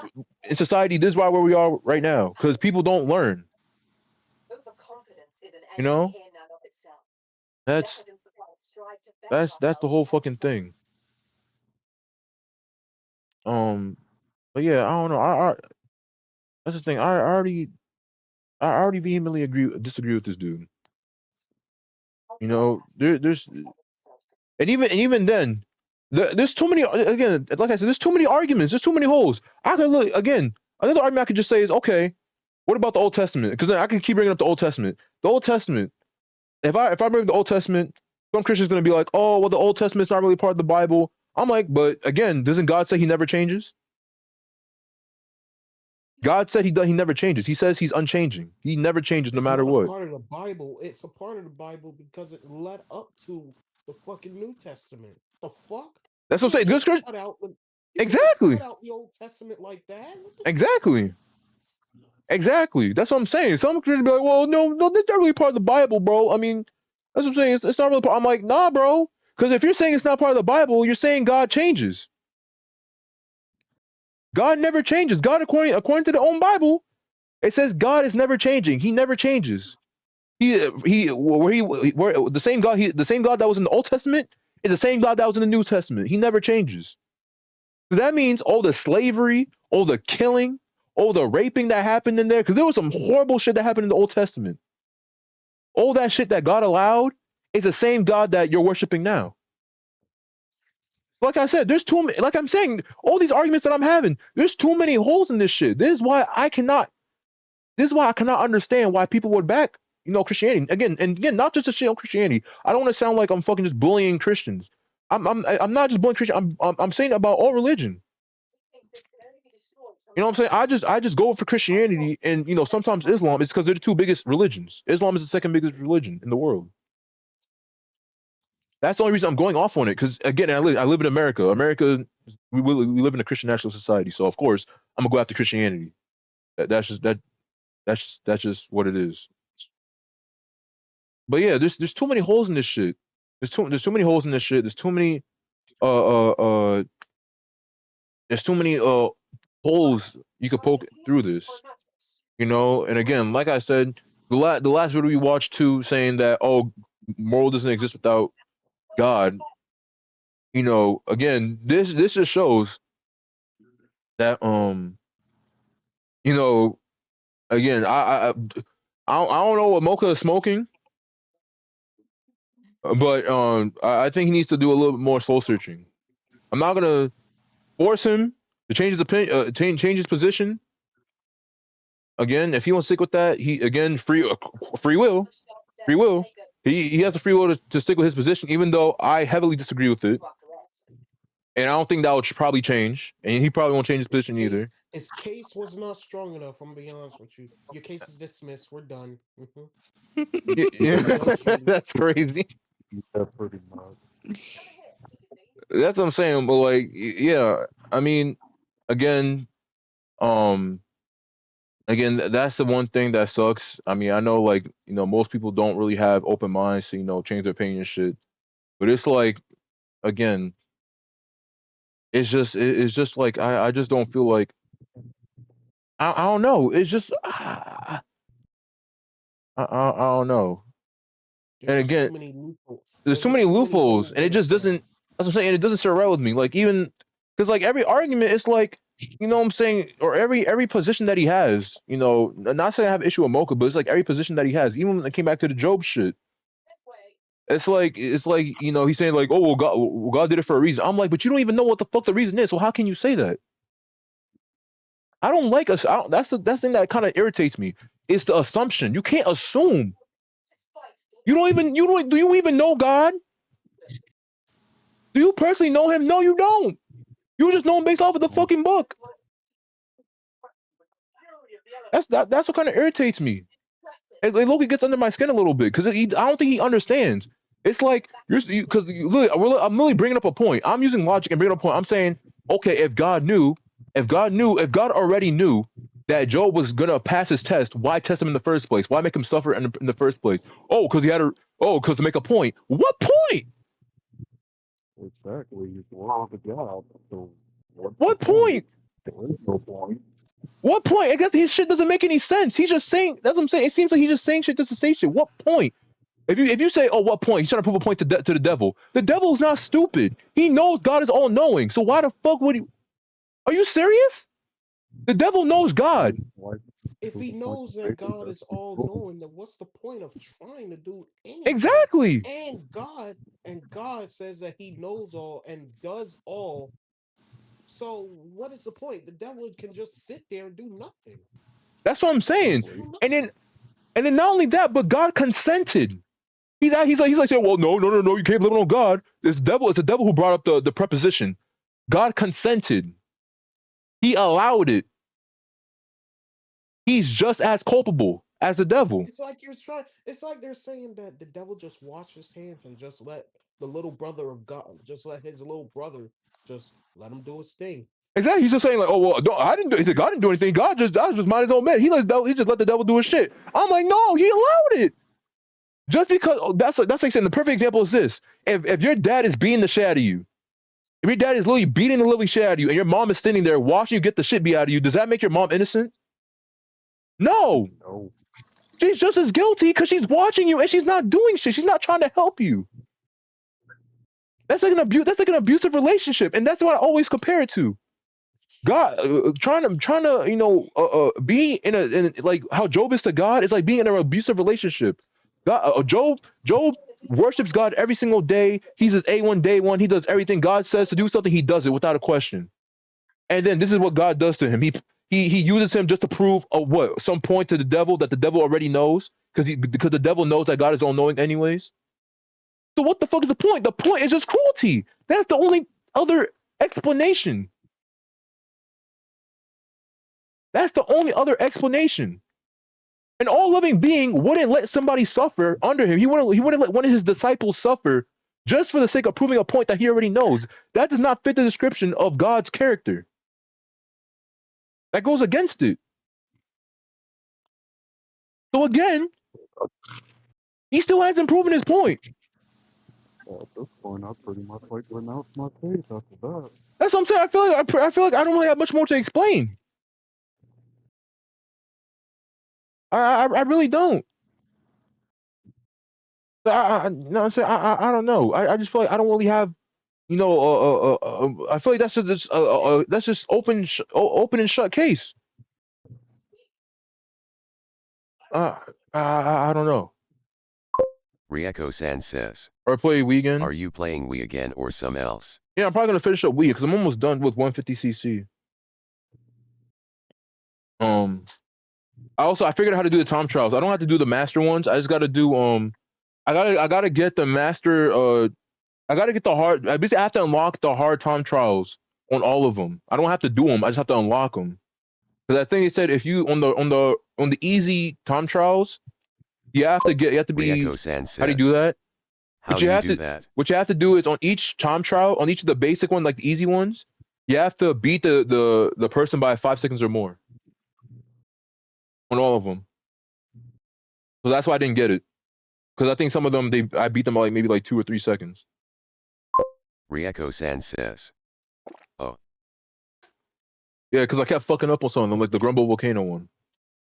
in society. This is why where we are right now, because people don't learn. You know, that's that's the whole fucking thing. But yeah, I don't know. That's the thing. I already vehemently disagree with this dude. There's and even then, there's too many. Again, like I said, there's too many arguments. There's too many holes. I could look again. Another argument I could just say is, okay, what about the Old Testament? Because then I can keep bringing up the Old Testament. The Old Testament. If I bring up the Old Testament, some Christians gonna be like, oh, well, the Old Testament's not really part of the Bible. I'm like, but again, doesn't God say he never changes? God said he never changes. He says he's unchanging. He never changes no It's matter not a what. part of the Bible. It's a part of the Bible because it led up to the fucking New Testament. The fuck? That's what I'm saying. Good scripture. You can't just cut out the Old Testament like that. Exactly. Exactly. That's what I'm saying. Some Christians be like, well, no, that's not really part of the Bible, bro. I mean, that's what I'm saying. It's not really part. I'm like, nah, bro. Because if you're saying it's not part of the Bible, you're saying God changes. God never changes. God, according to the own Bible, it says God is never changing. He never changes. Where the same God that was in the Old Testament is the same God that was in the New Testament. He never changes. So that means all the slavery, all the killing, all the raping that happened in there, because there was some horrible shit that happened in the Old Testament. All that shit that God allowed is the same God that you're worshiping now. Like I said, there's too many. Like I'm saying, all these arguments that I'm having, there's too many holes in this shit. This is why I cannot understand why people would back, Christianity again and again. Not just a shit on Christianity. I don't want to sound like I'm fucking just bullying Christians. I'm not just bullying Christians. I'm saying about all religion. You know what I'm saying? I just go for Christianity and sometimes Islam is because they're the two biggest religions. Islam is the second biggest religion in the world. That's the only reason I'm going off on it. Because again, I live in America. America, we live in a Christian national society. So of course I'm gonna go after Christianity. That's just what it is. But yeah, there's too many holes in this shit. There's too many holes in this shit. There's too many holes you could poke through this. And again, like I said, the last video we watched too, saying that moral doesn't exist without God. Again, this just shows that again, I don't know what Mocha is smoking, but I think he needs to do a little bit more soul searching. I'm not gonna force him to change his opinion, change his position. Again, if he wants to stick with that, he again free will. He has the free will to stick with his position, even though I heavily disagree with it. And I don't think that would probably change. And he probably won't change his position either. His case was not strong enough. I'm gonna be honest with you. Your case is dismissed. We're done. That's crazy. Yeah, pretty much. That's what I'm saying. But like, yeah, I mean, again, that's the one thing that sucks. I mean, I know like most people don't really have open minds to change their opinion and shit. But it's like, again, it's just like I just don't feel like I don't know. It's just I don't know. And again, there's too many loopholes, and it just doesn't. That's what I'm saying. And it doesn't sit right with me. Like even because like every argument, it's like what I'm saying, or every position that he has. Not saying I have issue with Mocha, but it's like every position that he has. Even when it came back to the Job shit, it's like he's saying like, oh well, God did it for a reason. I'm like, but you don't even know what the fuck the reason is. So how can you say that? I don't like us. That's the thing that kind of irritates me. It's the assumption. You can't assume. Do you even know God? Do you personally know him? No, you don't. You just know him based off of the fucking book. That's what kind of irritates me. Loki gets under my skin a little bit because I don't think he understands. It's like I'm literally bringing up a point. I'm using logic and bringing up a point. I'm saying, okay, if God already knew that Job was gonna pass his test, why test him in the first place? Why make him suffer in the first place? Because to make a point. What point? Exactly. He's wrong with God. So what point? There is no point. What point? I guess his shit doesn't make any sense. He's just saying. That's what I'm saying. It seems like he's just saying shit just to say shit. What point? If you say, oh, what point? He's trying to prove a point to the devil. The devil is not stupid. He knows God is all knowing. So why the fuck would he? Are you serious? The devil knows God. If he knows that God is all knowing, then what's the point of trying to do anything? Exactly. And God says that he knows all and does all. So what is the point? The devil can just sit there and do nothing. That's what I'm saying. And then not only that, but God consented. He's like saying, well, no, you can't blame it on God. It's the devil who brought up the preposition. God consented. He allowed it. He's just as culpable as the devil. It's like it's like they're saying that the devil just washed his hands and just let the little brother of God, just let his little brother, just let him do his thing. Exactly. He's just saying like, oh well, no, I didn't do. He said God didn't do anything. God just mind his own man. He just let the devil do his shit. I'm like, no, he allowed it. Just because that's like saying the perfect example is this: if your dad is beating the shit out of you, if your dad is literally beating the living shit out of you, and your mom is sitting there watching you get the shit beat out of you, does that make your mom innocent? No. No. She's just as guilty because she's watching you and she's not doing shit. She's not trying to help you. That's like an abuse. That's like an abusive relationship, and that's what I always compare it to. God trying to be in like how Job is to God is like being in an abusive relationship. God, Job worships God every single day. He's his A1 day one. He does everything God says to do something. He does it without a question. And then this is what God does to him. He uses him just to prove some point to the devil that the devil already knows because the devil knows that God is all knowing anyways. So what the fuck is the point? The point is just cruelty. That's the only other explanation. That's the only other explanation. An all-loving being wouldn't let somebody suffer under him. He wouldn't let one of his disciples suffer just for the sake of proving a point that he already knows. That does not fit the description of God's character. That goes against it. So again, he still hasn't proven his point. At this point, I pretty much like to renounce my case after that. That's what I'm saying. I feel like I don't really have much more to explain. I really don't. I don't know. I just feel like I don't really have, I feel like that's just open and shut case. I don't know. Rieko-san says. Or play Wii again? Are you playing Wii again or some else? Yeah, I'm probably gonna finish up Wii because I'm almost done with 150cc. I figured out how to do the time trials. I don't have to do the master ones. I just gotta do I gotta get the master I gotta get the hard. I basically have to unlock the hard time trials on all of them. I don't have to do them. I just have to unlock them. Because I think they said if you on the easy time trials, you have to be. Rieko-san says, how do you do that? How do you do that? What you have to do is on each time trial, on each of the basic ones, like the easy ones, you have to beat the person by 5 seconds or more. On all of them. So that's why I didn't get it. Because I think some of them I beat them by maybe 2 or 3 seconds. Rieko-san says. Oh. Yeah, because I kept fucking up on some of them, like the Grumble Volcano one.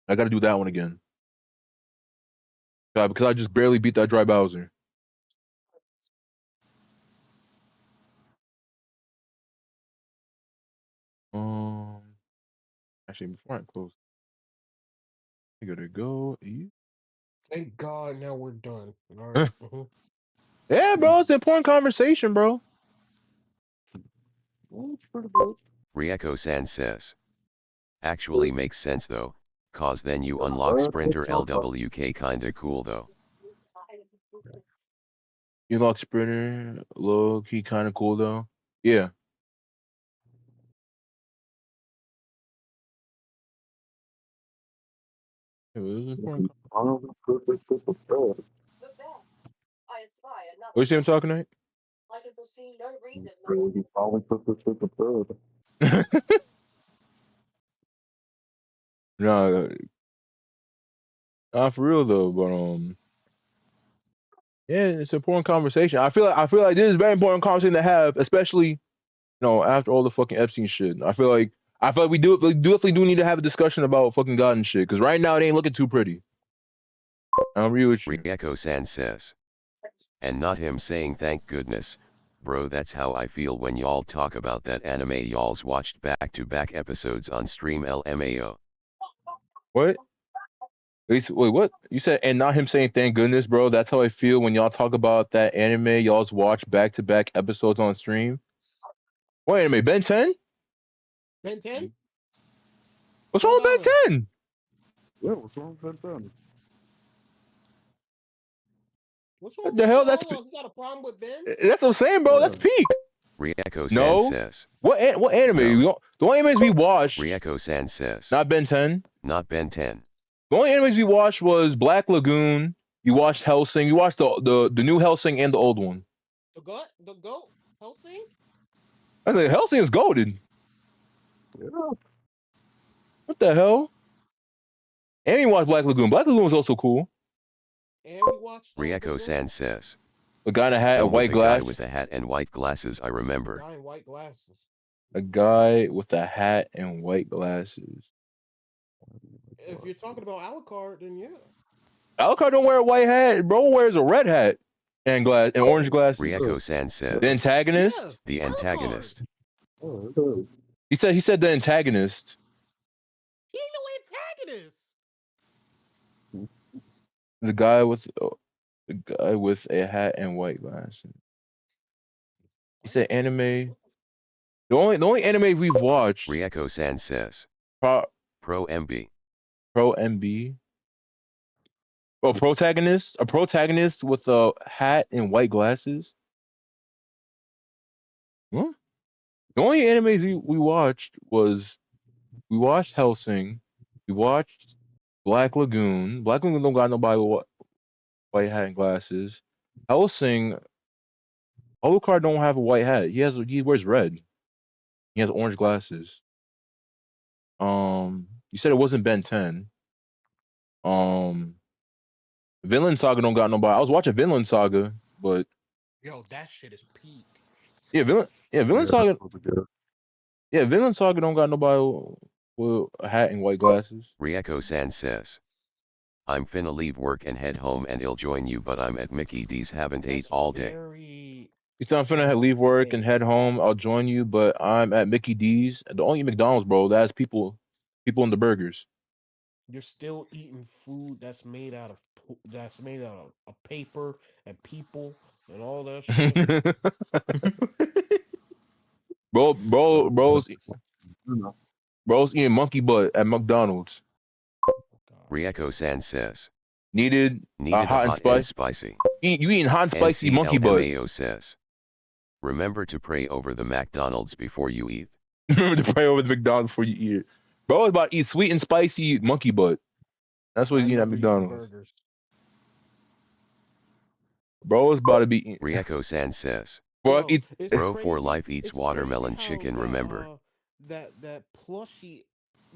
I gotta do that one again. Because I just barely beat that Dry Bowser. Actually, before I close, I gotta go. Thank God, now we're done. All right. Yeah, bro, it's an important conversation, bro. Well, it's pretty good. Rieko-san says. Actually makes sense though, cause then you unlock Sprinter LWK kinda cool though. You unlock Sprinter, low key kinda cool though. Yeah. It was important. What you say I'm talking tonight? No, not for real though, but yeah, it's an important conversation. I feel like this is a very important conversation to have, especially after all the fucking Epstein shit. I feel like we definitely do need to have a discussion about fucking God and shit, because right now it ain't looking too pretty. I agree with you. Rieko-san says. And not him saying thank goodness, bro, that's how I feel when y'all talk about that anime y'all's watched back-to-back episodes on stream LMAO. What? Wait, what? You said, and not him saying thank goodness, bro. That's how I feel when y'all talk about that anime y'all's watched back-to-back episodes on stream. What anime? Ben 10? Ben 10? What's wrong with Ben 10? Yeah, what's wrong with Ben 10? What's wrong What with the hell? you? You got a problem with Ben? That's what I'm saying, bro. That's peak. Rieko-san No. says. What anime? No. The only animes we watched. Rieko-san says. Not Ben 10. Not Ben 10. The only animes we watched was Black Lagoon. You watched Hellsing. You watched the new Hellsing and the old one. The goat Hellsing? I think Hellsing is golden. Yeah. What the hell? And you watched Black Lagoon. Black Lagoon was also cool. And we watched Rieko-san says. The guy in a hat So and white the glass. guy with the hat and white glasses, I remember. guy in white glasses. A guy with a hat and white glasses. If you're talking about Alucard, then yeah. Alucard don't wear a white hat. Bro wears a red hat and orange glasses. Rieko-san says. The antagonist? Yeah, The antagonist. He said the antagonist. He ain't no antagonist. The guy with a hat and white glasses. He said anime. The only anime we've watched. Rieko-san says. Pro MB. Pro MB. Oh, protagonist? A protagonist with a hat and white glasses? Huh? The only animes we watched was we watched Hellsing, we watched Black Lagoon. Black Lagoon don't got nobody with white hat and glasses. Hellsing, Alucard don't have a white hat. He wears red. He has orange glasses. You said it wasn't Ben 10. Vinland Saga don't got nobody. I was watching Vinland Saga, but Yo, that shit is peak. Vinland Saga. Yeah, Vinland Saga don't got nobody with a hat and white glasses. Rieko-san says. I'm finna leave work and head home and I'll join you, but I'm at Mickey D's, haven't ate all day. He said I'm finna leave work and head home. I'll join you, but I'm at Mickey D's. Don't eat McDonald's, bro. That's people in the burgers. You're still eating food that's made out of paper and people and all that shit. Bro's eating monkey butt at McDonald's. Rieko-san says. Needed hot and spicy. You eating hot and spicy monkey butt. NCLMAO says. Remember to pray over the McDonald's before you eat. Remember to pray over the McDonald's before you eat it. Bro is about to eat sweet and spicy monkey butt. That's what he's eating at McDonald's. Bro is about to be eating. Rieko-san says. Bro for life eats watermelon chicken, remember. That plushie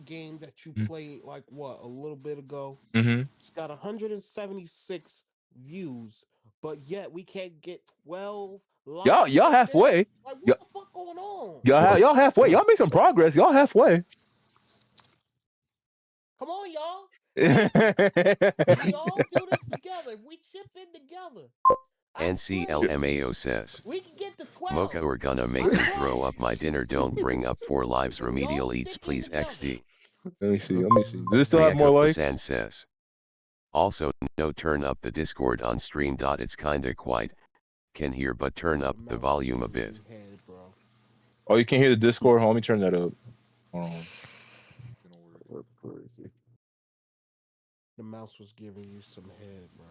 game that you played like a little bit ago. Mm-hmm. It's got 176 views, but yet we can't get 12 likes. Y'all halfway. Like what the fuck going on? Y'all halfway. Y'all make some progress. Y'all halfway. Come on, y'all. We all do this together. If we chip in together. NCLMAO says. We can get to 12. Mocha, we're gonna make me throw up my dinner. Don't bring up 4 lives remedial eats, please. XD. Let me see. Does this still have more likes? Rieko-san says. Also, no, turn up the Discord on stream. It's kinda quiet. Can hear, but turn up the volume a bit. Oh, you can't hear the Discord? Hold on, let me turn that up. Hold on. The mouse was giving you some head, bro.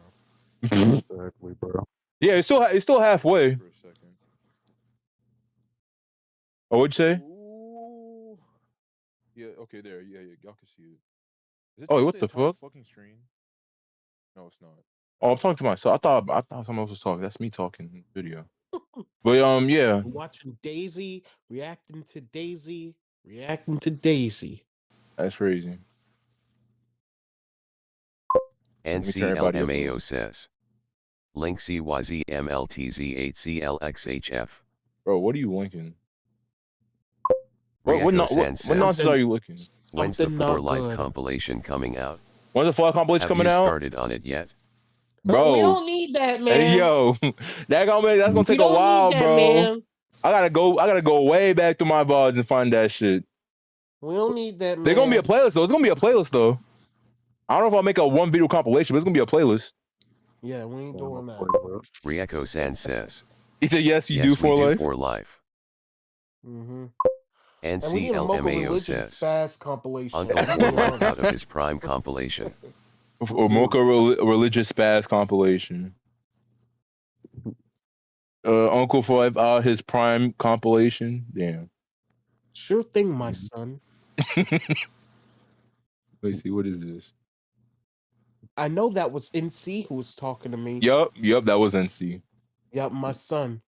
Exactly, bro. Yeah, it's still halfway. For a second. Oh, what'd you say? Ooh. Yeah, okay, there. Yeah, y'all can see it. Is it Oh, what the fuck? Fucking stream? No, it's not. Oh, I'm talking to myself. I thought someone else was talking. That's me talking video. But yeah. I'm watching Daisy, reacting to Daisy. That's crazy. NCLMAO says. Link CYZMLTZ8CLXHF. Bro, what are you linking? What nonsense are you looking? When's the 4 Life compilation coming out? When's the 4 Life compilation coming out? Have you started on it yet? Bro, we don't need that, man. Hey, yo, that's gonna take a while, bro. Man. I gotta go way back to my VODs and find that shit. We don't need that, man. There's gonna be a playlist though. It's gonna be a playlist though. I don't know if I'll make a 1 video compilation, but it's gonna be a playlist. Yeah, we ain't doing that. Rieko-san says. He said yes, you do 4 Life. 4 Life. Mm-hmm. NCLMAO says. Compilation. Uncle 4 Life out of his prime compilation. Or Mocha religious spaz compilation. Uncle Five out his prime compilation. Damn. Sure thing, my son. Let's see, what is this? I know that was NC who was talking to me. Yup, that was NC. Yup, my son.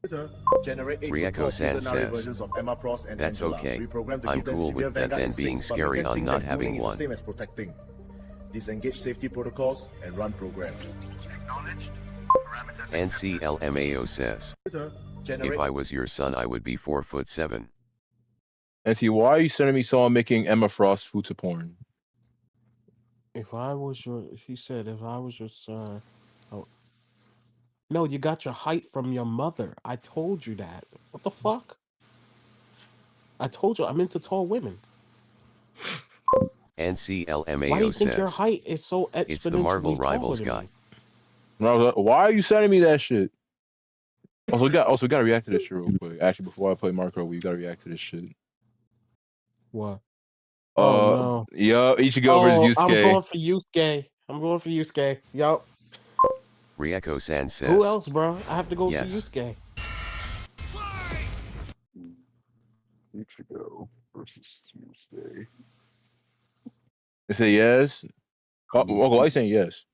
Rieko-san says, that's okay. I'm cool with that then being scary on not having one. Same as protecting. Disengage safety protocols and run programs. NCLMAO says, if I was your son I would be 4'7". NC, why are you sending me someone making Emma Frost food to porn? He said, if I was your son. Oh. No, you got your height from your mother. I told you that. What the fuck? I told you I'm into tall women. NCLMAO Why do you think says, your height is so exponentially it's the Marvel Rivals taller guy. than me? Why are you sending me that shit? Also, we gotta react to this shit real quick. Actually, before I play Marco, we gotta react to this shit. What? Oh no. Yeah, Ichigo versus Yusuke. I'm going for Yusuke. Yup. Rieko-san says, Who else, bro? I have to go yes. for Yusuke. Ichigo versus Tuesday. They say yes. Uncle, why are you saying yes?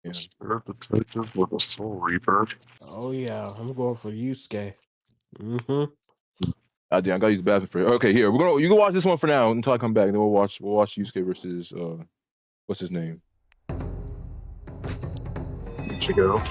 Yeah. Spirit Detective with a Soul Reaper. Oh yeah, I'm going for Yusuke. Damn, I gotta use the bathroom for you. Okay, here you can watch this one for now until I come back. Then we'll watch Yusuke versus what's his name? Ichigo.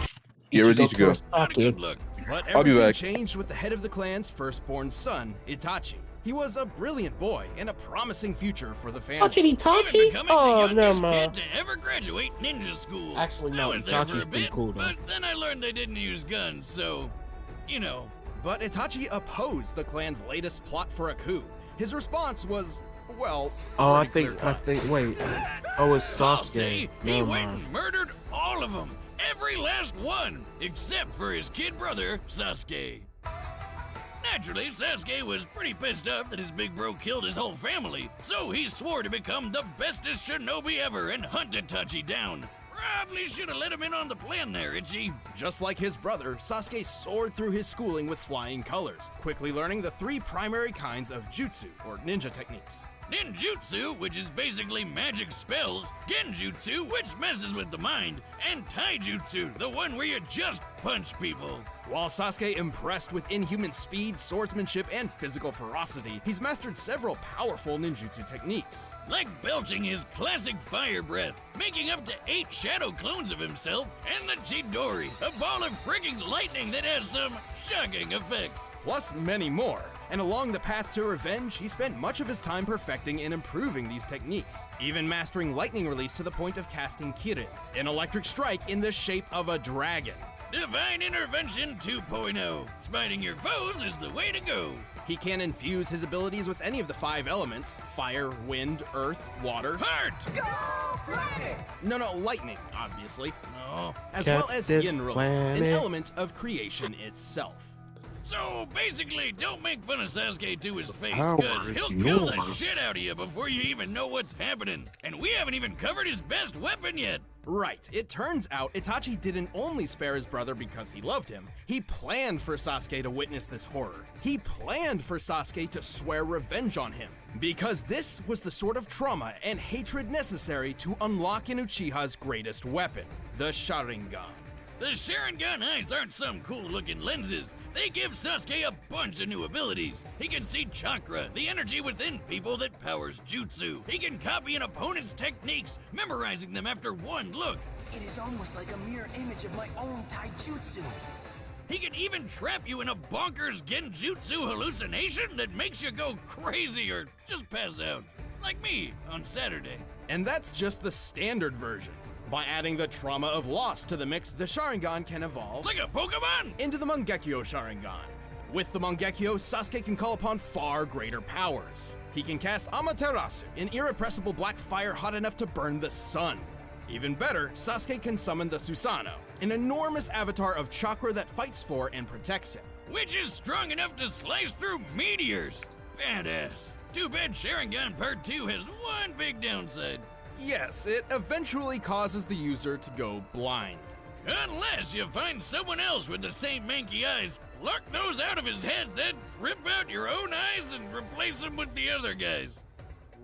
Yeah, where's Ichigo? Not a good look. But I'll be everything back. changed with the head of the clan's firstborn son, Itachi. He was a brilliant boy and a promising future for the family. Itachi? Oh, no, man. Kid to ever graduate ninja school. Actually, no, I was there for Itachi's a pretty bit, cool, though. but then I learned they didn't use guns, so, you know. But Itachi opposed the clan's latest plot for a coup. His response was, well, Oh, I pretty think, clear-cut. wait. Oh, it's I'll Sasuke. say he Never went mind. and murdered all of them. Every last one, except for his kid brother, Sasuke. Naturally, Sasuke was pretty pissed off that his big bro killed his whole family, so he swore to become the bestest shinobi ever and hunt Itachi down. Probably should have let him in on the plan there, Itchy. Just like his brother, Sasuke soared through his schooling with flying colors, quickly learning the three primary kinds of jutsu, or ninja techniques. Ninjutsu, which is basically magic spells, Genjutsu, which messes with the mind, and Taijutsu, the one where you just punch people. While Sasuke impressed with inhuman speed, swordsmanship, and physical ferocity, he's mastered several powerful ninjutsu techniques. Like belching his classic fire breath, making up to 8 shadow clones of himself, and the Chidori, a ball of frigging lightning that has some shocking effects. Plus many more. And along the path to revenge, he spent much of his time perfecting and improving these techniques, even mastering lightning release to the point of casting Kirin, an electric strike in the shape of a dragon. Divine Intervention 2.0. Smiting your foes is the way to go. He can infuse his abilities with any of the 5 elements: fire, wind, earth, water, heart! No, lightning, obviously. No. As well as yin release, an element of creation itself. So basically, don't make fun of Sasuke to his face, because he'll kill the shit out of you before you even know what's happening. And we haven't even covered his best weapon yet. Right. It turns out Itachi didn't only spare his brother because he loved him. He planned for Sasuke to witness this horror. He planned for Sasuke to swear revenge on him. Because this was the sort of trauma and hatred necessary to unlock an Uchiha's greatest weapon, the Sharingan. The Sharingan eyes aren't some cool-looking lenses. They give Sasuke a bunch of new abilities. He can see chakra, the energy within people that powers jutsu. He can copy an opponent's techniques, memorizing them after one look. It is almost like a mirror image of my own taijutsu. He can even trap you in a bonkers genjutsu hallucination that makes you go crazy or just pass out. Like me on Saturday. And that's just the standard version. By adding the trauma of loss to the mix, the Sharingan can evolve, like a Pokemon, into the Mangekyo Sharingan. With the Mangekyo, Sasuke can call upon far greater powers. He can cast Amaterasu, an irrepressible black fire hot enough to burn the sun. Even better, Sasuke can summon the Susanoo, an enormous avatar of chakra that fights for and protects him. Which is strong enough to slice through meteors. Badass. Too bad Sharingan Part 2 has one big downside. Yes, it eventually causes the user to go blind. Unless you find someone else with the same manky eyes, pluck those out of his head, then rip out your own eyes and replace them with the other guys.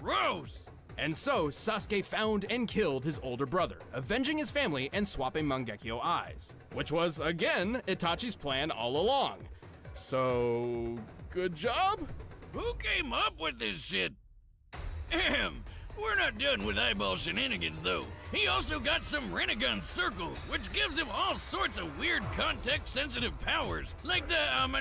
Gross! And so, Sasuke found and killed his older brother, avenging his family and swapping Mangekyo eyes. Which was, again, Itachi's plan all along. So, good job? Who came up with this shit? Ahem. We're not done with eyeball shenanigans, though. He also got some Rinnegan circles, which gives him all sorts of weird context-sensitive powers. Like the, I'm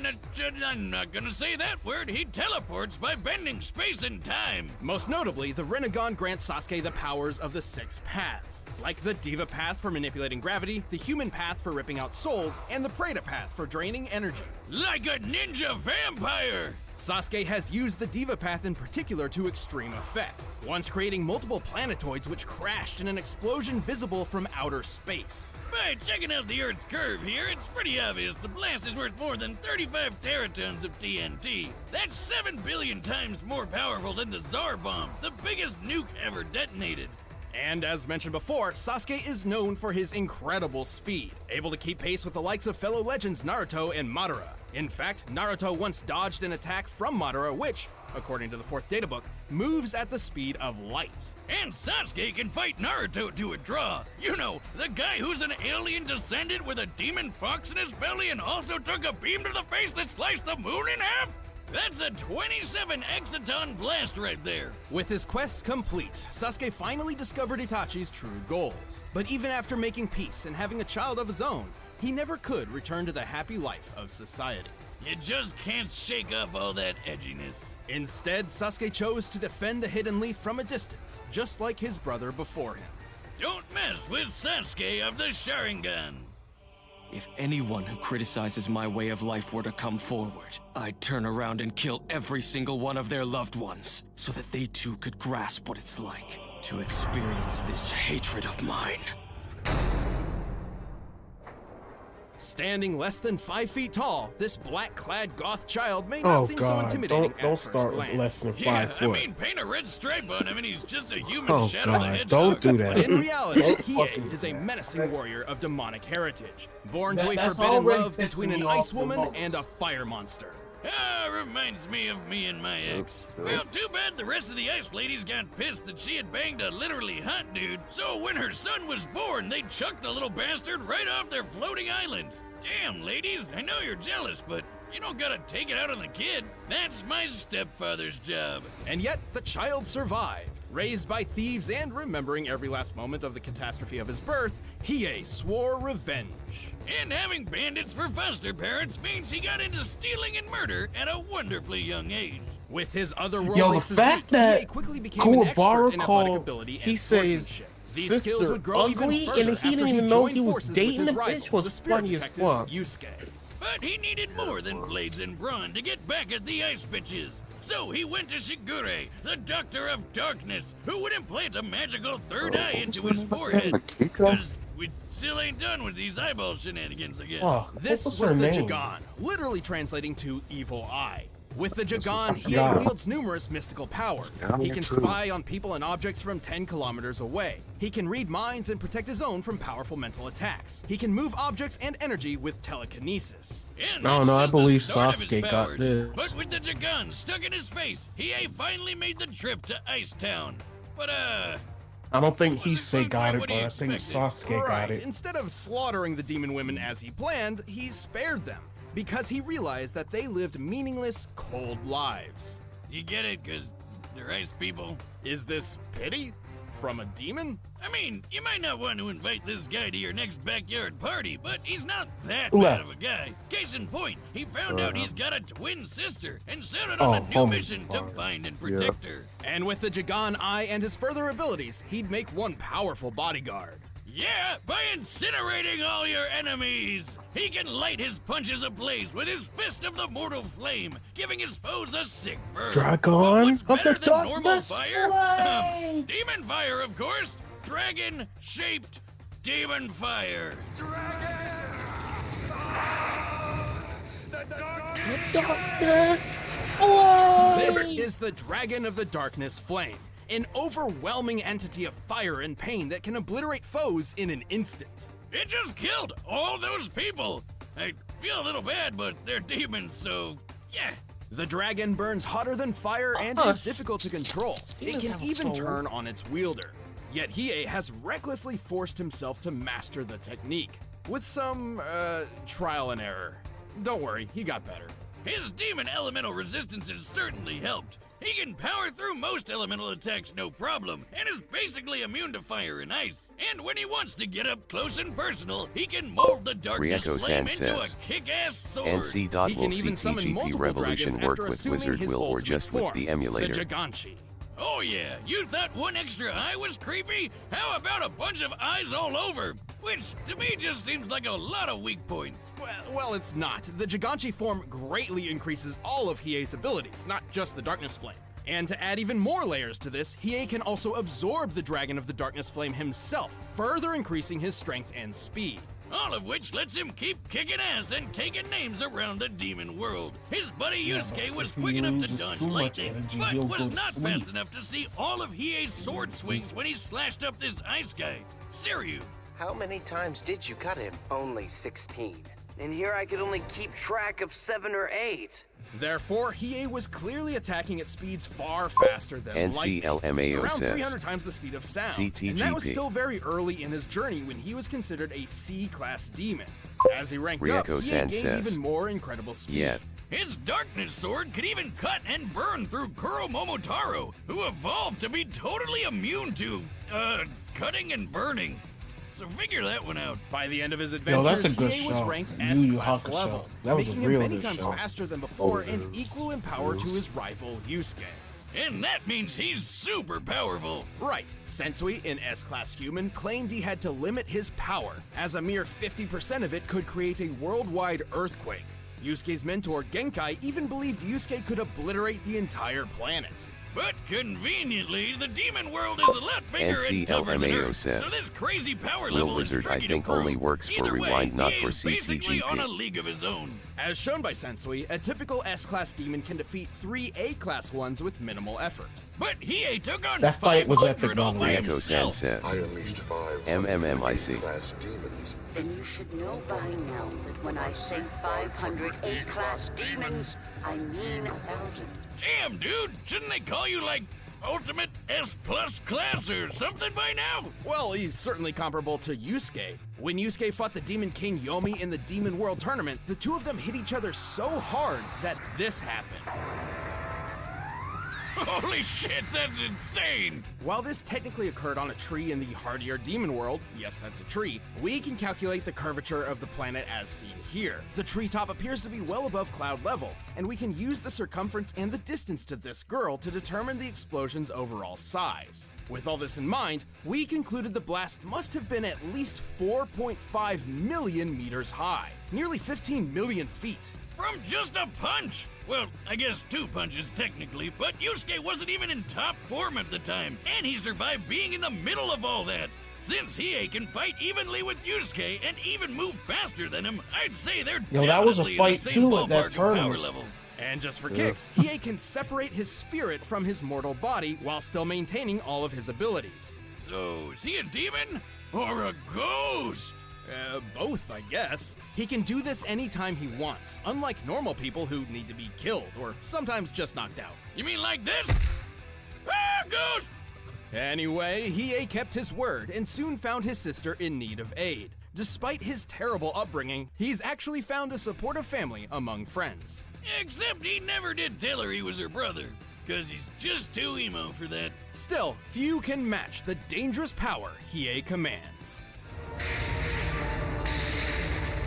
not gonna say that word, he teleports by bending space and time. Most notably, the Rinnegan grants Sasuke the powers of the 6 paths, like the Diva path for manipulating gravity, the Human path for ripping out souls, and the Preta path for draining energy. Like a ninja vampire! Sasuke has used the Diva path in particular to extreme effect, once creating multiple planetoids which crashed in an explosion visible from outer space. By checking out the Earth's curve here, it's pretty obvious the blast is worth more than 35 teratons of TNT. That's 7 billion times more powerful than the Tsar Bomb, the biggest nuke ever detonated. And as mentioned before, Sasuke is known for his incredible speed, able to keep pace with the likes of fellow legends Naruto and Madara. In fact, Naruto once dodged an attack from Madara which, according to the 4th databook, moves at the speed of light. And Sasuke can fight Naruto to a draw. You know, the guy who's an alien descendant with a demon fox in his belly and also took a beam to the face that sliced the moon in half? That's a 27 exaton blast right there. With his quest complete, Sasuke finally discovered Itachi's true goals. But even after making peace and having a child of his own, he never could return to the happy life of society. You just can't shake off all that edginess. Instead, Sasuke chose to defend the Hidden Leaf from a distance, just like his brother before him. Don't mess with Sasuke of the Sharingan. If anyone who criticizes my way of life were to come forward, I'd turn around and kill every single one of their loved ones, so that they too could grasp what it's like to experience this hatred of mine. Standing less than 5 feet tall, this black-clad goth child may not seem so intimidating don't at first start glance. with less than 5 foot. I mean, paint a red stripe on him and he's just a human Oh Shadow the God, Hedgehog. don't do that. But in reality, Don't Kie is a menacing warrior of demonic heritage, born to a That's forbidden already love between pissing an me ice off the woman most. and a fire monster. Ah, reminds me of me and my ex. Well, too bad the rest of the ice ladies got pissed that she had banged a literally hot dude, so when her son was born, they chucked the little bastard right off their floating island. Damn, ladies, I know you're jealous, but you don't gotta take it out on the kid. That's my stepfather's job. And yet, the child survived. Raised by thieves and remembering every last moment of the catastrophe of his birth, Hiei swore revenge. And having bandits for foster parents means he got into stealing and murder at a wonderfully young age. With his otherworldly Yo, the fact physique, that Hiei quickly became an expert Kuwabara in athletic called ability he and says sportsmanship. These skills sister would grow ugly, even further and he after didn't even know joined he was forces with dating his the rival, bitch. Was the spirit funny as detective fuck. Yusuke. But he needed more than blades and brawn to get back at the ice bitches. So he went to Shigure, the Doctor of Darkness, who would implant a magical third eye into his forehead. Because we still ain't done with these eyeball shenanigans again. Oh, This what was her the name? Jagan, literally translating to evil eye. With the Jagan, he God. wields numerous mystical powers. He can spy on people and objects from 10 kilometers away. He can read minds and protect his own from powerful mental attacks. He can move objects and energy with telekinesis. And No, that's no, I just the believe start of his Sasuke got powers. this. But with the Jagan stuck in his face, Hiei finally made the trip to Ice Town. But I don't think Hisei got it, what but he I think expected. Sasuke got Right, it. instead of slaughtering the demon women as he planned, he spared them. Because he realized that they lived meaningless, cold lives. you get it, because they're ice people. Is this pity? From a demon? I mean, you might not want to invite this guy to your next backyard party, but he's not that Who bad left? of a guy. Case in point, he found out he's got a twin sister and set out Oh, on a new homie. mission to find and protect her. And with the Jagan Eye and his further abilities, he'd make one powerful bodyguard. Yeah, by incinerating all your enemies! He can light his punches ablaze with his fist of the mortal flame, giving his foes a sick burn. Dragon of Better the than normal darkness fire? flame. Demon fire, of course! Dragon-shaped demon fire! Darkness. Whoa! This This is the Dragon of the Darkness Flame, an overwhelming entity of fire and pain that can obliterate foes in an instant. It just killed all those people. I feel a little bad, but they're demons, so yeah. The dragon burns hotter than fire and is difficult to control. It can even turn on its wielder. Yet Hiei has recklessly forced himself to master the technique, with some, trial and error. Don't worry, he got better. His demon elemental resistance has certainly helped. He can power through most elemental attacks no problem, and is basically immune to fire and ice. And when he wants to get up close and personal, he can mold the darkness flame into a kick-ass sword. NC. Will CTGP Revolution work with Wizard Will or just with the emulator? The Giganchi. Oh yeah, you thought one extra eye was creepy? How about a bunch of eyes all over? Which, to me, just seems like a lot of weak points. Well, it's not. The Giganchi form greatly increases all of Hiei's abilities, not just the Darkness Flame. And to add even more layers to this, Hiei can also absorb the Dragon of the Darkness Flame himself, further increasing his strength and speed. All of which lets him keep kicking ass and taking names around the demon world. His buddy Yusuke was quick enough to dodge lightning, but was not fast enough to see all of Hiei's sword swings when he slashed up this ice guy. Siryu. How many times did you cut him? Only 16. And here I could only keep track of 7 or 8. Therefore, Hiei was clearly attacking at speeds far faster than lightning, around 300 times the speed of sound. CTGP. And that was still very early in his journey when he was considered a C-class demon. As he ranked up, Hiei gained even more incredible speed. His darkness sword could even cut and burn through Kuro Momotaro, who evolved to be totally immune to, cutting and burning. So figure that one out. By the end of his adventures, Hiei was ranked S-class level, making him many times faster than before and equal in power to his rival Yusuke. And that means he's super powerful. Right. Sensui, an S-class human, claimed he had to limit his power, as a mere 50% of it could create a worldwide earthquake. Yusuke's mentor, Genkai, even believed Yusuke could obliterate the entire planet. But conveniently, the demon world is a lot bigger and tougher than Earth, so this crazy power level Wizard, is tricky I think to prove. only works for Either Rewind, way, not he for is basically on a CTGP. league of his own. As shown by Sensui, a typical S-class demon can defeat 3 A-class ones with minimal effort. But Hiei took on That fight was epic, all by Rieko himself. says. I unleashed 5 MMMIC. class demons. Then you should know by now that when I say 500 A-class demons, I mean 1,000. Damn, dude, shouldn't they call you like Ultimate S+ class or something by now? Well, he's certainly comparable to Yusuke. When Yusuke fought the Demon King Yomi in the Demon World Tournament, the two of them hit each other so hard that this happened. Holy shit, that's insane! While this technically occurred on a tree in the hardier Demon World, yes, that's a tree, we can calculate the curvature of the planet as seen here. The treetop appears to be well above cloud level, and we can use the circumference and the distance to this girl to determine the explosion's overall size. With all this in mind, we concluded the blast must have been at least 4.5 million meters high, nearly 15 million feet. From just a punch! Well, I guess 2 punches technically, but Yusuke wasn't even in top form at the time, and he survived being in the middle of all that. Since Hiei can fight evenly with Yusuke and even move faster than him, I'd say they're that was a definitely fight in the same too at that ballpark of power tournament. level. And just for kicks, Hiei can separate his spirit from his mortal body while still maintaining all of his abilities. So, is he a demon or a ghost? Both, I guess. He can do this anytime he wants, unlike normal people who need to be killed, or sometimes just knocked out. You mean like this? Ah, ghost! Anyway, Hiei kept his word and soon found his sister in need of aid. Despite his terrible upbringing, he's actually found a supportive family among friends. Except he never did tell her he was her brother, cause he's just too emo for that. Still, few can match the dangerous power Hiei commands.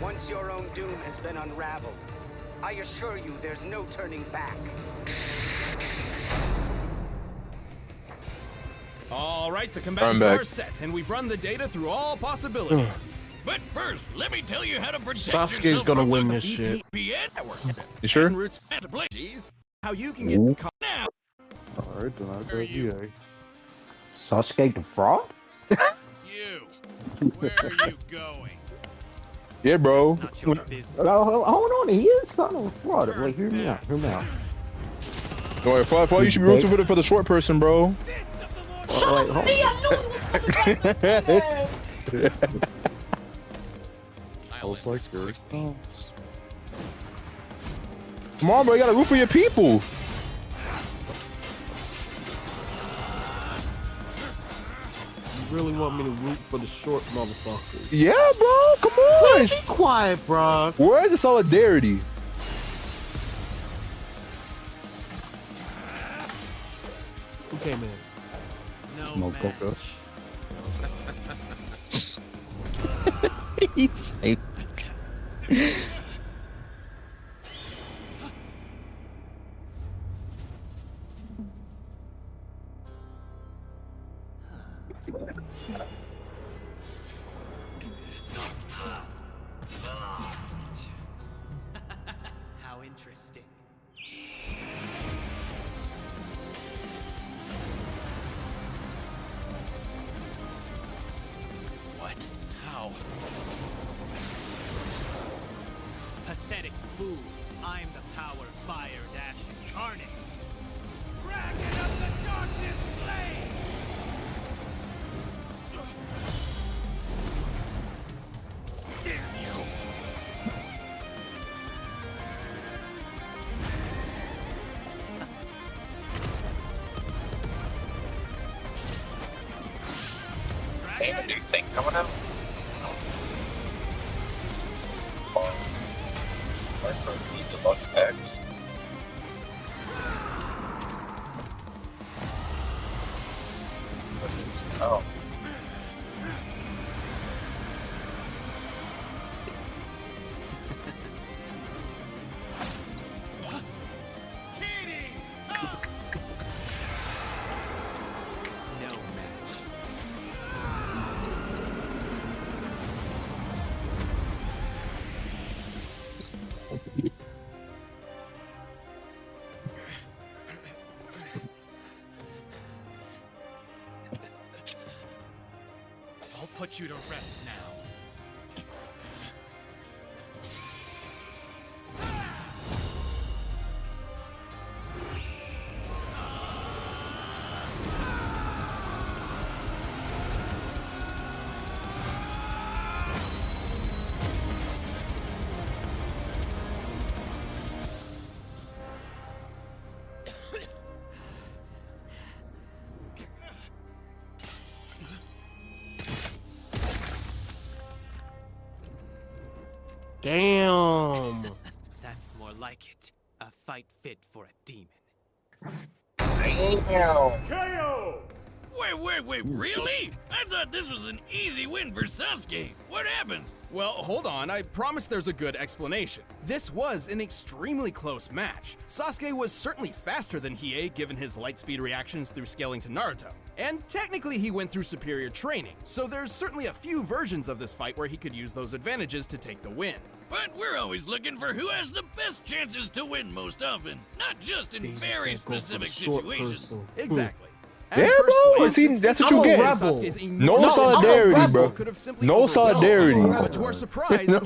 Once your own doom has been unraveled, I assure you there's no turning back. All right, the combatants are set, and we've run the data through all possibilities. But first, let me tell you how to protect Sasuke's yourself gonna from win the this shit. VPN network. You sure? Roots to play. Jeez. How you can get the now. Alright, then I'll go Where are you? VA. Sasuke the fraud? You, where are you going? Yeah, bro. Hold on, he is kind of a fraud. Wait, hear me out. Don't worry, Fly, you should be rooting for the short person, bro. I was like, scared. Come on, bro, you gotta root for your people. You really want me to root for the short motherfuckers? Yeah, bro, come on. Be quiet, bro. Where's the solidarity? Who came in? Smoke coca. He's safe. How interesting. What? How? Pathetic fool. I'm the power fire dash incarnate. Dragon of the darkness blade! Damn you! Hey, a new thing coming out? Like for the deluxe packs. Oh. No match. I'll put you to rest now. Damn. That's more like it. A fight fit for a demon. KO! Wait, really? I thought this was an easy win for Sasuke. What happened? Well, hold on. I promise there's a good explanation. This was an extremely close match. Sasuke was certainly faster than Hiei given his light speed reactions through scaling to Naruto. And technically he went through superior training, so there's certainly a few versions of this fight where he could use those advantages to take the win. But we're always looking for who has the best chances to win most often, not just in very specific situations. Exactly. There, bro. See, that's what you get. No solidarity, bro. No solidarity. But to our surprise, he had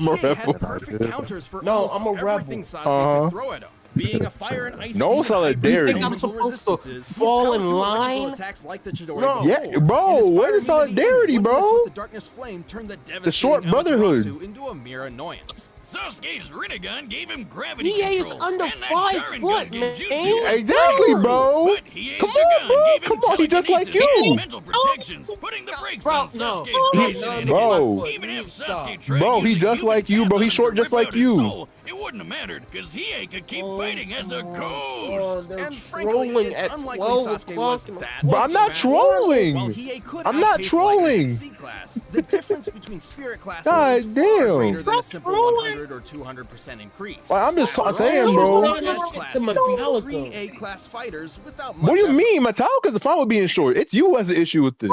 perfect counters for almost everything Sasuke could throw at him. Being a fire and ice no solidarity. You think I'm supposed to fall in line? Attacks like the Chidori yeah, bro. Where's the solidarity, bro? The darkness flame turned the short brotherhood into a mere annoyance. Sasuke's Rinnegan gave him gravity He control, is under and that 5 Sharingan foot, genjutsu man. was Exactly, brutal. bro. But Hiei's Come on, Dagon bro. gave him Come on, he just like telekinesis and you. mental protections, putting the brakes Bro, on no. Sasuke's shenanigans. Bro. Even if Sasuke tried Bro, he using just human like you, bro. He's Python short to just rip like out his you. soul, it wouldn't have mattered, because Hiei could keep fighting as a ghost. And frankly, it's at unlikely 12 Sasuke was o'clock. that Bro, I'm not fast. trolling. While Hiei could I'm not outpace trolling. Light and C-class, the difference between spirit classes God is far damn. greater than a simple 100 or 200% increase. Well, I'm just saying, bro. S-class could beat 3 A-class fighters without much What do you effort. mean? Metallica's fine with being short. It's you who has the issue with this.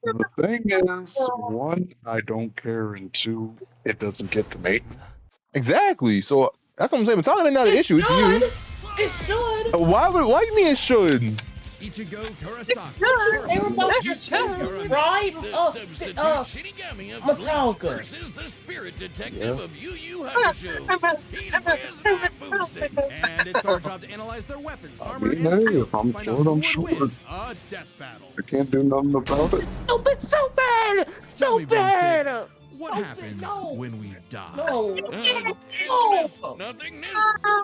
The thing is, one, I don't care, and two, it doesn't get to me. Exactly. So that's what I'm saying. Metallica ain't not an issue. It's you. It should. Why you mean it should? Ichigo Kurosaki. Sure, they were both just right? The substitute Shinigami of Bleach Metallica. versus the spirit detective of Yu Yu Hakusho. He's Wiz and I'm boomstick. And it's our job to analyze their weapons, armor, mean, and hey, skills if I'm to find short, out who I'm would short. win a death battle. I can't do nothing about it. Stupid, stupid, Tell me, Boomstick, stupid. what happens when we die? No. Nothingness.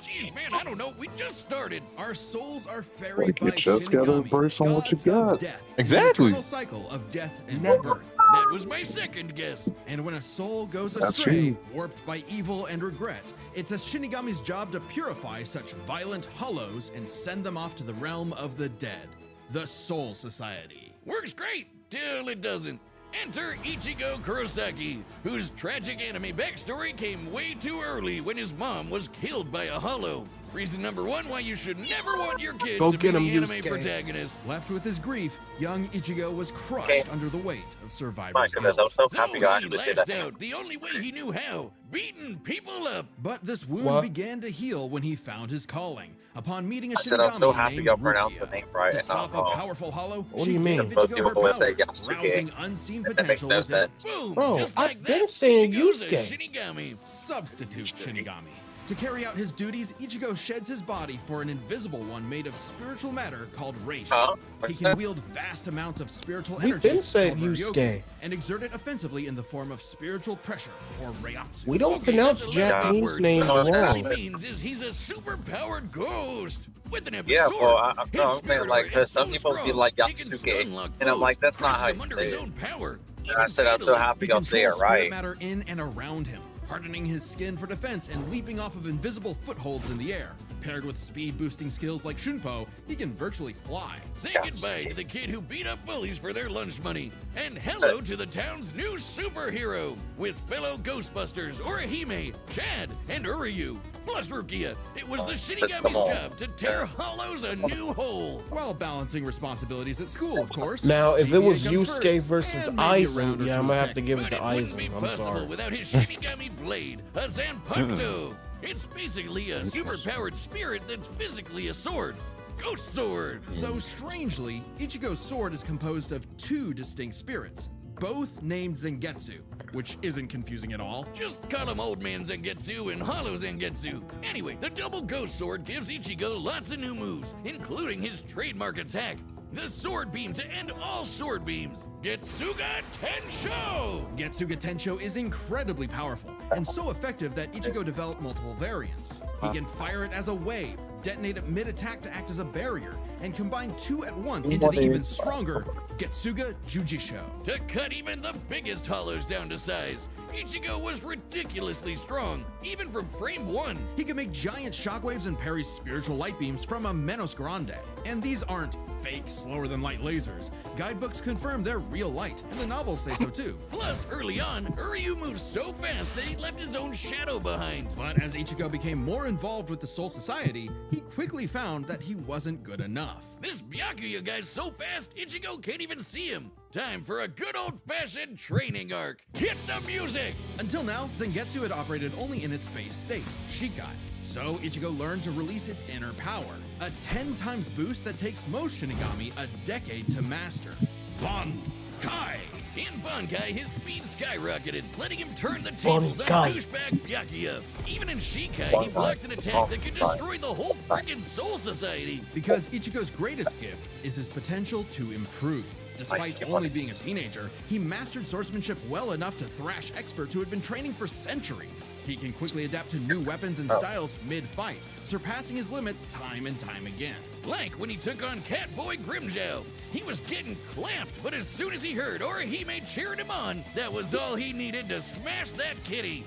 Jeez, man, I don't know. We just started. Our souls are ferried Like, you by just gotta Shinigami, embrace on what you gods of got. death. Exactly. An eternal cycle of death and rebirth. That was my second guess. And when a soul goes That's astray, you. warped by evil and regret, it's a Shinigami's job to purify such violent hollows and send them off to the realm of the dead, the Soul Society. Works great till it doesn't. Enter Ichigo Kurosaki, whose tragic anime backstory came way too early when his mom was killed by a hollow. Reason number one why you should never want your kid Go to get be him, the anime Yusuke. protagonist. Left with his grief, young Ichigo was crushed under the weight of survivor's Goodness, I'm guilt. so So happy I he actually say lashed that. out the only way he knew how, beating people up. But this wound What? began to heal when he found his calling. Upon meeting a I said I'm so Shinigami happy named y'all pronounced Rukia. the name right To and not stop a wrong. powerful hollow, What do she you mean? gave Both Ichigo people her would say powers, Yasuke. rousing unseen That makes potential no within. sense. Boom! Bro, just I've like been that, saying Ichigo's a Yusuke. Shinigami. Substitute Shinigami. To carry out his duties, Ichigo sheds his body for an invisible one made of spiritual matter called Reishi. Huh? He What's can that? wield vast amounts of spiritual We energy been saying called Yusuke. Ryoku, and exert it offensively in the form of spiritual pressure, or Reiatsu. We don't Okay, pronounce that's a lot of Japanese words, names but what wrong. it really means is he's a super-powered ghost with an epic Yeah, sword. well, I'm His saying spirit like, is cause some so people be strong, like he can stun Yasuke, lock and I'm like, foes, that's not crush how them you under say his it. own power. And I said I'm so happy He y'all say it controls spirit right. matter in and around him, hardening his skin for defense and leaping off of invisible footholds in the air. Paired with speed-boosting skills like Shunpo, he can virtually fly. Say goodbye to the kid who beat up bullies for their lunch money. And hello to the town's new superhero with fellow Ghostbusters, Orihime, Chad, and Uryu. Plus Rukia. It was the Shinigami's job to tear hollows a new hole. While balancing responsibilities at school, of course. Now, if it was GBA comes Yusuke first, versus and maybe a Aizen, round or yeah, two I'm gonna of have to give it But to it wouldn't be Aizen. I'm possible sorry. without his Shinigami blade, a Zanpakuto. It's basically a superpowered spirit that's physically a sword. Ghost sword. Though strangely, Ichigo's sword is composed of two distinct spirits, both named Zangetsu, which isn't confusing at all. Just call him Old Man Zangetsu and Hollow Zangetsu. Anyway, the double ghost sword gives Ichigo lots of new moves, including his trademark attack, the sword beam to end all sword beams. Getsuga Tensho! Getsuga Tensho is incredibly powerful, and so effective that Ichigo developed multiple variants. He can fire it as a wave, detonate it mid-attack to act as a barrier, and combine two at once into the even stronger Getsuga Jujisho. To cut even the biggest hollows down to size, Ichigo was ridiculously strong, even from frame 1. He can make giant shockwaves and parry spiritual light beams from a Menos Grande. And these aren't fake, slower-than-light lasers. Guidebooks confirm they're real light, and the novels say so too. Plus, early on, Uryu moved so fast that he left his own shadow behind. But as Ichigo became more involved with the Soul Society, he quickly found that he wasn't good enough. This Byakuya guy's so fast, Ichigo can't even see him. Time for a good old-fashioned training arc. Hit the music! Until now, Zangetsu had operated only in its base state, Shikai. So Ichigo learned to release its inner power, a 10 times boost that takes most Shinigami a decade to master. Bankai! In Bankai, his speed skyrocketed, letting him turn the tables on douchebag Byakuya. Even in Shikai, he blocked an attack that could destroy the whole frickin' Soul Society. Because Ichigo's greatest gift is his potential to improve. Despite only being a teenager, he mastered swordsmanship well enough to thrash experts who had been training for centuries. He can quickly adapt to new weapons and styles mid-fight, surpassing his limits time and time again. Like when he took on Catboy Grimjow. He was getting clamped, but as soon as he heard Orihime cheering him on, that was all he needed to smash that kitty.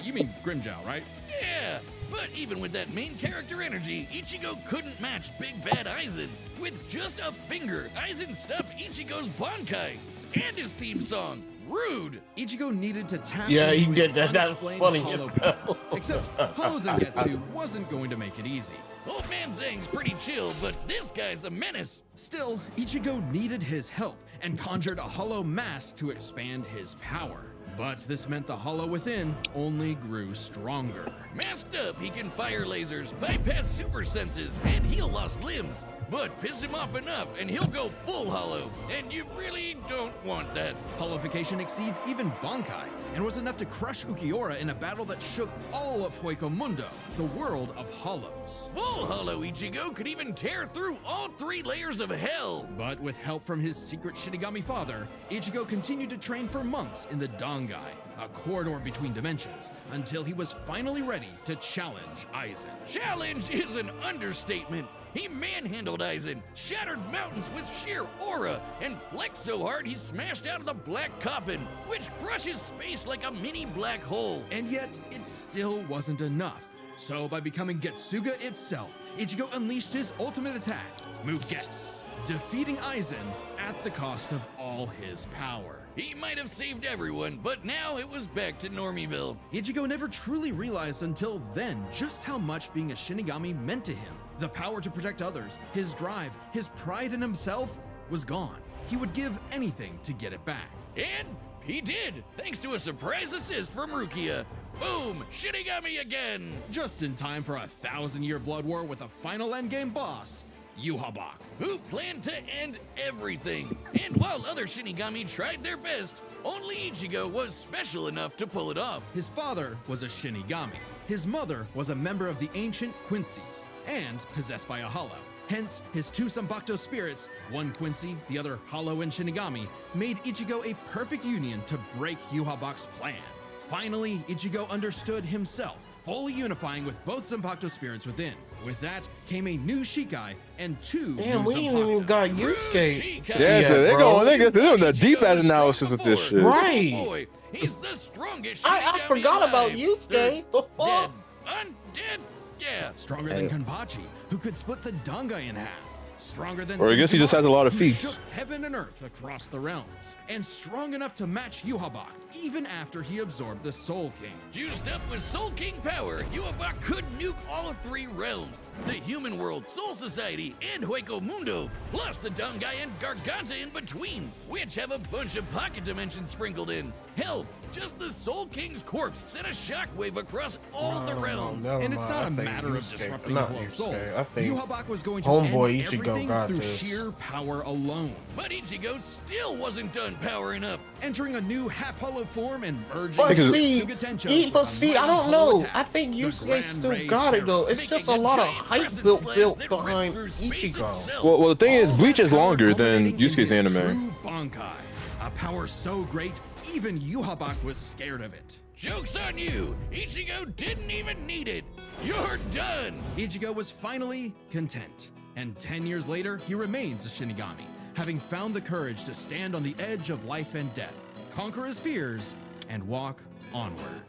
You mean Grimjow, right? Yeah, but even with that main character energy, Ichigo couldn't match Big Bad Aizen. With just a finger, Aizen stuffed Ichigo's Bankai and his theme song. Rude. Ichigo needed to tap Yeah, into he his did that. That's unexplained funny hollow as power. Except Hollow Zangetsu wasn't going to make it easy. Old Man Zang's pretty chill, but this guy's a menace. Still, Ichigo needed his help and conjured a hollow mask to expand his power. But this meant the hollow within only grew stronger. Masked up, he can fire lasers, bypass super senses, and heal lost limbs. But piss him off enough, and he'll go full hollow. And you really don't want that. Hollowification exceeds even Bankai, and was enough to crush Ukiura in a battle that shook all of Hueco Mundo, the world of hollows. Full Hollow Ichigo could even tear through all 3 layers of hell. But with help from his secret Shinigami father, Ichigo continued to train for months in the Dangai, a corridor between dimensions, until he was finally ready to challenge Aizen. Challenge is an understatement. He manhandled Aizen, shattered mountains with sheer aura, and flexed so hard he smashed out of the black coffin, which crushes space like a mini black hole. And yet, it still wasn't enough. So by becoming Getsuga itself, Ichigo unleashed his ultimate attack, Mugetsu, defeating Aizen at the cost of all his power. He might have saved everyone, but now it was back to Normieville. Ichigo never truly realized until then just how much being a Shinigami meant to him. The power to protect others, his drive, his pride in himself was gone. He would give anything to get it back. And he did, thanks to a surprise assist from Rukia. Boom! Shinigami again! Just in time for a 1,000-year blood war with a final endgame boss, Yhwach, who planned to end everything. And while other Shinigami tried their best, only Ichigo was special enough to pull it off. His father was a Shinigami. His mother was a member of the ancient Quincy's and possessed by a hollow. Hence, his 2 Zanbakuto spirits, one Quincy, the other hollow and Shinigami, made Ichigo a perfect union to break Yhwach's plan. Finally, Ichigo understood himself, fully unifying with both Zanbakuto spirits within. With that came a new Shikai and 2 Damn, new we ain't even got Yusuke. Yeah, they're doing the deep ass analysis with this shit. Right. Boy, he's the strongest I Shinigami forgot about alive. Yusuke. Dead. Undead? Yeah. Stronger than Kenpachi, who could split the Dangai in half. Stronger than Or I guess he just has a lot of who feats. shook heaven and earth across the realms. And strong enough to match Yhwach, even after he absorbed the Soul King. Juiced up with Soul King power, Yhwach could nuke all 3 realms. The human world, Soul Society, and Hueco Mundo, plus the Dangai and Garganta in between, which have a bunch of pocket dimensions sprinkled in. Hell, just the Soul King's corpse sent a shockwave across all the realms. And it's not a matter of disrupting the flow of souls. Yhwach was going to Homeboy end Ichigo everything got through this. sheer power alone. But Ichigo still wasn't done powering up. Entering a new half-hollow form and merging But with see, Suga Tencho I with a don't mighty know. hollow attack, I think the Yusuke Grand still Ray got it though. It's Making just a a lot of giant hype crescent built slash built that ripped behind through space Ichigo. itself. Well, the thing is, All Bleach that is power longer than culminating in Yusuke's his anime. true Bankai, a power so great, even Yhwach was scared of it. Joke's on you! Ichigo didn't even need it! You're done! Ichigo was finally content, and 10 years later, he remains a Shinigami, having found the courage to stand on the edge of life and death, conquer his fears, and walk onward.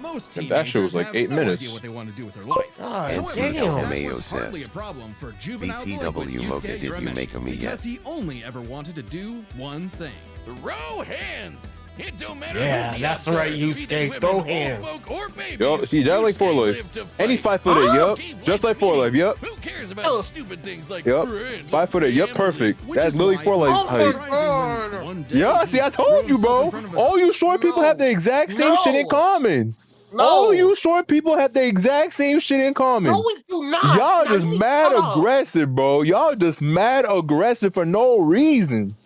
Most And that shit was teenagers like have 8 no minutes. idea what they want to do with their life. God And However, Miguel that Romeo was hardly says, a problem for juvenile BTW delinquent Mocha, Yusuke did you Urameshi, make a me because yet? he only ever wanted to do one thing. Throw hands! It don't matter Yeah, who the that's outsider, right, be Yusuke, they women, throw old hands. folk, or babies. Yup, see, just like Yusuke 4 lived Life. to And he's fight. 5'8", yup. Keep Just like 4 Life, yup. Who cares about stupid things like Yup. friends? 5'8", yup, perfect. That's literally 4 Life height. Yeah, see, I told you, bro. All you short people have the exact same shit in common. All you short people have the exact same shit in common. No, we do not. Y'all Now just you mad shut up. aggressive, bro. Y'all just mad aggressive for no reason.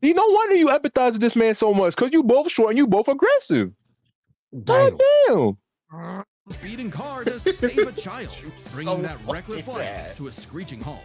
See, no wonder you empathize with this man so much, because you both short and you both aggressive. God damn. Speeding car to save a child, bringing that reckless life to a screeching halt.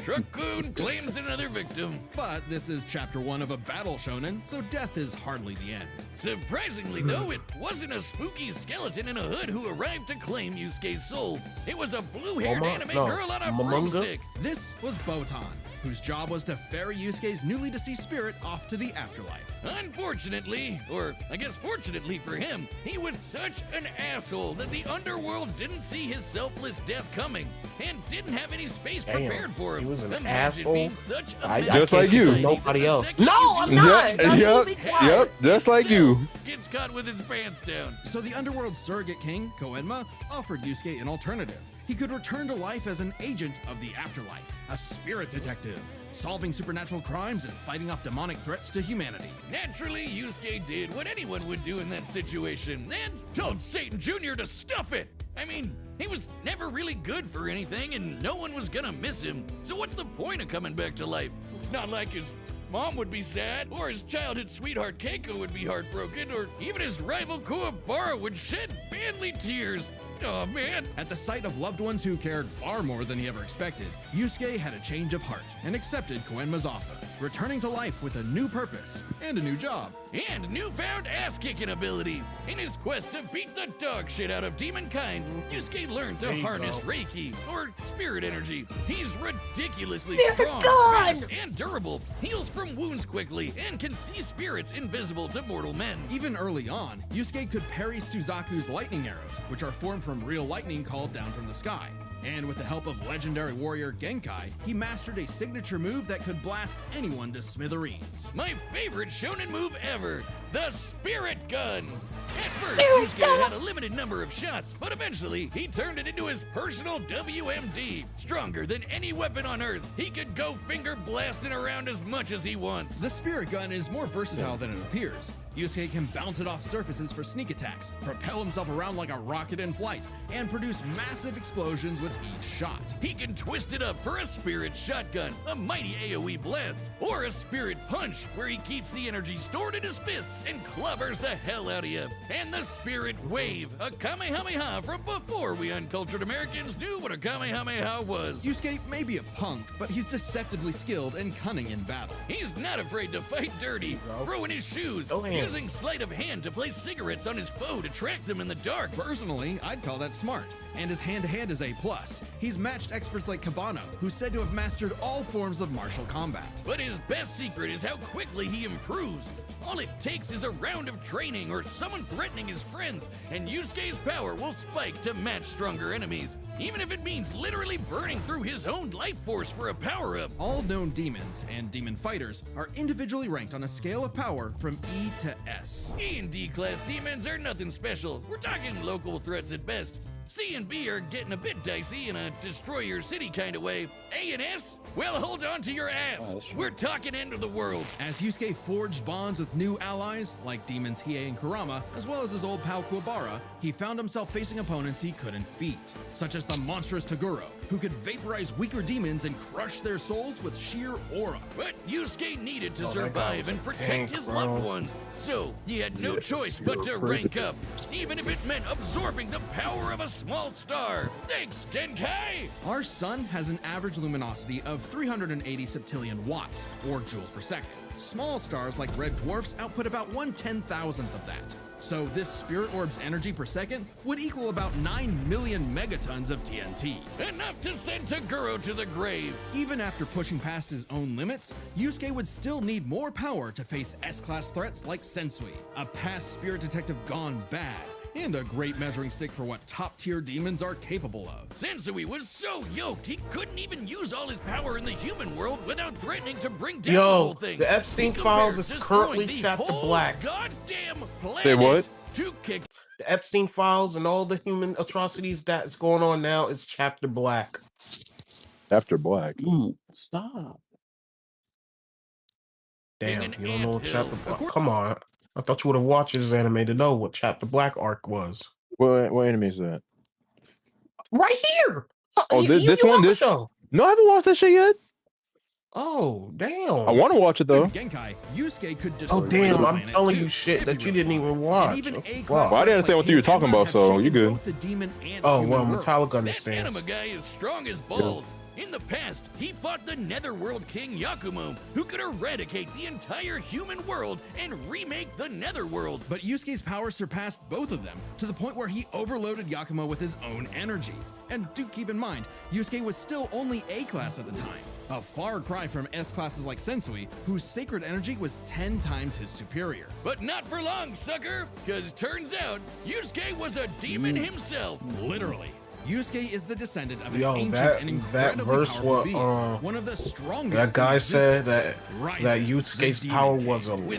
Truck-kun claims another victim. But this is chapter 1 of a battle shonen, so death is hardly the end. Surprisingly, though, it wasn't a spooky skeleton in a hood who arrived to claim Yusuke's soul. It was a blue-haired anime girl on a broomstick. This was Botan, whose job was to ferry Yusuke's newly deceased spirit off to the afterlife. Unfortunately, or I guess fortunately for him, he was such an asshole that the underworld didn't see his selfless death coming and didn't have any space prepared for him. He was an Imagine asshole. being such a I Just like you. Nobody else. second No, you I'm do not. something, Yep, just like you. gets caught with his pants down. So the underworld surrogate king, Koenma, offered Yusuke an alternative. He could return to life as an agent of the afterlife, a spirit detective, solving supernatural crimes and fighting off demonic threats to humanity. Naturally, Yusuke did what anyone would do in that situation and told Satan Jr. to stuff it. I mean, he was never really good for anything and no one was gonna miss him. So what's the point of coming back to life? It's not like his mom would be sad, or his childhood sweetheart Keiko would be heartbroken, or even his rival Kuwabara would shed manly tears. Oh man. At the sight of loved ones who cared far more than he ever expected, Yusuke had a change of heart and accepted Koenma's offer, returning to life with a new purpose and a new job. And newfound ass-kicking ability. In his quest to beat the dog shit out of demon kind, Yusuke learned to harness Reiki, or spirit energy. He's ridiculously strong, fast, and durable, heals from wounds quickly, and can see spirits invisible to mortal men. Even early on, Yusuke could parry Suzaku's lightning arrows, which are formed from real lightning called down from the sky. And with the help of legendary warrior Genkai, he mastered a signature move that could blast anyone to smithereens. My favorite shonen move ever, the Spirit Gun! At first, Yusuke had a limited number of shots, but eventually, he turned it into his personal WMD. Stronger than any weapon on Earth, he could go finger blasting around as much as he wants. The Spirit Gun is more versatile than it appears. Yusuke can bounce it off surfaces for sneak attacks, propel himself around like a rocket in flight, and produce massive explosions with each shot. He can twist it up for a Spirit Shotgun, a mighty AoE blast, or a Spirit Punch, where he keeps the energy stored in his fists and clobbers the hell out of you. And the Spirit Wave, a Kamehameha from before we uncultured Americans knew what a Kamehameha was. Yusuke may be a punk, but he's deceptively skilled and cunning in battle. He's not afraid to fight dirty, throwing his shoes, using sleight of hand to place cigarettes on his foe to track them in the dark. Personally, I'd call that smart, and his hand-to-hand is A+. He's matched experts like Kabano, who's said to have mastered all forms of martial combat. But his best secret is how quickly he improves. All it takes is a round of training or someone threatening his friends, and Yusuke's power will spike to match stronger enemies, even if it means literally burning through his own life force for a power-up. All known demons and demon fighters are individually ranked on a scale of power from E to S. E and D class demons are nothing special. We're talking local threats at best. C and B are getting a bit dicey in a destroy your city kind of way. A and S? Well, hold on to your ass. We're talking end of the world. As Yusuke forged bonds with new allies, like demons Hiei and Kurama, as well as his old pal Kuwabara, he found himself facing opponents he couldn't beat, such as the monstrous Toguro, who could vaporize weaker demons and crush their souls with sheer aura. But Yusuke needed to survive and protect his loved ones, so he had no choice but to rank up, even if it meant absorbing the power of a small star. Thanks, Genkai! Our sun has an average luminosity of 380 septillion watts, or joules per second. Small stars like red dwarfs output about 1/10,000th of that. So this spirit orb's energy per second would equal about 9 million megatons of TNT. Enough to send Toguro to the grave. Even after pushing past his own limits, Yusuke would still need more power to face S-class threats like Sensui, a past spirit detective gone bad, and a great measuring stick for what top-tier demons are capable of. Sensui was so yoked, he couldn't even use all his power in the human world without threatening to bring down the whole thing. The Epstein Files is currently chapter black. Goddamn planet. Say what? To kick. The Epstein Files and all the human atrocities that's going on now is chapter black. After black. Stop. Damn, you don't know what chapter black. Come on. I thought you would have watched this anime to know what chapter black arc was. What anime is that? Right here. Oh, this one? This show? No, I haven't watched that shit yet. Oh, damn. I want to watch it though. Genkai, Yusuke could destroy Oh, damn. the I'm planet telling too. you shit that you didn't even watch. Even Wow. Well, I didn't understand what you were talking about, so you good. Oh, well, Metallica understands. Anima guy is strong as balls. In the past, he fought the Netherworld King Yakumo, who could eradicate the entire human world and remake the Netherworld. But Yusuke's power surpassed both of them, to the point where he overloaded Yakumo with his own energy. And do keep in mind, Yusuke was still only A-class at the time, a far cry from S-classes like Sensui, whose sacred energy was 10 times his superior. But not for long, sucker, because turns out, Yusuke was a demon himself. Literally. Yusuke is the descendant of an Yo, ancient that and incredibly verse powerful what being, one of the strongest. that guy in said existence. that Yusuke's power was a lake,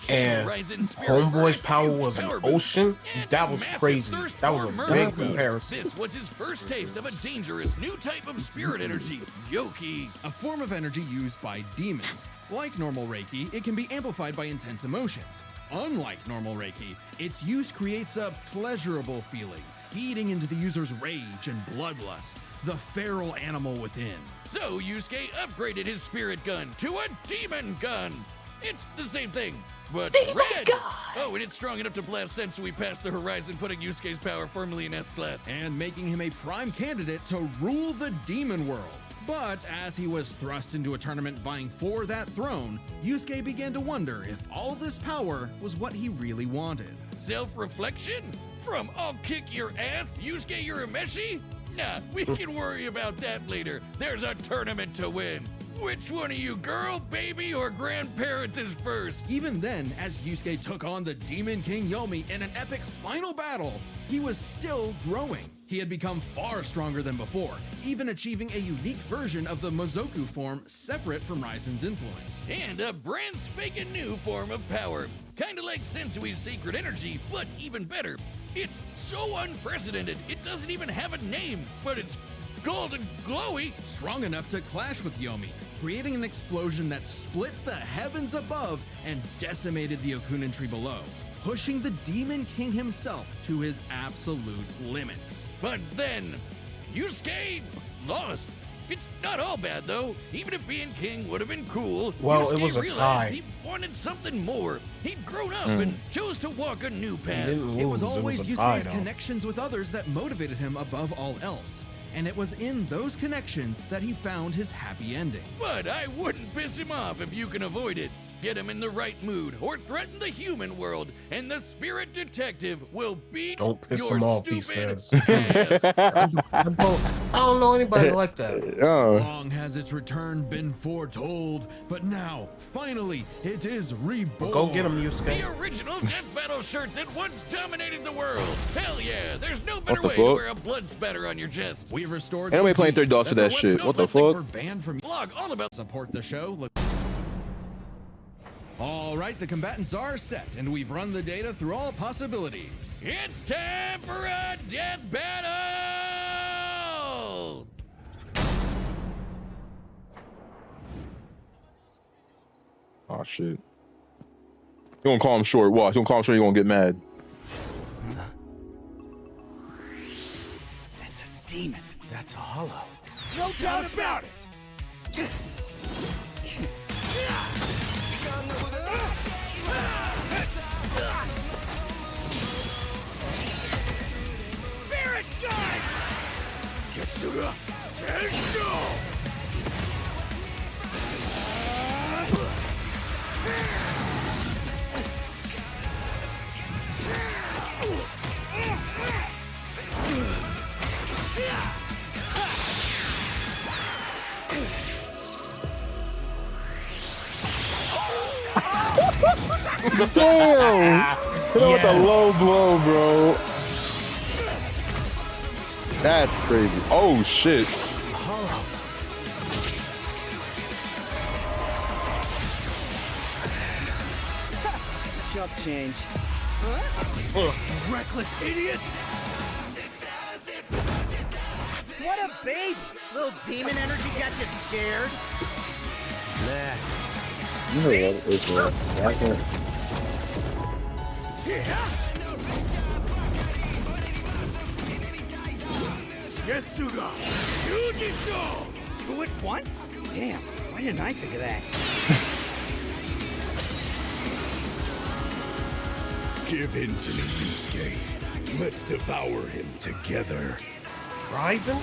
and Homeboy's power was an ocean. That was crazy. That was a big comparison. This was his first taste of a dangerous new type of spirit energy, Yoki. A form of energy used by demons. Like normal Reiki, it can be amplified by intense emotions. Unlike normal Reiki, its use creates a pleasurable feeling feeding into the user's rage and bloodlust, the feral animal within. So Yusuke upgraded his spirit gun to a demon gun. It's the same thing, but red. Oh, and it's strong enough to blast sense, so we passed the horizon, putting Yusuke's power firmly in S-Class. And making him a prime candidate to rule the demon world. But as he was thrust into a tournament vying for that throne, Yusuke began to wonder if all this power was what he really wanted. Self-reflection? From I'll kick your ass, Yusuke Urameshi? Nah, we can worry about that later. There's a tournament to win. Which one of you, girl, baby, or grandparents is first? Even then, as Yusuke took on the Demon King Yomi in an epic final battle, he was still growing. He had become far stronger than before, even achieving a unique version of the Mozoku form separate from Raizen's influence. And a brand spanking new form of power. Kinda like Sensui's sacred energy, but even better. It's so unprecedented, it doesn't even have a name, but it's golden glowy. Strong enough to clash with Yomi, creating an explosion that split the heavens above and decimated the Okunin tree below, pushing the Demon King himself to his absolute limits. But then, Yusuke lost. It's not all bad though. Even if being king would have been cool, Well, Yusuke it was a realized tie. he wanted something more. He'd grown up and chose to walk a new path. It was always Yusuke's connections with others that motivated him above all else. And it was in those connections that he found his happy ending. But I wouldn't piss him off if you can avoid it. Get him in the right mood, or threaten the human world, and the spirit detective will beat Don't piss your him off, he stupid says. ass. I don't know anybody like that. Long has its return been foretold, but now, finally, it is reborn. Go get him, Yusuke. The original Death Battle shirt that once dominated the world. Hell yeah, there's no better the way to fuck? wear a blood spatter on your chest. We've restored. Ain't nobody OG. playing $30 for That's that our shit. website. What the Don't think fuck? We're banned from Blog all about support the show. Look. All right, the combatants are set, and we've run the data through all possibilities. It's time for a death battle! Oh shit. You gonna call him short? Watch. You gonna call him short? You gonna get mad? That's a demon. That's a hollow. No doubt about it. Spirit guide! Getsuga Tensho! Damn! Hit him with a low blow, bro. That's crazy. Oh shit. Chump change. Reckless idiot! What a baby! Little demon energy got you scared? You know what? It's Getsuga Yujisho! Two at once? Damn, why didn't I think of that? Give in to me, Yusuke. Let's devour him together. Raizen?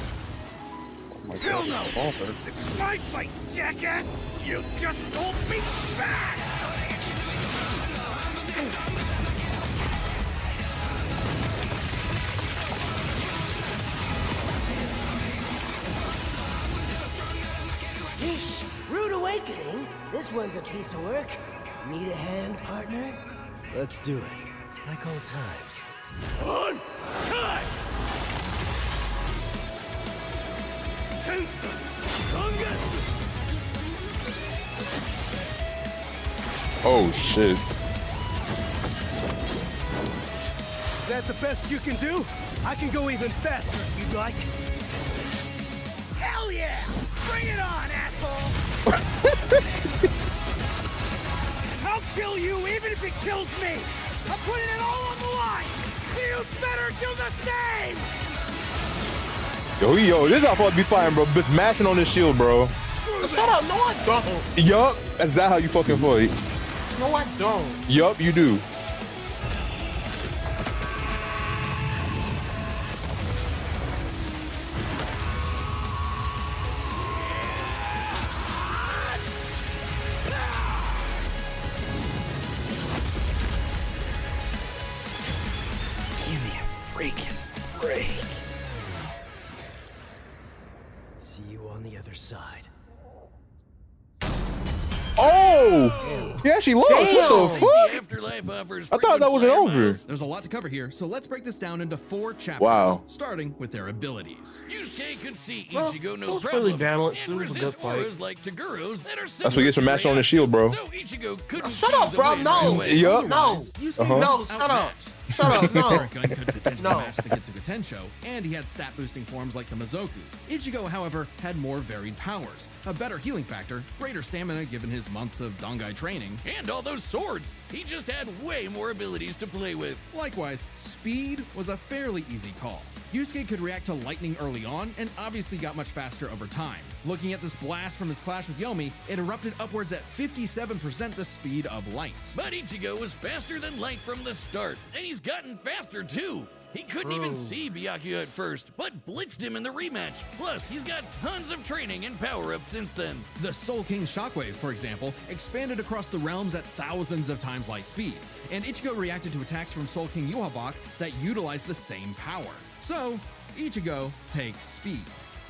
Hell no! This is my fight, jackass! You just told me back! Yeesh, rude awakening. This one's a piece of work. Need a hand, partner? Let's do it, like old times. On! Cut! Tensa! Sangetsu! Oh shit. Is that the best you can do? I can go even faster if you'd like. Hell yeah! Bring it on, asshole! I'll kill you even if it kills me! I'm putting it all on the line! You better do the same! Yo, this is how I'm supposed to be fighting, bro. Just mashing on this shield, bro. Shut up, no I don't. Yup, that's not how you fucking fight. No I don't. Yup, you do. Give me a freaking break. See you on the other side. Oh! He actually lost. What the fuck? Afterlife offers I thought that wasn't over. There's a lot to cover here, so let's break this down into 4 chapters. Wow. Starting with their abilities. Yusuke could see Well, Ichigo it no was problem really balanced. It and was a resist good fight. auras like Taguro's that are That's what he gets for similar mashing to on the shield, bro. So Ichigo couldn't Shut up, choose a bro. win No. right away. Yup. No. Yusuke Uh-huh. was No, shut up. outmatched. Shut up, no. Spirit Gun could potentially No. match the Getsuga Tensho, and he had stat-boosting forms like the Mizoku. Ichigo, however, had more varied powers, a better healing factor, greater stamina given his months of Dangai training, And all those swords. He just had way more abilities to play with. Likewise, speed was a fairly easy call. Yusuke could react to lightning early on and obviously got much faster over time. Looking at this blast from his clash with Yomi, it erupted upwards at 57% the speed of light. But Ichigo was faster than light from the start, and he's gotten faster too. He couldn't even see Byakuya at first, but blitzed him in the rematch. Plus, he's got tons of training and power-ups since then. The Soul King Shockwave, for example, expanded across the realms at thousands of times light speed, and Ichigo reacted to attacks from Soul King Yhwach that utilized the same power. So, Ichigo takes speed.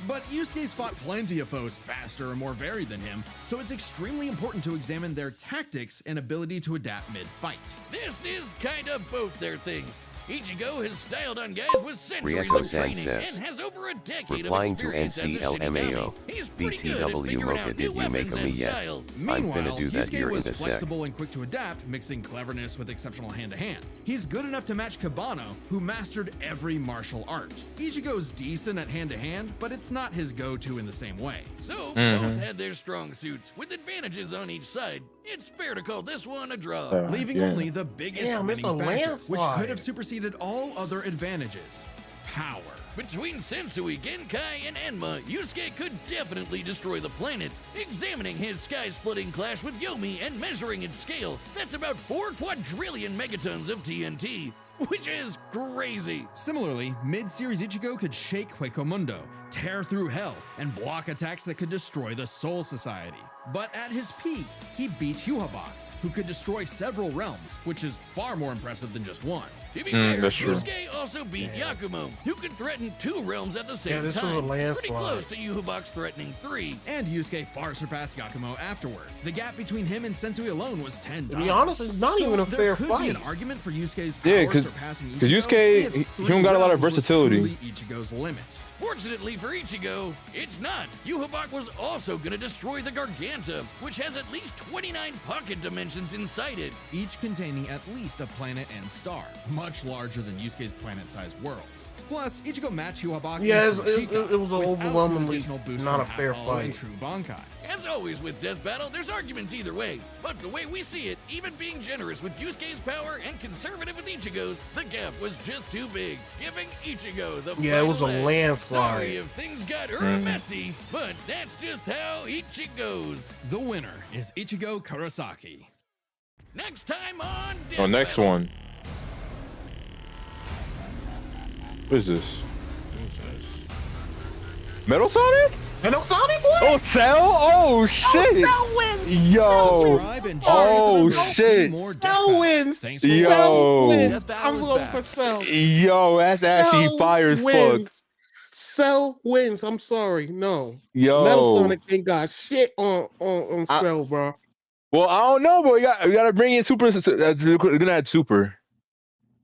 But Yusuke's fought plenty of foes faster and more varied than him, so it's extremely important to examine their tactics and ability to adapt mid-fight. This is kinda both their things. Ichigo has styled on guys with centuries Ryeko of San training says, and has over a decade replying of to experience as a NCLMAO, Shinigami. He's pretty good at BTW figuring Mocha, out did new you make weapons a me and yet? styles. I'm Meanwhile, finna do that Yusuke here in was a sec. flexible and quick to adapt, mixing cleverness with exceptional hand-to-hand. He's good enough to match Kabano, who mastered every martial art. Ichigo's decent at hand-to-hand, but it's not his go-to in the same way. So, both had their strong suits, with advantages on each side. It's fair to call this one a draw. Leaving only the biggest Damn, it's winning a factor, which landslide. could have superseded all other advantages. Power. Between Sensui, Genkai, and Enma, Yusuke could definitely destroy the planet. Examining his sky-splitting clash with Yomi and measuring its scale, that's about 4 quadrillion megatons of TNT, which is crazy. Similarly, mid-series Ichigo could shake Huecomundo, tear through hell, and block attacks that could destroy the Soul Society. But at his peak, he beat Yhwach, who could destroy several realms, which is far more impressive than just one. To be fair, that's true. Yusuke also beat Yakumo, who could threaten 2 realms at the same this was time. a landslide. Pretty close to Yhwach's threatening 3. And Yusuke far surpassed Yakumo afterward. The gap between him and Sensui alone was 10 To times. be honest, it's not even a there fair could be an fight. argument for Yusuke's power Yeah, because surpassing Yusuke, if he 3 don't got a lot of realms was versatility. truly Ichigo's limit. Fortunately for Ichigo, it's not. Yhwach was also going to destroy the Garganta, which has at least 29 pocket dimensions inside it. Each containing at least a planet and star, much larger than Yusuke's planet-sized worlds. Plus, Ichigo matched Yhwach Yeah, and it was without overwhelmingly additional boosts not from a fair Half Hollow and fight. True Bankai. As always with Death Battle, there's arguments either way. But the way we see it, even being generous with Yusuke's power and conservative with Ichigo's, the gap was just too big, giving Ichigo the Yeah, it was a final edge. landslide. Sorry if things got messy, but that's just how Ichi goes. The winner is Ichigo Kurosaki. Next time on Death Oh, next Battle. one. What is this? Metal Sonic? Metal Sonic, boy? Oh, Cell? Oh, shit. Cell wins. Yo. Subscribe and join us Oh, as we shit. see more Death Cell Battle. wins. Thanks for Yo. Cell wins. Death Battle I'm is going back. for Cell. Yo, that's actually Cell fire as wins. fuck. Cell wins. I'm sorry. No. Yo. Metal Sonic ain't got shit on I- Cell, bro. Well, I don't know, but we gotta bring in Super. They're gonna add Super.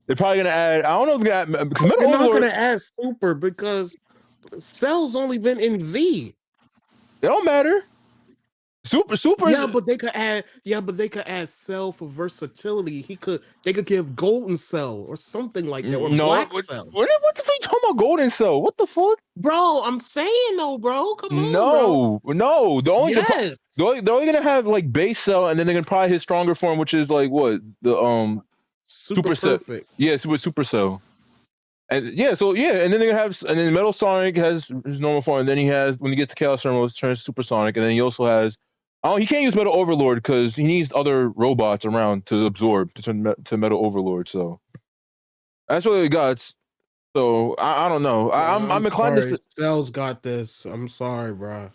They're probably gonna add. I don't know if they're gonna add, because Metal They're not Overlord. gonna add Super because Cell's only been in Z. It don't matter. Super. Yeah, but they could add. Yeah, but they could add Cell for versatility. They could give Golden Cell or something like that, or no. Black What Cell. the fuck you talking about? Golden Cell? What the fuck? Bro, I'm saying though, bro. Come on, No, no. The only Yes. they're only gonna have like base Cell, and then they're gonna probably his stronger form, which is like what the Super Cell. perfect. Yeah, Super Cell. And yeah, so yeah, and then they're gonna have, and then Metal Sonic has his normal form, and then he has when he gets to Chaos Emeralds, turns Supersonic, and then he also has, oh, he can't use Metal Overlord because he needs other robots around to absorb to turn to Metal Overlord. So that's what he got. So I don't know. I'm inclined to sorry. Cell's got this. I'm sorry, bro.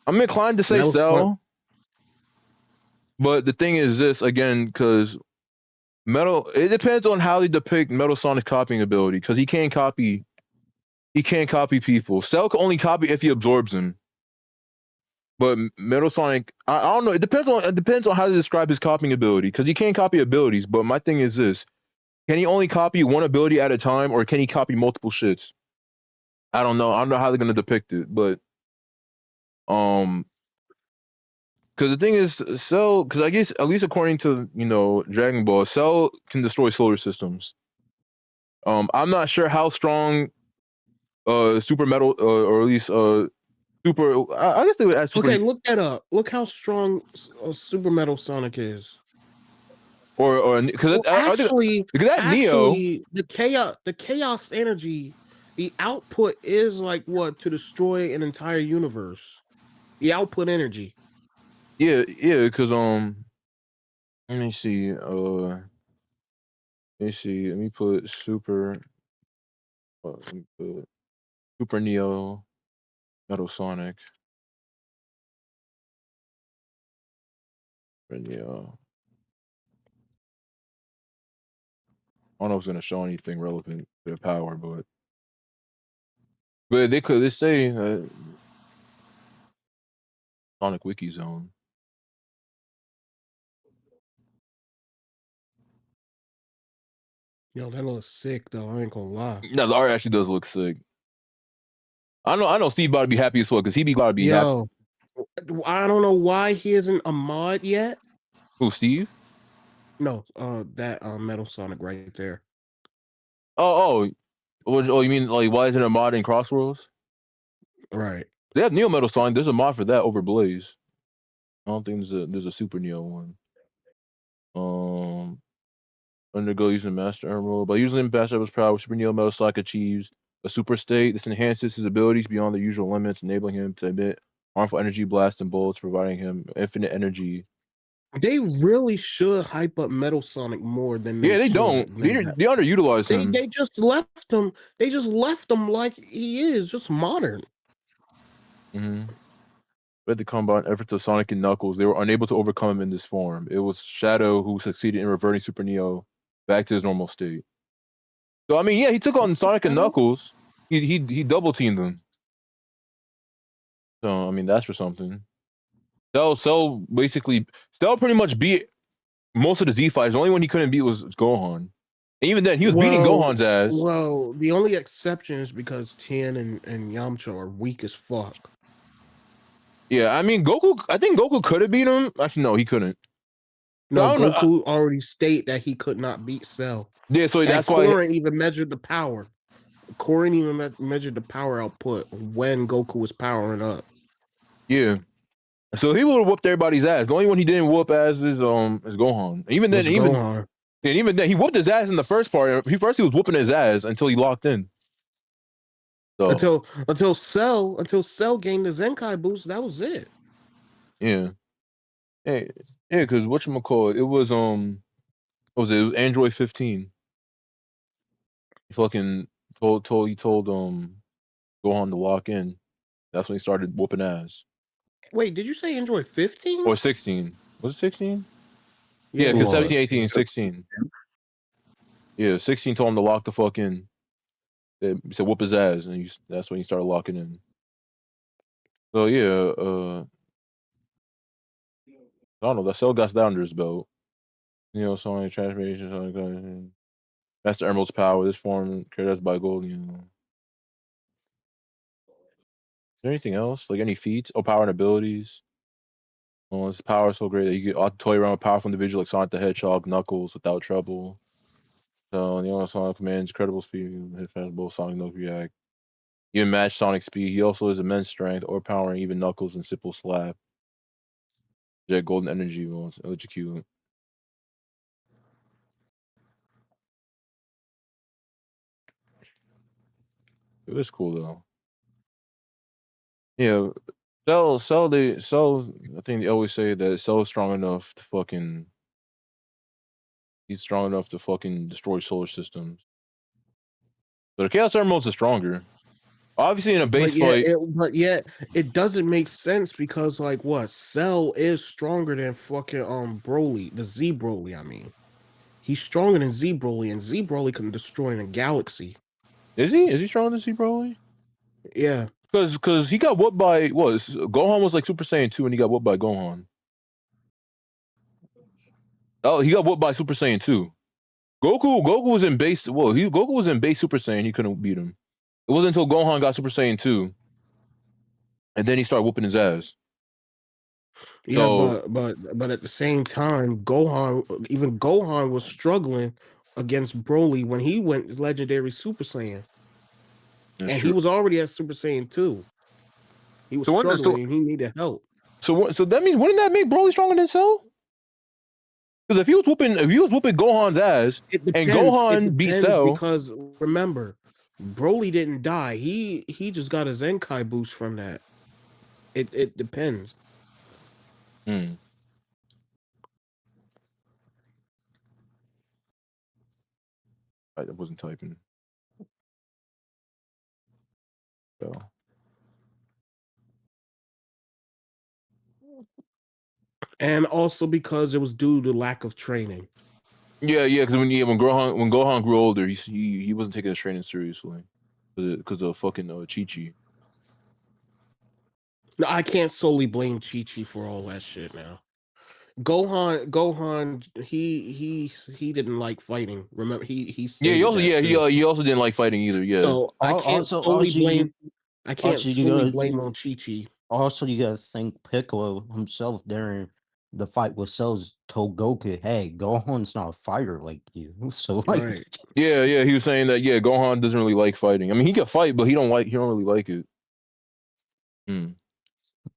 I'm inclined to say Metal Cell, but the thing is this again because Metal. It depends on how they depict Metal Sonic's copying ability because he can't copy. He can't copy people. Cell can only copy if he absorbs them. But Metal Sonic, I don't know. It depends on how they describe his copying ability because he can't copy abilities. But my thing is this: can he only copy one ability at a time, or can he copy multiple shits? I don't know. I don't know how they're gonna depict it, but because the thing is, Cell, because I guess at least according to Dragon Ball, Cell can destroy solar systems. I'm not sure how strong Super Metal or at least Super. I guess they would add Super. Okay, look that up. Look how strong Super Metal Sonic is. Or because Actually, that Neo. the chaos energy, the output is like what to destroy an entire universe. The output energy. Yeah, because let me see. Let me see. Let me put Super. Let me put Super Neo, Metal Sonic, Super Neo. I don't know if it's gonna show anything relevant to their power, but they say Sonic Wiki Zone. Yo, that looks sick though. I ain't gonna lie. No, the art actually does look sick. I know Steve about to be happy as well because he be about to be happy. Yo, I don't know why he isn't a mod yet. Who, Steve? No, that Metal Sonic right there. Oh, you mean like why isn't a mod in Crossworlds? Right. They have Neo Metal Sonic. There's a mod for that over Blaze. I don't think there's a Super Neo one. Undergo using Master Emerald. By using Master Emerald's power, Super Neo Metal Sonic achieves a super state. This enhances his abilities beyond the usual limits, enabling him to emit harmful energy blasts and bolts, providing him infinite energy. They really should hype up Metal Sonic more than they Yeah, they should. don't. They underutilize him. They just left him. They just left him like he is, just modern. Mm-hmm. With the combined efforts of Sonic and Knuckles, they were unable to overcome him in this form. It was Shadow who succeeded in reverting Super Neo back to his normal state. So I mean, yeah, he took on Sonic and Knuckles. He double teamed them. So I mean, that's for something. Cell basically pretty much beat most of the Z fighters. The only one he couldn't beat was Gohan. And even then, he was beating Gohan's ass. Well, the only exception is because Tien and Yamcha are weak as fuck. Yeah, I mean Goku. I think Goku could have beat him. Actually, no, he couldn't. No, Goku already state that he could not beat Cell. Yeah, so that's and why. Korin even measured the power. Korin even measured the power output when Goku was powering up. Yeah. So he would have whooped everybody's ass. The only one he didn't whoop ass is Gohan. Even then, he whooped his ass in the first part. He was whooping his ass until he locked in. So Until Cell gained the Zenkai boost, that was it. yeah, hey, yeah, because whatchamacallit, it was what was it? It was Android 15. He fucking told Gohan to lock in. That's when he started whooping ass. Wait, did you say Android 15? Or 16? Was it 16? Yeah, because 17, 18, 16. Yeah, 16 told him to lock the fuck in. He said whoop his ass, and that's when he started locking in. So yeah, I don't know. That Cell got that under his belt. Sonic transformation, Sonic. That's the Emerald's power. This form carried by gold. Is there anything else? Like any feats? Oh, power and abilities. Oh, his power is so great that you can toy around with powerful individuals like Sonic the Hedgehog, Knuckles without trouble. So Sonic commands incredible speed, hit fast both Sonic no react. Even match Sonic speed. He also has immense strength, overpowering even Knuckles and simple slap. Jet golden energy will electrocute. It was cool though. Yeah, Cell. I think they always say that Cell's strong enough to fucking. He's strong enough to fucking destroy solar systems. But the Chaos Emeralds are stronger. Obviously, in a base fight. But yet it doesn't make sense because like what Cell is stronger than fucking Broly, the Z Broly. I mean, he's stronger than Z Broly, and Z Broly can destroy a galaxy. Is he? Is he stronger than Z Broly? Yeah, because he got whooped by Gohan was like Super Saiyan 2 and he got whooped by Gohan. Oh, he got whooped by Super Saiyan 2. Goku was in base. Well, Goku was in base Super Saiyan. He couldn't beat him. It wasn't until Gohan got Super Saiyan 2, and then he started whooping his ass. yeah, but at the same time, Gohan was struggling against Broly when he went legendary Super Saiyan, That's and true. he was already at Super Saiyan 2. He was struggling and he needed help. So that means wouldn't that make Broly stronger than Cell? Because if he was whooping Gohan's ass and Gohan beat Cell, because remember, Broly didn't die. He just got a Zenkai boost from that. It depends. I wasn't typing. So. And also because it was due to lack of training. Yeah, because when Gohan grew older, he wasn't taking his training seriously because of fucking Chi-Chi. No, I can't solely blame Chi-Chi for all that shit now. Gohan, he didn't like fighting. Remember, he stated he also didn't like fighting either. Yeah. So I can't solely blame. I can't solely blame on Chi-Chi. Also, you gotta think Piccolo himself during the fight with Cells told Goku, "Hey, Gohan's not a fighter like you." So like, Right. Yeah, he was saying that. Yeah, Gohan doesn't really like fighting. I mean, he can fight, but he don't really like it. Yeah,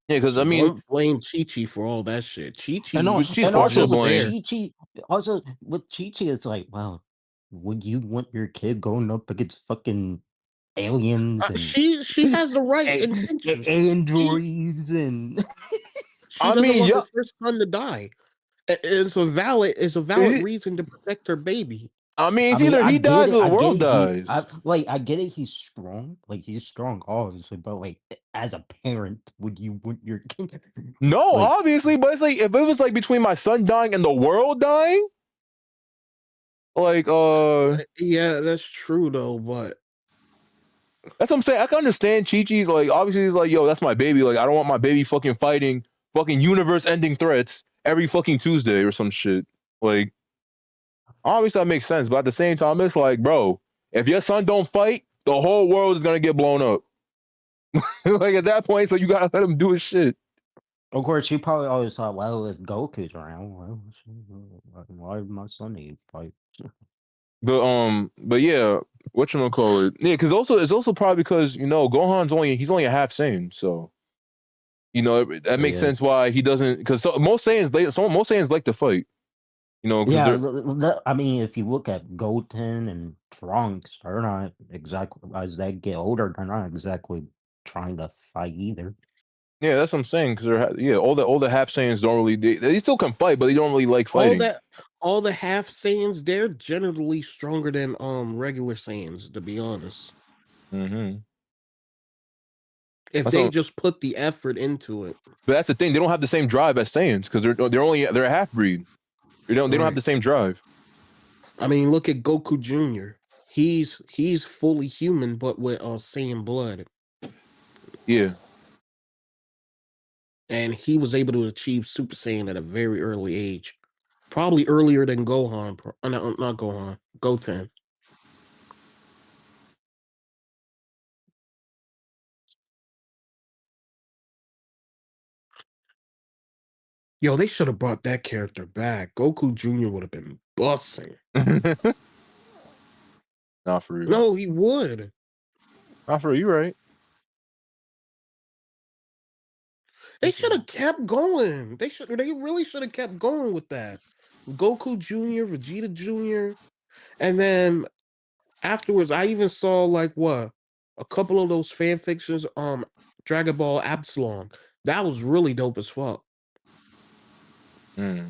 because I mean, don't blame Chi-Chi for all that shit. Chi-Chi, and she's also to with blame. Chi-Chi, also with Chi-Chi, it's like, wow, would you want your kid going up against fucking aliens and She has the right intentions. androids and She doesn't want her first son to die. It's a valid reason to protect her baby. I mean, it's either he dies or the world dies. I get it. He's strong. Like he's strong, obviously. But like, as a parent, would you want your kid? No, obviously, but it's like if it was like between my son dying and the world dying, like yeah, that's true though. But that's what I'm saying. I can understand Chi-Chi's like obviously he's like, yo, that's my baby. Like I don't want my baby fucking fighting fucking universe-ending threats every fucking Tuesday or some shit. Like obviously that makes sense, but at the same time, it's like, bro, if your son don't fight, the whole world is gonna get blown up. Like at that point, so you gotta let him do his shit. Of course, you probably always thought, well, if Goku's around, well, why my son need to fight? But yeah, whatchamacallit? Yeah, because it's also probably because Gohan's only a half Saiyan, so that makes sense why he doesn't. Because most Saiyans like to fight. I mean, if you look at Goten and Trunks, they're not exactly as they get older. They're not exactly trying to fight either. Yeah, that's what I'm saying. Because all the half Saiyans don't really they still can fight, but they don't really like fighting. all the half Saiyans, they're generally stronger than regular Saiyans, to be honest. Mm-hmm. If they just put the effort into it. But that's the thing; they don't have the same drive as Saiyans because they're a half breed. They don't have the same drive. I mean, look at Goku Jr. He's fully human, but with Saiyan blood. Yeah. And he was able to achieve Super Saiyan at a very early age. Probably earlier than Gohan. Not Gohan. Goten. Yo, they should have brought that character back. Goku Jr. would have been bussing. Not for real. No, he would. Not for real. You right. They should have kept going. They really should have kept going with that. Goku Jr., Vegeta Jr. And then afterwards, I even saw like what? a couple of those fan fictions, Dragon Ball Absalom, that was really dope as fuck. My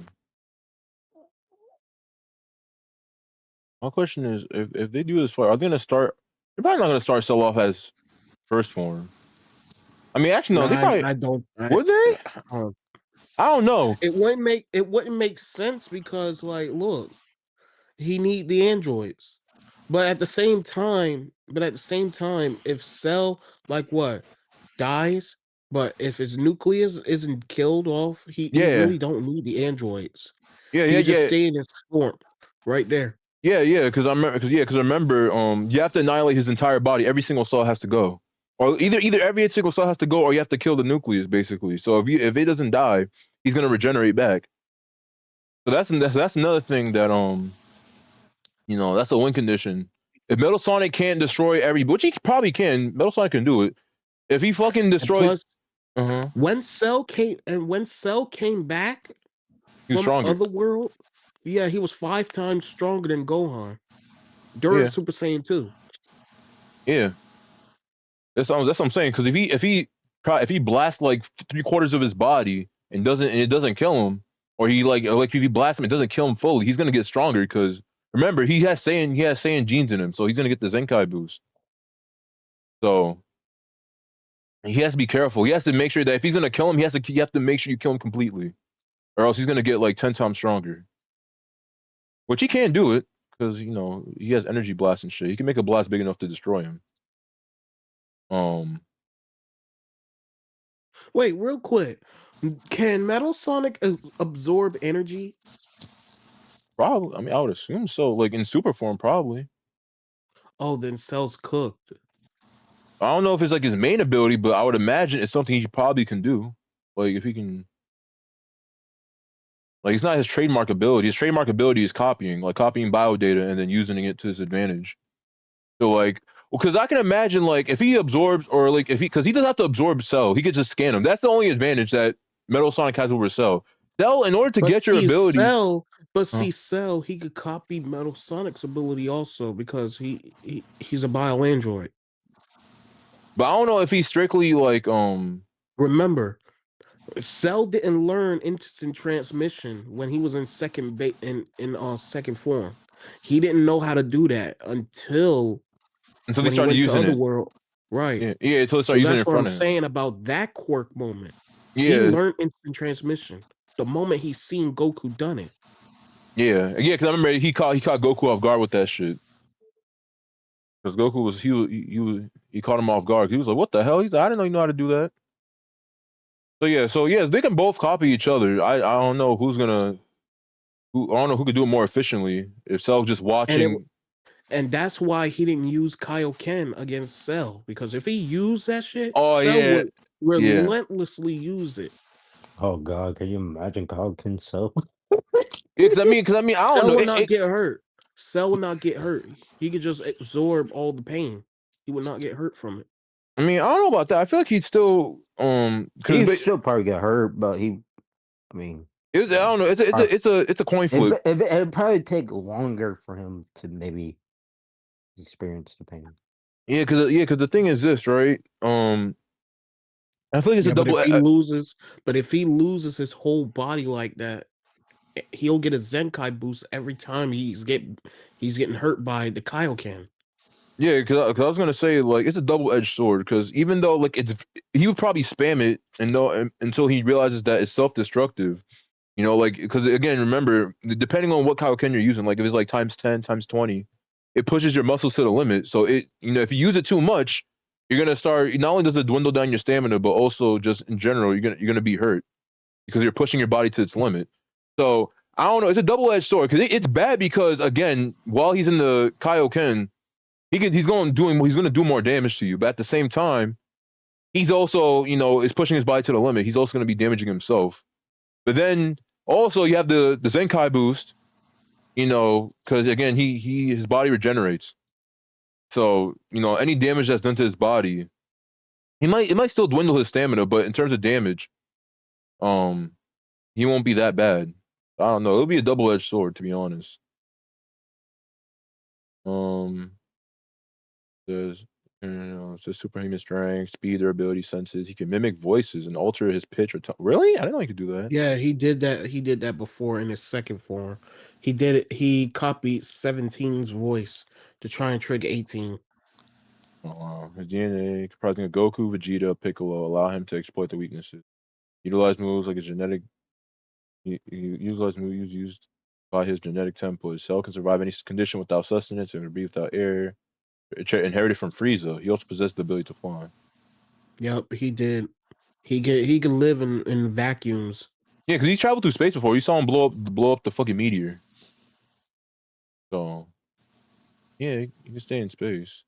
question is, if they do this fight, are they gonna start? They're probably not gonna start Cell off as first form. I mean, actually, no. They probably I don't. would they? Uh, I don't know. it wouldn't make sense because like, look, he need the androids, but at the same time, if Cell like what dies, but if his nucleus isn't killed off, he Yeah, really don't need the androids. yeah, He yeah, could just yeah, stay in his form right there. yeah. Because I remember. Because remember, you have to annihilate his entire body. Every single cell has to go, or either every single cell has to go, or you have to kill the nucleus, basically. So if it doesn't die, he's gonna regenerate back. So that's another thing that that's a win condition. If Metal Sonic can't destroy which he probably can, Metal Sonic can do it. If he fucking And destroys, plus, when Cell came back he was from stronger. Otherworld, yeah, he was 5 times stronger than Gohan during Yeah, Super Saiyan 2. yeah. That's what I'm saying. Because if he blasts like 3/4 of his body and it doesn't kill him, or if he blasts him, it doesn't kill him fully, he's gonna get stronger. Because remember, he has Saiyan genes in him, so he's gonna get the Zenkai boost. So he has to be careful. He has to make sure that if he's gonna kill him, you have to make sure you kill him completely, or else he's gonna get like 10 times stronger. Which he can do it because he has energy blast and shit. He can make a blast big enough to destroy him. Wait, real quick. Can Metal Sonic absorb energy? Probably. I mean, I would assume so. Like in super form, probably. Oh, then Cell's cooked. I don't know if it's like his main ability, but I would imagine it's something he probably can do. Like if he can, like it's not his trademark ability. His trademark ability is copying bio data and then using it to his advantage. So like, because I can imagine like if he absorbs or like because he doesn't have to absorb Cell, he could just scan him. That's the only advantage that Metal Sonic has over Cell. Cell, in order to But get your see, abilities, Cell, he could copy Metal Sonic's ability also because he's a bio android. but I don't know if he's strictly like Remember, Cell didn't learn instant transmission when he was in second second form. He didn't know how to do that until they when he started went to using it. Otherworld. Right. Yeah, until they So started using it that's in what I'm front of him. saying about that quirk moment. He Yeah, learned instant transmission the moment he seen Goku done it. yeah. Because I remember he caught Goku off guard with that shit. Because Goku was he caught him off guard. He was like, "What the hell?" He's like, "I didn't know you know how to do that." So yeah, they can both copy each other. I don't know who's gonna I don't know who could do it more efficiently. If Cell just watching. And that's why he didn't use Kaioken against Cell, because if he used that shit, Oh Cell yeah, would yeah. relentlessly use it. Oh God, can you imagine Kaioken Cell? Because I mean, I don't Cell know. would not get hurt. Cell would not get hurt. He could just absorb all the pain. He would not get hurt from it. I mean, I don't know about that. I feel like he'd still He'd still probably get hurt, but I don't know. It's a coin flip. It'd probably take longer for him to maybe experience the pain. Yeah, because the thing is this, right? I feel like it's a double. But if he loses his whole body like that, he'll get a Zenkai boost every time he's getting hurt by the Kaioken. Yeah, because I was gonna say like it's a double-edged sword. Because even though like he would probably spam it until he realizes that it's self-destructive. Like because again, remember depending on what Kaioken you're using, like if it's like times 10, times 20, it pushes your muscles to the limit. So if you use it too much, you're gonna start. Not only does it dwindle down your stamina, but also just in general, you're gonna be hurt because you're pushing your body to its limit. So I don't know. It's a double-edged sword because it's bad because again, while he's in the Kaioken, he's gonna do more damage to you. But at the same time, he's also is pushing his body to the limit. He's also gonna be damaging himself. But then also you have the Zenkai boost, because again his body regenerates. So any damage that's done to his body, it might still dwindle his stamina, but in terms of damage, he won't be that bad. I don't know. It'll be a double-edged sword, to be honest. There's So superhuman strength, speed, durability, senses. He can mimic voices and alter his pitch or tone. Really? I didn't know he could do that. Yeah, he did that. He did that before in his second form. He did it. He copied 17's voice to try and trick 18. Oh, wow. His DNA, comprising of Goku, Vegeta, Piccolo, allow him to exploit the weaknesses. Utilize moves like his genetic. He utilize moves used by his genetic template. Cell can survive any condition without sustenance and breathe without air. Inherited from Frieza. He also possessed the ability to fly. Yep, he did. He can live in vacuums. Yeah, because he traveled through space before. You saw him blow up the fucking meteor. So yeah, he can stay in space.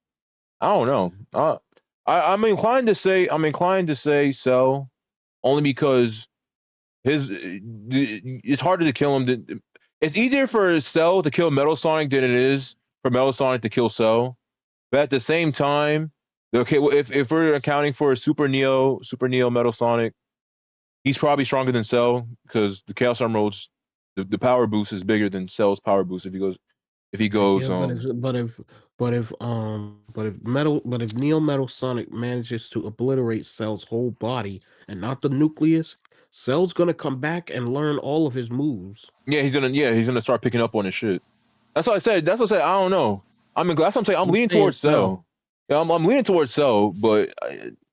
I don't know. I'm inclined to say Cell, only because it's harder to kill him. It's easier for Cell to kill Metal Sonic than it is for Metal Sonic to kill Cell. But at the same time, okay, well, if we're accounting for Super Neo Metal Sonic, he's probably stronger than Cell because the Chaos Emeralds, the power boost is bigger than Cell's power boost if he goes Yeah, but if Neo Metal Sonic manages to obliterate Cell's whole body and not the nucleus, Cell's gonna come back and learn all of his moves. he's gonna start picking up on his shit. That's what I said. I don't know. That's what I'm saying. I'm I'm leaning saying towards Cell. Yeah, I'm leaning towards Cell, but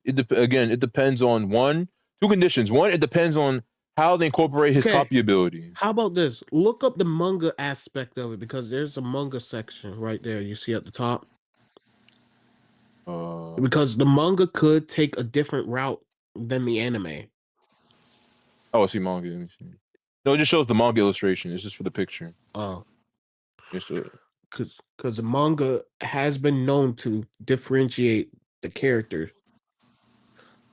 it depends on two conditions. One, it depends on how they incorporate his Okay, copy ability. how about this? Look up the manga aspect of it because there's a manga section right there. You see at the top. Because the manga could take a different route than the anime. Oh, I see manga. Let me see. No, it just shows the manga illustration. It's just for the picture. Oh, It's because the manga has been known to differentiate the characters,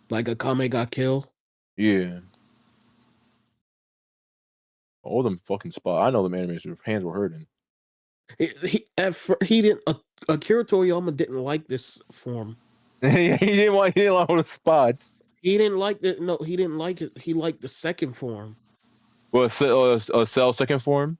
like Akame got killed. yeah. All them fucking spots. I know the animators' hands were hurting. He didn't. Akira Toriyama didn't like this form. He didn't like all the spots. He didn't like it. No, he didn't like it. He liked the second form. Well, a Cell second form.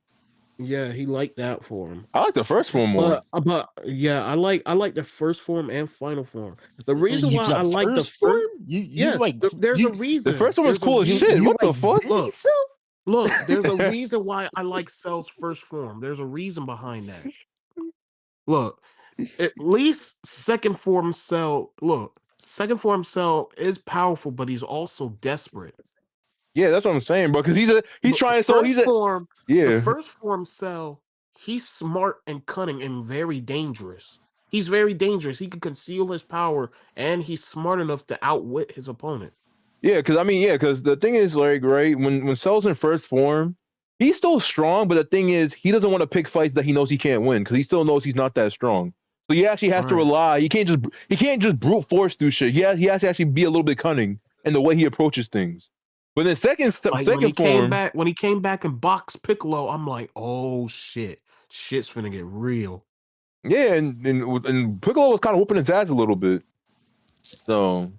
Yeah, he liked that form. I like the first form more. But yeah, I like the first form and final form. The reason why I like the first form? There's a reason. The first one was There's a cool as reason. shit. What the fuck? Look, there's a reason why I like Cell's first form. There's a reason behind that. Look, at least second form Cell. Look, second form Cell is powerful, but he's also desperate. Yeah, that's what I'm saying, bro. Because he's trying to. So he's form. Yeah. The first form Cell, he's smart and cunning and very dangerous. He's very dangerous. He can conceal his power, and he's smart enough to outwit his opponent. Yeah, because the thing is, like, right, when Cell's in first form, he's still strong, but the thing is, he doesn't want to pick fights that he knows he can't win because he still knows he's not that strong. So he actually has to rely. He can't just brute force through shit. He has to actually be a little bit cunning in the way he approaches things. But then second form, when he came back and boxed Piccolo, I'm like, oh shit's finna get real. Yeah, and Piccolo was kind of whooping his ass a little bit. So,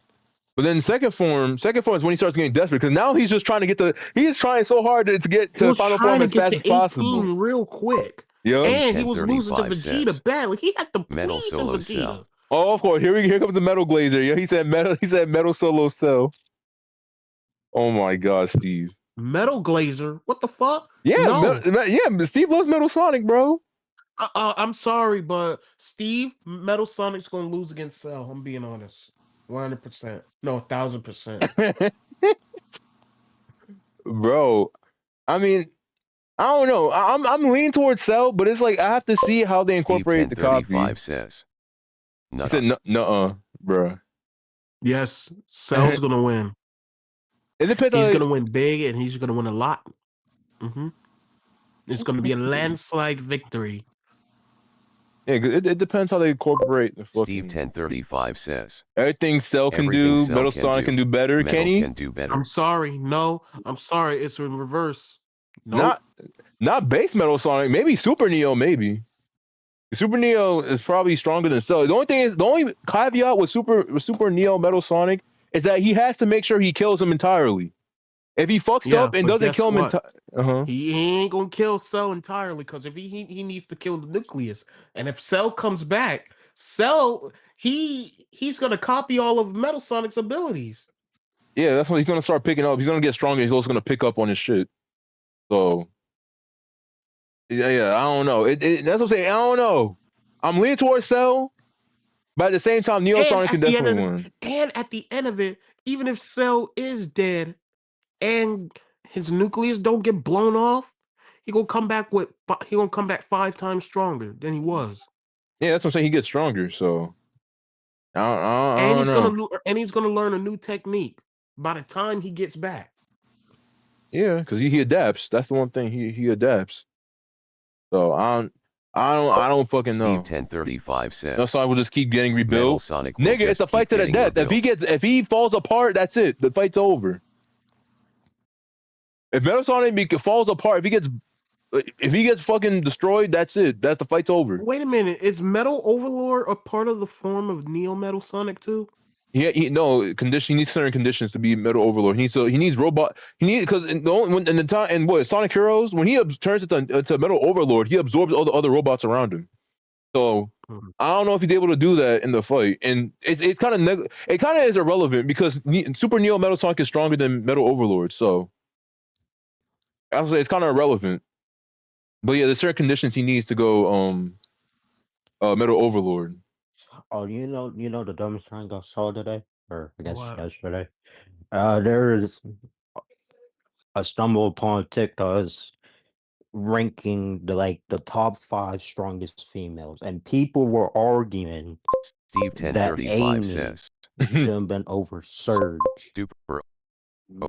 but then second form is when he starts getting desperate because now he's just trying to he's trying so hard to get to final form as fast as possible. Real quick. Yep. And he was losing to Vegeta badly. He had to bleed to Vegeta. Cell. Oh, of course. Here comes the Metal Glazer. Yeah, he said Metal Solo Cell. Oh my God, Steve. Metal Glazer? What the fuck? Yeah, no. Steve loves Metal Sonic, bro. I'm sorry, but Steve, Metal Sonic's gonna lose against Cell. I'm being honest. 100%. No, 1,000%. Bro, I mean, I don't know. I'm leaning towards Cell, but it's like I have to see how they incorporate the copy. Says, he said, "Nuh-uh, bro." Yes, Cell's gonna win. It depends. He's gonna win big, and he's gonna win a lot. It's gonna be a landslide victory. Yeah, it depends how they incorporate the fucking. Steve 1035 says, everything Cell can do, Metal Sonic can do better. Kenny can do better. I'm sorry. No, I'm sorry. It's in reverse. Nope. Not base Metal Sonic. Maybe Super Neo. Maybe Super Neo is probably stronger than Cell. The only caveat with Super Neo Metal Sonic is that he has to make sure he kills him entirely. If he fucks up and doesn't kill him entirely, he ain't gonna kill Cell entirely because if he needs to kill the nucleus, and if Cell comes back, Cell, he's gonna copy all of Metal Sonic's abilities. Yeah, that's when he's gonna start picking up. He's gonna get stronger. He's also gonna pick up on his shit. So yeah, I don't know. That's what I'm saying. I don't know. I'm leaning towards Cell, but at the same time, Neo Sonic can definitely win. And at the end of it, even if Cell is dead and his nucleus don't get blown off, he gonna come back 5 times stronger than he was. Yeah, that's what I'm saying. He gets stronger. So I don't know. He's gonna learn a new technique by the time he gets back. Yeah, because he adapts. That's the one thing he adapts. So I don't fucking know. Steve 1035 says. No, Sonic will just keep getting rebuilt. Metal Sonic will Nigga, it's a fight to the death. If he falls apart, that's it. The fight's over. If Metal Sonic falls apart, if he gets fucking destroyed, that's it. That's the fight's over. Wait a minute, is Metal Overlord a part of the form of Neo Metal Sonic too? Yeah, he needs certain conditions to be Metal Overlord. He needs robot. He needs because in the time and what Sonic Heroes, when he turns into Metal Overlord, he absorbs all the other robots around him. So I don't know if he's able to do that in the fight, and it's kind of is irrelevant because Super Neo Metal Sonic is stronger than Metal Overlord. So I would say it's kind of irrelevant. But yeah, there's certain conditions he needs to go Metal Overlord. Oh, you know the dumbest thing I saw today, or I guess yesterday. There's I stumbled upon TikTok ranking the top 5 strongest females, and people were arguing Steve that 1035 Amy says. should have been over Surge. Super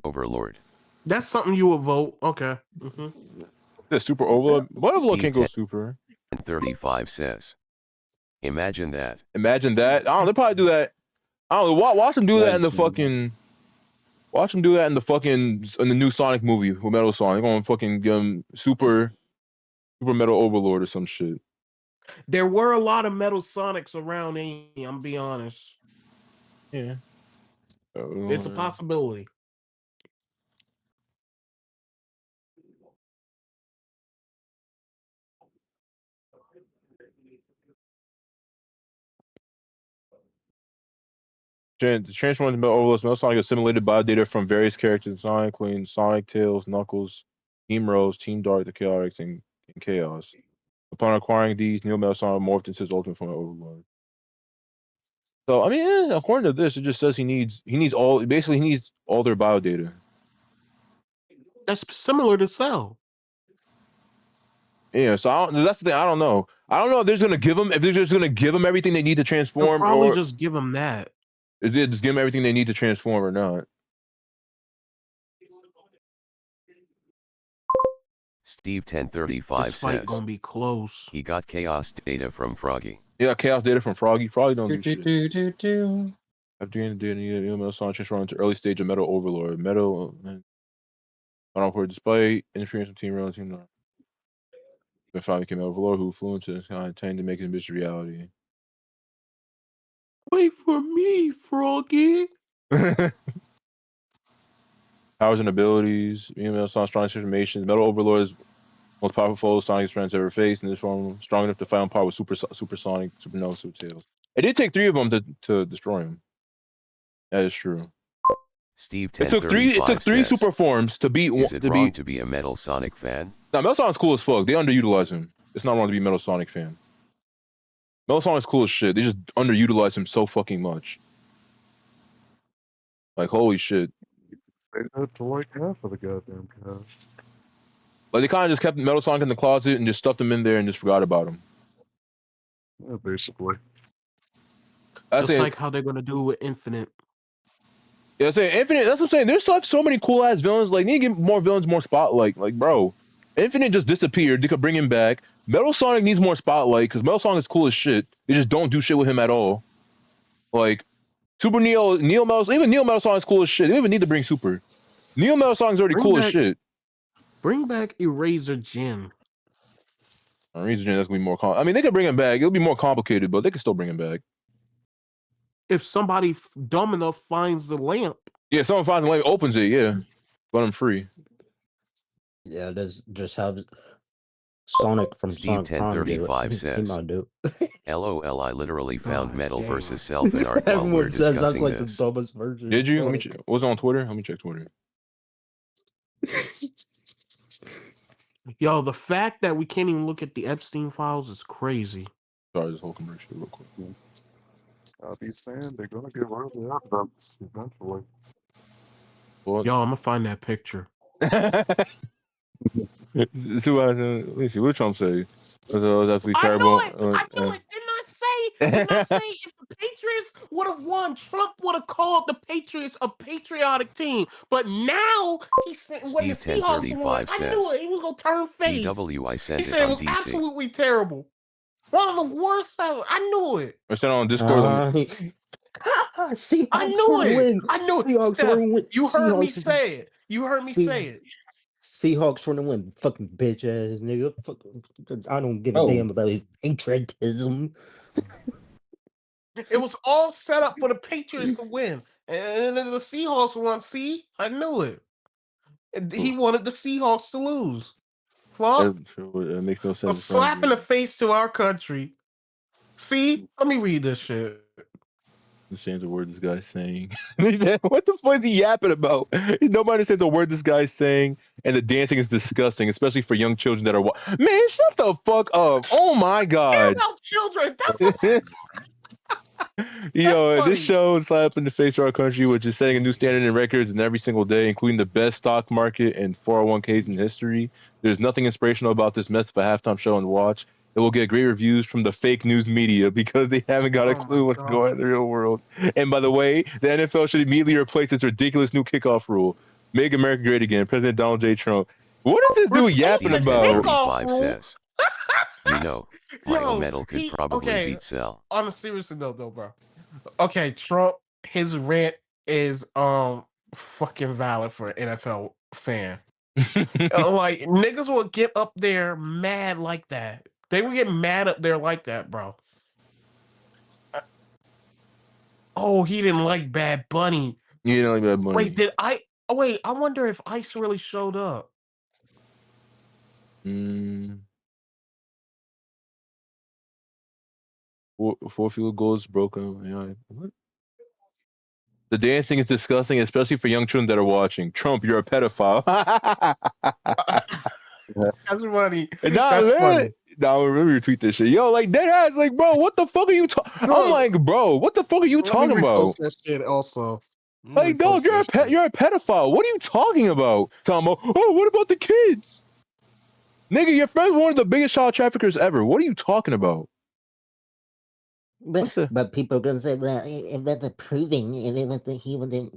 Overlord. That's something you would vote. Okay. The Super Overlord. What Overlord can't go Super? 1035 says. Imagine that. Imagine that. I don't know. They probably do that. I don't know. Watch them do that in the fucking. Watch them do that in the new Sonic movie with Metal Sonic. They're gonna fucking give him Super Metal Overlord or some shit. There were a lot of Metal Sonics around Amy, I'm gonna be honest. Yeah. It's a possibility. The transform into Metal Overlord. Metal Sonic assimilated biodata from various characters in Sonic, including Sonic, Tails, Knuckles, Team Rose, Team Dark, the Chaotix, and Chaos. Upon acquiring these, Neo Metal Sonic morphed into his ultimate form of Overlord. So I mean, according to this, it just says he needs all their biodata. That's similar to Cell. Yeah, so that's the thing. I don't know. I don't know if they're just gonna give him everything they need to transform, They'll probably or just give him that. is it just give them everything they need to transform or not? Steve 1035 this fight says. Gonna be close. He got chaos data from Froggy. Yeah, chaos data from Froggy. Froggy don't do shit. Do. After the end of the day, Metal Sonic transformed into early stage of Metal Overlord. On for display interference with Team Rail and Team Dark. Then finally became Overlord, who flew into the sky intending to make his ambition reality. Wait for me, Froggy. Powers and abilities, Metal Sonic's strong transformations. Metal Overlord is most powerful foe Sonic's friends ever faced. In this form, strong enough to fight on par with Super Sonic, Supernova, Super Tails. It did take 3 of them to destroy him. That is true. Steve It took three says, super forms to beat. Is it wrong to be a Metal Sonic fan? No, Metal Sonic's cool as fuck. They underutilize him. It's not wrong to be a Metal Sonic fan. Metal Sonic's cool as shit. They just underutilize him so fucking much. Like holy shit. They had to like half of the goddamn cast. Like they kind of just kept Metal Sonic in the closet and just stuffed him in there and just forgot about him. Yeah, basically. Just like how they're gonna do with Infinite. Yeah, I'm saying Infinite. That's what I'm saying. There's so many cool ass villains. Like, need to give more villains more spotlight. Like, bro, Infinite just disappeared. They could bring him back. Metal Sonic needs more spotlight because Metal Sonic is cool as shit. They just don't do shit with him at all. Like, Super Neo Metal, even Neo Metal Sonic's cool as shit. They don't even need to bring Super. Neo Metal Sonic's already cool as shit. Bring back Eraser Jim. Eraser Jim, that's gonna be more. I mean, they could bring him back. It'll be more complicated, but they can still bring him back. If somebody dumb enough finds the lamp. Yeah, someone finds the lamp, opens it. Yeah, let him free. Yeah, that's just how Sonic from Steve Sonic Prime do it. 1035 He says, might do it. LOL, I literally found God metal damn. versus self in art while we're Everyone says that's discussing like the this. dumbest version. Did of you? Let me check. Sonic. Was it on Twitter? Let me check Twitter. Yo, the fact that we can't even look at the Epstein files is crazy. Sorry, this whole commercial real quick. I'll be saying they're gonna get rid of the evidence eventually. Well, Yo, I'm gonna find that picture. let me see what Trump say. It was absolutely I terrible. knew it. Didn't I say if the Patriots would have won, Trump would have called the Patriots a patriotic team. But now he said when the Steve Seahawks won, 1035 I knew says, it. He was gonna turn face. DW, I He sent it said it on was DC. absolutely terrible. One of the worst ever. I knew it. I sent it on Discord. Seahawks I knew for the it. win. I knew it. Seahawks for Steph, the win. you heard me Seahawks. say it. You heard me say it. Seahawks for the win. Fucking bitch ass nigga. Fuck, I don't give a Oh. damn about his patriotism. It was all set up for the Patriots to win. And then the Seahawks won. See? I knew it. And he wanted the Seahawks to lose. Fuck. It makes no A sense. slap in the face to our country. See? Let me read this shit. Understands the word this guy's saying. He said, what the fuck is he yapping about? Nobody understands the word this guy's saying, and the dancing is disgusting, especially for young children that are. Man, shut the fuck up! Oh my god! About children. That's what. Yo, funny. this show is slap in the face for our country, which is setting a new standard in records and every single day, including the best stock market and 401ks in history. There's nothing inspirational about this mess of a halftime show and watch. It will get great reviews from the fake news media because they haven't got a clue what's going on in the real world. And by the way, the NFL should immediately replace its ridiculous new kickoff rule. Make America great again. President Donald J. Trump. What is this dude yapping Steve about? 1035 says, you know, my Yo, metal could probably beat Cell. On a serious note, though, bro. Okay, Trump, his rant is fucking valid for an NFL fan. Like niggas will get up there mad like that. They will get mad up there like that, bro. Oh, he didn't like Bad Bunny. You didn't like Bad Bunny. Wait, did I? Oh, wait, I wonder if Ice really showed up. Four field goals broken. Yeah, what? The dancing is disgusting, especially for young children that are watching. Trump, you're a pedophile. That's funny. That's funny. Nah, let me retweet this shit. Yo, like dead ass, like bro, what the fuck are you talking? I'm like, bro, what the fuck are you talking about? That shit also. Like, dog, you're a pedophile. What are you talking about? Talking about, oh, what about the kids? Nigga, your friend's one of the biggest child traffickers ever. What are you talking about? But people are gonna say, well, it wasn't proving it was that he wasn't,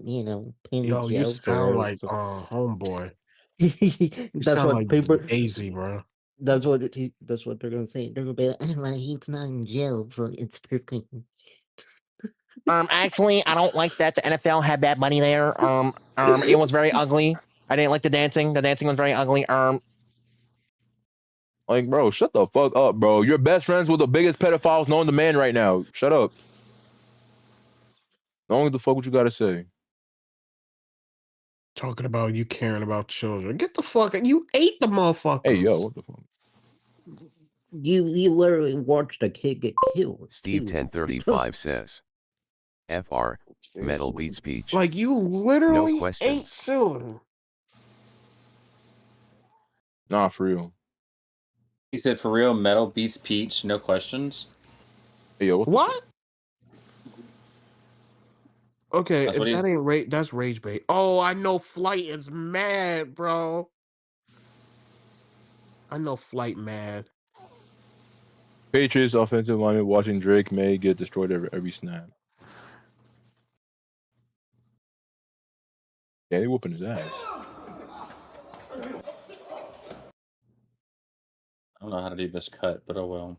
pinned Yo, to you jail sound for. like homeboy. That's what like people. Daisy, bro. That's what they're gonna say. They're gonna be like, well, he's not in jail, so it's perfect. Actually, I don't like that the NFL had Bad Bunny there. It was very ugly. I didn't like the dancing. The dancing was very ugly. Like, bro, shut the fuck up, bro. You're best friends with the biggest pedophiles known to man right now. Shut up. Only the fuck what you gotta say. Talking about you caring about children. Get the fuck out. You ate the motherfuckers. Hey, yo, what the fuck? You literally watched a kid get killed. Steve 1035 says, FR, metal beats Peach. Like you literally No questions. ate children. Nah, for real. He said, for real, metal beats Peach, no questions. Hey, yo, What? Okay, That's if what he- that ain't that's rage bait. Oh, I know Flight is mad, bro. I know Flight mad. Patriots offensive lineman watching Drake May get destroyed every snap. Yeah, they whooping his ass. I don't know how to do this cut, but oh well.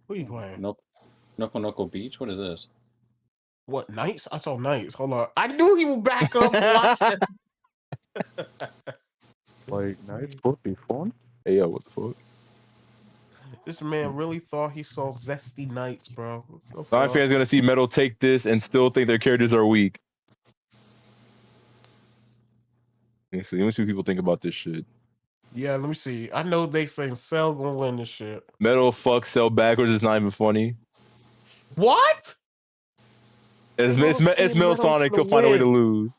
Who you playing? Nope. Knuckle Beach? What is this? What, Knights? I saw Knights. Hold on. I knew he would back up and watch that. Like, Knights would be fun. Hey, yo, what the fuck? This man really thought he saw Zesty Knights, bro. Lion fans gonna see Metal take this and still think their characters are weak. Let me see what people think about this shit. Yeah, let me see. I know they saying Cell gonna win this shit. Metal fuck Cell backwards is not even funny. What? It's Metal Sonic. He'll find a way to win. lose.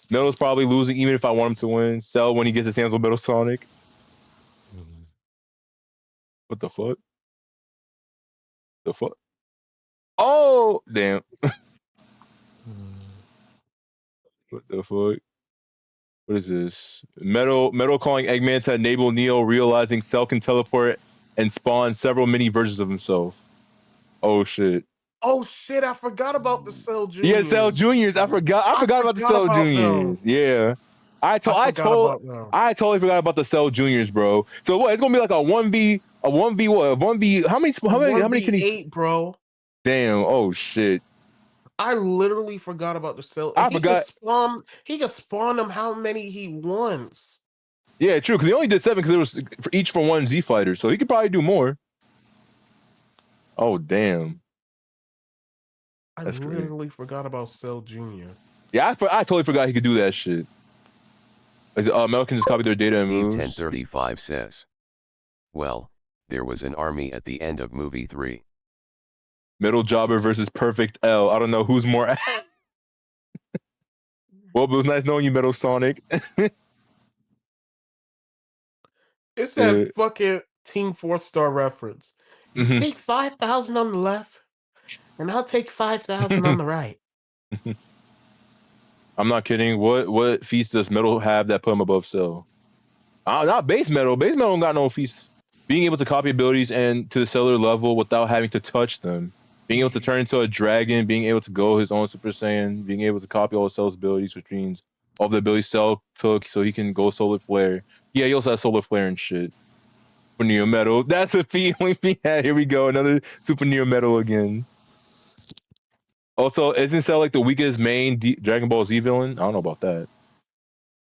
Metal's probably losing even if I want him to win. Cell when he gets his hands on Metal Sonic. What the fuck? The fuck? Oh damn! What the fuck? What is this? Metal calling Eggman to enable Neo, realizing Cell can teleport and spawn several mini versions of himself. Oh shit! Oh shit! I forgot about the Cell Yeah, Juniors. Cell Juniors. I forgot about the Cell about Juniors. them. Yeah, I forgot about them. totally forgot about the Cell Juniors, bro. So what? It's gonna be like a 1v what? A 1v. How many can he? 1v8, bro. Damn. Oh shit. I literally forgot about the Cell. I He can forgot. spawn. He can spawn them how many he wants. Yeah, true. Because he only did 7 because it was for each for one Z fighter, so he could probably do more. Oh damn. I That's great. literally forgot about Cell Junior. Yeah, I totally forgot he could do that shit. Mel can just copy their data and Steve moves. 1035 says, well, there was an army at the end of movie 3. Metal Jobber versus Perfect L. I don't know who's more. Well, it was nice knowing you, Metal Sonic. It's that fucking Team 4-Star reference. You take 5,000 on the left, and I'll take 5,000 on the right. I'm not kidding. What feats does Metal have that put him above Cell? Not base Metal. Base Metal don't got no feats. Being able to copy abilities and to the cellular level without having to touch them. Being able to turn into a dragon. Being able to go his own Super Saiyan. Being able to copy all of Cell's abilities, which means all the abilities Cell took so he can go Solar Flare. Yeah, he also has Solar Flare and shit. Super Neo Metal. That's a feat only thing. Here we go. Another Super Neo Metal again. Also, isn't Cell like the weakest main Dragon Ball Z villain? I don't know about that.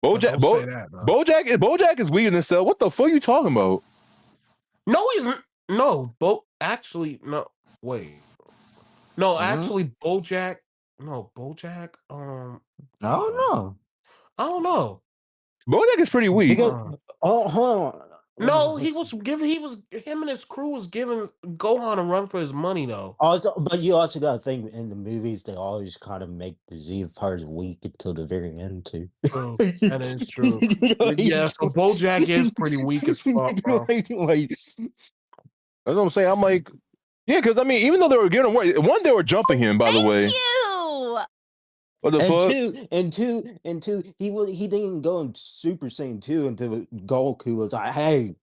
Bojack is weaker than Cell. What the fuck are you talking about? No, he's no. Actually, no. Wait. No, actually, Bojack. No, Bojack. I don't know. I don't know. Bojack is pretty weak. Because, hold on. No, he was him and his crew was giving Gohan a run for his money though. Also, but you also got to think in the movies they always kind of make the Z fighters weak until the very end too. True, that is true. Yeah, so Bojack is pretty weak as fuck, bro. That's what I'm saying. I'm like, yeah, because I mean, even though they were giving him one, they were jumping him. By the way, what the fuck? And two, he didn't go in Super Saiyan 2 until Goku was like, "Hey,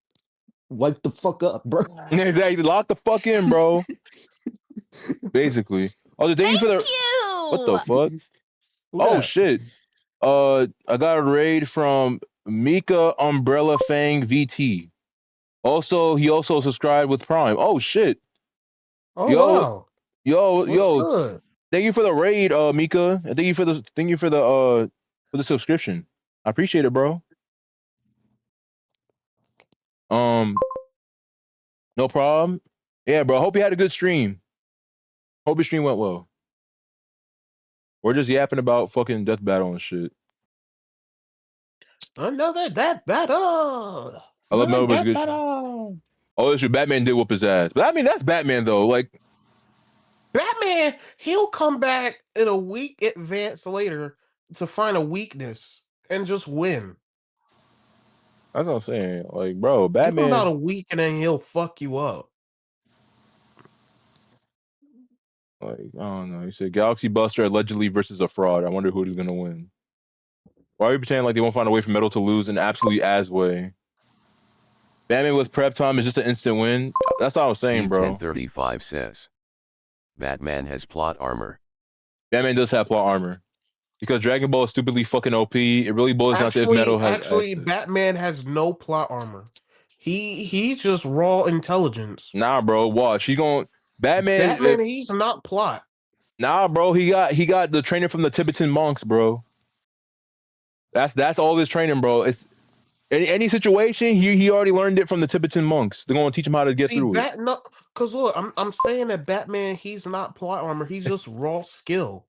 wake the fuck up, bro." Exactly, lock the fuck in, bro. Basically. Oh, thank you for the. What the fuck? Oh shit. I got a raid from Mika Umbrella Fang VT. Also, he also subscribed with Prime. Oh shit. Oh wow. Yo. Good? Thank you for the raid, Mika. And thank you for the subscription. I appreciate it, bro. No problem. Yeah, bro. Hope you had a good stream. Hope your stream went well. We're just yapping about fucking Death Battle and shit. Another Death Battle. I love Metal Death good. Battle. Oh, that's true. Batman did whoop his ass. But I mean, that's Batman though. Like Batman, he'll come back in a week advance later to find a weakness and just win. That's what I'm saying. Like, bro, Batman. Give him about a week and then he'll fuck you up. Like, I don't know. He said Galaxy Buster allegedly versus a fraud. I wonder who's gonna win. Why are you pretending like they won't find a way for Metal to lose in absolutely as way? Batman with prep time is just an instant win. That's what I was saying, Steve bro. 1035 says, Batman has plot armor. Batman does have plot armor. Because Dragon Ball is stupidly fucking OP. It really boils down to if Metal has actually Batman has no plot armor. He's just raw intelligence. Nah, bro, watch. Batman, he's not plot. Nah, bro, he got the training from the Tibetan monks, bro. That's all his training, bro. It's any situation, he already learned it from the Tibetan monks. They're gonna teach him how to get through it. No, because look, I'm saying that Batman, he's not plot armor. He's just raw skill.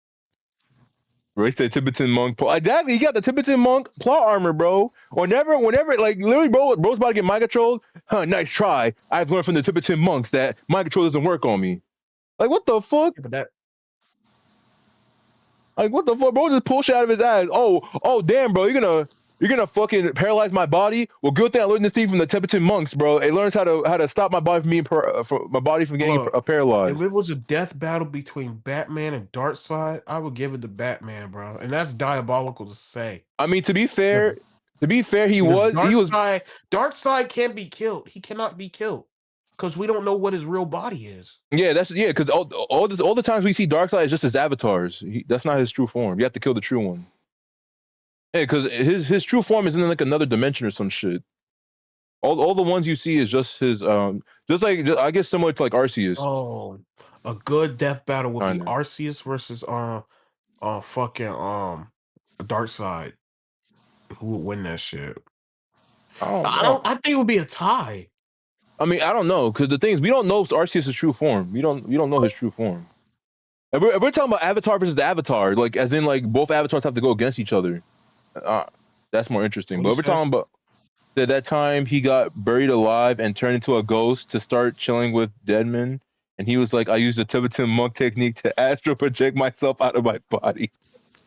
Race the Tibetan monk. Exactly, he got the Tibetan monk plot armor, bro. Whenever, like literally, bro's about to get mind controlled. Huh? Nice try. I've learned from the Tibetan monks that mind control doesn't work on me. Like what the fuck? Yeah, but that Like what the fuck, bro? Just pull shit out of his ass. Oh, damn, bro. You're gonna fucking paralyze my body. Well, good thing I learned this thing from the Tibetan monks, bro. It learns how to stop my body from being getting look. If paralyzed. it was a death battle between Batman and Darkseid, I would give it to Batman, bro. And that's diabolical to say. I mean, to be fair, he Because was Darkseid can't be killed. He cannot be killed because we don't know what his real body is. Yeah, because all the times we see Darkseid is just his avatars. That's not his true form. You have to kill the true one. Yeah, because his true form is in like another dimension or some shit. All the ones you see is just his I guess similar to like Arceus. Oh, a good death battle would be Kinda. Arceus versus fucking Darkseid. Who would win that shit? I think it would be a tie. I mean, I don't know, because the thing is, we don't know Arceus' true form. We don't know his true form. If we're talking about Avatar versus the Avatar, like as in like both avatars have to go against each other, that's more interesting. But if we're talking about that time he got buried alive and turned into a ghost to start chilling with dead men, and he was like, I used the Tibetan monk technique to astral project myself out of my body.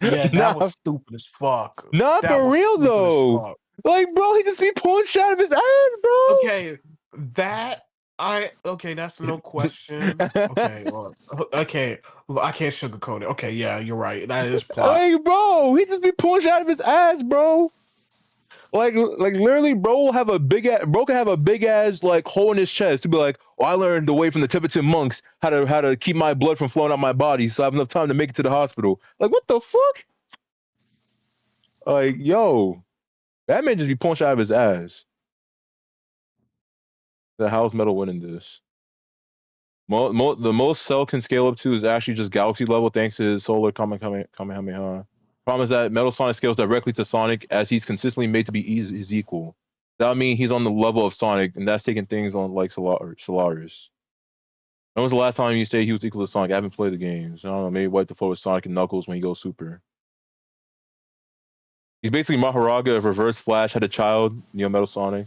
Yeah, that was stupid as fuck. Not That for was real stupid as though. fuck. Like, bro, he just be pulling shit out of his ass, bro. Okay, that's no question. Okay, okay, I can't sugarcoat it. Okay, yeah, you're right. That is plot. Like, bro, he just be pulling shit out of his ass, bro. Like literally, bro can have a big ass like hole in his chest to be like, oh, I learned the way from the Tibetan monks how to keep my blood from flowing out my body, so I have enough time to make it to the hospital. Like, what the fuck? Like, yo, that man just be pulling shit out of his ass. How's Metal winning this? The most Cell can scale up to is actually just Galaxy level thanks to his solar Kamehameha. Problem is that Metal Sonic scales directly to Sonic as he's consistently made to be his equal. That would mean he's on the level of Sonic, and that's taking things on like Solaris. When was the last time you say he was equal to Sonic? I haven't played the games. I don't know, maybe wipe the floor with Sonic and Knuckles when he goes super. He's basically Maharaga if Reverse Flash had a child, Metal Sonic.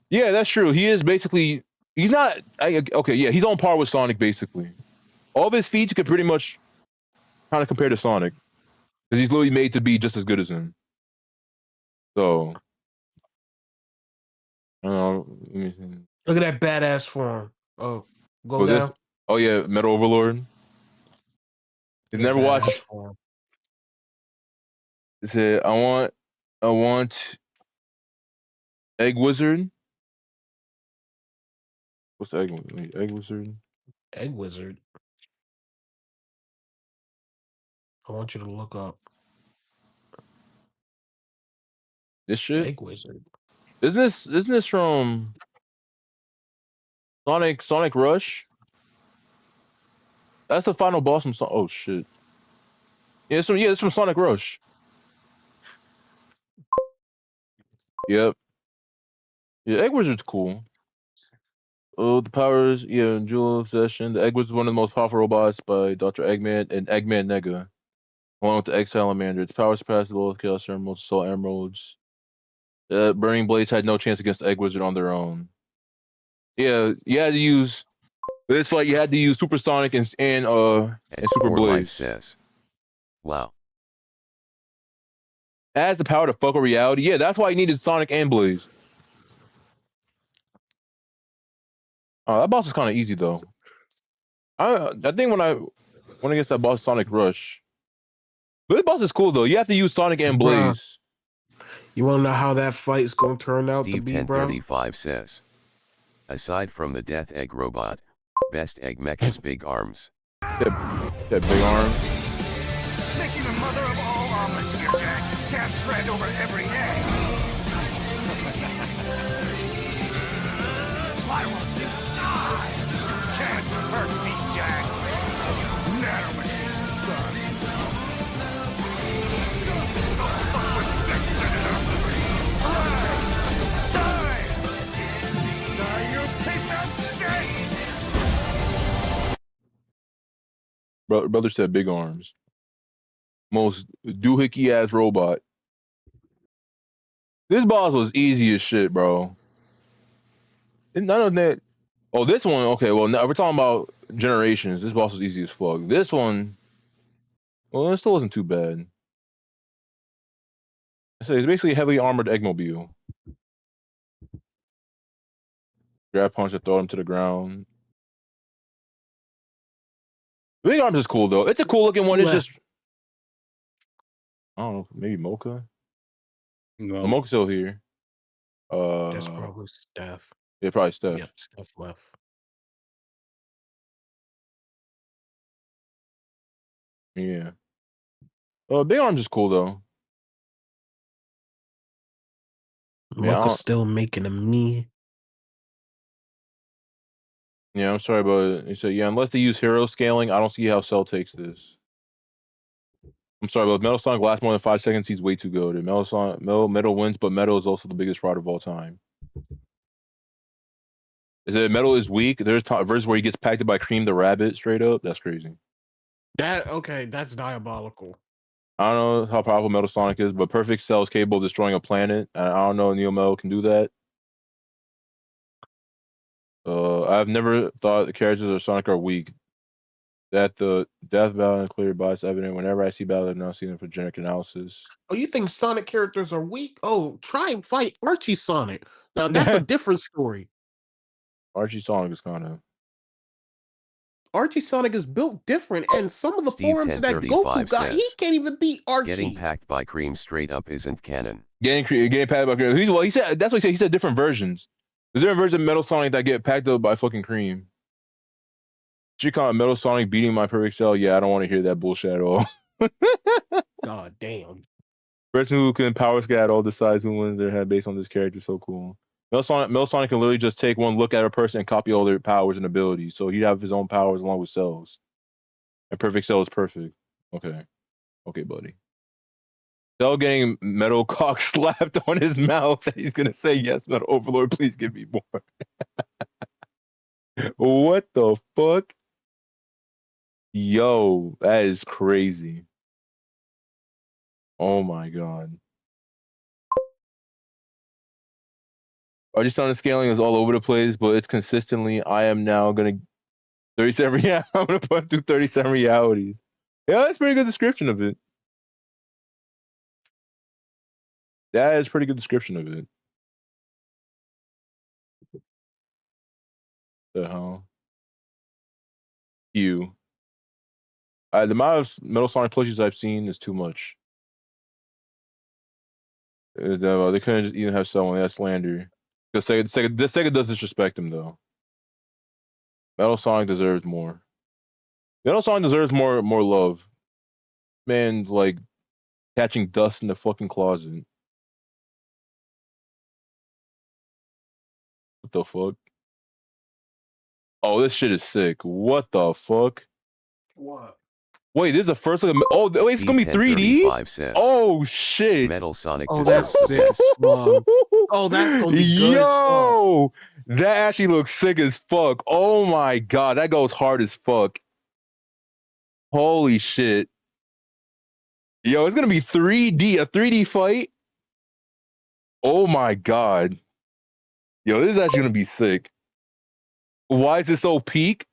Yeah, that's true. He is basically, he's not, okay, yeah, he's on par with Sonic basically. All of his feats you could pretty much kind of compare to Sonic. Because he's literally made to be just as good as him. So, I don't know. Let me see. Look at that badass form. Oh, go down. Oh yeah, Metal Overlord. He's never watched. Form. It said, I want Egg Wizard. What's the Egg Wizard? Egg Wizard. I want you to look up this shit. Egg Wizard. Isn't this from Sonic Rush? That's the final boss from oh shit. Yeah, it's from Sonic Rush. Yep. Yeah, Egg Wizard's cool. Oh, the powers, yeah, Jewel Obsession. The Egg Wizard is one of the most powerful robots by Dr. Eggman and Eggman Nega. Along with the Egg Salamander. Its power surpassed the Lord of Chaos Emeralds, Soul Emeralds. Burning Blades had no chance against Egg Wizard on their own. Yeah, you had to use this fight. You had to use Supersonic and Super Blaze. Life says, "Wow." It has the power to fuck with reality. Yeah, that's why you needed Sonic and Blaze. That boss is kind of easy though. I think when I went against that boss, Sonic Rush. But this boss is cool though. You have to use Sonic and Blaze. You want to know how that fight is going to turn out Steve to be, bro? 1035 says, aside from the Death Egg robot, best egg mech is big arms. That big arms. Making the mother of all omelets here, Jack. Can't spread over every egg. Why won't you die? Can't hurt me, Jack. Nanomachine, son. Brother said big arms. most doohickey ass robot. This boss was easy as shit, bro. And none of that. Oh, this one. Okay, well, now we're talking about generations. This boss was easy as fuck. This one, well, it still wasn't too bad. So it's basically a heavily armored Eggmobile. Grab punch and throw him to the ground. The big arms is cool though. It's a cool looking one. It's just I don't know, maybe Mocha. No, Mocha's still here. that's probably Steph. Yeah, probably Steph. Yep, Steph left. Yeah. Big arms is cool though. Mocha's still making a me. Yeah, I'm sorry, but he said, yeah, unless they use hero scaling, I don't see how Cell takes this. I'm sorry, but if Metal Sonic lasts more than 5 seconds, he's way too good. Metal wins, but Metal is also the biggest fraud of all time. Is it Metal is weak? There's a verse where he gets packed by Cream the Rabbit straight up. That's crazy. That's diabolical. I don't know how powerful Metal Sonic is, but Perfect Cell is capable of destroying a planet. And I don't know if Neo Metal can do that. I've never thought the characters of Sonic are weak. That the death battle and clear bots evident whenever I see battle, I've now seen them for generic analysis. Oh, you think Sonic characters are weak? Oh, try and fight Archie Sonic. Now that's a different story. Archie Sonic is kind of. Archie Sonic is built different, and some of the Steve forms that Goku got, he says, can't even beat Archie. Getting packed by Cream straight up isn't canon. Getting packed by Cream. He said that's what he said. He said different versions. There's different versions of Metal Sonic that get packed up by fucking Cream. She called Metal Sonic beating my Perfect Cell. Yeah, I don't want to hear that bullshit at all. God damn. Person who can power scat all decides who wins their head based on this character. So cool. Metal Sonic can literally just take one look at a person and copy all their powers and abilities. So he'd have his own powers along with Cell's. And Perfect Cell is perfect. Okay. Okay, buddy. Cell getting Metal Cock slapped on his mouth and he's gonna say, yes, Metal Overlord, please give me more. What the fuck? Yo, that is crazy. Oh my god. I just found the scaling is all over the place, but it's consistently. I am now gonna 37. Yeah, I'm gonna put through 37 realities. Yeah, that's a pretty good description of it. That is a pretty good description of it. The hell? You. The amount of Metal Sonic plushies I've seen is too much. They couldn't just even have someone that's slander. This Sega does disrespect him though. Metal Sonic deserves more. Metal Sonic deserves more love. Man's like catching dust in the fucking closet. What the fuck? Oh, this shit is sick. What the fuck? What? Wait, this is the first look. Oh, wait, it's gonna be 3D. Says, oh shit! Metal Sonic Oh, deserves that's the sick. best. Oh, that's gonna be good. Yo, that actually looks sick as fuck. Oh my god, that goes hard as fuck. Holy shit. Yo, it's gonna be 3D, a 3D fight. Oh my god. Yo, this is actually gonna be sick. Why is it so peak?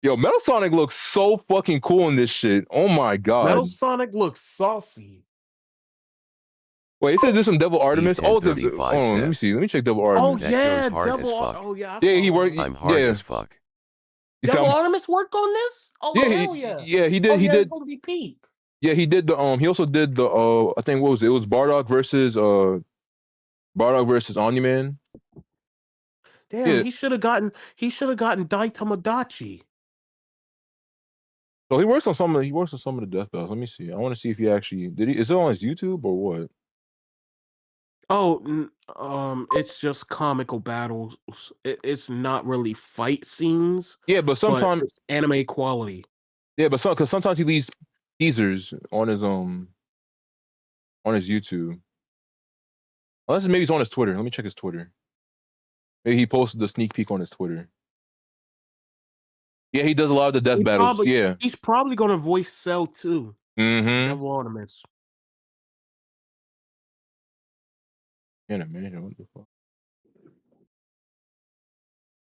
Yo, Metal Sonic looks so fucking cool in this shit. Oh my god. Metal Sonic looks saucy. Wait, it says this from Devil Artemis. Oh, let me see. Let me check Devil Artemis. That goes hard as fuck. Oh yeah. Yeah, he worked. I'm hard as fuck. Devil Artemis work on this? Oh yeah, hell yeah. Yeah, he did. Oh, he yeah, did. It's gonna be peak. Yeah, he did the He also did the I think what was it? It was Bardock versus Omni-Man. Damn, Yeah. he should have gotten Dai Tomodachi. So he works on some of the death battles. Let me see. I want to see if he actually did. Is it on his YouTube or what? Oh, it's just comical battles. It's not really fight scenes. Yeah, but sometimes it's anime quality. Yeah, but because sometimes he leaves teasers on his YouTube. Unless maybe it's on his Twitter. Let me check his Twitter. Maybe he posted the sneak peek on his Twitter. Yeah, he does a lot of the death battles. Yeah. He's probably gonna voice Cell too. Mm-hmm. Devil ornaments. In a minute, what the fuck?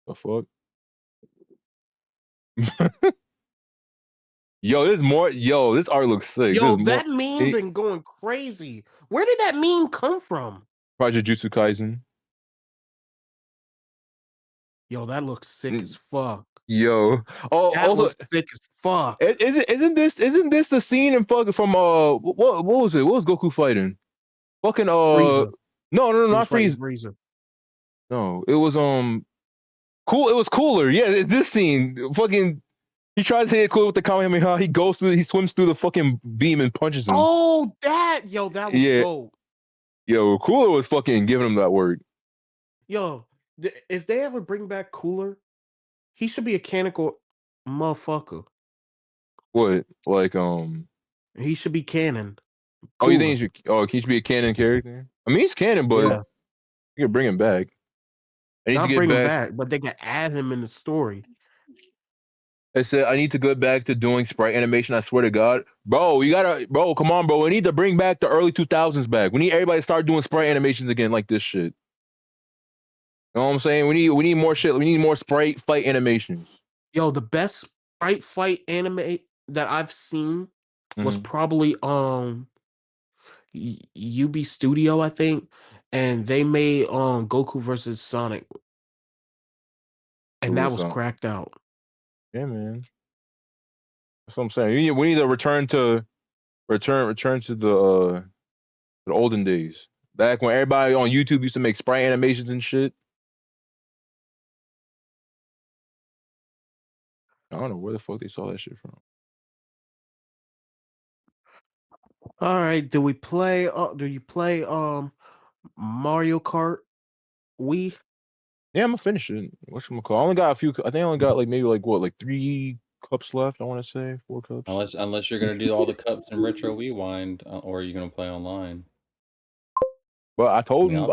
The fuck? Yo, there's more. Yo, this art looks sick. Yo, There's more. that meme been going crazy. Where did that meme come from? Project Jutsu Kaisen. Yo, that looks sick as fuck. Yo. Oh, That also, looks sick as fuck. isn't this the scene in fucking from what was it? What was Goku fighting? Fucking Frieza. no, He was not fighting Frieza. Frieza. No, it was cool. It was Cooler. Yeah, it's this scene. Fucking, he tries to hit Cooler with the Kamehameha. He swims through the fucking beam and punches him. Oh, that was Yeah. dope. Yo, Cooler was fucking giving him that word. Yo, if they ever bring back Cooler, he should be a canonical motherfucker. What? Like He should be canon. Oh, you think he should be a canon character? I mean, he's canon, but Yeah. you can bring him back. I need Not to get bring him back. back, but they can add him in the story. I said I need to get back to doing sprite animation. I swear to God, bro, bro, come on, bro. We need to bring back the early 2000s back. We need everybody to start doing sprite animations again, like this shit. You know what I'm saying? We need more shit. We need more sprite fight animations. Yo, the best sprite fight anime that I've seen was probably UB Studio, I think, and they made Goku versus Sonic, and that was cracked out. Yeah, man. That's what I'm saying. We need to return to the olden days, back when everybody on YouTube used to make sprite animations and shit. I don't know where the fuck they saw that shit from. All right, do you play Mario Kart Wii? Yeah, I'm gonna finish it. Whatchamacallit? I only got a few. I think I only got like maybe like 3 cups left. I want to say 4 cups. Unless you're gonna do all the cups in Retro Rewind, or are you gonna play online? But I told him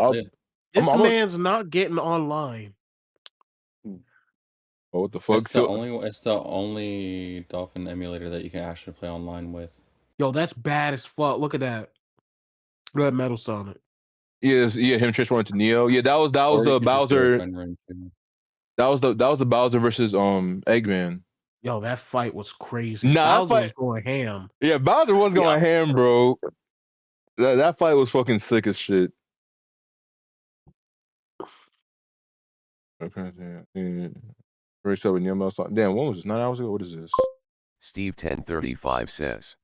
This man's not getting online. Oh, what the fuck? It's the only Dolphin emulator that you can actually play online with. Yo, that's bad as fuck. Look at that. Look at Metal Sonic. Yes, yeah, him transforming to Neo. Yeah, that was the Bowser. That was the Bowser versus Eggman. Yo, that fight was crazy. Nah, Bowser was going ham. Yeah, Bowser was going ham, bro. That fight was fucking sick as shit. Okay, yeah. Race up with Neo Metal Sonic. Damn, when was this? 9 hours ago? What is this? Steve 1035 says,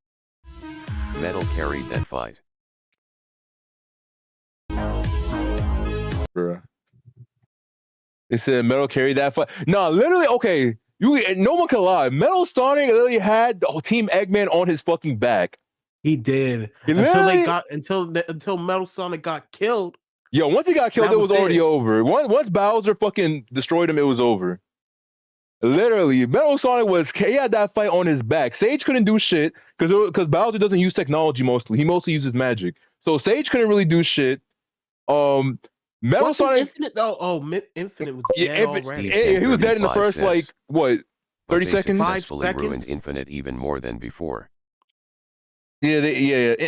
Metal carried that fight. Bruh. They said Metal carried that fight. No, literally, okay. No one can lie. Metal Sonic literally had the whole Team Eggman on his fucking back. He did. Until Metal Sonic got killed. Yo, once he got killed, it was already over. Once Bowser fucking destroyed him, it was over. Literally, Metal Sonic he had that fight on his back. Sage couldn't do shit because Bowser doesn't use technology mostly. He mostly uses magic. So Sage couldn't really do shit. Metal Sonic Infinite though. Infinite was dead already. He was dead in the first says, 30 but they seconds. successfully ruined Infinite even more than before. Yeah,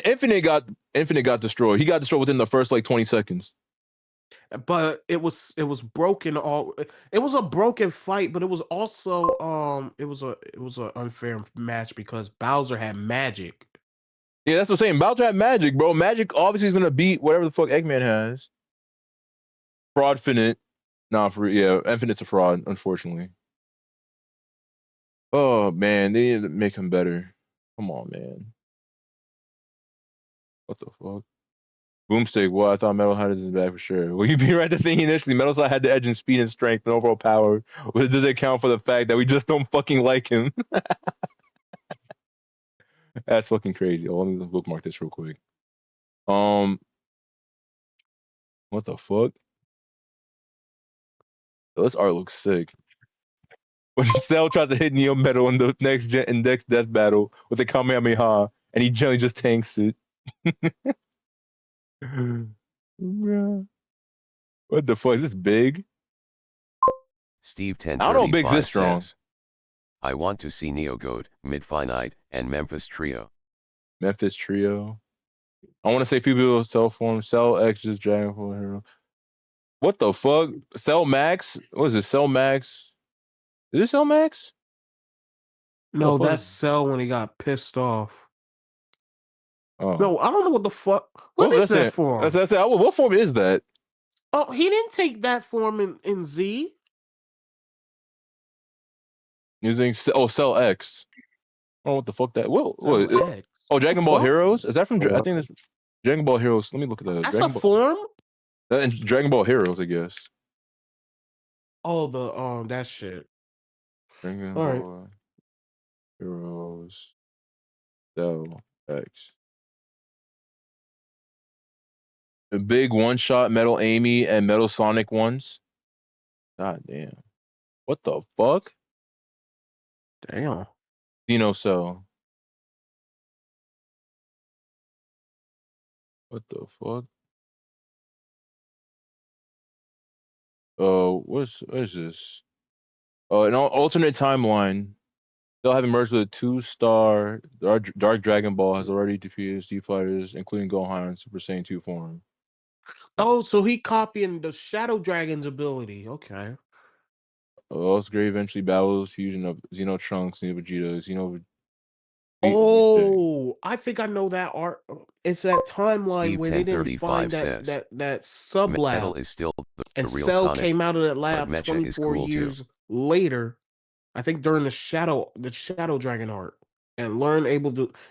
Infinite got destroyed. He got destroyed within the first 20 seconds. But it was broken. It was a broken fight, but it was also it was an unfair match because Bowser had magic. Yeah, that's the same. Bowser had magic, bro. Magic obviously is gonna beat whatever the fuck Eggman has. Fraudfinite. Infinite's a fraud, unfortunately. Oh man, they need to make him better. Come on, man. What the fuck? Boomstick, well, I thought Metal had his back for sure. Well, you'd be right to think initially Metal Slide had the edge in speed and strength and overall power. But does it account for the fact that we just don't fucking like him? That's fucking crazy. Oh, let me bookmark this real quick. What the fuck? This art looks sick. When Cell tries to hit Neo Metal in the next death battle with the Kamehameha, and he generally just tanks it. What the fuck? Is this big? Steve I don't know if Big's this strong. Says, I want to see Neogode, Midfinite, and Memphis Trio. Memphis Trio. I want to say people Cell form. Cell X just Dragon Ball Hero. What the fuck? Cell Max? What is it? Cell Max? Is this Cell Max? No, that's Cell when he got pissed off. Oh. No, I don't know what the fuck. What Oh, is that's that it. form? That's it. What form is that? Oh, he didn't take that form in Z. Using Cell X. Oh, what the fuck that? What? Cell X. Oh, Dragon Ball fuck? Heroes? Is that from? I think that's Dragon Ball Heroes. Let me look at that. That's Dragon a Ball. form. That in Dragon Ball Heroes, I guess. Oh, that shit. Dragon All right. Ball Heroes. Cell X. The big one-shot Metal Amy and Metal Sonic ones. God damn. What the fuck? Damn. Dino Cell. What the fuck? What is this? An alternate timeline. They'll have emerged with a 2-star Dark Dragon Ball has already defeated Steve Fighters, including Gohan in Super Saiyan 2 form. Oh, so he copying the Shadow Dragon's ability. Okay. Lost Gray eventually battles fusion of Xeno Trunks, Xeno Vegeta, Xeno. Oh, I think I know that art. It's that timeline Steve where they didn't find 1035 says, that sub Metal lab, is still the and real Cell Sonic, came out of that but lab Mecha is 24 cool too. years later. I think during the Shadow Dragon art, and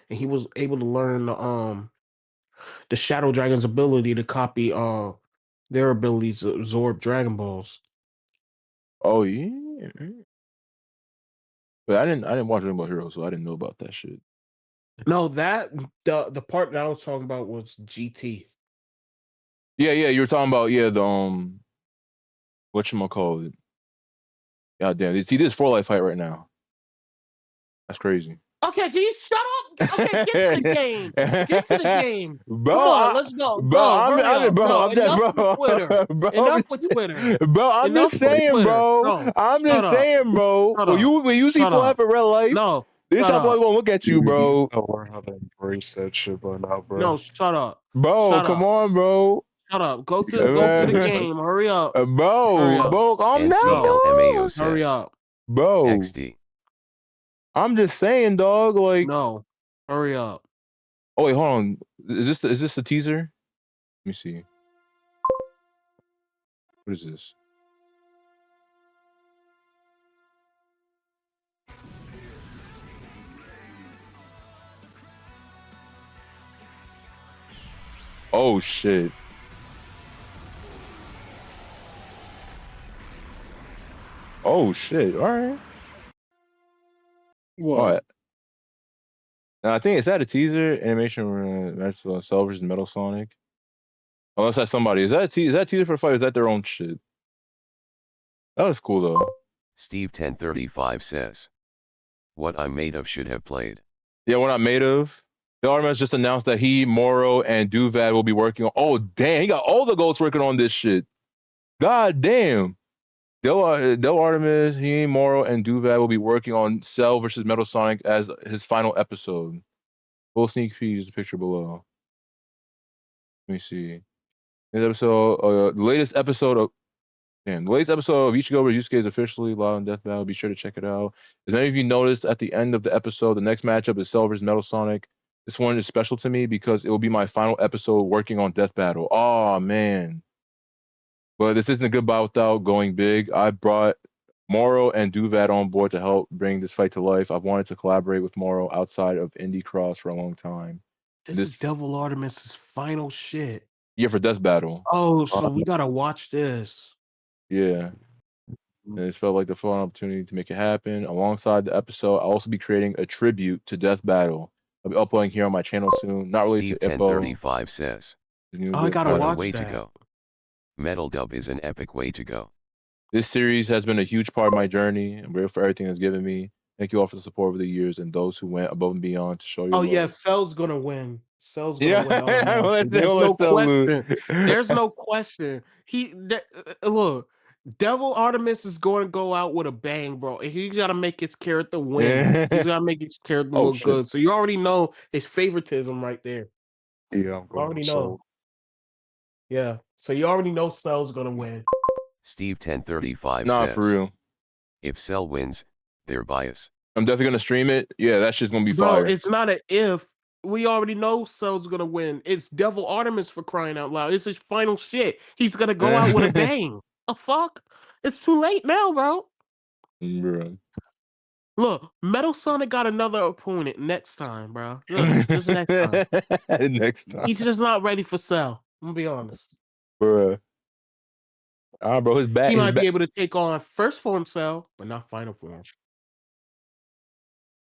he was able to learn the Shadow Dragon's ability to copy their abilities to absorb Dragon Balls. Oh yeah. But I didn't watch Dragon Ball Heroes, so I didn't know about that shit. No, the part that I was talking about was GT. Yeah, you were talking about the whatchamacallit. God damn. See this 4-life fight right now. That's crazy. Okay, can you shut up? Okay, get to the game. Get to the game. Bro, Come on, let's go. Go, hurry up. No, enough with Twitter. Enough with Twitter. Bro, I'm Enough just with saying, Twitter. bro. No, I'm shut just up. saying, bro. Shut When up. you see Shut 4-life up. in real life, No, this shut how up. I'm gonna look at you, bro. I'll learn how to embrace that shit by now, bro. No, shut up. Bro, Shut come up. on, bro. Shut up. Go to the game. Hurry up. Hurry Bro, up. bro, calm down. NCLMAO Hurry says, up. Bro, XD. I'm just saying, dog. Like, No, hurry up. oh wait, hold on. Is this the teaser? Let me see. What is this? Oh shit. Oh shit. All right. What? Now, I think is that a teaser animation match on Cell versus Metal Sonic? Unless that's somebody. Is that a teaser for a fight? Or is that their own shit? That was cool though. Steve 1035 says, what I'm made of should have played. Yeah, what I'm made of. The Artemis just announced that he, Moro, and Duvad will be working on. Oh damn, he got all the goats working on this shit. God damn. Del Artemis, he, Moro, and Duvad will be working on Cell versus Metal Sonic as his final episode. Full sneak peek is the picture below. Let me see. This episode, the latest episode of Ichigo vs. Yusuke is officially live on Death Battle. Be sure to check it out. As many of you noticed at the end of the episode, the next matchup is Cell vs. Metal Sonic. This one is special to me because it will be my final episode working on Death Battle. Oh man. But this isn't a goodbye without going big. I brought Moro and Duvad on board to help bring this fight to life. I've wanted to collaborate with Moro outside of Indie Cross for a long time. This is Devil Artemis's final shit. Yeah, for Death Battle. Oh, so we gotta watch this. Yeah. And it felt like the fun opportunity to make it happen. Alongside the episode, I'll also be creating a tribute to Death Battle. I'll be uploading here on my channel soon. Not related Steve to Ippo. 1035 says, I gotta what watch a way that. to go. Metal Dub is an epic way to go. This series has been a huge part of my journey. I'm grateful for everything it's given me. Thank you all for the support over the years and those who went above and beyond to show you. Oh love. yeah, Cell's gonna win. Cell's gonna Yeah, win. let's There's let no Cell lose. question. There's no question. Look. Devil Artemis is going to go out with a bang, bro. And he's got to make his character win. He's got to make his character Oh look shit. good. So you already know his favoritism right there. Yeah, I'm You going already with know. Soul. Yeah. So you already know Cell's going to win. Steve 1035 Nah, says, for real. if Cell wins, they're biased. I'm definitely gonna stream it. Yeah, that shit's gonna be Bro, fire. it's not an if. We already know Cell's going to win. It's Devil Artemis for crying out loud. It's his final shit. He's going to go out with a bang. The fuck? It's too late now, bro. Bro. Look, Metal Sonic got another opponent next time, bro. Look, just next time. Next time. He's just not ready for Cell. I'm gonna be honest. Bro. Bro, his back. He His might back. be able to take on first form Cell, but not final form.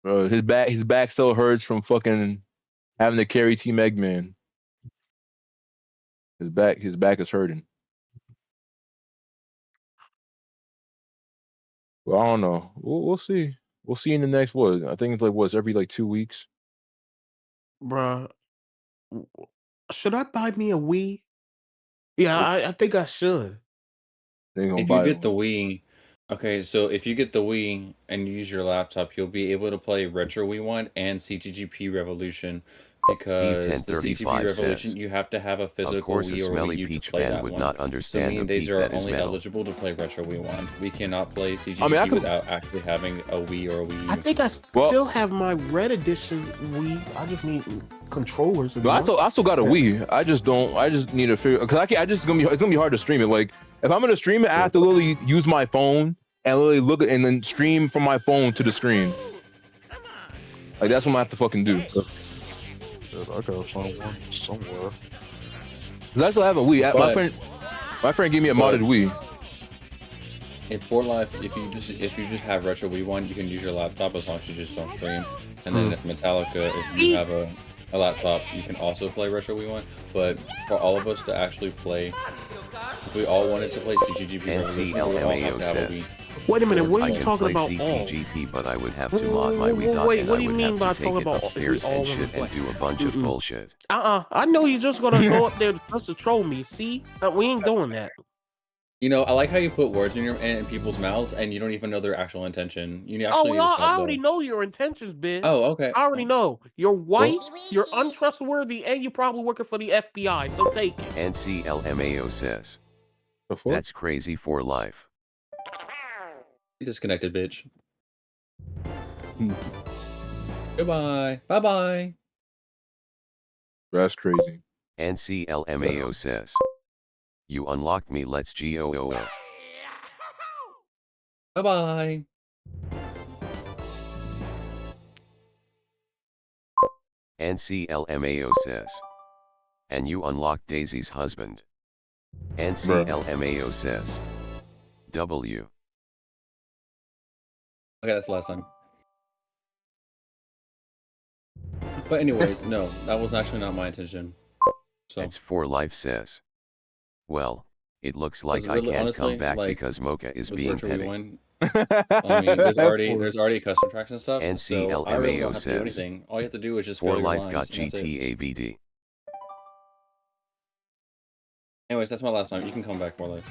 Bro, his back still hurts from fucking having to carry Team Eggman. His back is hurting. Well, I don't know. We'll see. We'll see in the next what? I think it's like what's every like 2 weeks. Bruh, should I buy me a Wii? Yeah, I think I should. They gonna If buy you it. get the Wii, okay, so if you get the Wii and you use your laptop, you'll be able to play Retro Rewind and CGP Revolution because the CGP 1035 Revolution says, you have to have a of physical course a Wii or smelly Wii U to peach play fan that would one. not So understand me the and beat Daisy are that is only metal. eligible to play Retro Rewind. We cannot play CGP I mean, I could- without actually having a Wii or a Wii U. I think I still have my Red Edition Wii. I just need controllers. But I still got a Wii. I just need to figure because it's gonna be hard to stream it. Like if I'm gonna stream it, I have to literally use my phone and literally look at and then stream from my phone to the screen. Like that's what I have to fucking do. I gotta find one somewhere. Cause I still have a Wii. But- My friend gave me a but- modded Wii. In For Life, if you just have Retro Rewind, you can use your laptop as long as you just don't stream. And then if Metallica, if you have a laptop, you can also play Retro Rewind. But for all of us to actually play, if we all wanted to play CGP Revolution, we would all have NCLMAO to have a says, Wii. Wait a minute, what are I you can talking play about? All? CTGP, but I would have to mod my Wii dot Wait, and what I do you would mean by have to take talking it about if we upstairs all and wanna shit and play? do a bunch of bullshit. I know you're just gonna go up there just to troll me. See, we ain't doing that. You know, I like how you put words in people's mouths and you don't even know their actual intention. You Oh, actually need to well, stop I already that. know your intentions, bitch. Oh, okay. I already know. You're white, you're untrustworthy, and you're probably working for the FBI. So take it. NCLMAO says, that's crazy for life. You disconnected, bitch. Goodbye. Bye-bye. That's crazy. NCLMAO says, you unlocked me, let's go. Bye-bye. NCLMAO says, and you unlocked Daisy's husband. NCLMAO says, W. Okay, that's the last time. But anyways, no, that was actually not my intention. So It's for life says, well, it looks like I really, can't honestly, come back like, because Mocha is with being Retro petty. Rewind, I mean, there's already custom tracks and stuff. So I really don't NCLMAO have to do says, anything. All you have to do is just for fill your life lines, got and that's it. GTABD. Anyways, that's my last time. You can come back, more life.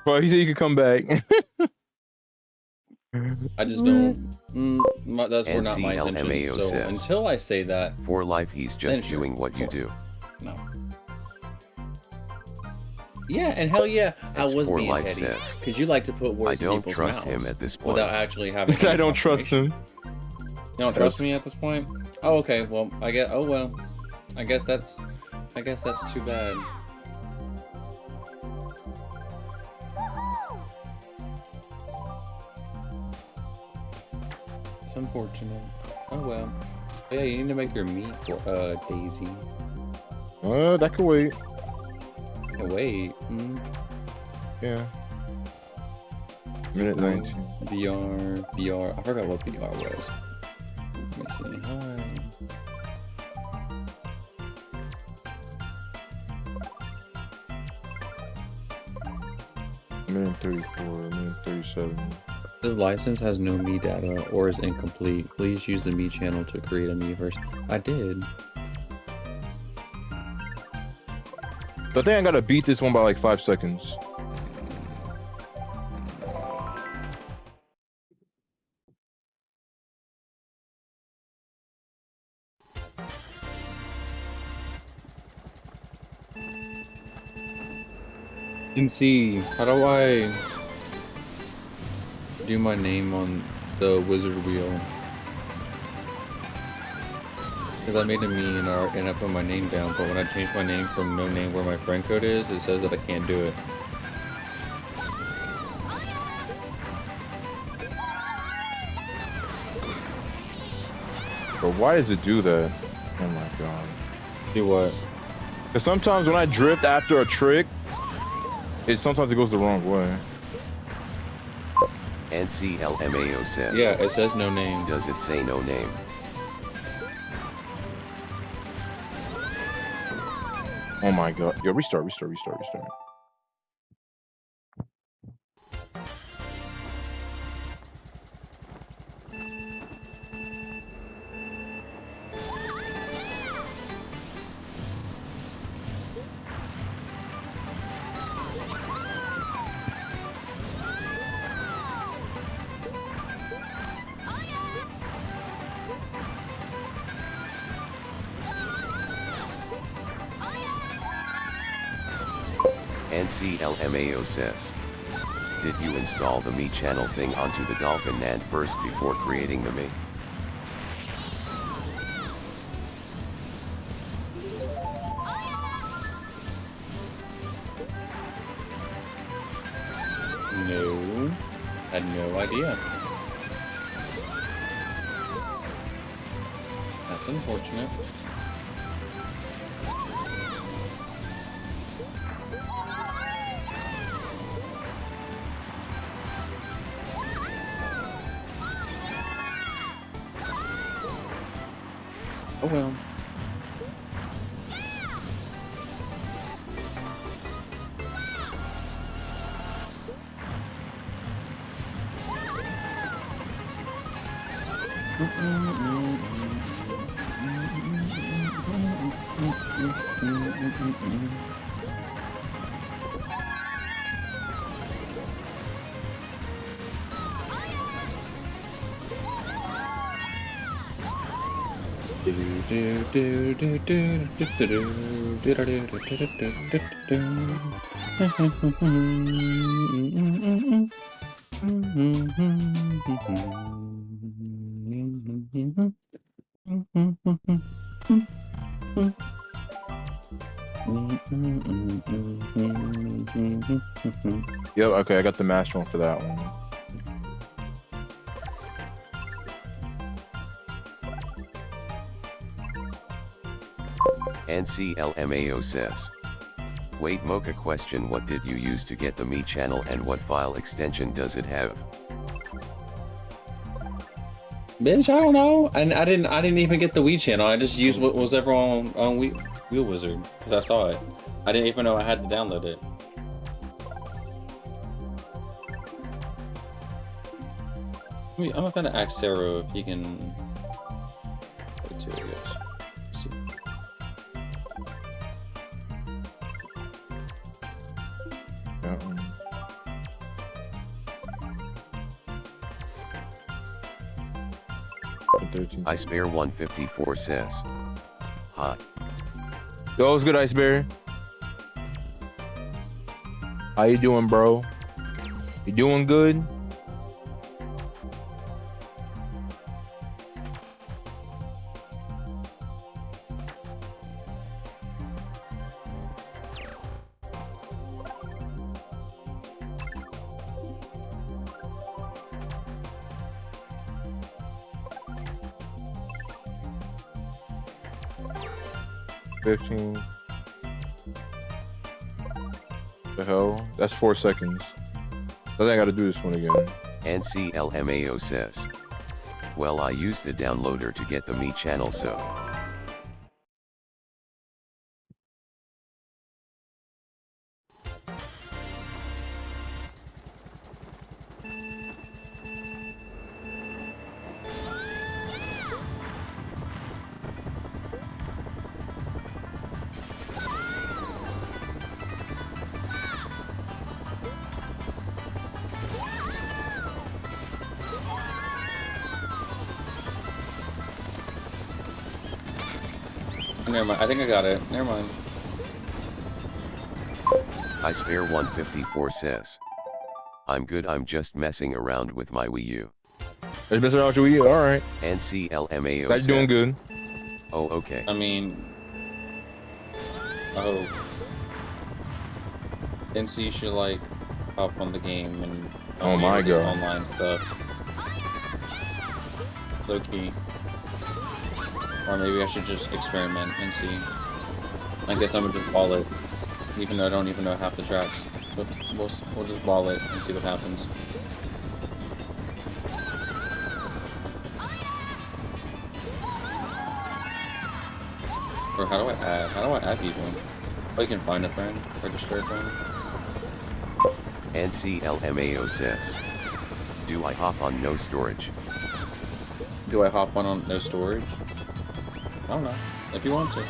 Well, he said you could come back. I just don't. That's were not my intentions. NCLMAO So says, until I say that, for life he's just then sure. doing what you do. No. Yeah, and hell yeah, I It's was for being life petty. says, Because you like to put I words in don't people's trust him mouths at this point. without actually having. I don't trust him. You don't trust me at this point? Oh, okay. Well, I guess. Oh well. I guess that's too bad. It's unfortunate. Oh well. Oh, yeah, you need to make your meat for Daisy. That could wait. Hey, wait. Yeah. Minute 19. VR. I forgot what VR was. Let me see. Hi. Minute 34. Minute 37. This license has no Me data or is incomplete. Please use the Me channel to create a Miiverse. I did. I think I gotta beat this one by like 5 seconds. NC, how do I do my name on the wizard wheel? Because I made a me and I put my name down, but when I change my name from no name where my friend code is, it says that I can't do it. But why does it do that? Oh my god. Do what? Because sometimes when I drift after a trick, sometimes it goes the wrong way. NCLMAO says. Yeah, it says no name. Does it say no name? Oh my god. Yo, restart. NCLMAO says. Did you install the me channel thing onto the Dolphin NAND first before creating the me? No, had no idea. That's unfortunate. Oh well. Yep, okay, I got the master one for that one. NCLMAO says. Wait, Mocha question, what did you use to get the me channel and what file extension does it have? Bitch, I don't know. And I didn't even get the Wii channel. I just used what was ever on Wheel Wizard because I saw it. I didn't even know I had to download it. I'm gonna ask Sarah if he can. Wait till it goes. Let's see. Ice Bear 154 says. Hi. Yo, what's good, Ice Bear? How you doing, bro? You doing good? The hell? That's 4 seconds. I think I gotta do this one again. NCLMAO says. Well, I used a downloader to get the me channel, so. Never mind. I think I got it. Never mind. I spare 154 says. I'm good, I'm just messing around with my Wii U. Just messing around with your Wii U? Alright. NCLMAO That's says. doing good. Oh, okay. I mean, oh, NC should like hop on the game and Oh my god. online stuff. Low key. Or maybe I should just experiment and see. I guess I'm gonna just ball it, even though I don't even know half the tracks. But we'll just ball it and see what happens. Or how do I add? How do I add people? Oh, you can find a friend, register a friend. NCLMAO says. Do I hop on no storage? Do I hop on no storage? I don't know. If you want to.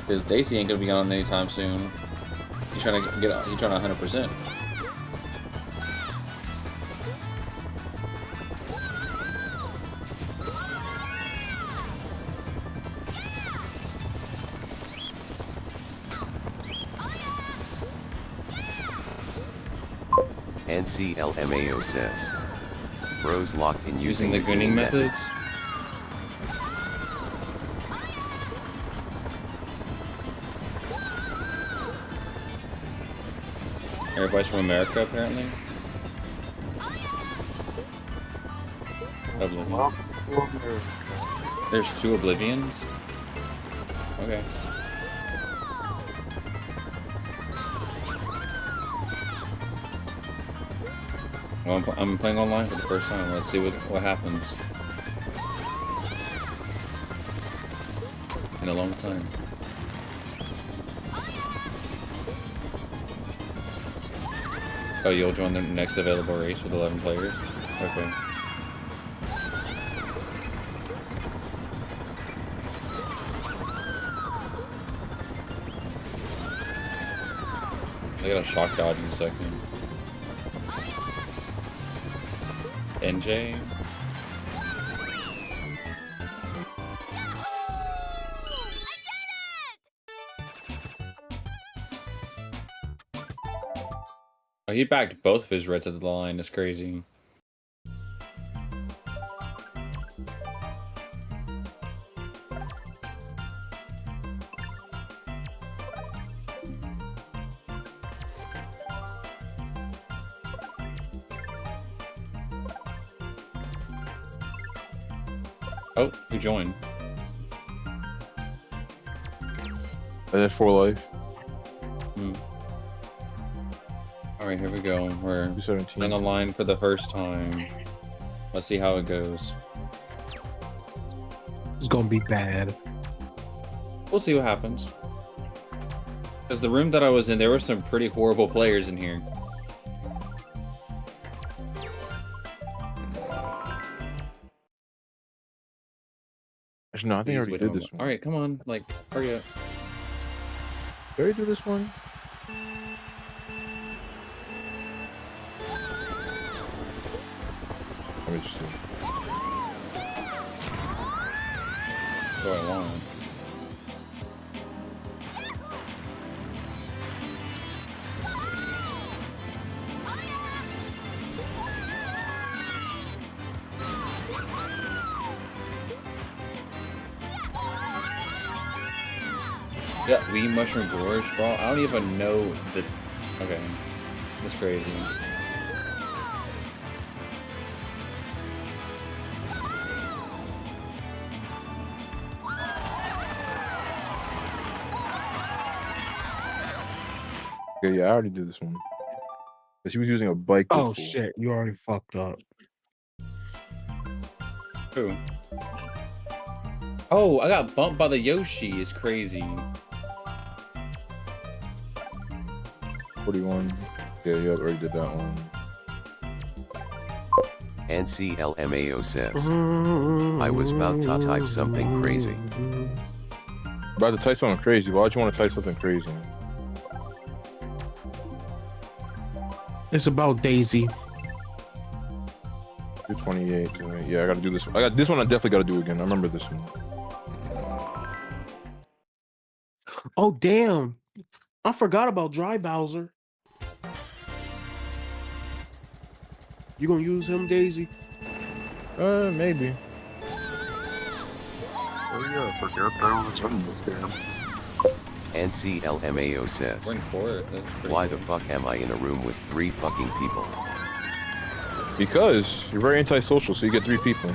Because Daisy ain't gonna be on anytime soon. He's trying to 100%. NCLMAO says. Bros locked in Using the gooning methods. Everybody's from America, apparently. Oblivion. There's 2 Oblivions? Okay. Well, I'm playing online for the first time. Let's see what happens. In a long time. Oh, you'll join the next available race with 11 players? Okay. I got a shock dodge in a second. NJ? Oh, he backed both of his reds at the line. That's crazy. Oh, who joined? And then 4 life. Alright, here we go. We're playing online for the first time. Let's see how it goes. It's gonna be bad. We'll see what happens. Because the room that I was in, there were some pretty horrible players in here. Actually, no, I think I already did this one. Alright, come on. Like, hurry up. Did I already do this one? Let me just see. What do I want? Yeah, we Mushroom Gorge, bro. I don't even know the. Okay, that's crazy. Okay, yeah, I already did this one. Because he was using a bike. Oh shit, you already fucked up. Who? Oh, I got bumped by the Yoshi. It's crazy. 41. Yeah, you already did that one. NCLMAO says. I was about to type something crazy. About to type something crazy? Why'd you want to type something crazy? It's about Daisy. 228. Yeah, I gotta do this one. I got this one. I definitely gotta do again. I remember this one. Oh damn! I forgot about Dry Bowser. You gonna use him, Daisy? Maybe. Oh yeah, I forgot that was in this game. NCLMAO says, We're in court. That's pretty why good. the fuck am I in a room with 3 fucking people? Because you're very antisocial, so you get 3 people.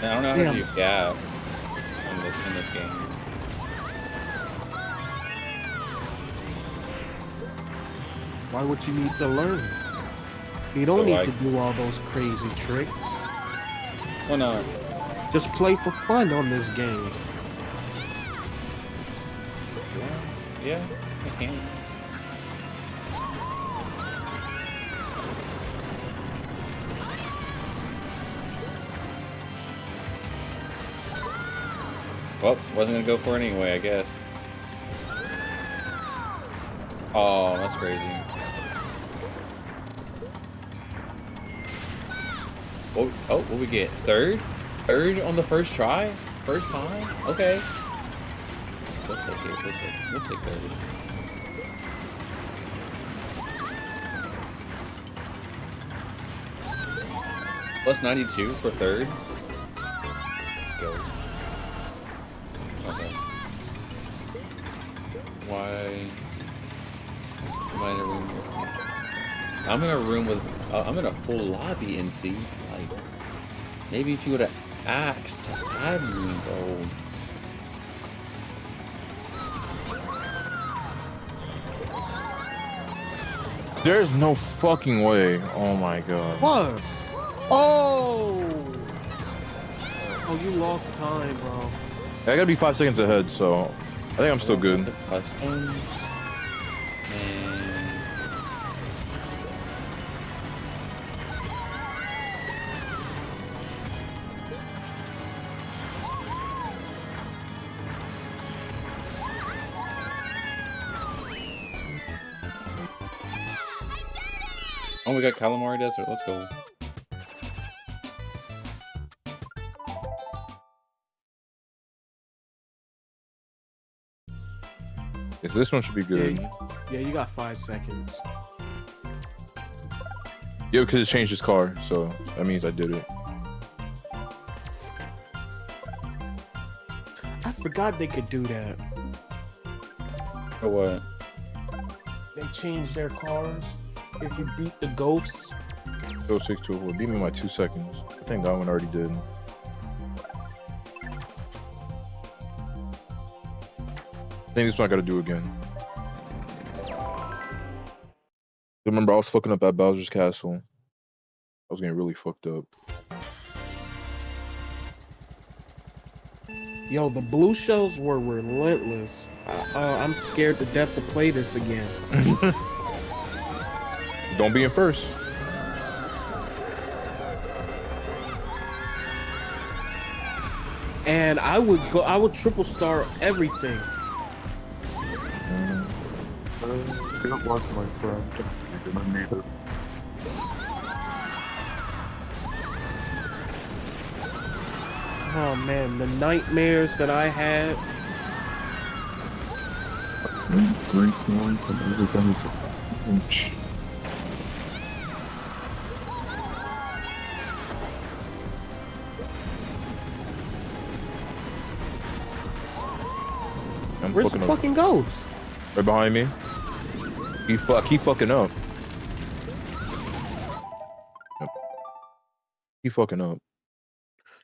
I don't know how to do gap in this game. Why would you need to learn? You don't need to do all those crazy tricks. Why not? Just play for fun on this game. Yeah, I can. Well, wasn't gonna go for it anyway, I guess. Oh, that's crazy. Oh, what we get? Third? Third on the first try? First time? Okay. We'll take it. We'll take third. Plus 92 for third. Let's go. Okay. Why am I in a room with... I'm in a room with... I'm in a full lobby, NC. Like, maybe if you would have asked to add me, bro. There's no fucking way. Oh my god. What? Oh! Oh, you lost time, bro. I gotta be 5 seconds ahead, so I think I'm still good. Customs. And... Oh, we got Calamari Desert. Let's go. If this one should be good. Yeah, you got 5 seconds. Yeah, because it changed his car, so that means I did it. I forgot they could do that. For what? They changed their cars. If you beat the ghosts. Go 624. Beat me by 2 seconds. I think that one already did. I think this one I gotta do again. Remember, I was fucking up at Bowser's Castle. I was getting really fucked up. Yo, the blue shells were relentless. I'm scared to death to play this again. Don't be in first. And I would triple star everything. Good luck, my friend. You're gonna need it. Oh man, the nightmares that I had. Green snoring and everything is a inch. Where's the fucking ghost? Right behind me. He fucking up. Yep. He fucking up.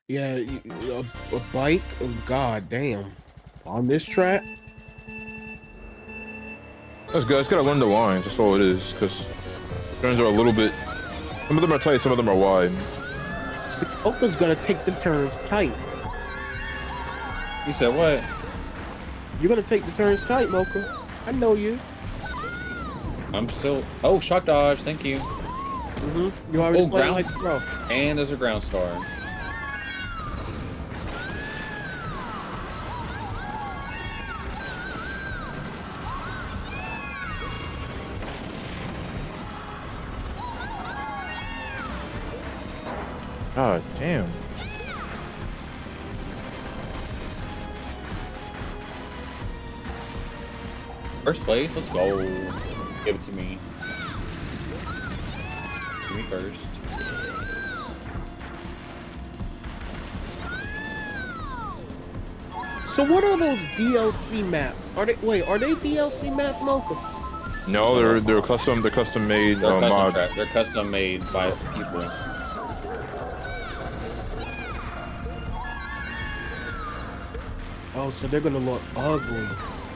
Yeah, a bike? Oh god damn. On this track? That's good. I just gotta learn the lines. That's all it is. Because turns are a little bit. Some of them are tight. Some of them are wide. Oka's gonna take the turns tight. You said what? You're gonna take the turns tight, Mocha. I know you. I'm still... Oh, shock dodge. Thank you. Mm-hmm. You already played like pro. And there's a ground star. God damn. First place, let's go. Give it to me. Give me first. So what are those DLC maps? Are they DLC maps, Mocha? No, they're custom made They're custom mod. track. They're custom made by people. Oh, so they're gonna look ugly.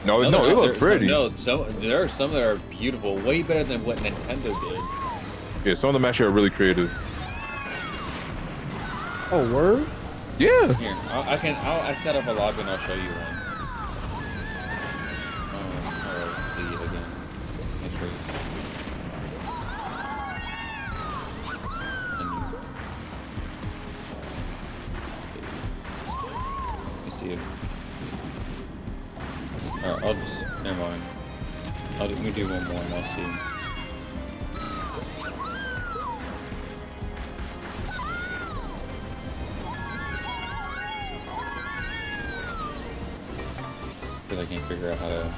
No, they look pretty. No, there are some that are beautiful, way better than what Nintendo did. Yeah, some of them actually are really creative. Oh, word? Yeah. Here, I'll set up a lobby and I'll show you one. Alright, see it again. Make sure you see it. Alright, I'll just, never mind. Let me do one more and I'll see. I can't figure out how to...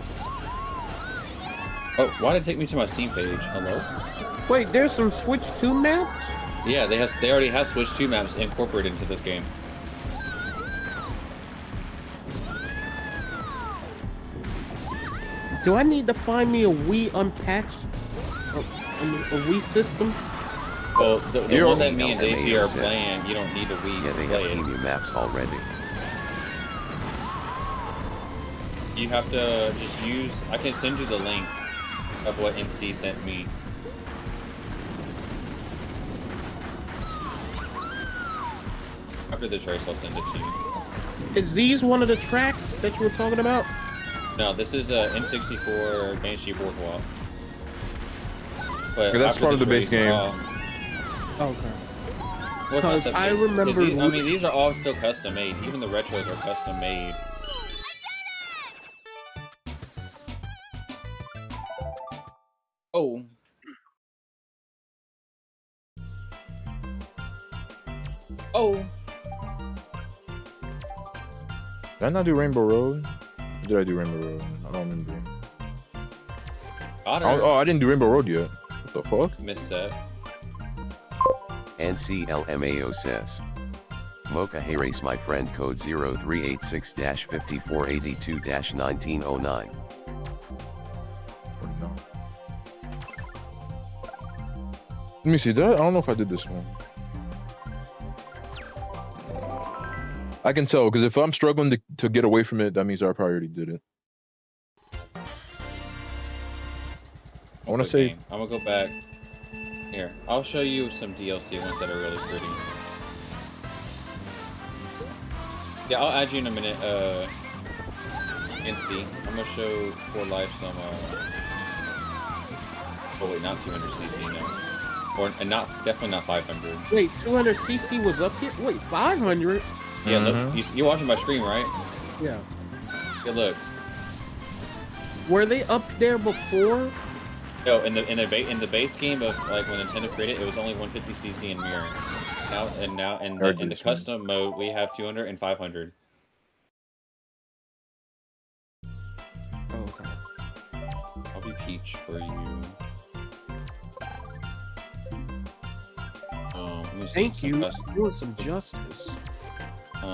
Oh, why did it take me to my Steam page? Hello? Wait, there's some Switch 2 maps? Yeah, they already have Switch 2 maps incorporated into this game. Do I need to find me a Wii unpatched? A Wii system? Well, the one that me and Daisy are playing, you don't need a Wii to they play have it. TeamU maps already. You have to just use... I can send you the link of what NC sent me. After this race, I'll send it to you. Is these one of the tracks that you were talking about? No, this is a N64 Banshee Boardwalk. But Yeah, that's part of the base game. Okay. Well, it's not that I big, 'cause remember... I mean, these are all still custom made. Even the retros are custom made. Oh. Oh. Did I not do Rainbow Road? Or did I do Rainbow Road? I don't remember. I didn't do Rainbow Road yet. What the fuck? Misset. NCLMAO says. Mocha hey race my friend code 0386-5482-1909. Let me see. I don't know if I did this one. I can tell because if I'm struggling to get away from it, that means I probably already did it. I want to say. I'm gonna go back. Here, I'll show you some DLC ones that are really pretty. Yeah, I'll add you in a minute. NC. I'm gonna show For Life some. Oh wait, not 200cc now. Or and definitely not 500. Wait, 200cc was up here? Wait, 500? Yeah, look, you're watching my stream, right? Yeah. Yeah, look. Were they up there before? No, in the base game of like when Nintendo created it was only 150cc in mirror. Now in the custom mode we have 200 and 500. Okay. I'll be Peach for you. Thank you. Doing some justice.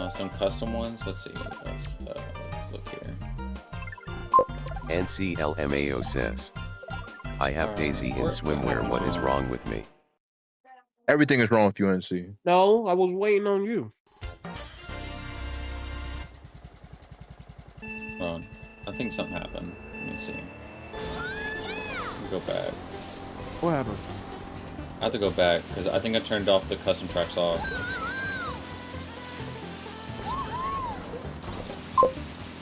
Some custom ones. Let's see. Let's look here. NCLMAO says. I have Daisy in swimwear. What is wrong with me? Everything is wrong with you, NC. No, I was waiting on you. Hold on. I think something happened. Let me see. Let me go back. What happened? I have to go back because I think I turned off the custom tracks off.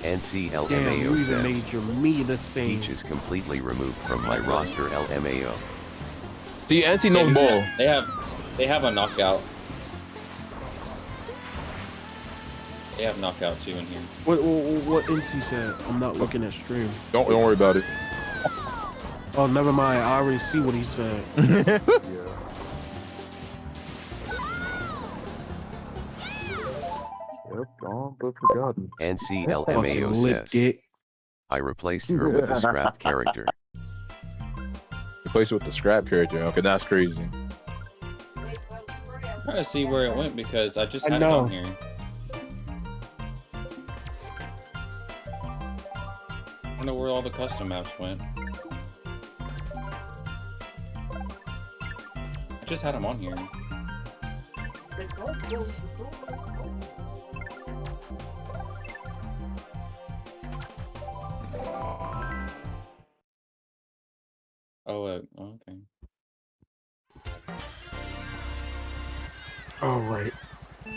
NCLMAO says. Made your me the same. Peach is completely removed from my roster. LMAO. See, NC knows ball. They have a knockout. They have knockout too in here. What NC said? I'm not looking at stream. Don't worry about it. Oh, never mind. I already see what he said. Gone but forgotten. NCLMAO says, I replaced her with a scrapped character. Replaced with the scrap character. Okay, that's crazy. I'm trying to see where it went because I just had it on here. I wonder where all the custom maps went. I just had them on here. Oh, okay. All right.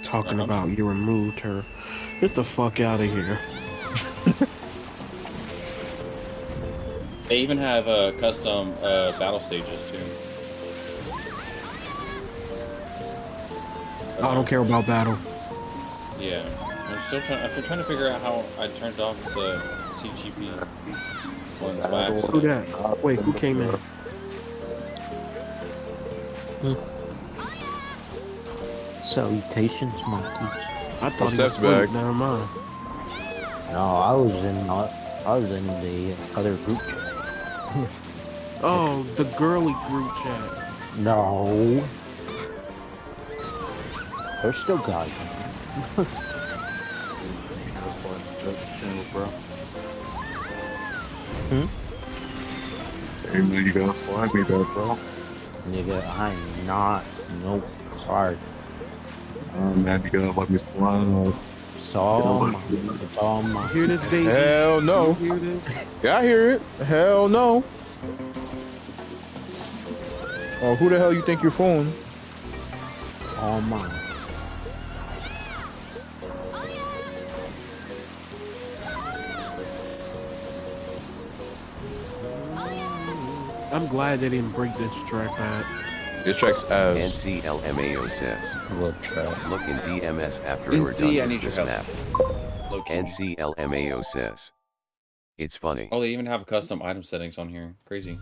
Talking about you removed her. Get the fuck out of here. They even have custom battle stages too. I don't care about battle. Yeah, I'm trying to figure out how I turned off the CGP. Who that? Wait, who came in? Salutations, monkeys. I thought he was asleep. Never mind. No, I was in the other group chat. Oh, the girly group chat. No. They're still guys. Hey man, you gotta slide me back, bro. Nigga, I am not. Nope. Sorry. Man, you gotta let me slide. It's all my. Hear this, Daisy? Hell no. You hear this? Yeah, I hear it. Hell no. Oh, who the hell you think you're fooling? All mine. I'm glad they didn't bring this track back. This track's ass. NCLMAO says, look in DMS after NC, we're done I with need this your map. NCLMAO says, it's funny. Oh, they even have custom item settings on here. Crazy.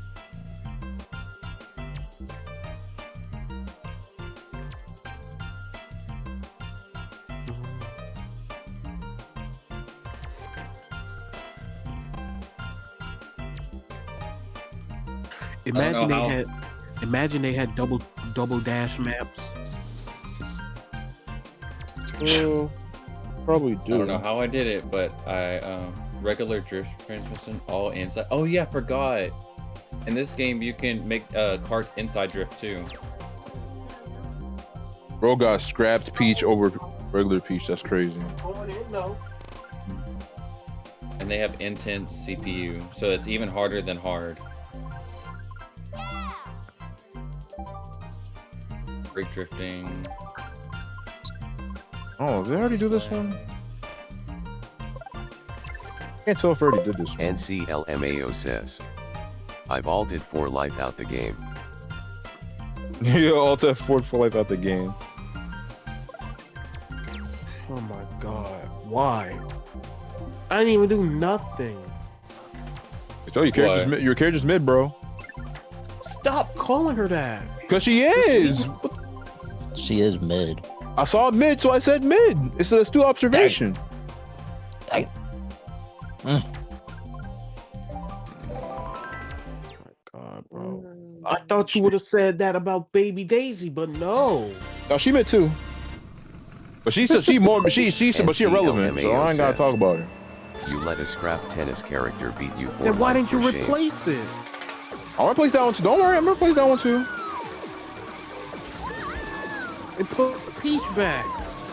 Imagine they had double dash maps. Well, probably do. I don't know how I did it, but I regular drift transmission all inside. Oh yeah, forgot. In this game, you can make carts inside drift too. Bro got scrapped Peach over regular Peach. That's crazy. And they have intense CPU, so it's even harder than hard. Brake drifting. Oh, did they already do this one? Can't tell if I already did this one. NCLMAO says, I've alted for life out the game. Yeah, alt F4 for life out the game. Oh my god, why? I didn't even do nothing. So your character's mid, bro. Stop calling her that. Cause she is. She is mid. I saw mid, so I said mid. It's a astute observation. Dang. God, bro. I thought you would have said that about Baby Daisy, but no. No, she mid too. But she said she irrelevant, so I ain't gotta talk about her. You let a scrap tennis character beat you for Then why life didn't you for shame. replace it? I'm gonna replace that one too. Don't worry, I'm gonna replace that one too. And put Peach back.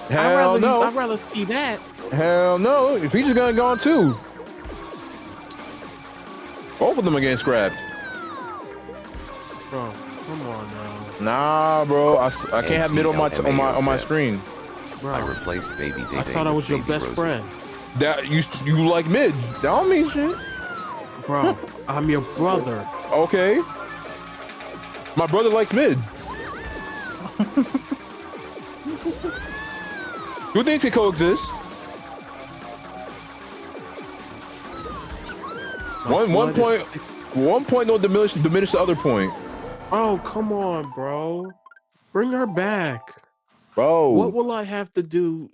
Hell no. I'd rather see that. Hell no. Peach is gonna go on too. Both of them are getting scrapped. Bro, come on now. Nah, bro. I can't have mid on my screen. Bro, I replaced Baby Day. I thought I was your best friend. That you like mid. That don't mean shit. Bro, I'm your brother. Okay. My brother likes mid. Two things can coexist. One point don't diminish the other point. Oh, come on, bro. Bring her back. Bro. What will I have to do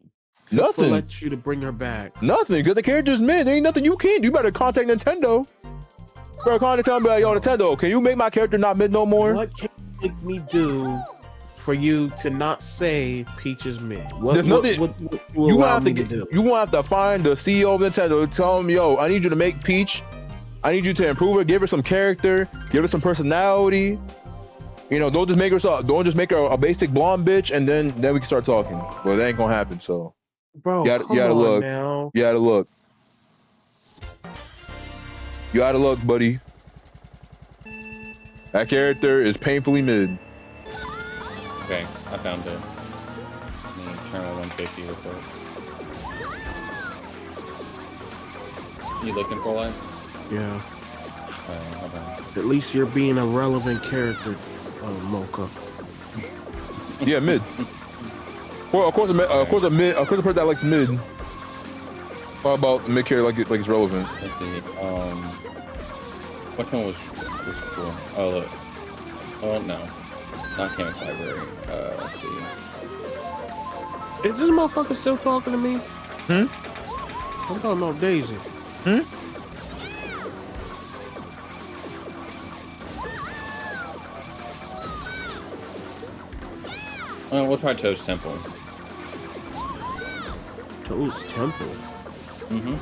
Nothing. let you to bring her back. Nothing, because the character's mid. There ain't nothing you can do. You better contact Nintendo. You better contact them and be like, yo, Nintendo, can you make my character not mid no more? What can you make me do for you to not say Peach is mid? There's nothing. What you You allow have me to to do? You gonna have to find the CEO of Nintendo. Tell him, yo, I need you to make Peach. I need you to improve her. Give her some character. Give her some personality. You know, don't just make her a basic blonde bitch, and then we can start talking. Well, that ain't gonna happen. So, Bro, you gotta look. Now. You gotta look. You gotta look, buddy. That character is painfully mid. Okay, I found it. Let me turn on 150 real quick. You looking for life? Yeah. Hold on. At least you're being a relevant character, Mocha. Yeah, mid. Well, of course, a person that likes mid. What about mid character like it's relevant? Let's see. Which one was cool? Oh look. Oh no, not Chemix Library. Let's see. Is this motherfucker still talking to me? Hmm? I'm talking about Daisy. Hmm? We'll try Toad's Temple. Toad's Temple? Mm-hmm.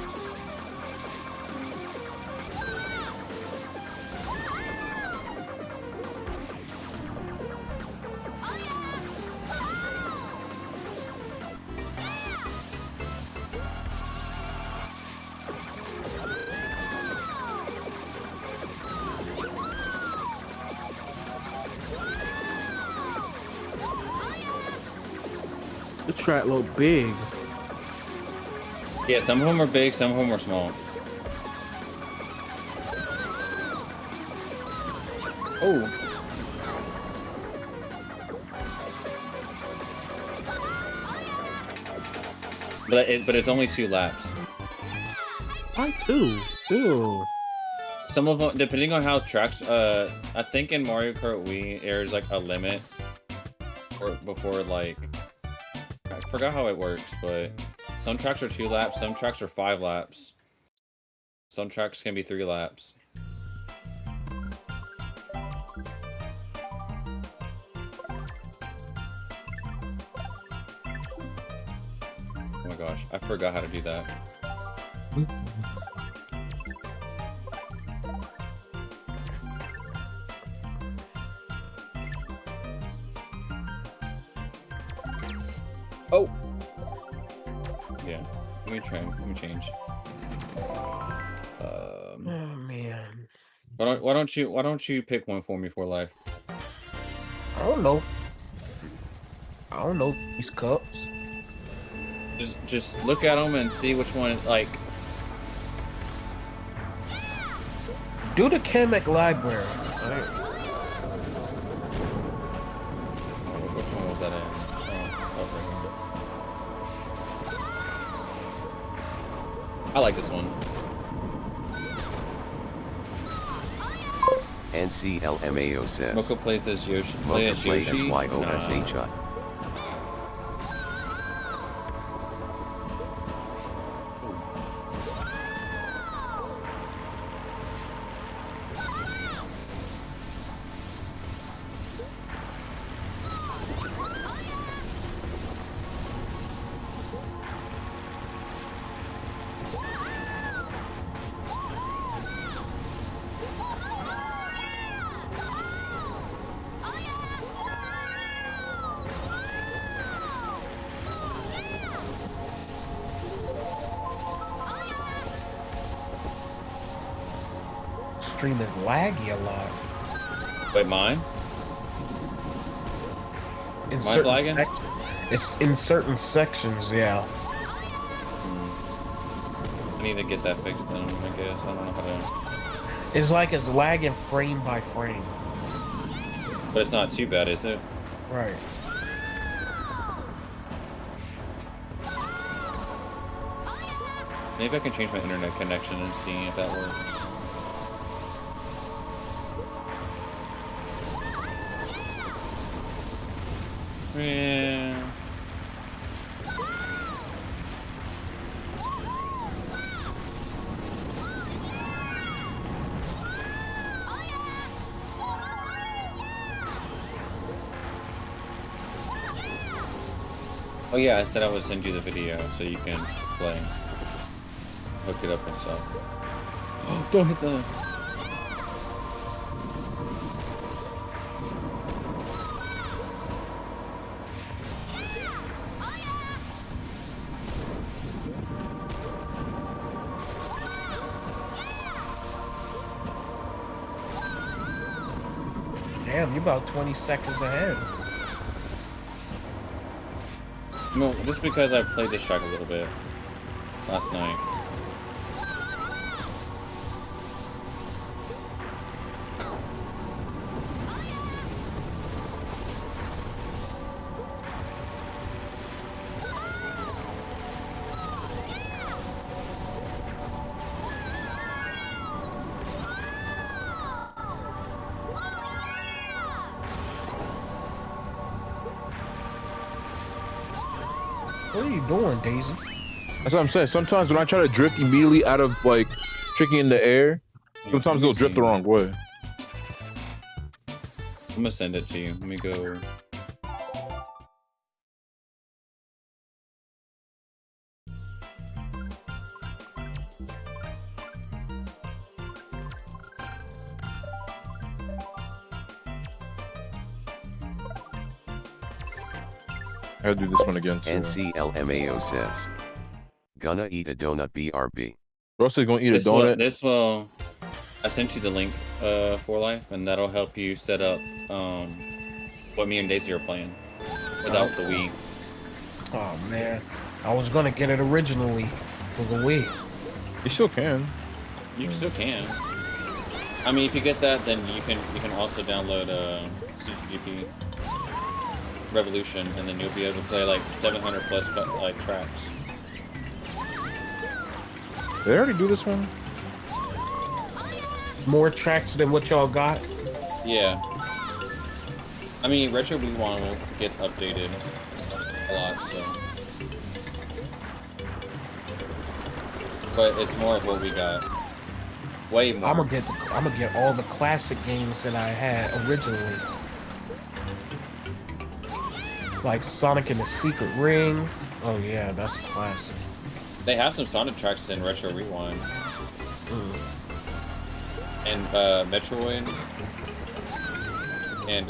This track look big. Yeah, some of them are big, some of them are small. Oh. But it's only 2 laps. Why 2? Ew. Some of them, depending on how tracks, I think in Mario Kart Wii, there's like a limit before like, I forgot how it works, but some tracks are 2 laps, some tracks are 5 laps. Some tracks can be 3 laps. Oh my gosh, I forgot how to do that. Oh! Yeah, let me change. Oh man. Why don't you pick one for me for life? I don't know. I don't know these cups. Just look at them and see which one, like... Do the Chemic Library. Alright. Which one was that in? I like this one. NCLMAO says. Mocha plays as Yoshi. Mocha play as YOSHI. Stream is laggy a lot. Wait, mine? In Mine's lagging? It's in certain sections, yeah. I need to get that fixed then, I guess. I don't know how to... It's like it's lagging frame by frame. But it's not too bad, is it? Right. Maybe I can change my internet connection and see if that works. Yeah. Oh yeah, I said I would send you the video so you can play, hook it up and stuff. Oh, don't hit the. Damn, you're about 20 seconds ahead. No, just because I played this track a little bit last night. What are you doing, Daisy? That's what I'm saying. Sometimes when I try to drift immediately out of like tricking in the air, sometimes it'll drift the wrong way. I'm gonna send it to you. Let me go. I gotta do this one again too. NCLMAO says, gonna eat a donut BRB. Russell's gonna eat This a donut. This will. I sent you the link for life, and that'll help you set up what me and Daisy are playing without the Wii. Oh man, I was gonna get it originally for the Wii. You still can. You still can. I mean, if you get that, then you can also download CGP Revolution, and then you'll be able to play like 700 plus like tracks. Did they already do this one? More tracks than what y'all got? Yeah. I mean, Retro Rewind gets updated a lot, so. But it's more of what we got. Way more. I'm gonna get all the classic games that I had originally. Like Sonic and the Secret Rings. Oh yeah, that's a classic. They have some Sonic tracks in Retro Rewind. And Metroid. And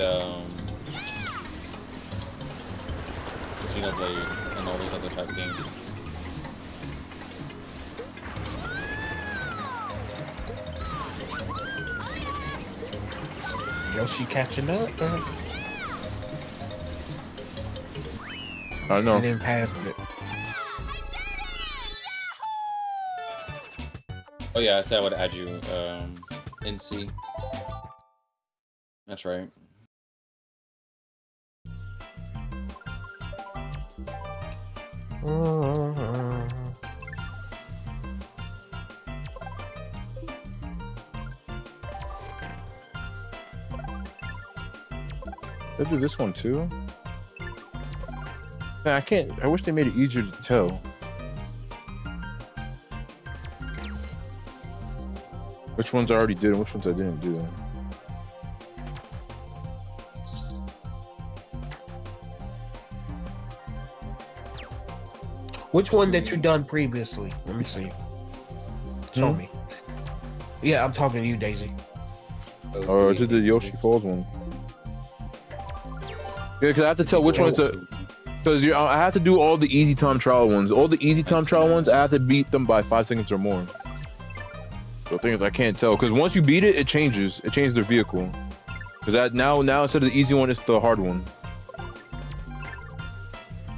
Xenoblade and all these other type of games. Yoshi catching up, man. I know. I didn't pass it. Oh yeah, I said I would add you, NC. That's right. They do this one too. Man, I can't. I wish they made it easier to tell. Which ones I already did and which ones I didn't do. Which one that you done previously? Let me see. Show me. Yeah, I'm talking to you, Daisy. Or is it the Yoshi Falls one? Yeah, because I have to tell which one's the. Because I have to do all the easy time trial ones. All the easy time trial ones, I have to beat them by 5 seconds or more. So the thing is, I can't tell. Because once you beat it, it changes. It changes their vehicle. Because that now instead of the easy one, it's the hard one.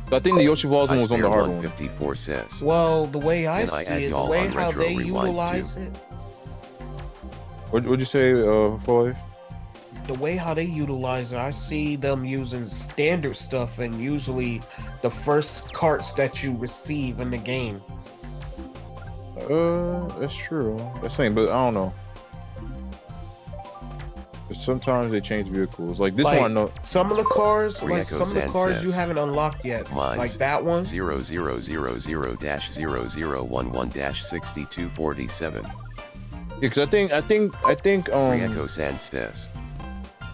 So I think the Yoshi Falls one was on the hard one. 54 says. Well, the way I see it, the y'all way on how Retro they Rewind utilize too? it, What'd you say, Five? the way how they utilize it, I see them using standard stuff and usually the first carts that you receive in the game. That's true. That's same, but I don't know. 'Cause sometimes they change vehicles. Like this one, I know. Some of the cars, like Rieko some of the San cars says, you haven't unlocked yet, Mine's like that one. 0000-0011-6247. Yeah, because I think Rieko San says,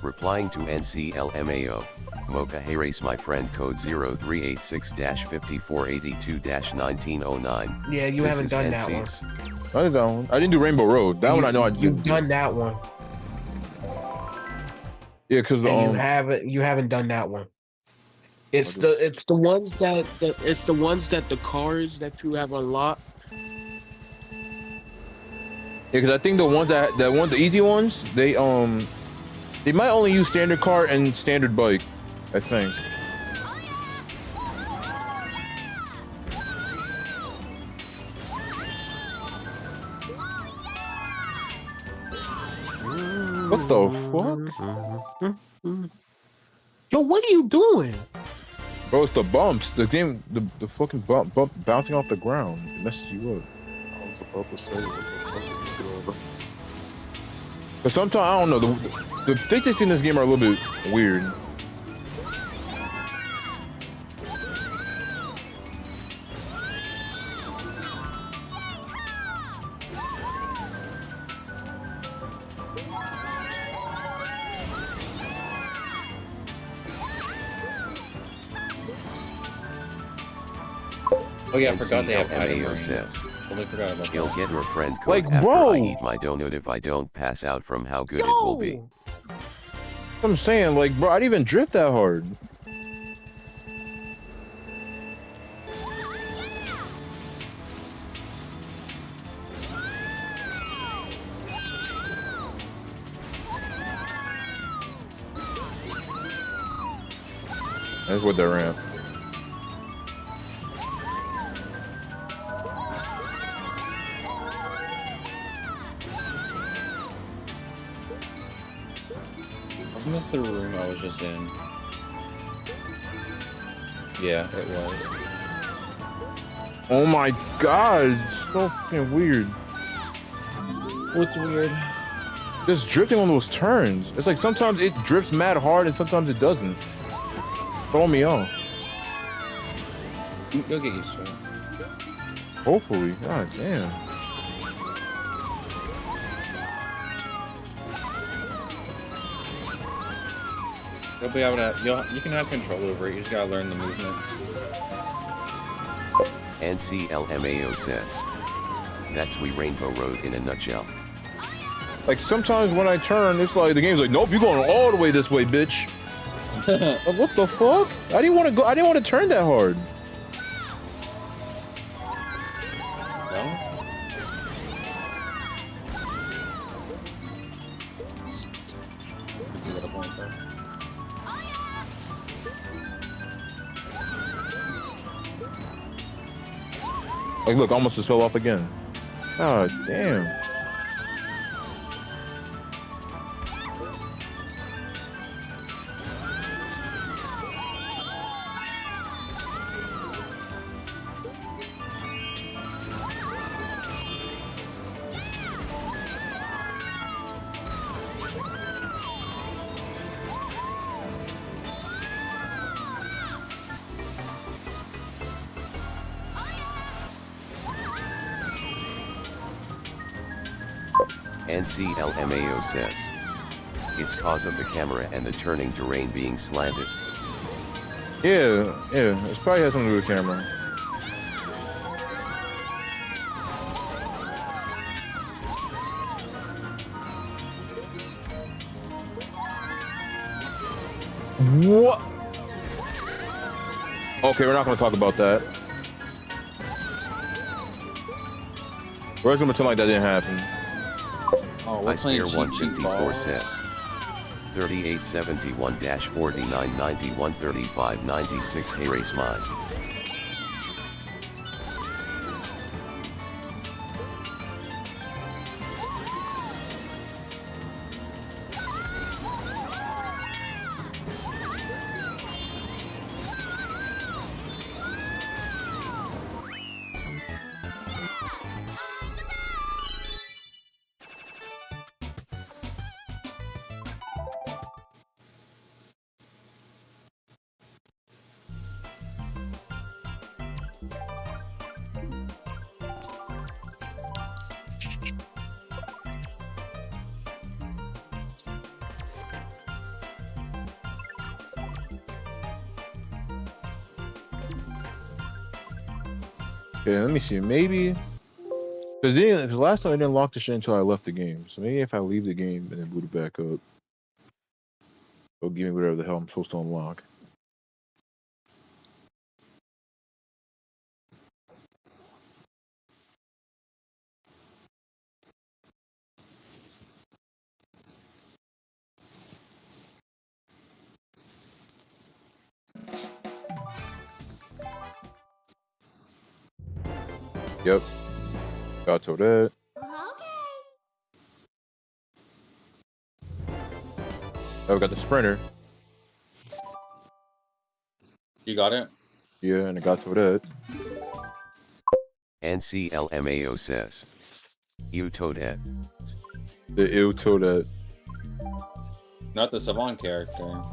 replying to NCLMAO, Mocha Hey Race my friend code 0386-5482-1909. Yeah, you This haven't is done that one. NC's. I did that one. I didn't do Rainbow Road. That one I know I did. You've done that one. Yeah, because You haven't done that one. It's the ones that the cars that you have unlocked. Yeah, because I think the easy ones, they might only use standard car and standard bike, I think. What the fuck? Yo, what are you doing? Bro, it's the bumps. The game, the fucking bump bouncing off the ground. It messes you up. I was about to say, what the fuck are you doing? But sometimes, I don't know, the physics in this game are a little bit weird. Oh yeah, I forgot they have item NCLMAO rings. says. Totally forgot about You'll that. get your friend code Like, after bro! I eat my donut if I don't pass out from how good it will be. I'm saying, like, bro, I didn't even drift that hard. That's what they're ramp. Wasn't this the room I was just in? Yeah, it was. Oh my god, it's so fucking weird. What's weird? Just drifting on those turns. It's like sometimes it drifts mad hard and sometimes it doesn't. Throw me off. You'll get used to it. Hopefully. God damn. You'll be able to. You can have control over it. You just gotta learn the movements. NCLMAO says. That's We Rainbow Road in a nutshell. Like sometimes when I turn, it's like the game's like, nope, you're going all the way this way, bitch. Like, what the fuck? I didn't want to go. I didn't want to turn that hard. Like, look, almost just fell off again. God damn. NCLMAO says. It's cause of the camera and the turning terrain being slanted. Yeah, it probably has something to do with camera. What? Okay, we're not going to talk about that. We're just going to pretend like that didn't happen. Oh, I Spear 154 says. 3871-49913596 Hey Race Mine. Okay, let me see. Maybe because last time I didn't lock the shit until I left the game. So maybe if I leave the game and then boot it back up, it'll give me whatever the hell I'm supposed to unlock. Yep. Got to that. Oh, we got the sprinter. You got it? Yeah, and I got to that. NCLMAO says. You Toadette. The ew Toadette. Not the Savant character.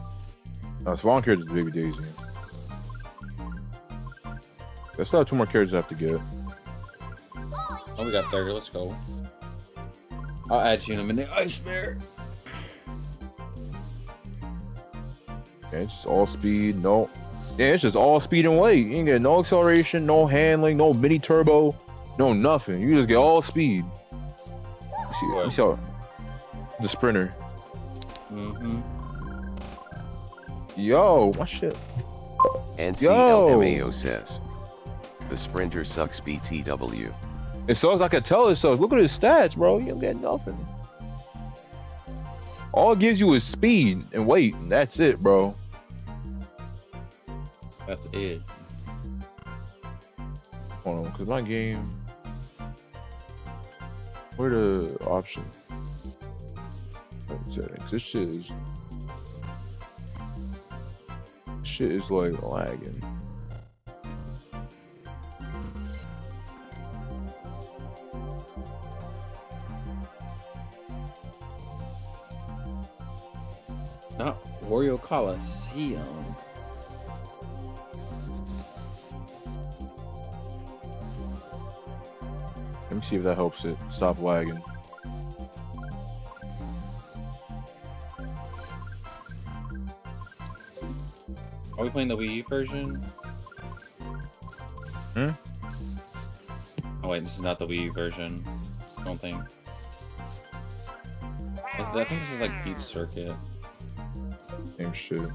No, Spawn character is Baby Daisy. I still have 2 more characters I have to get. Oh, we got 30. Let's go. I'll add you in a minute. I swear. Yeah, it's just all speed, no. Yeah, it's just all speed and weight. You ain't get no acceleration, no handling, no mini turbo, no nothing. You just get all speed. You see how the sprinter. Mm-hmm. Yo, my shit. NCLMAO says. The sprinter sucks BTW. As far as I can tell it, so look at his stats, bro. You don't get nothing. All it gives you is speed and weight, and that's it, bro. That's it. Hold on, because my game... Where the option? Settings. This shit is like lagging. Not Wario Coliseum. Let me see if that helps it stop lagging. Are we playing the Wii U version? Hmm? Oh wait, this is not the Wii U version. I don't think. I think this is like Peach Circuit. Same shit.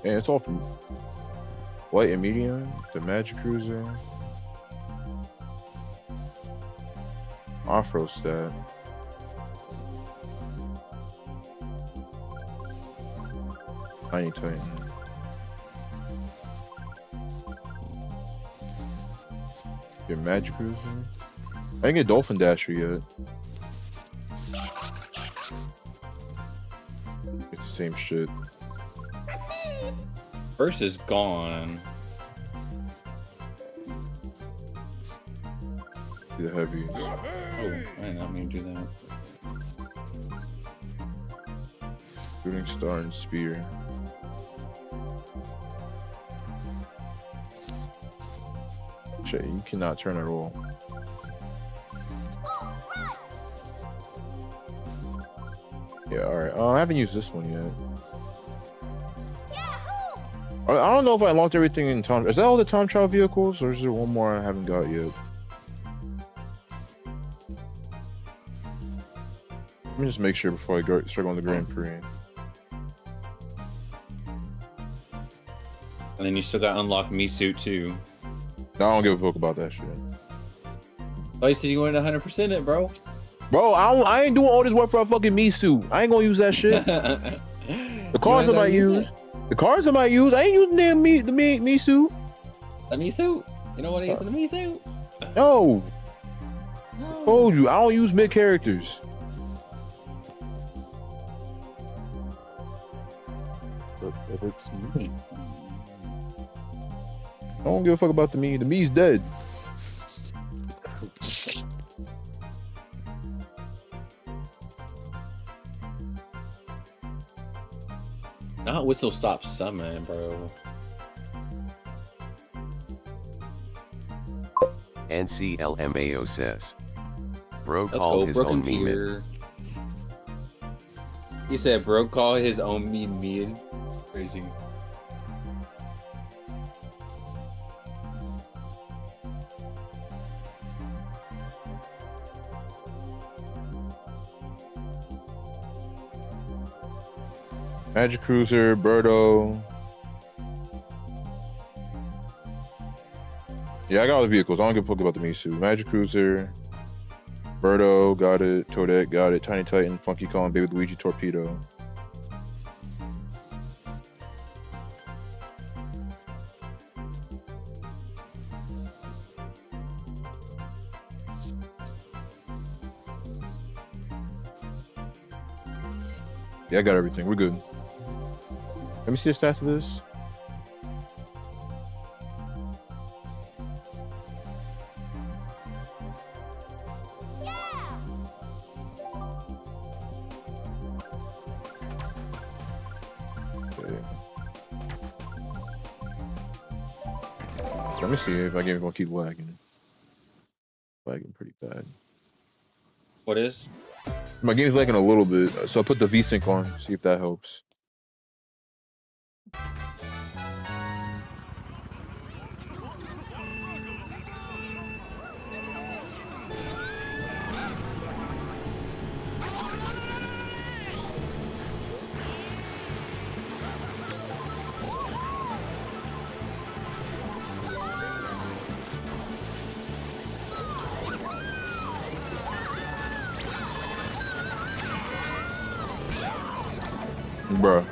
Yeah, it's all from light and medium to Magic Cruiser. Off-road stat. Tiny Titan. Your Magic Cruiser. I didn't get Dolphin Dasher yet. It's the same shit. First is gone. The heavy. Oh, I did not mean to do that. Shooting Star and Spear. Shit, you cannot turn at all. Yeah, alright. I haven't used this one yet. I don't know if I unlocked everything in time. Is that all the time trial vehicles, or is there one more I haven't got yet? Let me just make sure before I start going to the Grand Prix. And then you still got unlocked Me Suit too. No, I don't give a fuck about that shit. Oh, you said you wanted 100% it, bro. Bro, I ain't doing all this work for a fucking me suit. I ain't gonna use that shit. The cars I might use. The cars I might use. I ain't using the me suit. The me suit? You don't want to use the me suit? No. I told you, I don't use mid characters. But it's me. I don't give a fuck about the me. The me's dead. Not Whistle Stop Summon, bro. NCLMAO says. Bro called his own meme. He said, "Bro, call his own mean. Crazy." Magic Cruiser, Birdo. Yeah, I got all the vehicles. I don't give a fuck about the Misu. Magic Cruiser, Birdo, got it. Toadette, got it. Tiny Titan, Funky Kong, Baby Luigi, Torpedo. Yeah, I got everything. We're good. Let me see the stats of this. Okay. Let me see if my game's gonna keep lagging. Lagging pretty bad. What is? My game's lagging a little bit, so I put the VSync on. See if that helps. Bruh.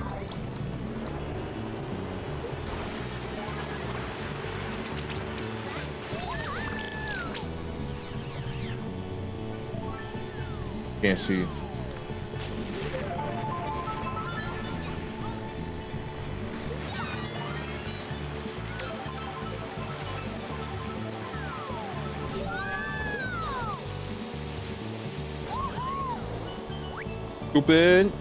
Can't see. Stupid.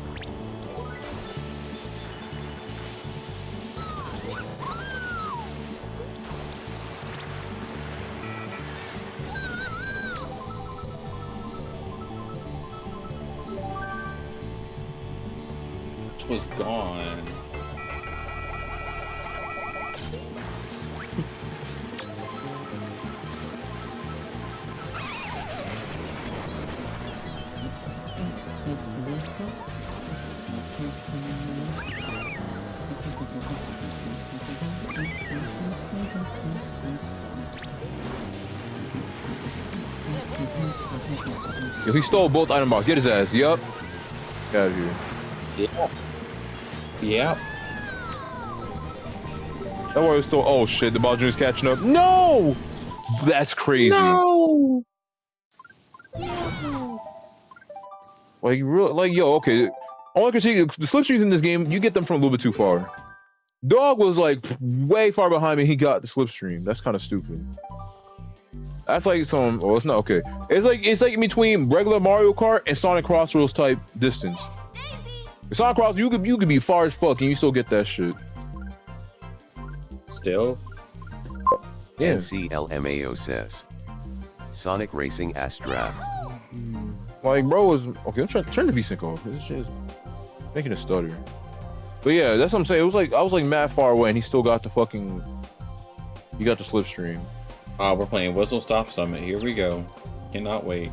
Was gone. Yo, he stole both item box. Get his ass. Yup. Get out of here. Yeah. Yeah. That boy was still. Oh shit! The ball junior's catching up. No, that's crazy. No. Like real, like yo. Okay, all I can see the slipstreams in this game. You get them from a little bit too far. Dog was like way far behind me. He got the slipstream. That's kind of stupid. That's like some. Oh, it's not okay. It's like in between regular Mario Kart and Sonic Crossroads type distance. Sonic Cross, you could be far as fuck and you still get that shit. Still? Yeah. NCLMAO says. Sonic Racing Ass Draft. Like, bro was okay. I'm trying to turn the VSync off. This shit is making a stutter. But yeah, that's what I'm saying. It was like I was like mad far away and he still got the fucking. You got the slipstream. We're playing Whistle Stop Summit. Here we go. Cannot wait.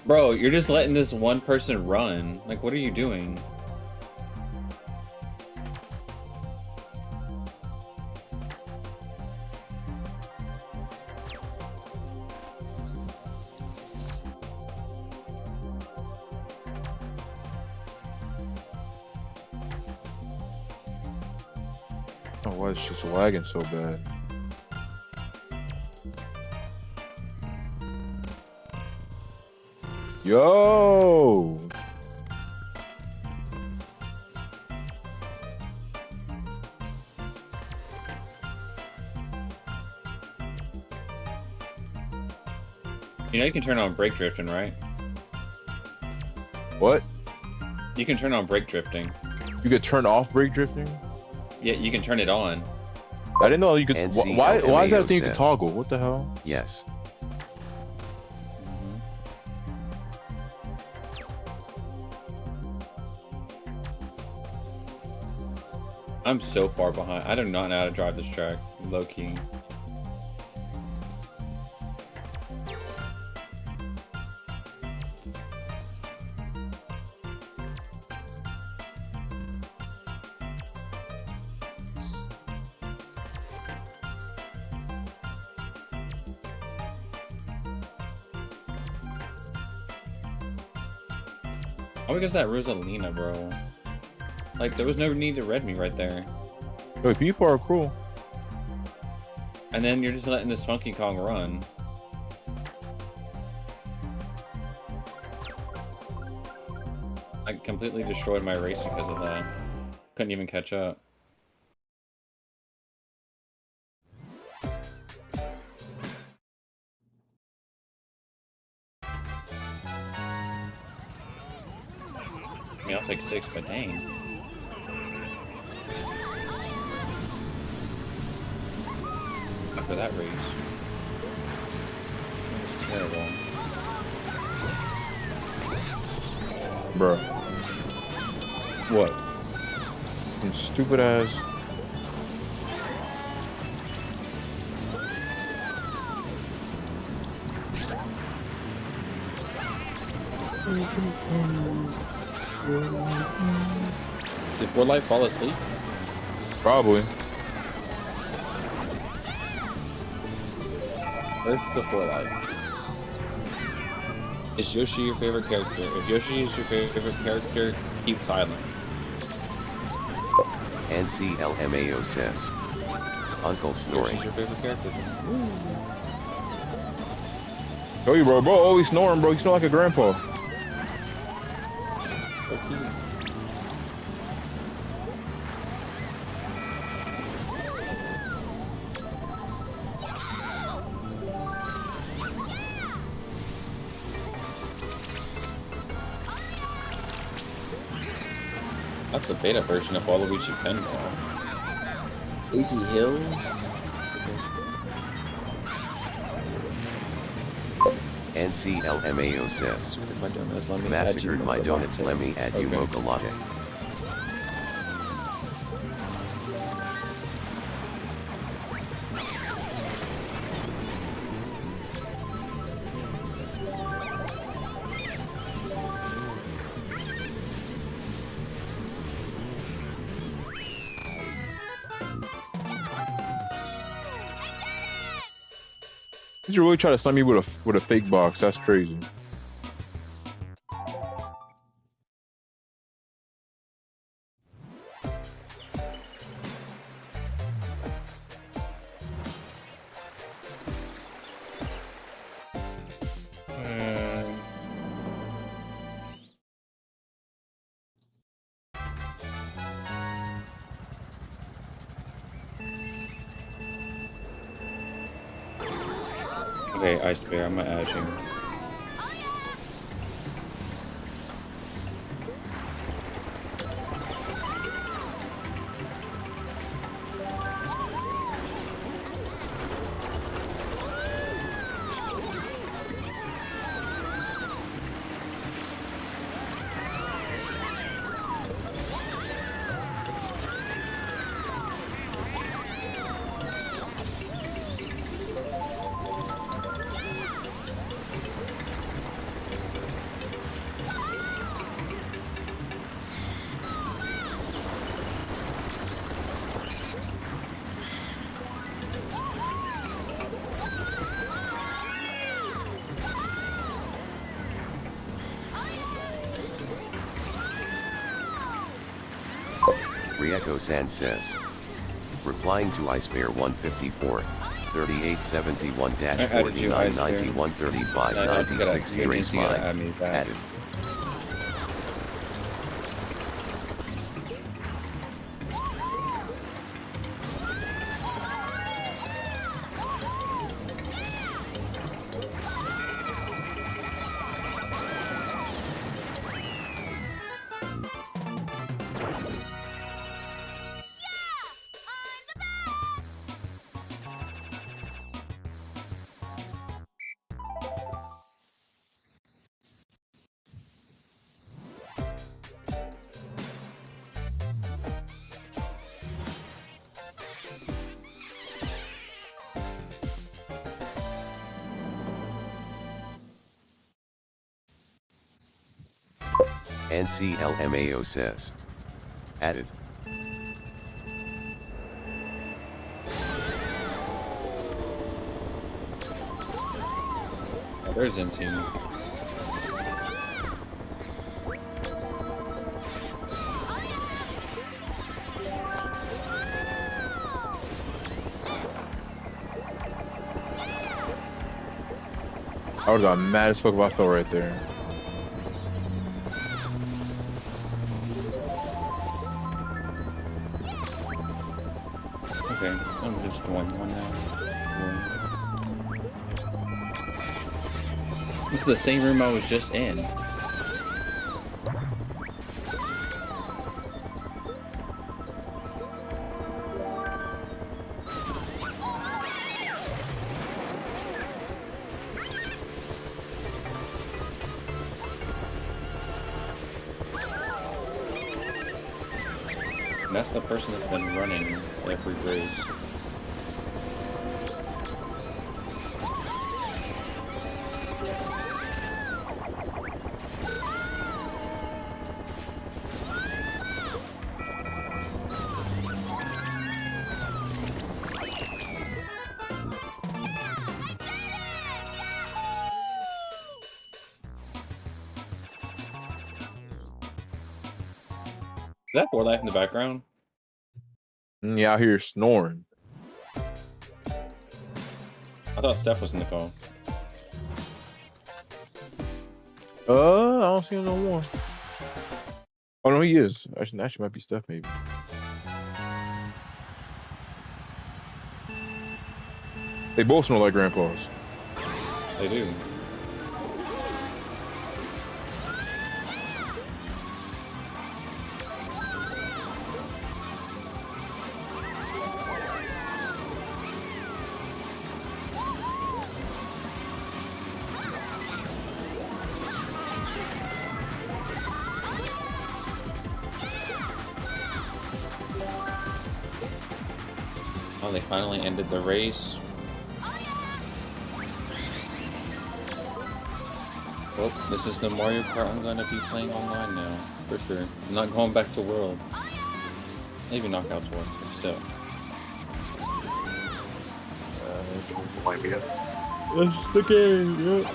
Bro, you're just letting this one person run. Like, what are you doing? Oh, why is just lagging so bad? Yo. You know you can turn on brake drifting, right? What? You can turn on brake drifting. You could turn off brake drifting? Yeah, you can turn it on. I didn't know you could. Why is that a thing you can says, toggle? What the hell? Yes. I'm so far behind. I do not know how to drive this track. Low key. Oh, because that Rosalina, bro. Like, there was no need to red me right there. Yo, people are cruel. And then you're just letting this Funky Kong run. I completely destroyed my race because of that. Couldn't even catch up. I mean, I'll take 6, but dang. After that race. It was terrible. Bruh. What? Some stupid ass. Did 4 Life fall asleep? Probably. Earth to 4 Life. Is Yoshi your favorite character? If Yoshi is your favorite character, keep silent. NCLMAO says, Uncle snoring. Yoshi's your favorite character. Tell you, bro. Bro always snoring, bro. He snore like a grandpa. That's the beta version of Waluigi Pinball. Easy Hills? NCLMAO says, massacred my donuts, let me add you mocha latte. You really try to slam me with a fake box. That's crazy. Okay, Ice Bear, I'm gonna add you. Rieko-san says, replying to Icebear 154, 3871-49913596 here is mine. Added. NCLMAO says. Added. Oh, there's NC. I would've got mad as fuck if I fell right there. Okay, I'm just going one now. This is the same room I was just in. And that's the person that's been running every race. Is that War Life in the background? Yeah, I hear snoring. I thought Steph was in the phone. I don't see him no more. Oh no, he is. Actually, might be Steph maybe. They both smell like grandpas. They do. Oh, they finally ended the race. Well, this is the Mario Kart I'm gonna be playing online now, for sure. I'm not going back to World. Maybe Knockouts World, but still. That's the game, yep.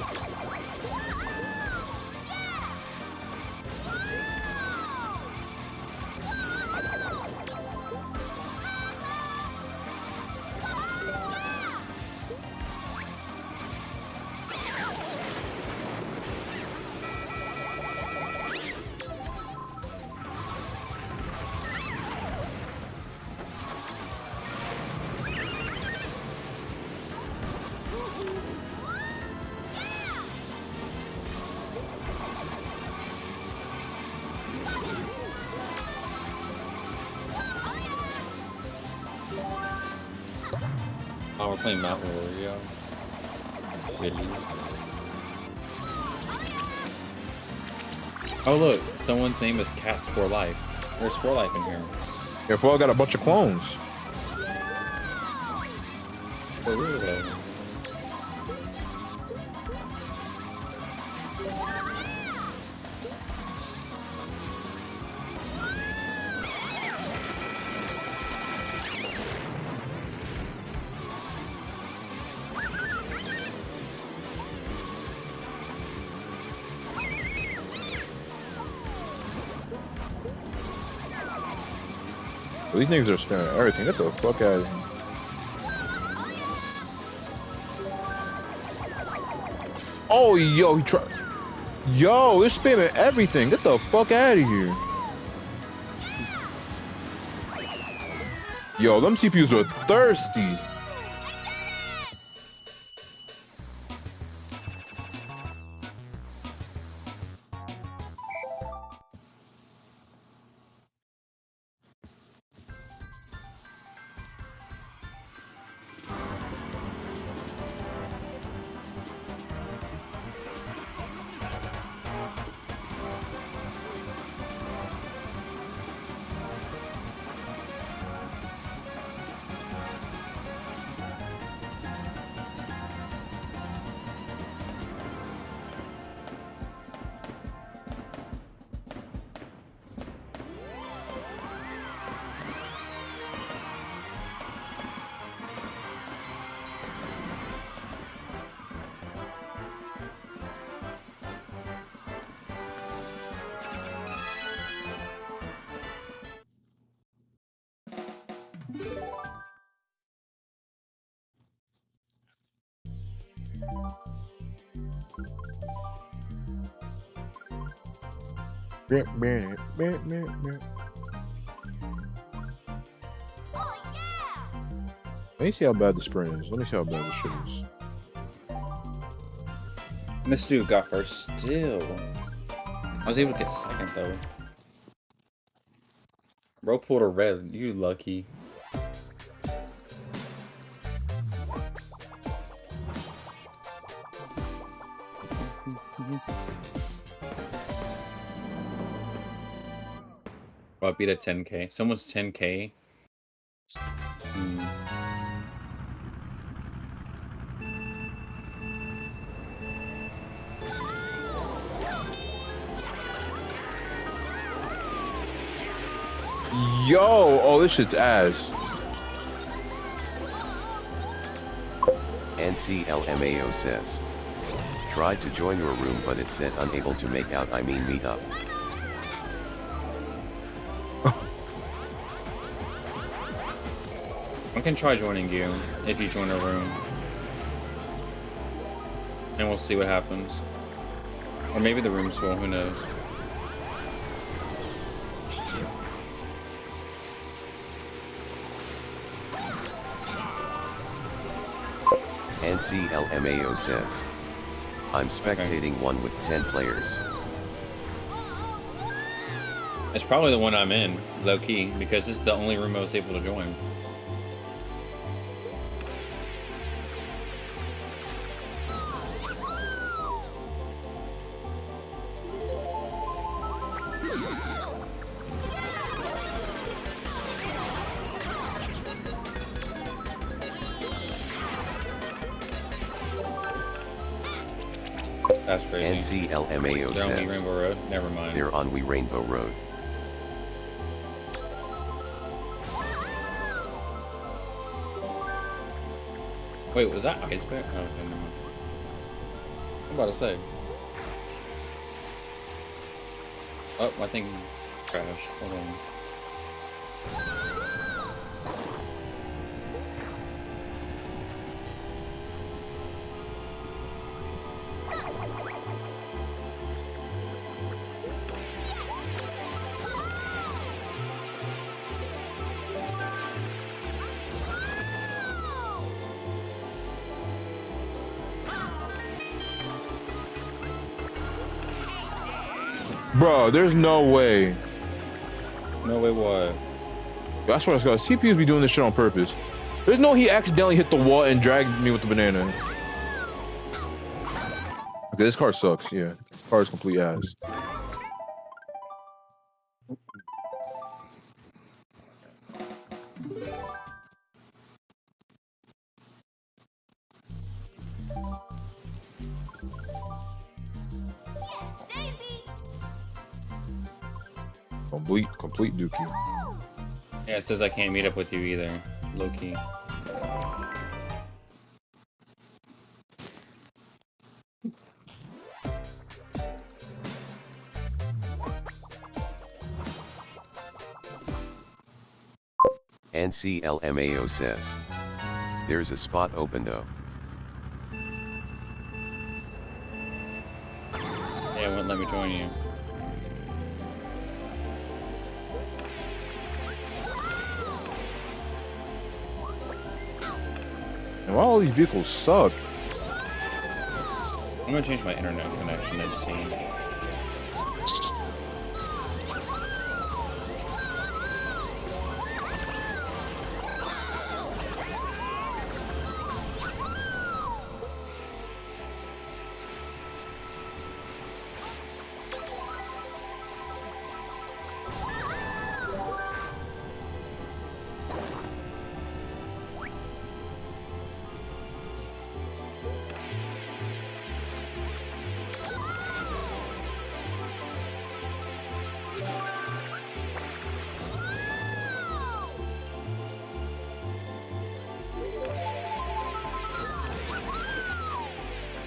Oh, we're playing Mountain Warrior. Really? Oh look, someone's name is Cats for Life. There's 4 Life in here. Yeah, 4 got a bunch of clones. For real though. These niggas are staring at everything. Get the fuck out of here. Oh, yo, he tried. Yo, they're spamming everything. Get the fuck out of here. Yo, them CPUs are thirsty. Let me see how bad the sprint is. Let me see how bad this shit is. This dude got first still. I was able to get second though. Bro pulled a red. You lucky. Oh, I beat a 10K. Someone's 10K. Yo, oh, this shit's ass. NCLMAO says, tried to join your room but it said unable to make out, I mean meet up. I can try joining you if you join a room. And we'll see what happens. Or maybe the room's full, who knows. NCLMAO says, I'm spectating one with 10 players. It's probably the one I'm in, low key, because this is the only room I was able to join. That's crazy. NCLMAO They're on says, Wee Rainbow Road? Never mind. They're on Wee Rainbow Road. Wait, was that Ice Bear? Oh, okay, never mind. I'm about to say. Oh, my thing crashed. Hold on. Bro, there's no way. No way what? That's what I was going. CPUs be doing this shit on purpose. There's no he accidentally hit the wall and dragged me with the banana. Okay, this car sucks. Yeah, this car is complete ass. Complete dookie. Yeah, it says I can't meet up with you either. Low key. NCLMAO says, there's a spot open though. join you. And why all these vehicles suck? I'm gonna change my internet connection and see.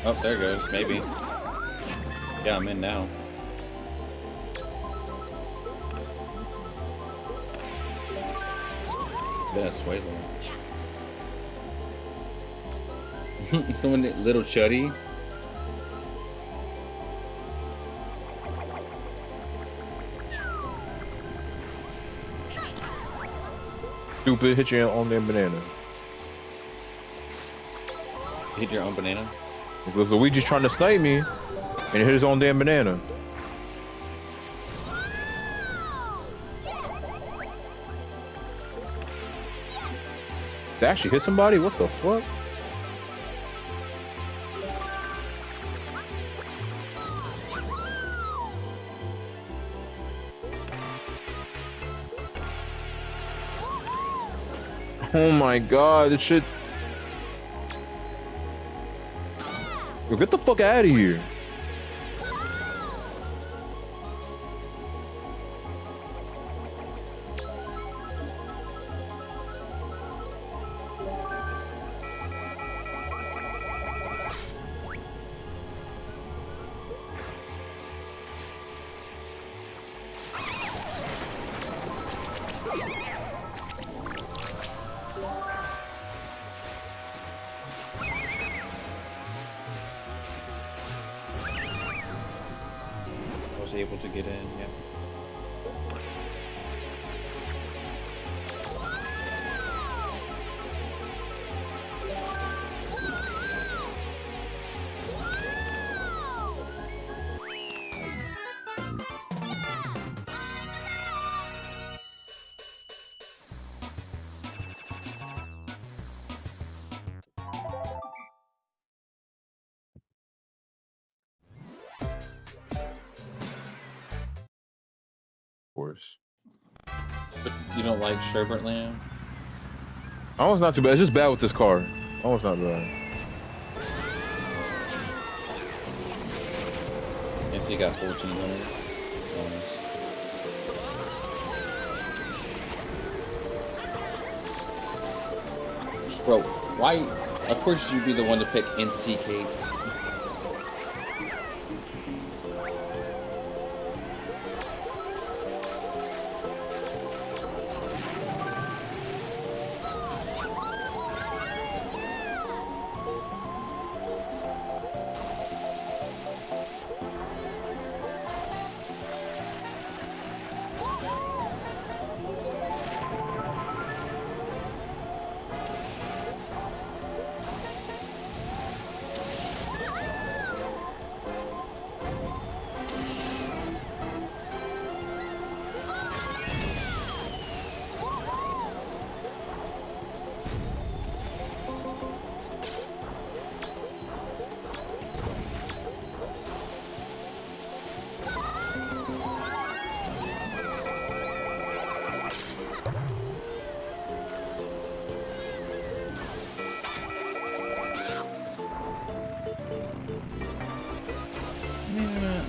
Oh, there it goes. Maybe. Yeah, I'm in now. Venezuela. Someone, little Chuddy. Stupid, hit your own damn banana. Hit your own banana? Because Luigi's trying to snipe me, and he hit his own damn banana. Did I actually hit somebody? What the fuck? Oh my god, this shit. Yo, get the fuck out of here. Was able to get in, yeah. Course. But you don't like sherbet lamb? Almost not too bad. It's just bad with this car. Almost not bad. And so you got 1400. Nice. Bro, why? Of course you'd be the one to pick NC Cape.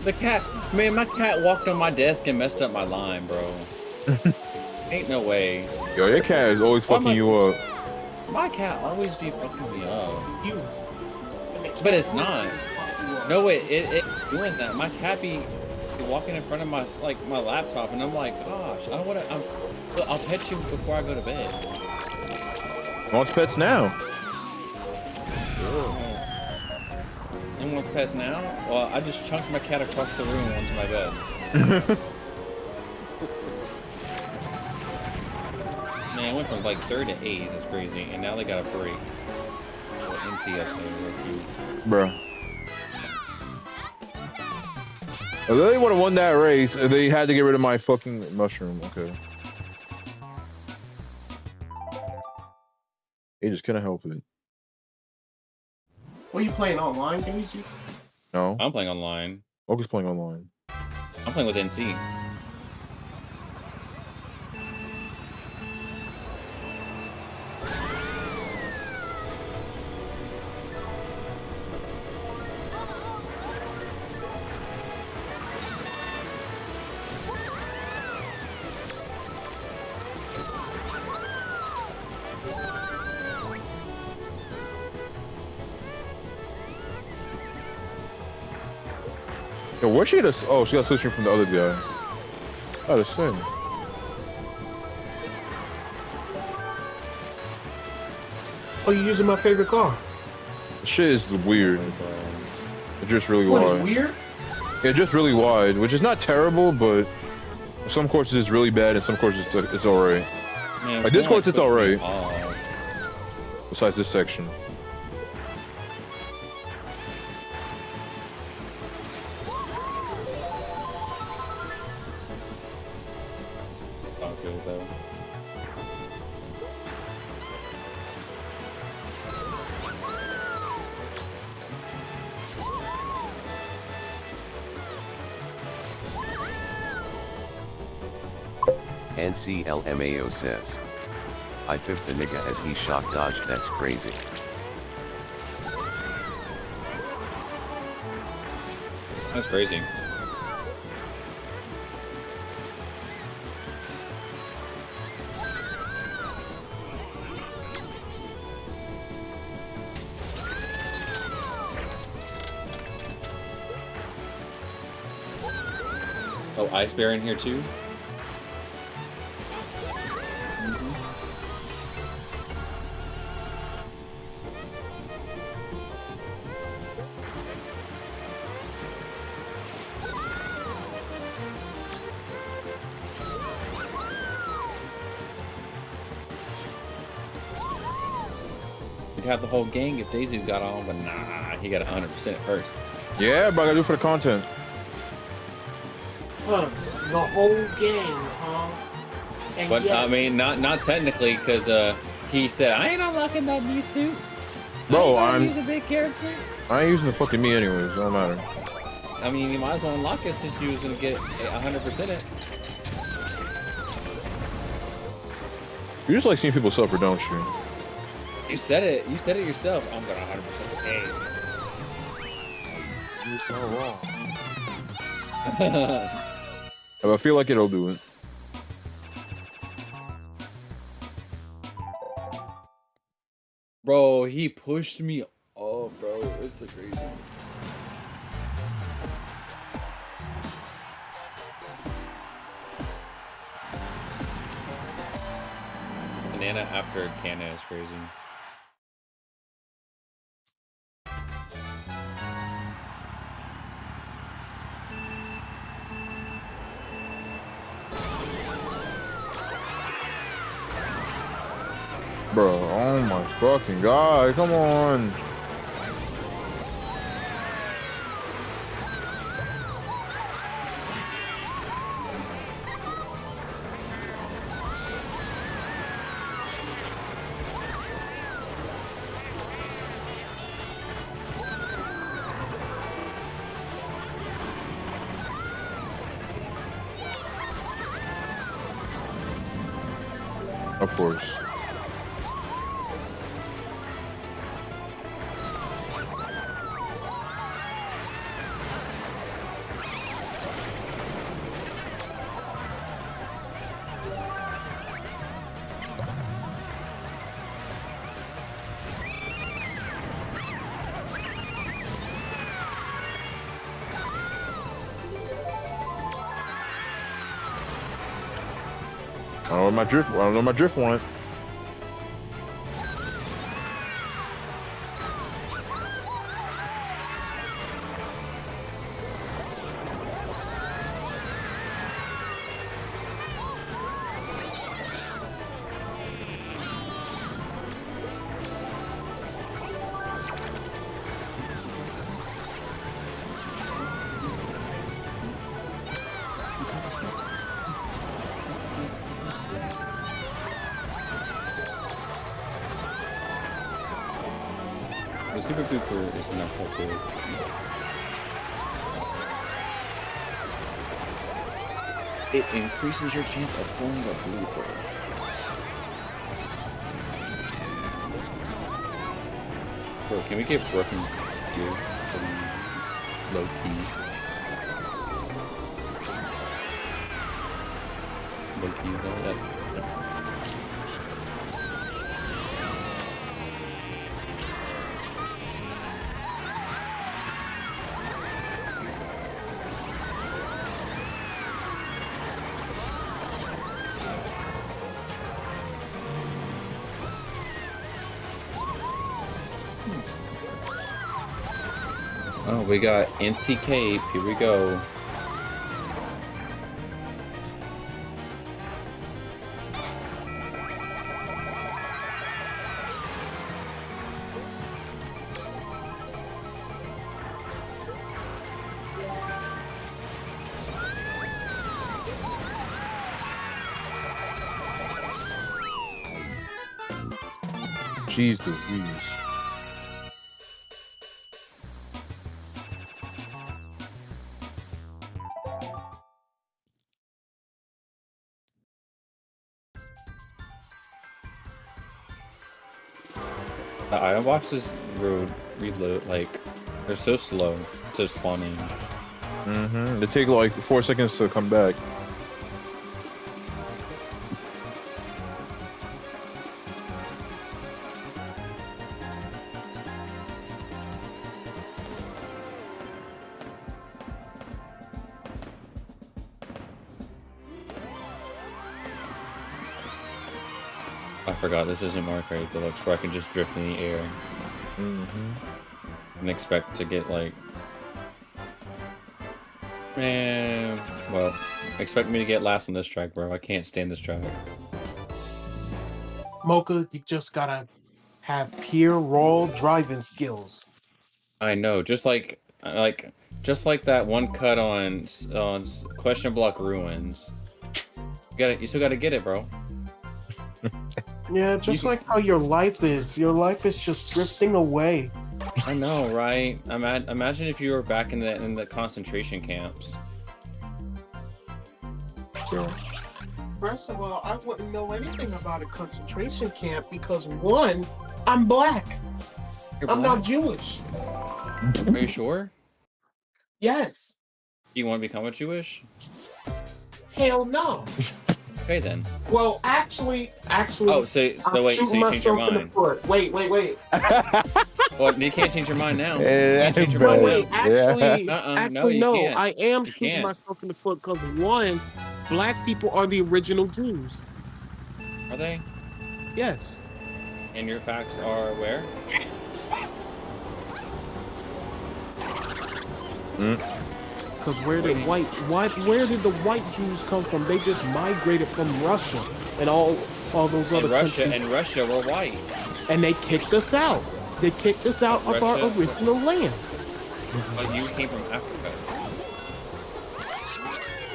The cat, man, my cat walked on my desk and messed up my line, bro. Ain't no way. Yo, your cat is always fucking you up. My cat always be fucking me up. But it's not. No, it doing that. My cat be walking in front of my my laptop, and I'm like, gosh, I don't want to. I'll pet you before I go to bed. Wants pets now. Anyone's passing out? Well, I just chunked my cat across the room onto my bed. Man, it went from like 3rd to 8th. That's crazy. And now they got a break. NC up there. Bro. I really would have won that race. They had to get rid of my fucking mushroom. Okay. He just couldn't help it. What are you playing online, Daisy? No. I'm playing online. Mocha's playing online. I'm playing with NC. Yo, where'd she get us? Oh, she got switching from the other guy. Oh, that's sin. Oh, you using my favorite car? Shit is weird. It's just really What wide. is weird? Yeah, just really wide, which is not terrible, but some courses it's really bad, and some courses it's alright. Like this course, it's alright. Besides this section. NCLMAO says. I pipped the nigga as he shock dodged, that's crazy. That's crazy. Oh, Ice Bear in here too? Have the whole gang if Daisy got on, but nah, he got 100% at first. Yeah, but I gotta do it for the content. Huh, the whole game, huh? And But yet, I mean, not technically, because he said I ain't unlocking that new suit. Bro, I'm using a big character. I ain't using the fucking me anyways. It don't matter. I mean, you might as well unlock it since you was gonna get 100% it. You just like seeing people suffer, don't you? You said it. You said it yourself. I'm gonna 100% pay. You're so wrong. If I feel like it, I'll do it. Bro, he pushed me. Oh, bro, it's so crazy. Banana after Canna is crazy. Bro, oh my fucking god, come on. Of course. I don't know where my drift went. Super Duper is not that good. It increases your chance of pulling a blooper. Bro, can we get broken gear, please? Low key. Low key, though. Oh, we got NC Cape. Here we go. Jeez Louise. The item boxes reload, like, they're so slow to spawning. Mm-hmm. They take like 4 seconds to come back. I forgot this isn't Mario Kart Deluxe where I can just drift in the air. Mm-hmm. And expect to get like... Man... Well, expect me to get last on this track, bro. I can't stand this track. Mocha, you just gotta have pure raw driving skills. I know, just like that one cut on Question Block Ruins. You still gotta get it, bro. Yeah, just like how your life is. Your life is just drifting away. I know, right? Imagine if you were back in the concentration camps. Sure. First of all, I wouldn't know anything about a concentration camp because one, I'm black. I'm not Jewish. Are you sure? Yes. Do you want to become a Jewish? Hell no. Okay then. Well, actually. Oh, so wait, so you changed your mind. Wait. Well, you can't change your mind now. Yeah, you can't change your mind Wait, now. actually, no. Can't. I am You shooting can't. myself in the foot because one, black people are the original Jews. Are they? Yes. And your facts are where? Because where did the white Jews come from? They just migrated from Russia and all those other countries. And Russia were white. And they kicked us out. They kicked us out of our original land. But you came from Africa.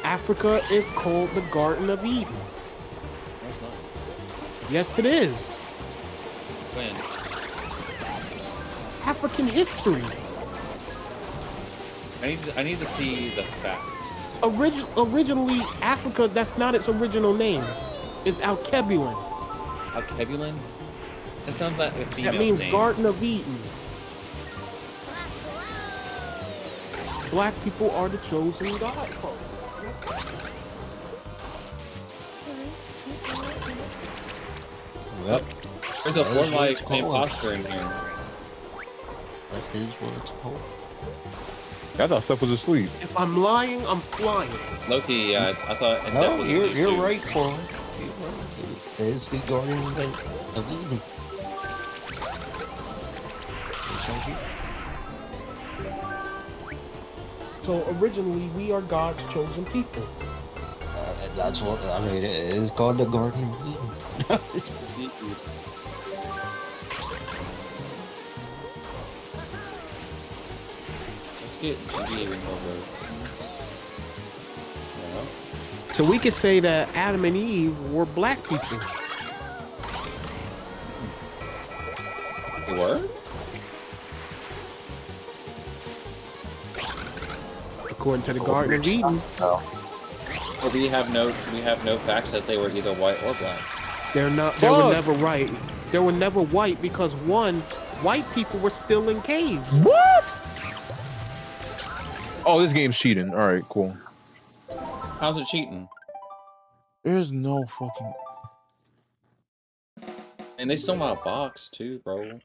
Africa is called the Garden of Eden. No, it's not. Yes, it is. When? African history. I need to see the facts. Originally, Africa, that's not its original name. It's Alkebulan. Alkebulan? That sounds like a female That means name. Garden of Eden. Black people are the chosen God. Yep. There's a That is what it's four-life called. imposter in here. That is what it's called. I thought Steph was asleep. If I'm lying, I'm flying. Loki, I thought. No, you're right, Paul. It is the Garden of Eden. So originally, we are God's chosen people. That's what I mean. It is called the Garden of Eden. Let's get GBA over. So we could say that Adam and Eve were black people. They were? according to the Garden of Eden. But we have no facts that they were either white or black. They're not. They were never right. They were never white because one, white people were still in caves. What? Oh, this game's cheating. All right, cool. How's it cheating? There's no fucking. And they stole my box too, bro.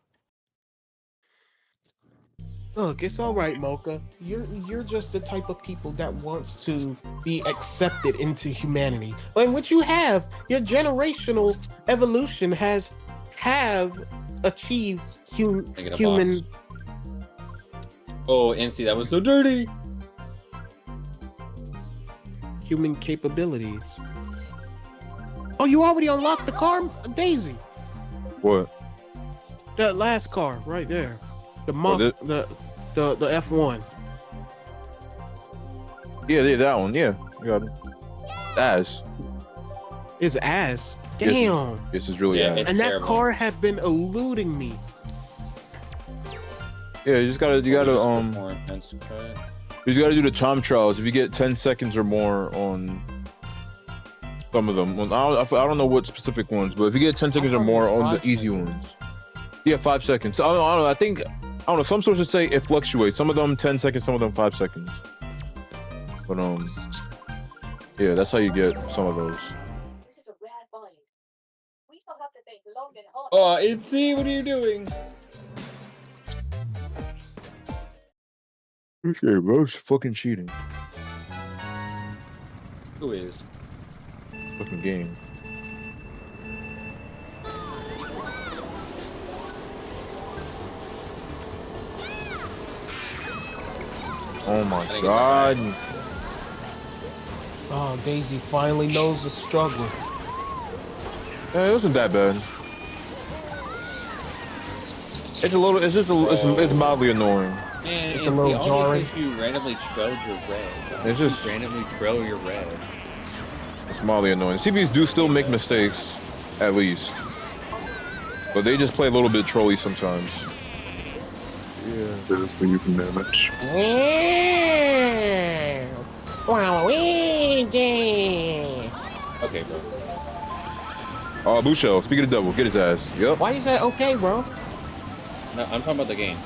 Look, it's all right, Mocha. You're just the type of people that wants to be accepted into humanity. And what you have, your generational evolution have achieved human. Oh, NC, that was so dirty. Human capabilities. Oh, you already unlocked the car, Daisy. What? That last car right there. The the F1. Yeah, that one. Yeah, I got it. Ass. It's ass. Damn. This is really ass. And that car had been eluding me. Yeah, you gotta do the time trials. If you get 10 seconds or more on some of them, I don't know what specific ones, but if you get 10 seconds or more on the easy ones, yeah, 5 seconds. I don't know. I don't know. Some sources say it fluctuates. Some of them 10 seconds, some of them 5 seconds. But yeah, that's how you get some of those. Oh, NC, what are you doing? Okay, bro, it's fucking cheating. Who is? Fucking game. Oh my god. Oh, Daisy finally knows the struggle. Yeah, it wasn't that bad. It's mildly annoying. Man, It's a little jarring. You randomly trailed your red. It's just randomly trail your red. It's mildly annoying. CPUs do still make mistakes, at least. But they just play a little bit trolly sometimes. Yeah. There's the you can manage. Yeah. Waluigi. Okay, bro. Oh, Busho, speaking of devil, get his ass. Yep. Why you say okay, bro? No, I'm talking about the game.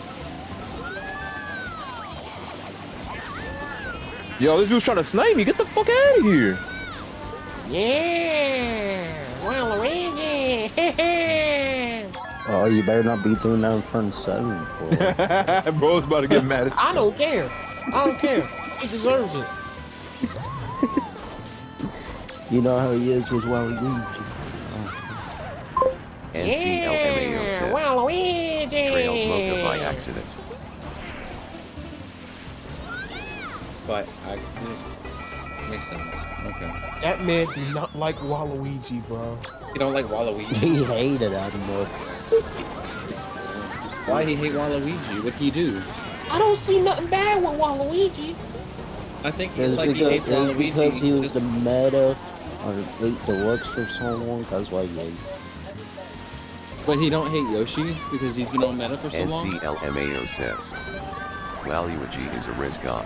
Yo, this dude's trying to snipe me. Get the fuck out of here. Yeah. Waluigi. Oh, you better not be doing that in front of 7. Bro's about to get mad at I don't care. I don't care. He deserves it. You know how he is with Waluigi. NCLMAO says, Waluigi. trailed Mocha by accident. By accident? Makes sense. Okay. That man does not like Waluigi, bro. You don't like Waluigi? He hated Animal. Why he hate Waluigi? What'd he do? I don't see nothing bad with Waluigi. I think It's it's like he hates Waluigi. because he was the meta on 8 Deluxe for so long. That's why he hates. But he don't hate Yoshi because he's been on meta for so long? NCLMAO says, Waluigi is a Riz god.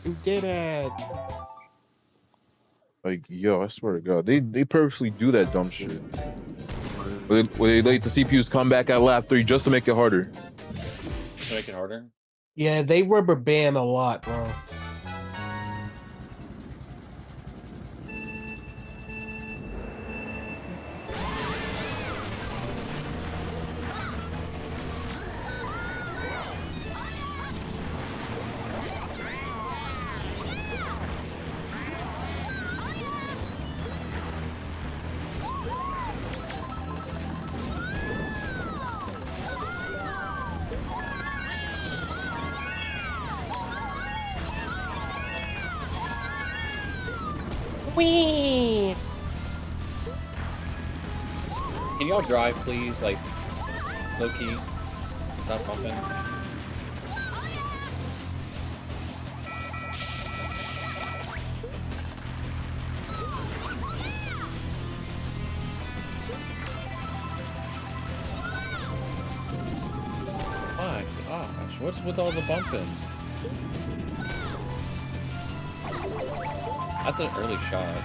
You did it. Like, yo, I swear to God, they purposely do that dumb shit. Where they let the CPUs come back at lap 3 just to make it harder. To make it harder? Yeah, they rubber band a lot, bro. Wee. Can y'all drive, please? Like, low key. Stop bumping. My gosh, what's with all the bumping? That's an early shot.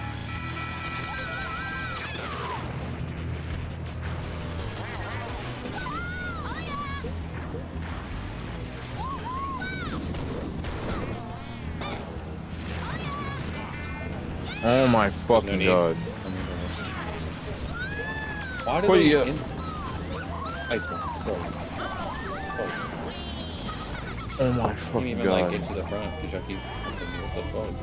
Oh my fucking god. Why do What they do you- Ice one. Oh my Can't fucking even god. like get to the front because I keep what the fuck.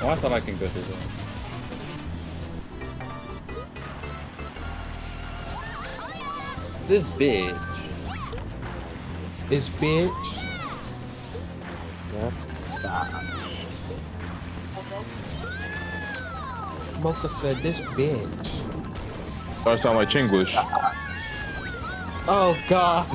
Oh, I thought I can go through that. This bitch. This bitch. Yes. Mocha said this bitch. That sound like Chinglish. Oh god.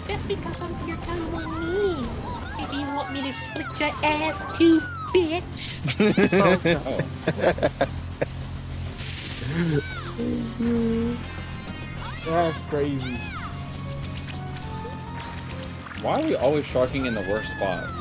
Just because I'm here down on my knees. Maybe you want me to split your ass too, bitch. That's crazy. Why are we always sharking in the worst spots?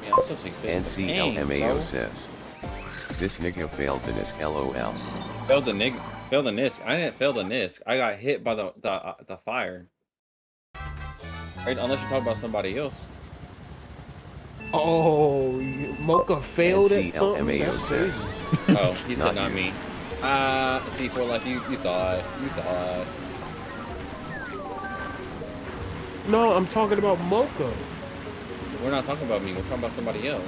Yeah, that's such a big NCLMAO pain, bro. says. This nigga failed the NISC LOL. Failed the NISC. I didn't fail the NISC. I got hit by the fire. Right? Unless you're talking about somebody else. Oh, Mocha failed at something. NCLMAO That's says. crazy. Oh, he said not you. me. C4 Life, you thought. No, I'm talking about Mocha. We're not talking about me, we're talking about somebody else.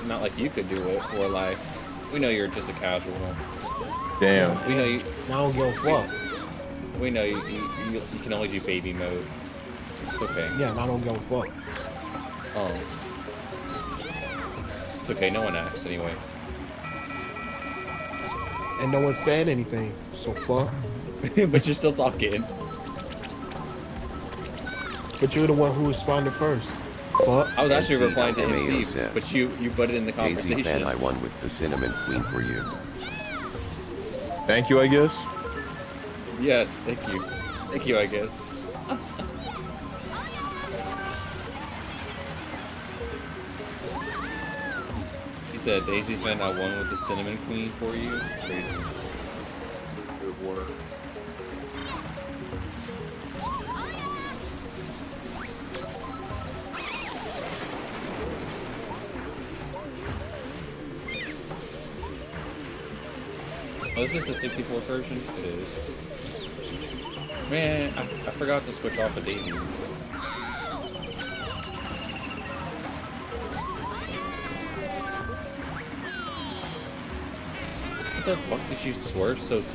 Not like you could do it, or like, we know you're just a casual. Damn. We know you. I don't give a fuck. We know you can only do baby mode. It's okay. Yeah, and I don't give a fuck. Oh. It's okay, no one asks anyway. And no one said anything, so fuck. But you're still talking. But you're the one who responded first. Fuck. I was actually replying to NCLMAO NC, says. but you butted in the Daisy conversation. fan, I won with the cinnamon queen for you. Thank you, I guess. Yeah, thank you. Thank you, I guess. He said, Daisy fan, I won with the cinnamon queen for you. Crazy. Good work. Oh, is this the 64 version? It is. Man, I forgot to switch off a Daisy. What the fuck did you swerve so tight?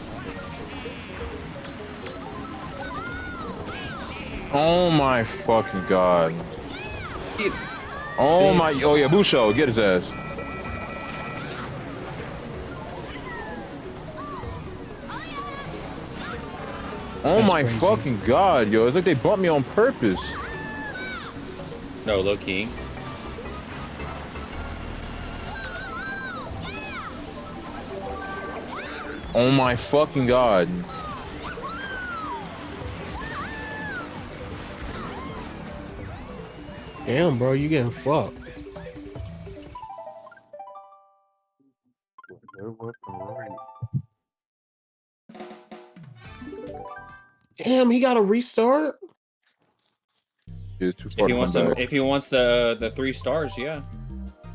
Oh my fucking god. Oh my. Oh yeah, Busho, get his ass. Oh That's my crazy. fucking god, yo! It's like they bumped me on purpose. No, low key. Oh my fucking god. Damn, bro, you getting fucked. Damn, he got to restart. It's too far to come back. If he wants the 3 stars, yeah.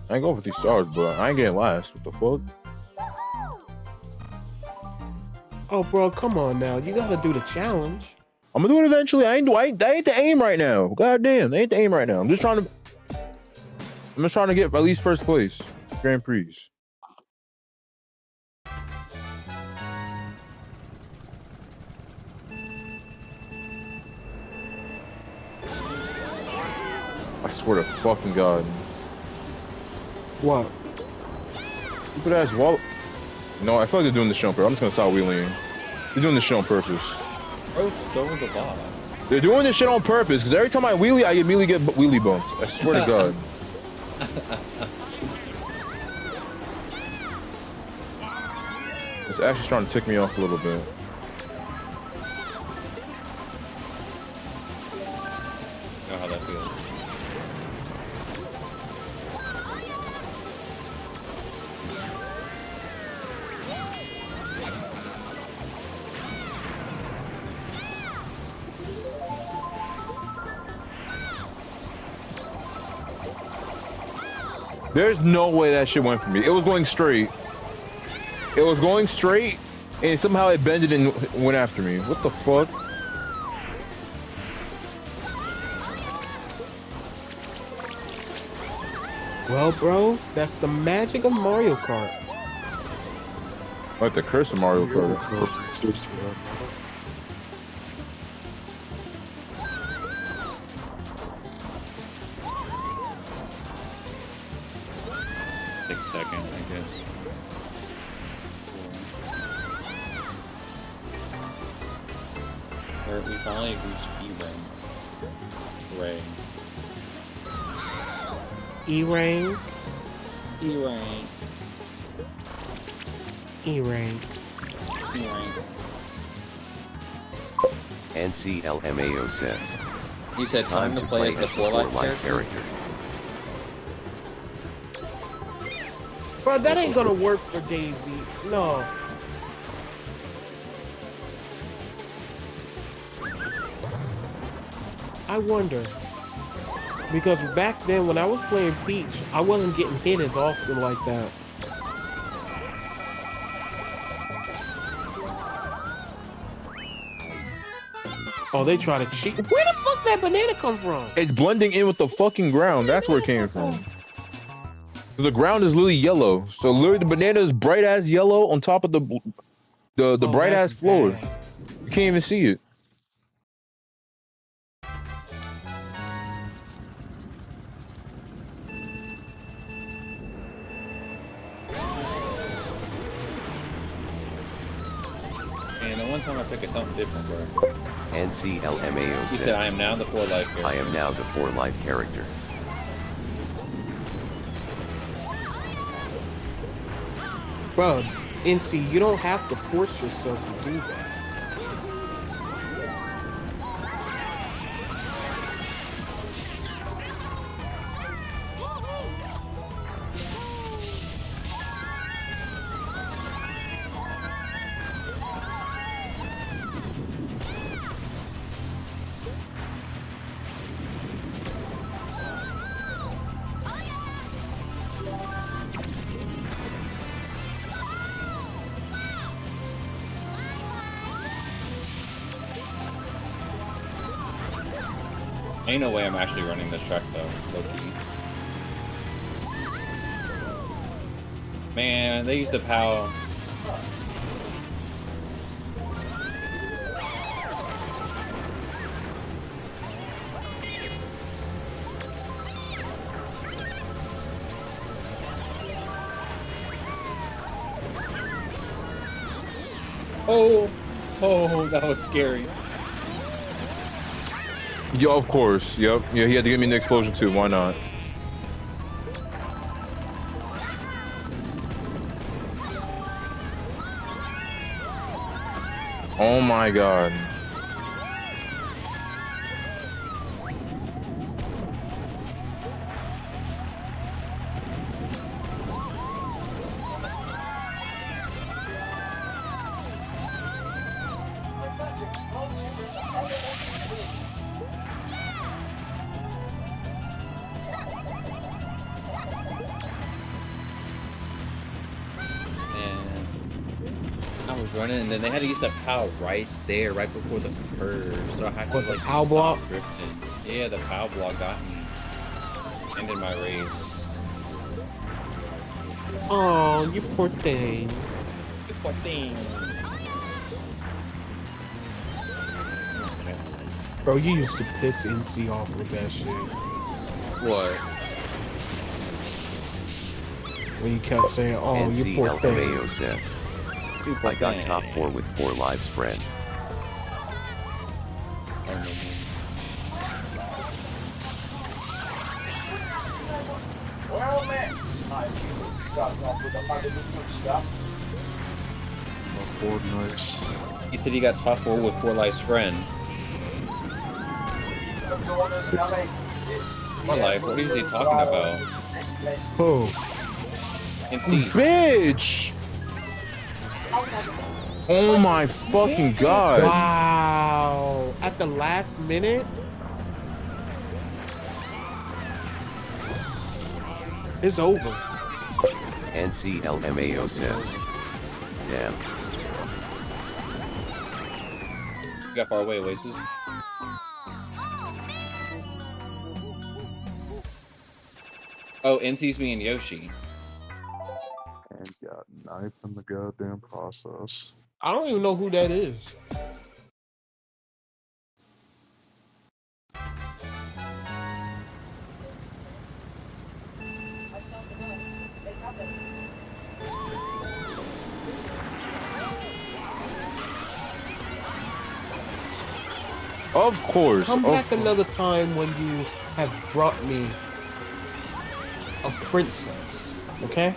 I ain't going for these stars, but I ain't getting last. What the fuck? Oh, bro, come on now. You got to do the challenge. I'm gonna do it eventually. I ain't the aim right now. God damn, that ain't the aim right now. I'm just trying to get at least first place. Grand Prix. I swear to fucking God. What? Stupid ass wall. No, I feel like they're doing this shit on purpose. I'm just gonna stop wheeling. They're doing this shit on purpose. Bro, stole the ball. They're doing this shit on purpose because every time I wheelie, I immediately get wheelie bumped. I swear to God. It's actually trying to tick me off a little bit. You know how that feels. There's no way that shit went for me. It was going straight. It was going straight, and somehow it bended and went after me. What the fuck? Well, bro, that's the magic of Mario Kart. Like the curse of Mario Kart. Take a second, I guess. We finally reached E-rank. E-rank. E-rank. E-rank. E-rank. NCLMAO says. He said time to play as the 4-life character. Bro, that ain't gonna work for Daisy. No. I wonder. Because back then when I was playing Peach, I wasn't getting hit as often like that. Oh, they try to cheat. Where the fuck that banana come from? It's blending in with the fucking ground. That's where it came from. The ground is literally yellow. So literally the banana is bright ass yellow on top of the bright ass floor. You can't even see it. And the one time I pick something different, bro. NCLMAO He says. said, I am now the 4-life character. I am now the 4-life character. Bro, NC, you don't have to force yourself to do that. Ain't no way I'm actually running this track though, low-key. Man, they used the POW. Oh, Oh, that was scary. Yeah, of course. Yep. Yeah, he had to give me an explosion too. Why not? Oh my god. I was running, and then they had to use the POW right there, right before the curve. So I had to What, the like POW stop block? drifting. Yeah, the POW block got me. Ended my race. Oh, you poor thing. You poor thing. Bro, you used to piss NC off with that shit. What? When you kept saying, "Oh, you poor thing." NCLMAO says, I got top 4 with 4 lives, friend. Well met. I assume we're starting off with a bag of good stuff. Oh, nice. He said he got top 4 with 4 lives friend. Those orders coming. My life, what is he talking about? Who? NC. Bitch! Oh my fucking god. Wow. At the last minute? It's over. NCLMAO says, damn. You got far away, Oasis. Oh, NC's me and Yoshi. And got knife in the goddamn process. I don't even know who that is. Of course. Come back another time when you have brought me a princess, okay?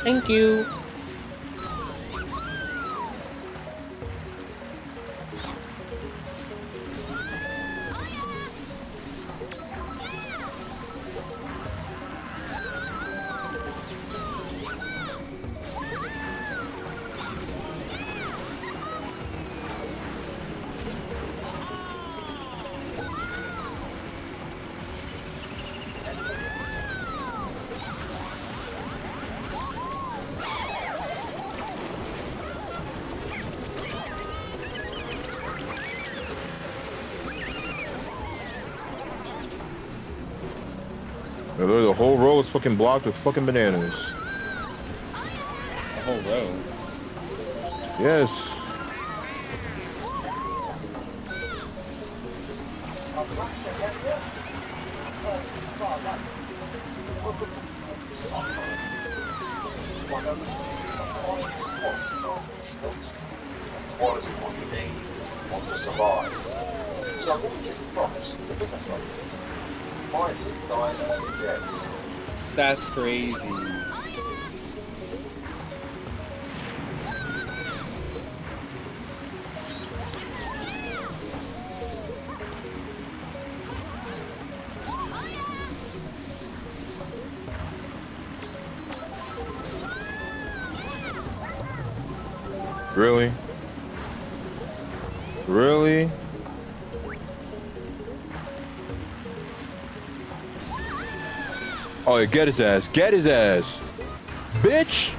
Thank you. The whole row is fucking blocked with fucking bananas. The whole row. Yes. Quality is what you need to survive. So what would you promise the bigger problem? Miners dying of deaths. That's crazy. Really? Really? Oh, yeah, get his ass. Get his ass. Bitch!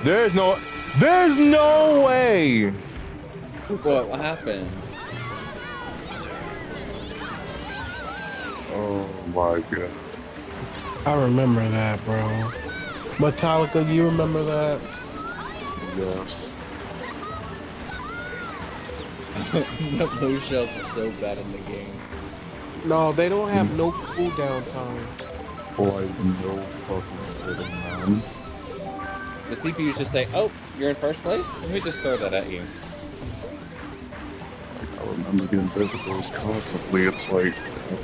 There's no way! What happened? Oh my god. I remember that, bro. Metallica, do you remember that? Yes. The blue shells are so bad in the game. No, they don't have no cooldown time. Boy, no fucking kidding, man. The CPUs just say, "Oh, you're in first place. Let me just throw that at you." I remember the Invisibles constantly. It's like,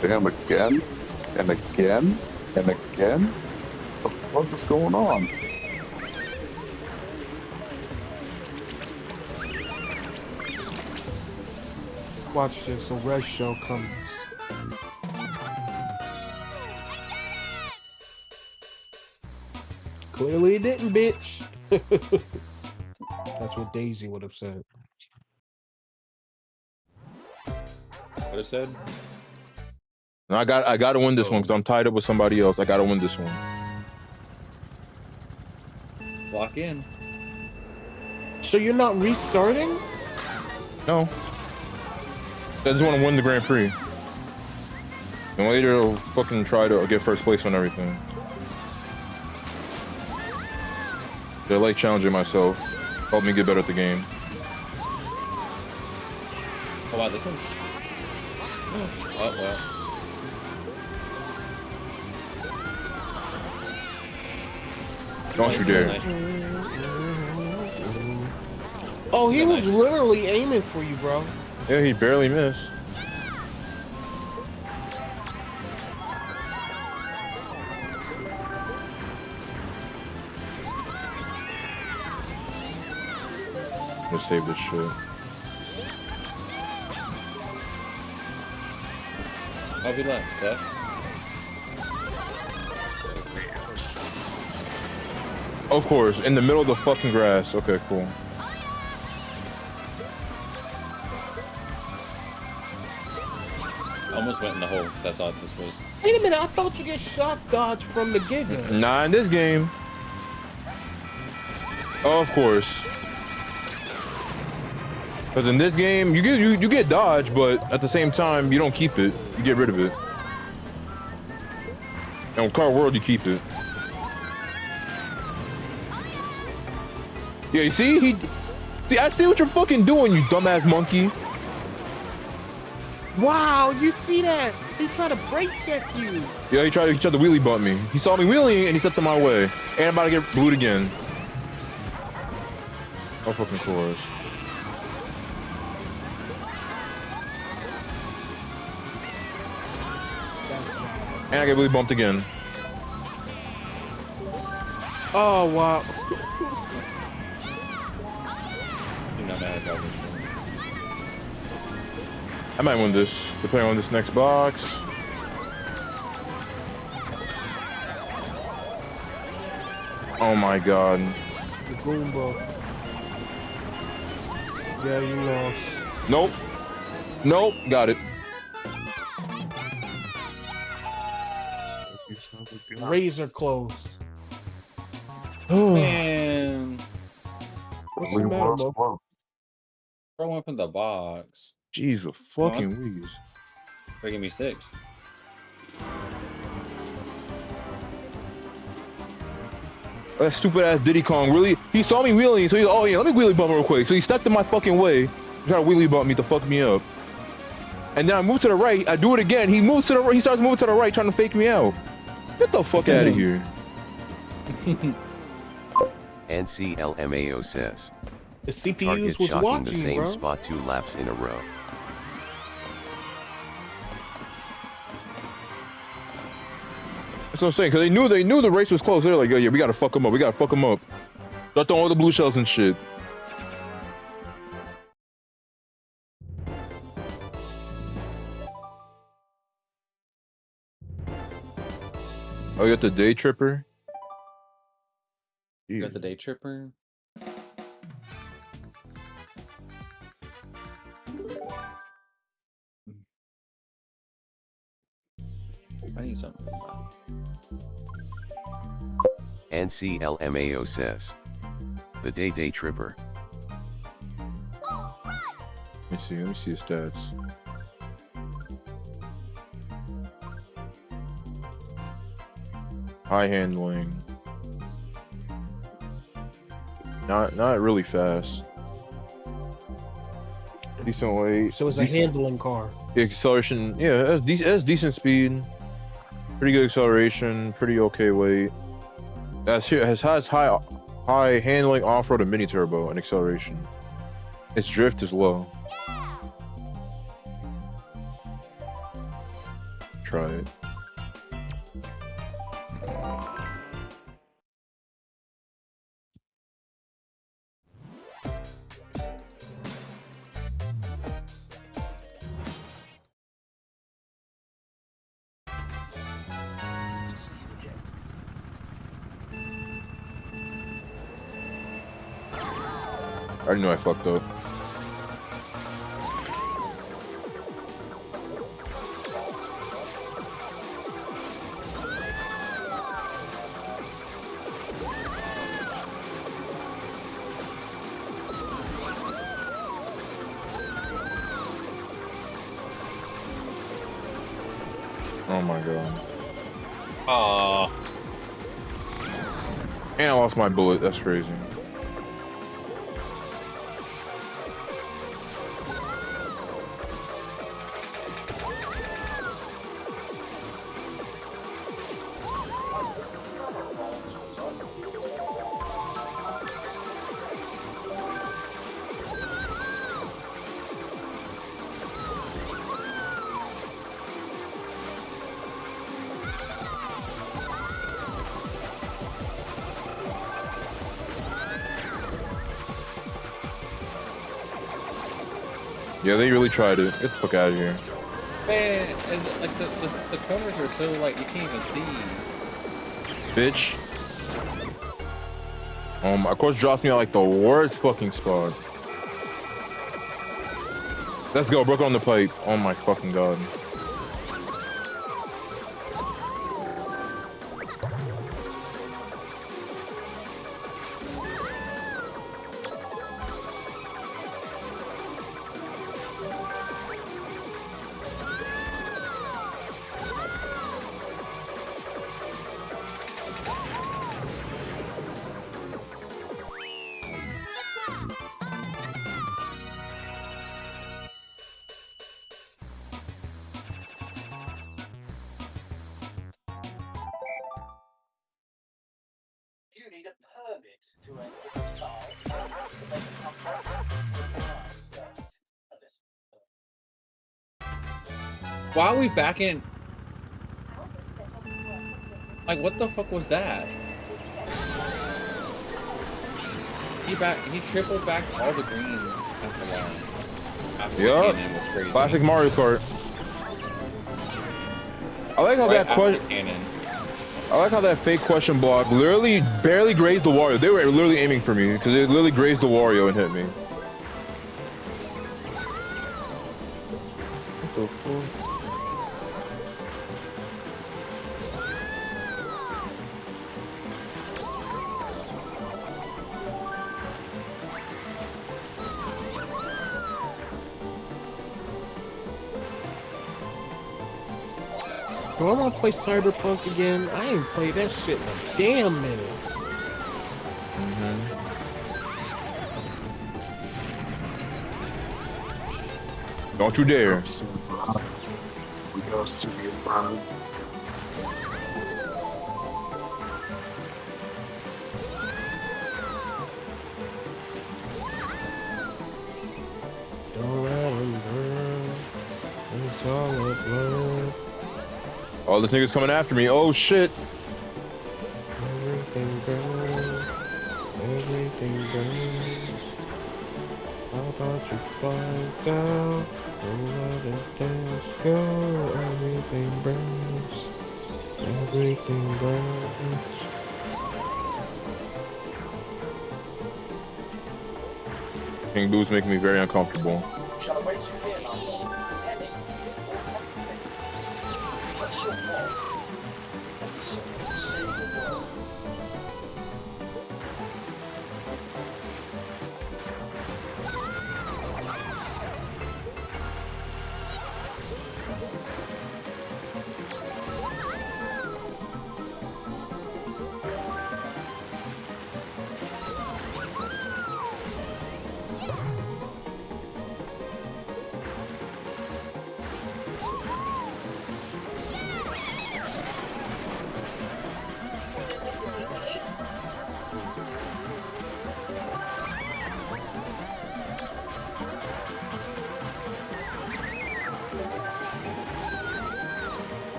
damn, again, and again, and again. What the fuck is going on? Watch this, a red shell comes. Clearly it didn't, bitch. That's what Daisy would have said. What it said? No, I got to win this one because I'm tied up with somebody else. I got to win this one. Lock in. So you're not restarting? No. I just want to win the Grand Prix. And later I'll fucking try to get first place on everything. I like challenging myself. Help me get better at the game. Oh wow, this one's... Oh well. Don't you dare. Oh, he was literally aiming for you, bro. Yeah, he barely missed. Let's save this shit. I'll be left, Steph. Of course, in the middle of the fucking grass. Okay, cool. I almost went in the hole because I thought this was... Wait a minute, I thought you get shot dodge from the Giga. Nah, in this game. Oh, of course. Because in this game, you get dodge, but at the same time, you don't keep it. You get rid of it. And with Car World, you keep it. Yeah, you see? See, I see what you're fucking doing, you dumbass monkey. Wow, you see that? He's trying to break that you. Yeah, he tried to wheelie bump me. He saw me wheeling and he stepped in my way. And I'm about to get blued again. Oh, fucking course. And I get wheelie bumped again. Oh, wow. You're not mad about this one. I might win this, depending on this next box. Oh my god. The Goomba. Yeah, you lost. Nope. Nope. Got it. Razor close. Man. What's the matter, Mo? Throw one from the box. Jeez, fucking wheeze. They're giving me 6. That stupid ass Diddy Kong, really? He saw me wheeling, so he's oh yeah, let me wheelie bump real quick. So he stepped in my fucking way, trying to wheelie bump me to fuck me up. And then I move to the right, I do it again. He moves to the right, he starts moving to the right, trying to fake me out. Get the fuck out of here. NCLMAO says. The CPUs Target was shocking watching, the same bro. spot 2 laps in a row. That's what I'm saying, because they knew the race was close. They're like, oh yeah, we gotta fuck him up. We gotta fuck him up. Start throwing all the blue shells and shit. Oh, you got the day tripper? You got the day tripper? I need something. NCLMAO says. The day tripper. Let me see his stats. High handling. Not really fast. Decent weight. So it's a handling car. The acceleration, yeah, it has decent speed. Pretty good acceleration. Pretty okay weight. Has high handling, off-road, and mini turbo, and acceleration. Its drift is low. Try it. I already know I fucked up. Oh my god. Aww. And I lost my bullet. That's crazy. Yeah, they really tried it. Get the fuck out of here. Man, and, like the corners are so like you can't even see. Bitch. Of course drops me at like the worst fucking spot. Let's go, broke on the pipe. Oh my fucking god. You need a permit to enter the car. Why are we back in? Like, what the fuck was that? He tripled back all the greens after that. After the cannon was crazy. Classic Mario Kart. I like how that cannon. I like how that fake question block literally barely grazed the Wario. They were literally aiming for me because it literally grazed the Wario and hit me. What the fuck? Do I want to play Cyberpunk again? I ain't played that shit in a damn minute. Don't you dare. We go super fun. Don't let him burn. It's all a blur. Oh, this nigga's coming after me. Oh shit. Everything burns. Everything burns. How about you find out? Don't let it dance go. Everything burns. Everything burns. King Boo's making me very uncomfortable. Shall I wait to hear last one? Telling or technically? What's your fault? Save the world.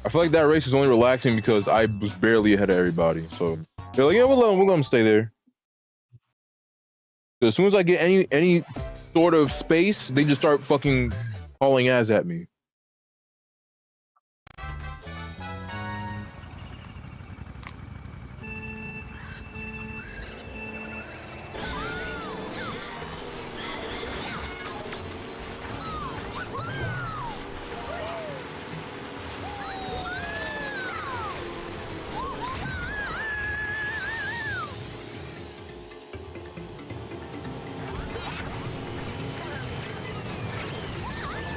I feel like that race is only relaxing because I was barely ahead of everybody. So they're like, yeah, we'll let them stay there. As soon as I get any sort of space, they just start fucking hauling ass at me.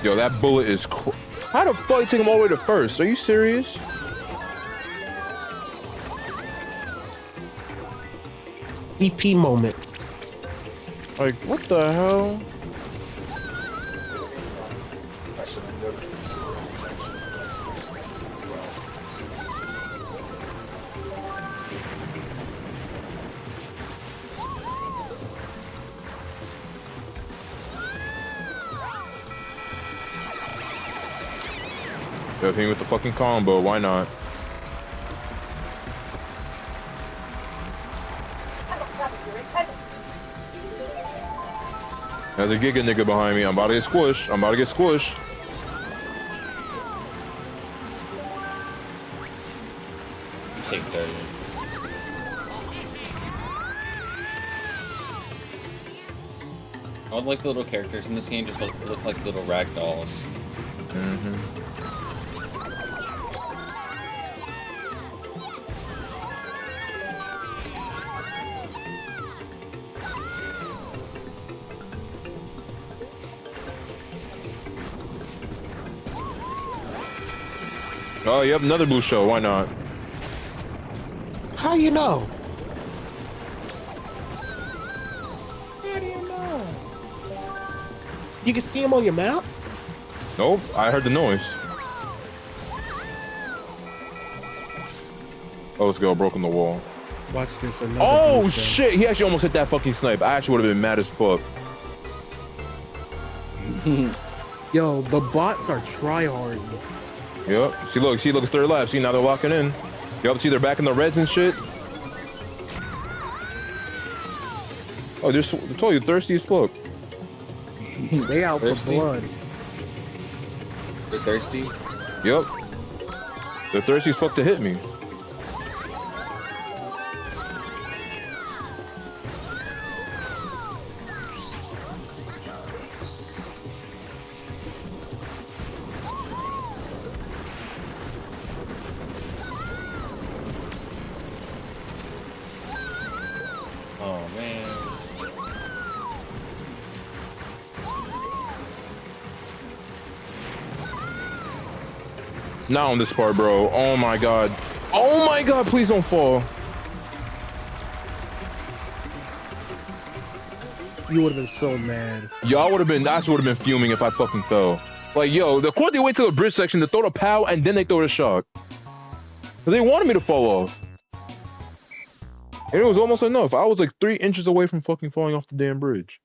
Yo, that bullet is. How the fuck you take him all the way to first? Are you serious? EP moment. Like, what the hell? Hit me with the fucking combo, why not? There's a Giga nigga behind me. I'm about to get squished. I'm about to get squished. You take 30. I would like the little characters in this game just look like little rag dolls. Mm-hmm. Oh, yep, another boost show. Why not? How you know? How do you know? You can see him on your map? Nope, I heard the noise. Oh, let's go. Broken the wall. Watch this. Oh, shit. He actually almost hit that fucking snipe. I actually would have been mad as fuck. Yo, the bots are tryhard. Yep. See, look, it's third left. See, now they're locking in. Yep, see, they're back in the reds and shit. Oh, I told you, thirsty as fuck. They out Thirsty? for blood. They're thirsty? Yep. They're thirsty as fuck to hit me. Oh, man. Not on this part, bro. Oh my god. Oh my god, please don't fall. You would have been so mad. Yo, I would have been fuming if I fucking fell. Like, yo, the court they wait till the bridge section to throw the POW and then they throw the shock. But they wanted me to fall off. And it was almost enough. I was like 3 inches away from fucking falling off the damn bridge.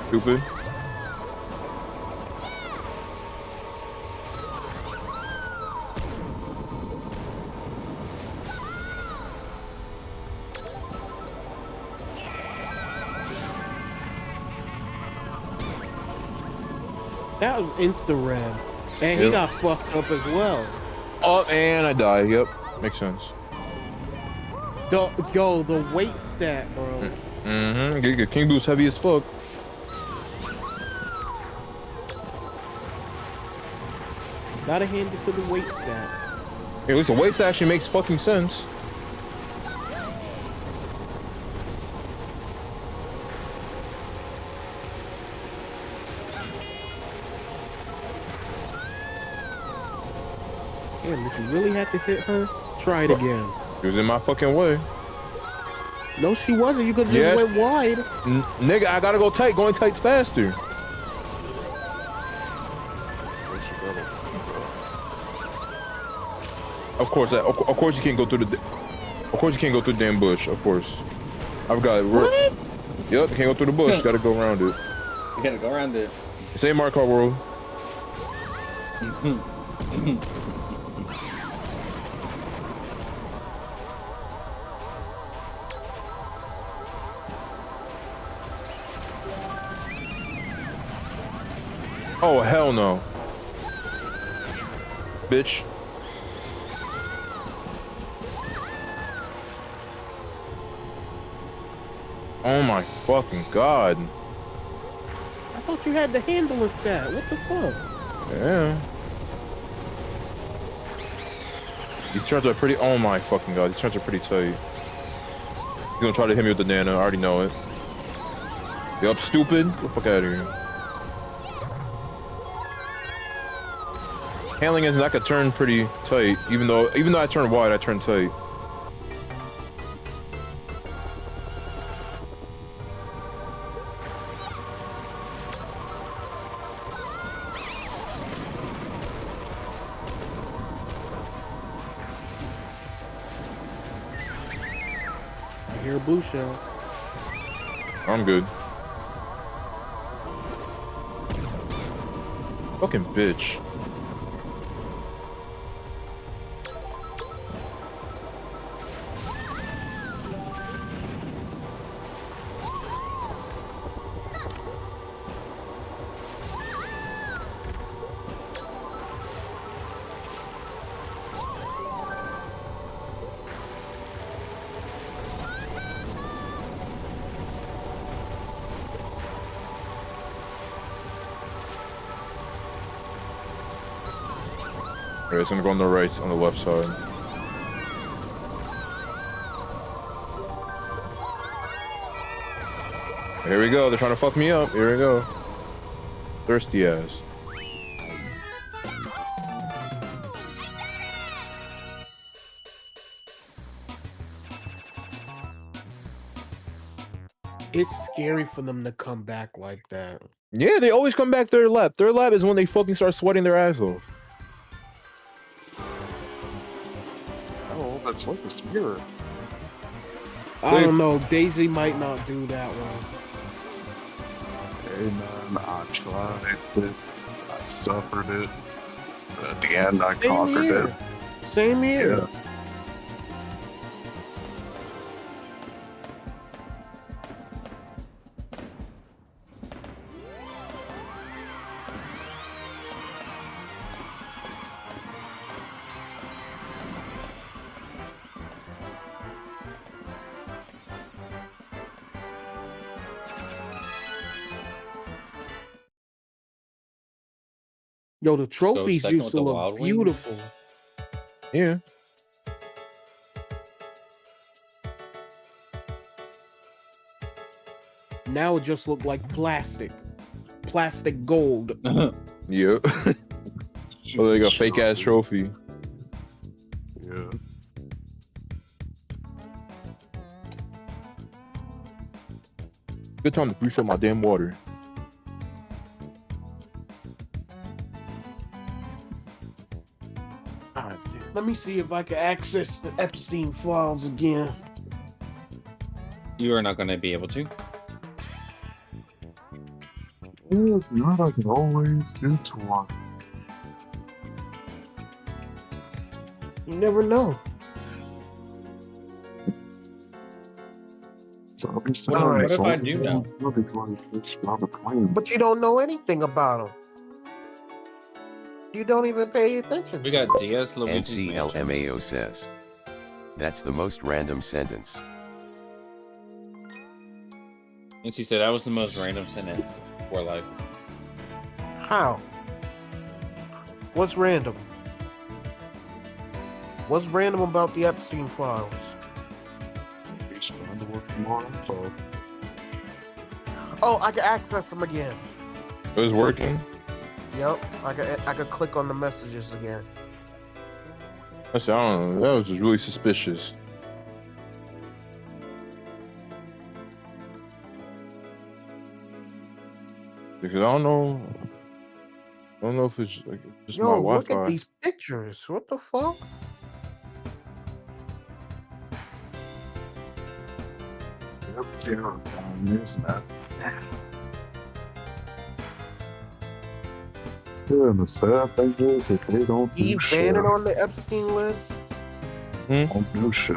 Stupid. That was insta-red. And he Yep. got fucked up as well. Oh, and I die. Yep. Makes sense. The weight stat, bro. Mm-hmm. King Boo's heavy as fuck. Gotta hand it to the weight stat. At least the weight stat actually makes fucking sense. Damn, did you really have to hit her? Try it again. She was in my fucking way. No, she wasn't. You could have just went wide. Nigga, I gotta go tight. Going tight's faster. Of course, of course you can't go through the. Of course you can't go through the damn bush. Of course, I've got it. What? Yep, you can't go through the bush. Gotta go around it. You gotta go around it. Same Mario Kart World. Oh hell no, bitch. Oh my fucking god. I thought you had the handler stat. What the fuck? Yeah. These turns are pretty. Oh my fucking god, these turns are pretty tight. You're gonna try to hit me with the nano. I already know it. Yup, stupid. Get the fuck out of here. Handling is I could turn pretty tight, even though I turn wide, I turn tight. I hear a blue shell. I'm good. Fucking bitch. Alright, it's gonna go on the right, on the left side. Here we go, they're trying to fuck me up. Here we go. Thirsty ass. It's scary for them to come back like that. Yeah, they always come back third lap. Third lap is when they fucking start sweating their ass off. Oh, that's like a spirit. I don't know. Daisy might not do that one. Hey man, I tried it. I suffered it. But at the end, I conquered it. Same here. Yeah. Yo, the trophies second used with to the look Wild Wings? beautiful. Yeah. Now it just looked like plastic. Plastic gold. Yep. Oh, they got fake ass trophy. Yeah. Good time to refill my damn water. Let me see if I can access the Epstein files again. You are not going to be able to. Yeah, if you I can always do one. You never know. So I'm just What, saying, what if so I do know? it's not a claim. But you don't know anything about them. You don't even pay attention. We got DS Luigi's Mansion. NCLMAO says. That's the most random sentence. And she said that was the most random sentence for life. How? What's random? What's random about the Epstein files? He's trying to work tomorrow, so Oh, I can access them again. It was working. Yep, I could click on the messages again. I said, I don't know. That was just really suspicious. Because I don't know. I don't know if it's like just my Yo, look at Wi-Fi. these pictures. What the fuck? And the sad thing is, if they don't do Steve shit, Bannon on the Epstein list. don't do shit.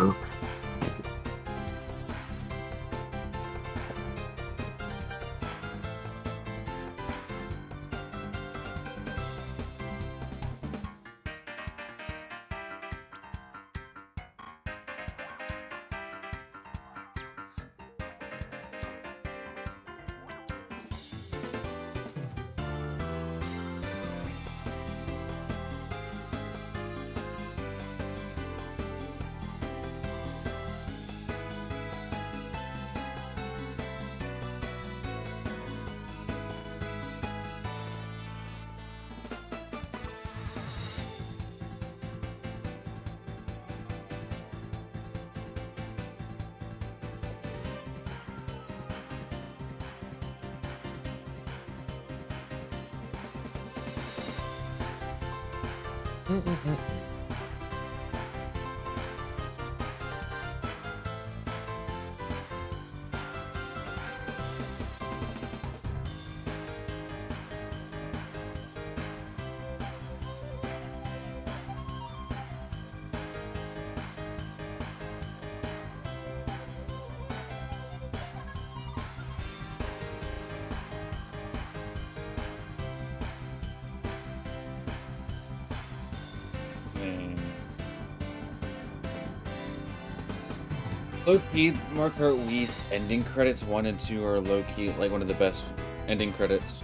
Low-key, Marker Wee's ending credits 1 and 2 are low-key like one of the best ending credits.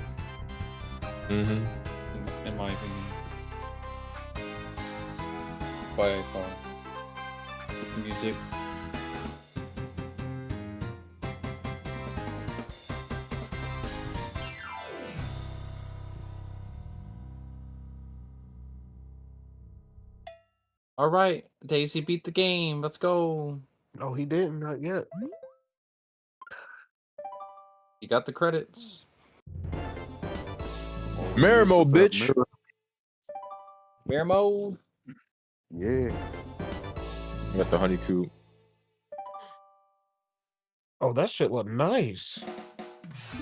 Mm-hmm. In my opinion. By far. Music. Alright, Daisy beat the game. Let's go. No, he didn't. Not yet. You got the credits. Mirror mode, bitch. Mirror mode. Yeah. I got the honey coop. Oh, that shit look nice.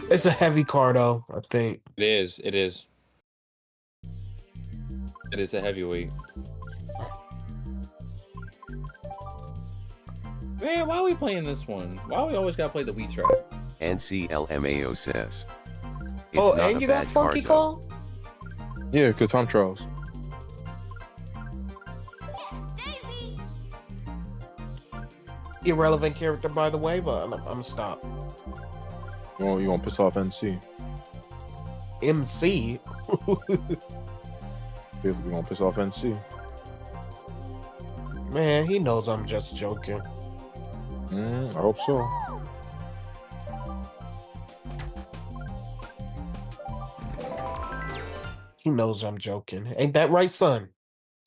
It's a heavy car though, I think. It is. It is. It is a heavyweight. Man, why are we playing this one? Why we always gotta play the Wii track? NCLMAO says. It's Oh, not and a you got bad Funky card, though. Call? Yeah, because Tom Charles. Irrelevant character, by the way, but I'm gonna stop. You want to piss off NC? MC? Basically, you want to piss off NC? Man, he knows I'm just joking. I hope so. He knows I'm joking. Ain't that right, son?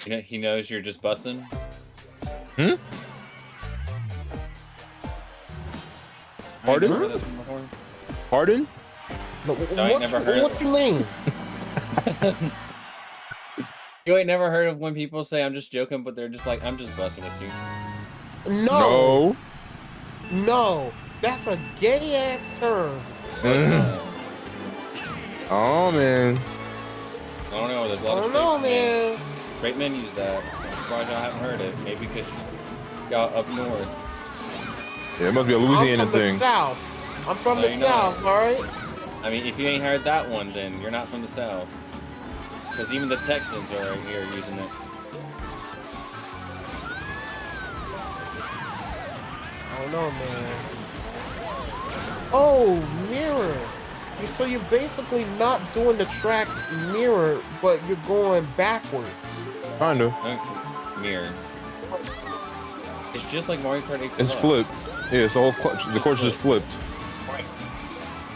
You know, he knows you're just busting. Hmm? Pardon? Pardon? No, I ain't never heard what of you mean? You ain't never heard of when people say I'm just joking, but they're just like, I'm just busting with you. No. No. That's a gay ass term. Oh man. I don't know. There's a lot of straight men. Straight men use that. I'm surprised y'all haven't heard it. Maybe because y'all up north. Yeah, it must be a Louisiana thing. South. I'm from the South, all right? I mean, if you ain't heard that one, then you're not from the South. Because even the Texans are here using it. I don't know, man. Oh, mirror. So you're basically not doing the track mirror, but you're going backwards. Kinda. Mirror. It's just like Mario Kart 8 It's Deluxe. flipped. Yeah, it's the whole the course is flipped.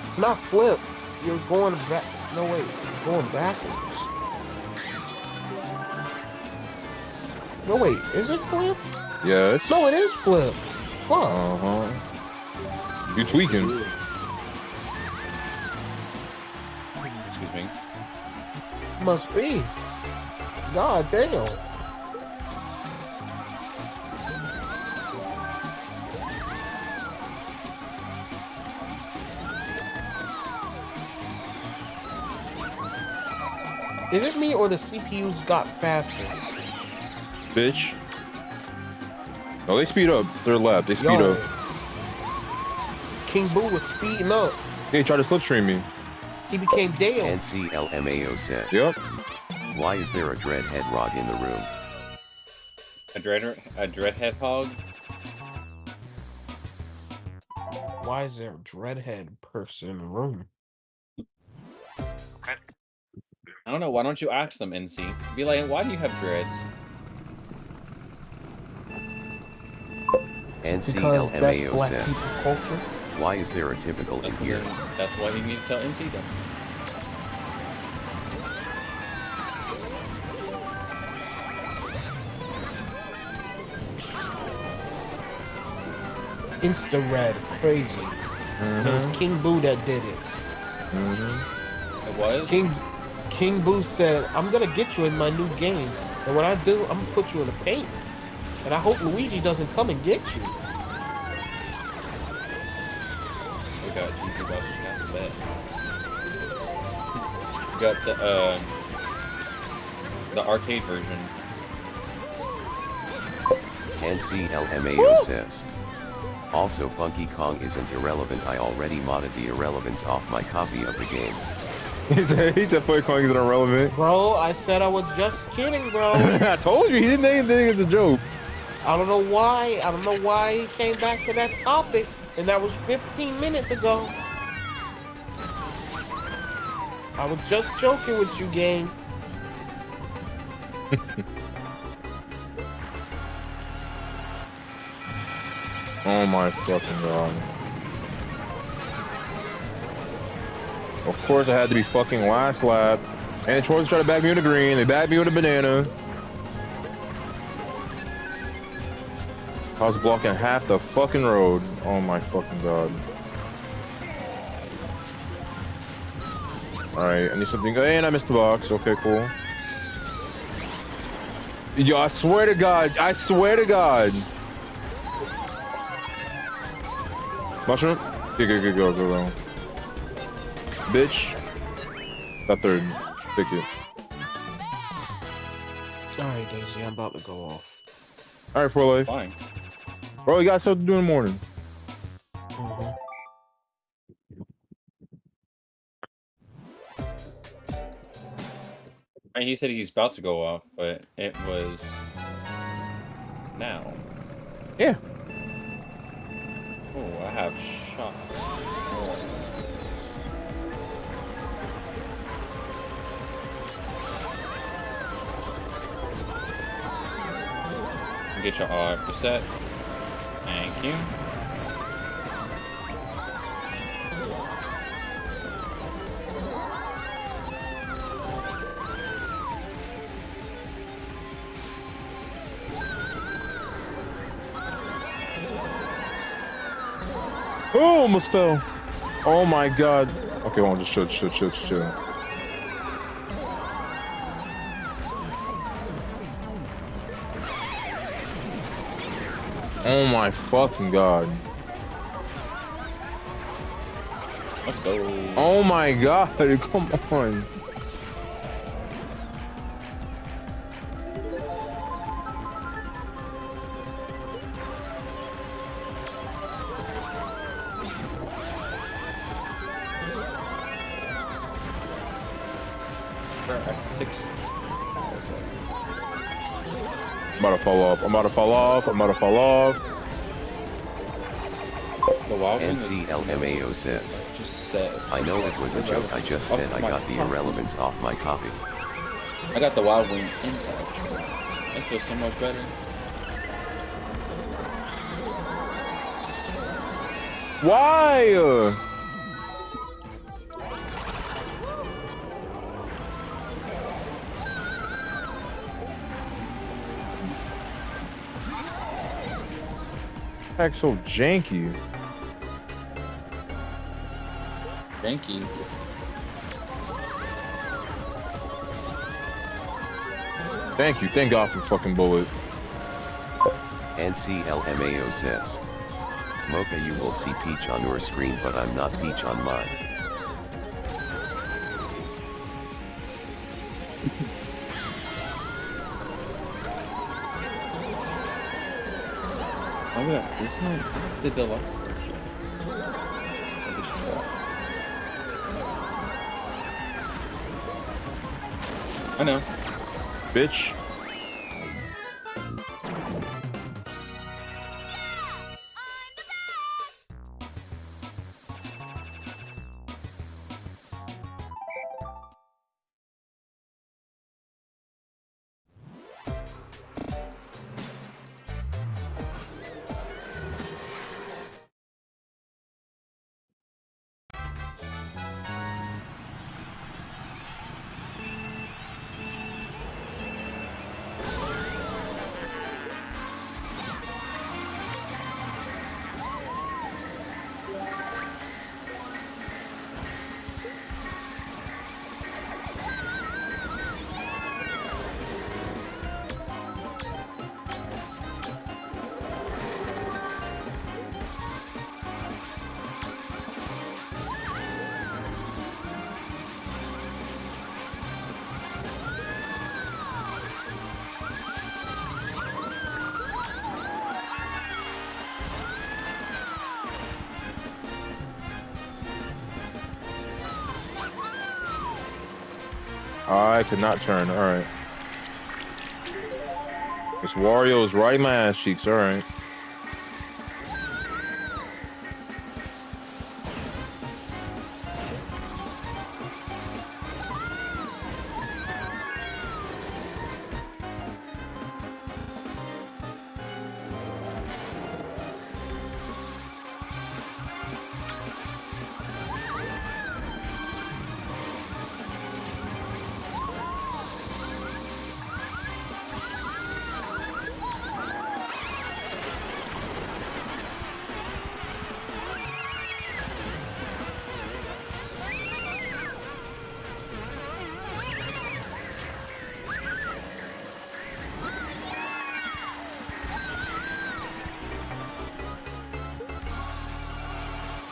It's not flipped. You're going back. No, wait. You're going backwards. No, wait. Is it flipped? Yes. No, it is flipped. Fuck. You tweaking. Must be. God damn. Is it me or the CPUs got faster? Bitch. No, they speed up. They're lap. They speed Yo. up. King Boo was speeding up. They tried to slipstream me. He became Dale. NCLMAO says. Yep. Why is there a dreadhead hog in the room? A dreadhead hog? Why is there a dreadhead person in the room? I don't know. Why don't you ask them, NC? Be like, why do you have dreads? NCLMAO says. Why is there a typical in here? That's why you need to tell NC them. Insta red, crazy. It was King Boo that did it. It was? King Boo said, I'm gonna get you in my new game. And when I do, I'm gonna put you in the paint. And I hope Luigi doesn't come and get you. We got GG Bowser's Castle Bet. We got the arcade version. NCLMAO says. Also, Funky Kong isn't irrelevant. I already modded the irrelevance off my copy of the game. He said Funky Kong isn't irrelevant. Bro, I said I was just kidding, bro. I told you, he didn't think anything as a joke. I don't know why. I don't know why he came back to that topic. And that was 15 minutes ago. I was just joking with you, gang. Oh my fucking god. Of course I had to be fucking last lap. And the Troy's tried to back me with a green. They backed me with a banana. I was blocking half the fucking road. Oh my fucking god. Alright, I need something. Hey, and I missed the box. Okay, cool. Yo, I swear to God. I swear to God. Mushroom? Go. Bitch. Got third. Thank you. Alright, Daisy, I'm about to go off. Alright, for life. Fine. Bro, you got stuff to do in the morning. And he said he's about to go off, but it was now. Yeah. Oh, I have shot. Get your R reset. Thank you. Oh, almost fell. Oh my god. Okay, well, just chill. Oh my fucking god. Let's go. Oh my god, come on. We're at 6,000. I'm about to fall off. The wild NCLMAO says. Just said. I know it was a joke. I just said I got the irrelevance off my copy. I got the wild wing inside. That feels so much better. Why? Heck, so janky. Thank you. Thank God for fucking bullet. NCLMAO says, Mocha, you will see Peach on your screen, but I'm not Peach on mine. Oh yeah, this one, the deluxe version. Of this truck. I know. Bitch. I could not turn. All right. This Wario is right in my ass cheeks. All right.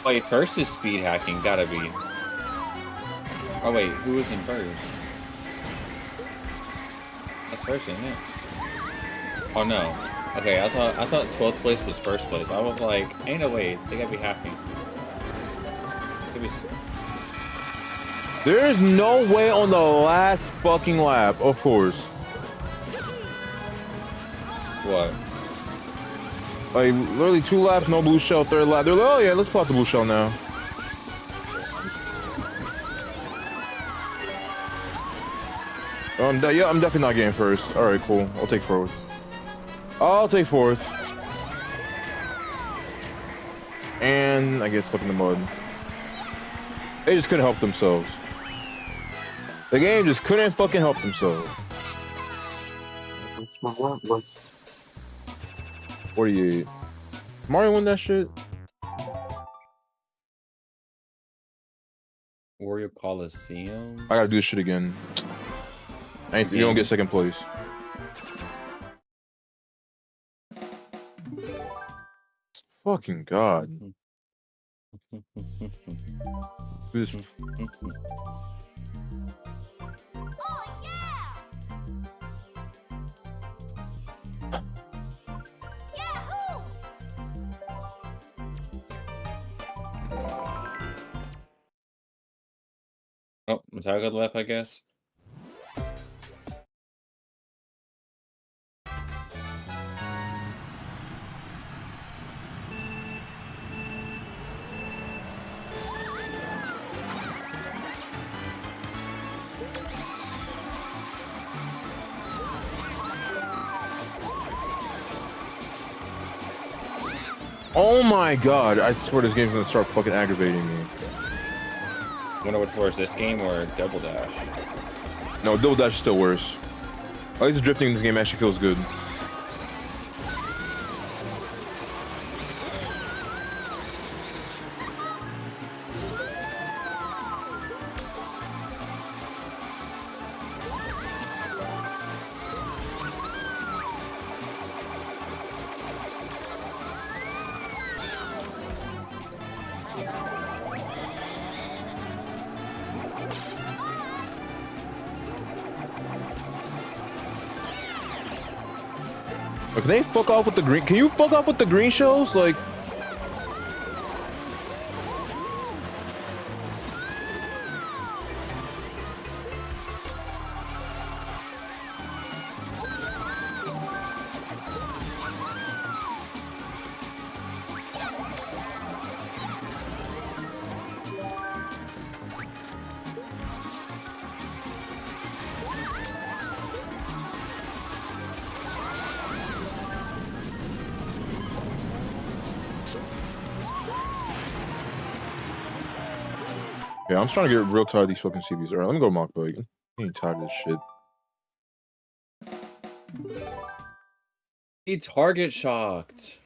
Wait, first is speed hacking, gotta be. Oh wait, who was in first? That's first, isn't it? Oh no. Okay, I thought 12th place was first place. I was like, ain't no way, they gotta be hacking. There's no way on the last fucking lap, of course. What? Like, literally 2 laps, no blue shell, 3rd lap. They're like, oh yeah, let's plot the blue shell now. Yeah, I'm definitely not getting first. Alright, cool. I'll take 4th. I'll take 4th. And I get stuck in the mud. They just couldn't help themselves. The game just couldn't fucking help themselves. That's my want list. 48. Mario won that shit? Wario Coliseum? I gotta do this shit again. You don't get 2nd place. Fucking God. This. Oh, Metallica left, I guess. Oh my God, I swear this game's gonna start fucking aggravating me. Wonder which worse, this game or Double Dash? No, Double Dash is still worse. At least the drifting in this game actually feels good. Can they fuck off with the green? Can you fuck off with the green shells? Like. Yeah, I'm trying to get real tired of these fucking CBs. Alright, let me go to Mock Bug. I ain't tired of this shit. He target shocked.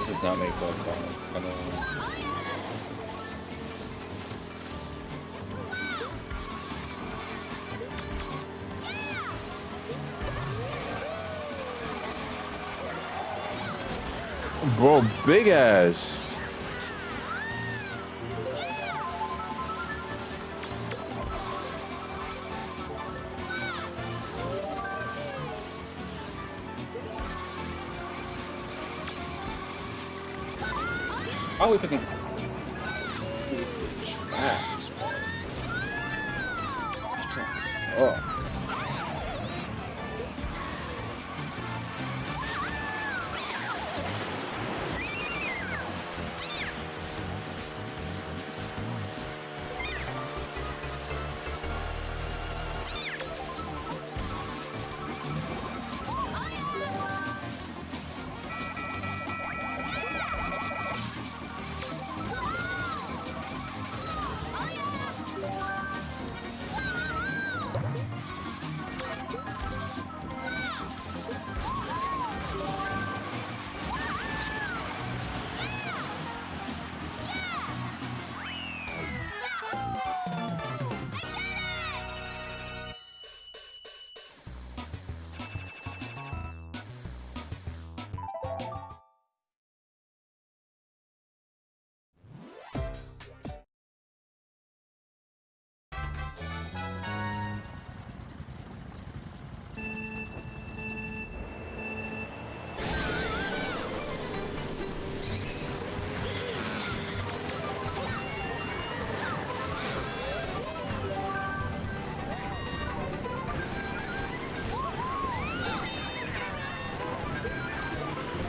Does not make that call. I don't know. Bro, big ass. How are we picking stupid traps, bro? These traps suck.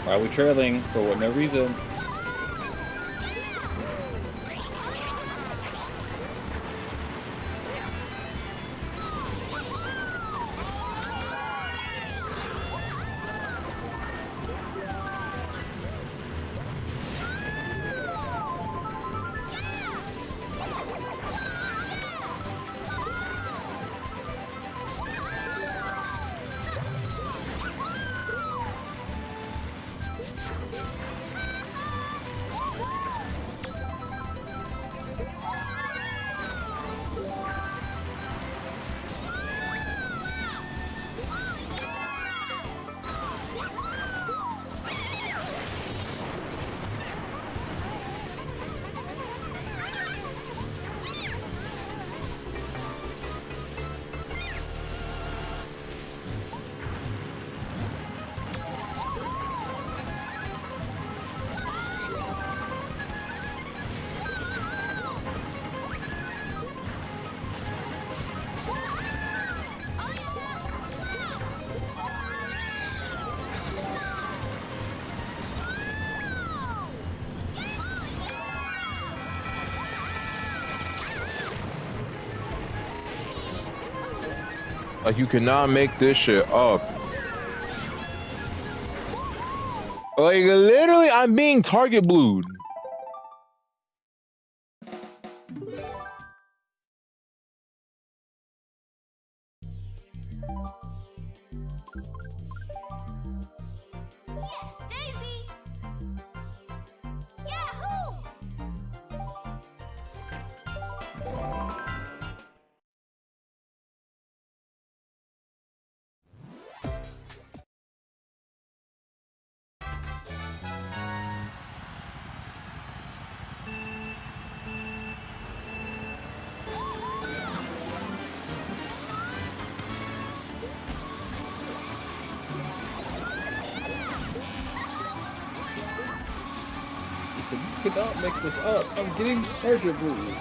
Why are we trailing for what no reason? Like you cannot make this shit up. Like literally, I'm being target blued. Daisy! Yahoo! He said, "You cannot make this up. I'm getting target blue."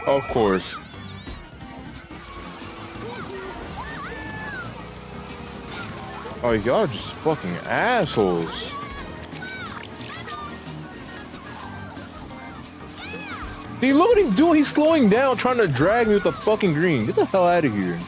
Of course. Oh, y'all just fucking assholes. See, look what he's doing. He's slowing down, trying to drag me with the fucking green. Get the hell out of here.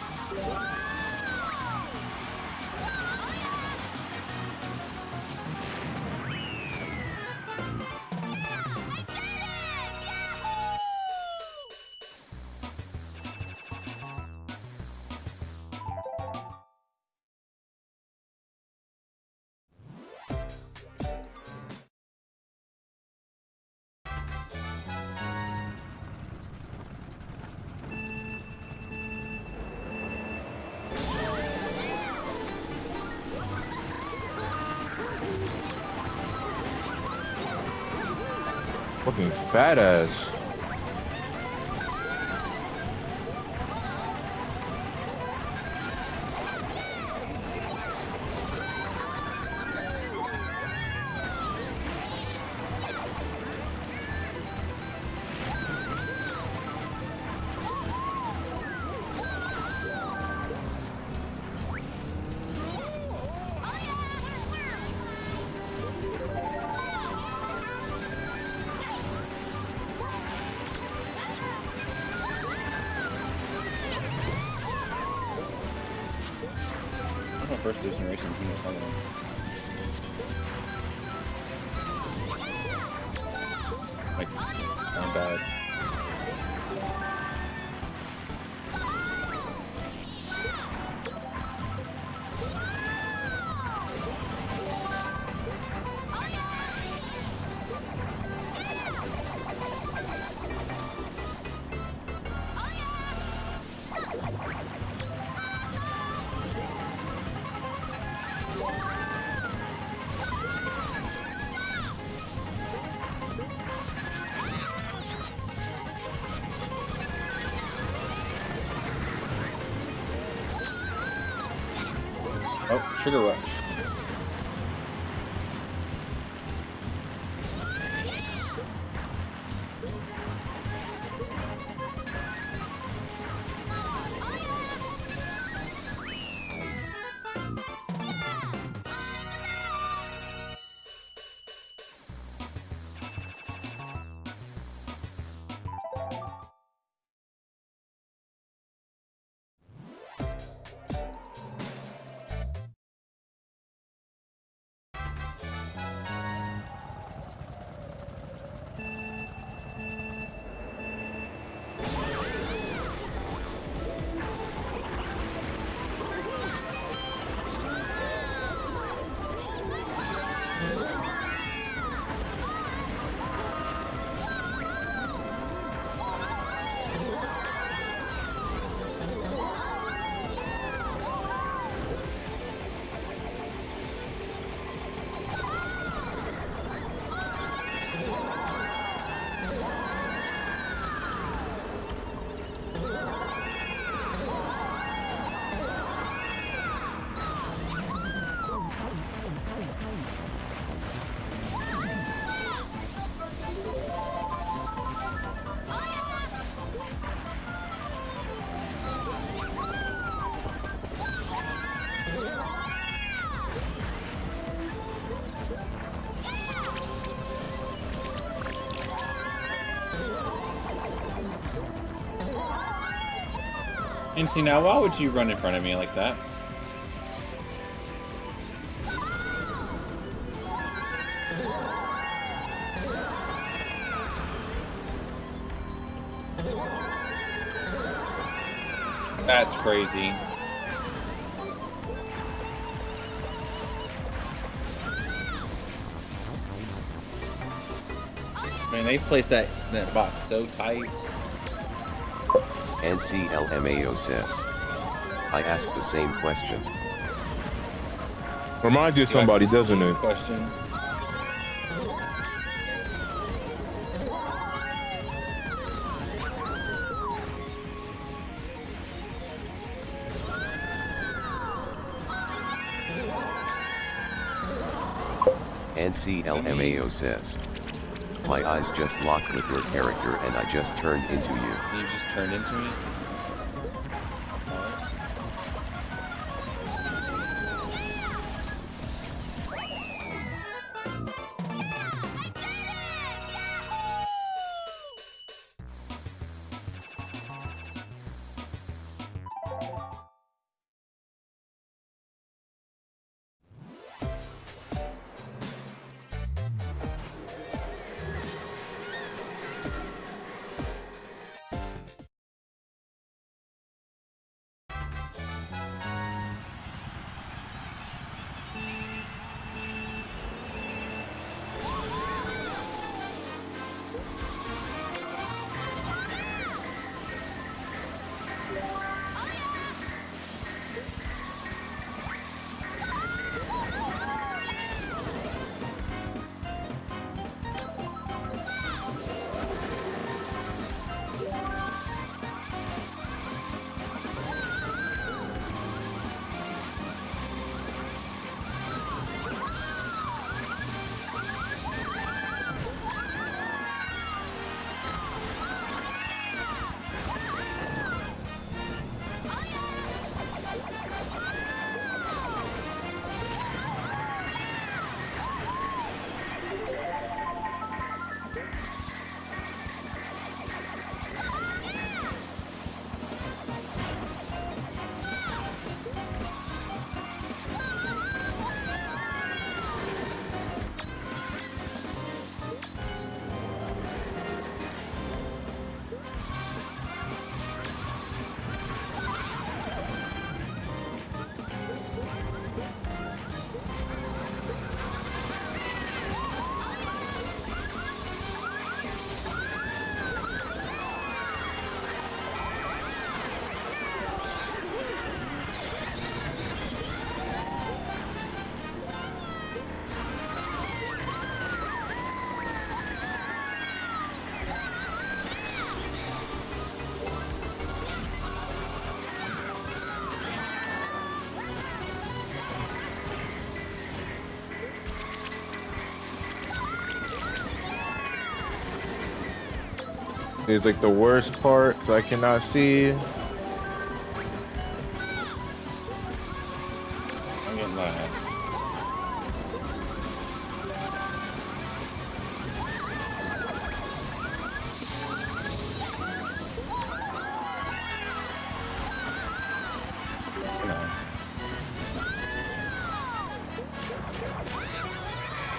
Fucking fat ass. I'm my first losing racing team was Hollow. Like, I'm bad. Oh, Sugar Rush. And see, now why would you run in front of me like that? That's crazy. Man, they placed that box so tight. NCLMAO says, I asked the same question. Reminds you of somebody, doesn't it? Question. NCLMAO says, my eyes just locked with your character and I just turned into you. You just turned into me? It's like the worst part, so I cannot see. I'm getting that.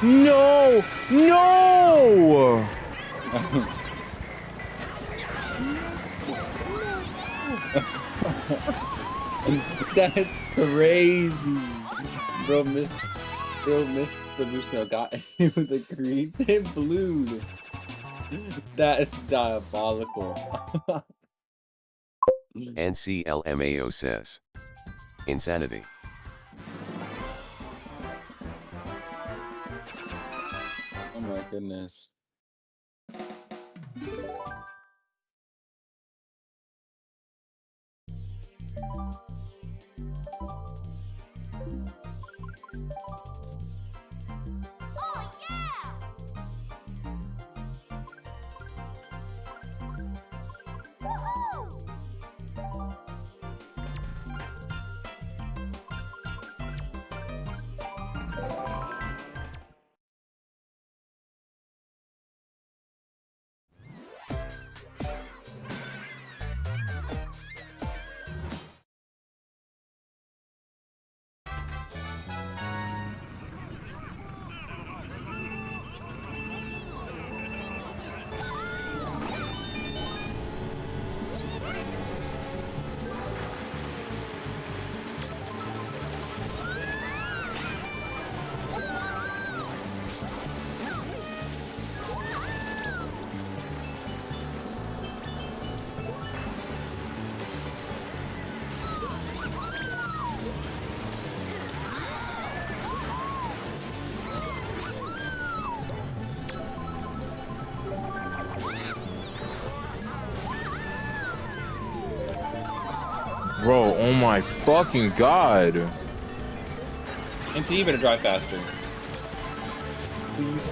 No! No! That's crazy. Bro missed the boost no got him with the green and blue. That's diabolical. NCLMAO says, insanity. Oh my goodness. Bro, oh my fucking god. And so you better drive faster. Please.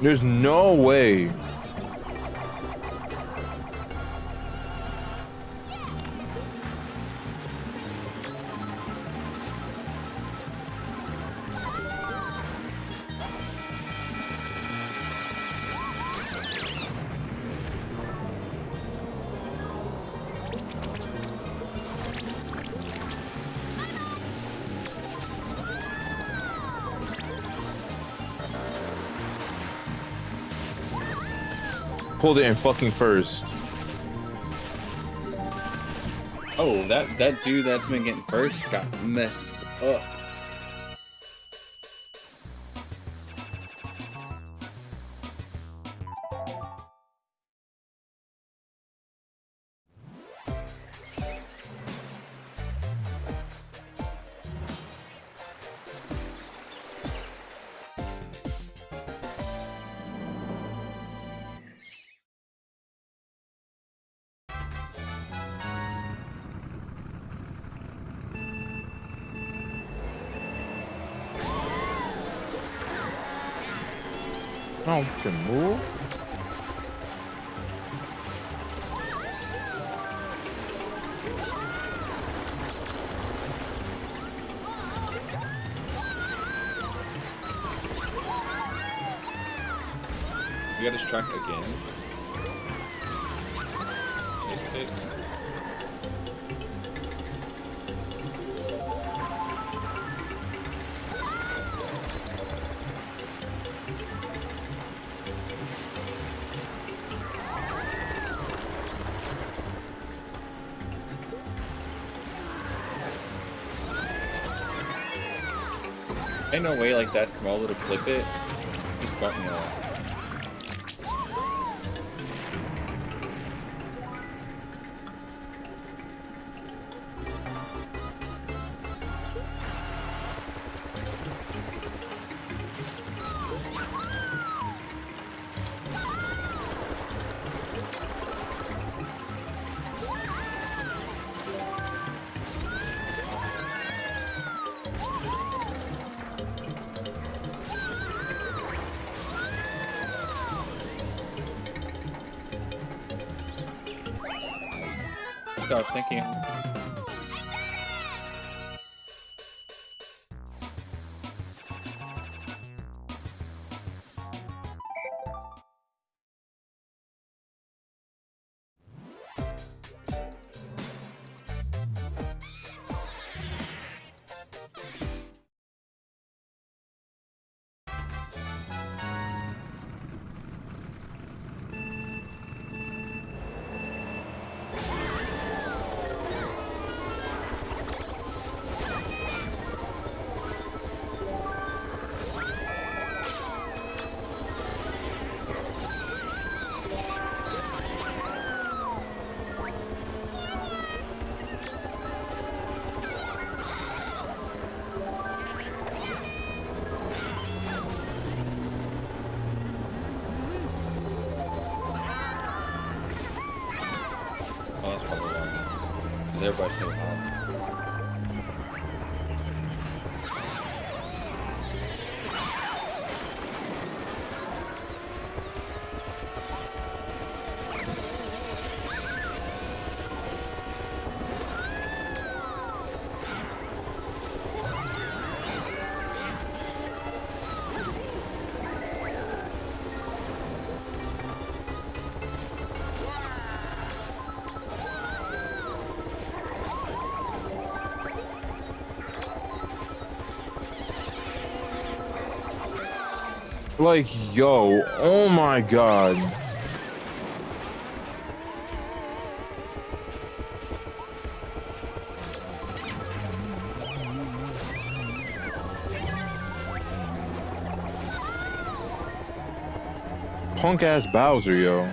There's no way. Pulled it in fucking first. Oh, that dude that's been getting first got messed up. Oh, can move. You got his track again. Nice pick. Ain't no way like that small little clip it. Just bump me off. Gosh, thank you. Oh, that's probably why. Because everybody's so hot. Like, yo, oh my god. punk ass Bowser, yo.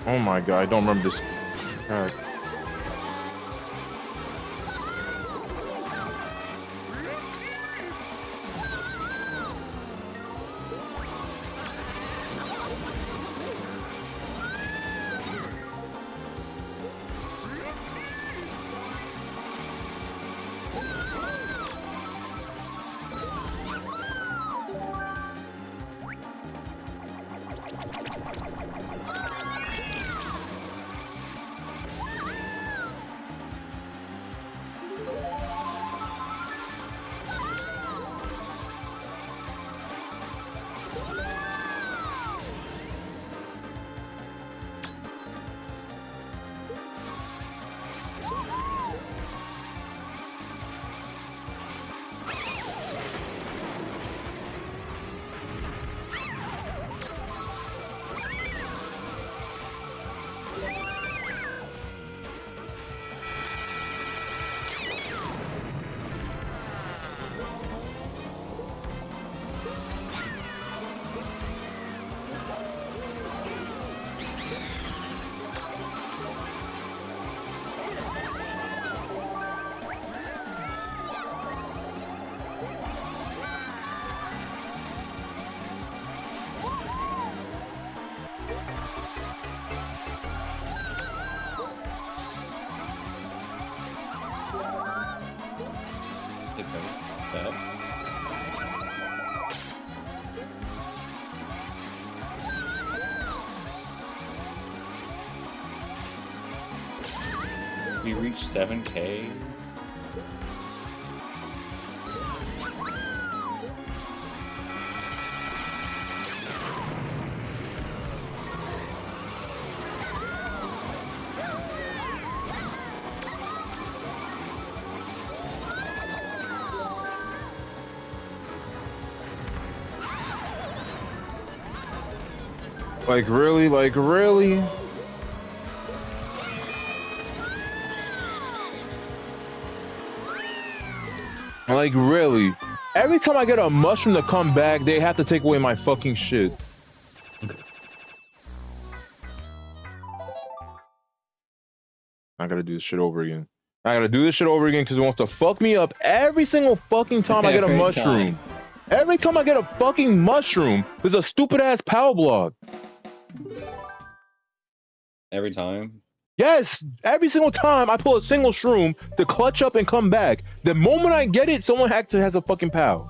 Oh my god, I don't remember this. God. We reached 7K. Like really? Like really? Like really? Every time I get a mushroom to come back, they have to take away my fucking shit. I gotta do this shit over again. I gotta do this shit over again because it wants to fuck me up every single fucking time I get a Every mushroom. time. Every time I get a fucking mushroom, there's a stupid ass power block. Every time. Yes, every single time I pull a single shroom to clutch up and come back, the moment I get it, someone actually has a fucking POW.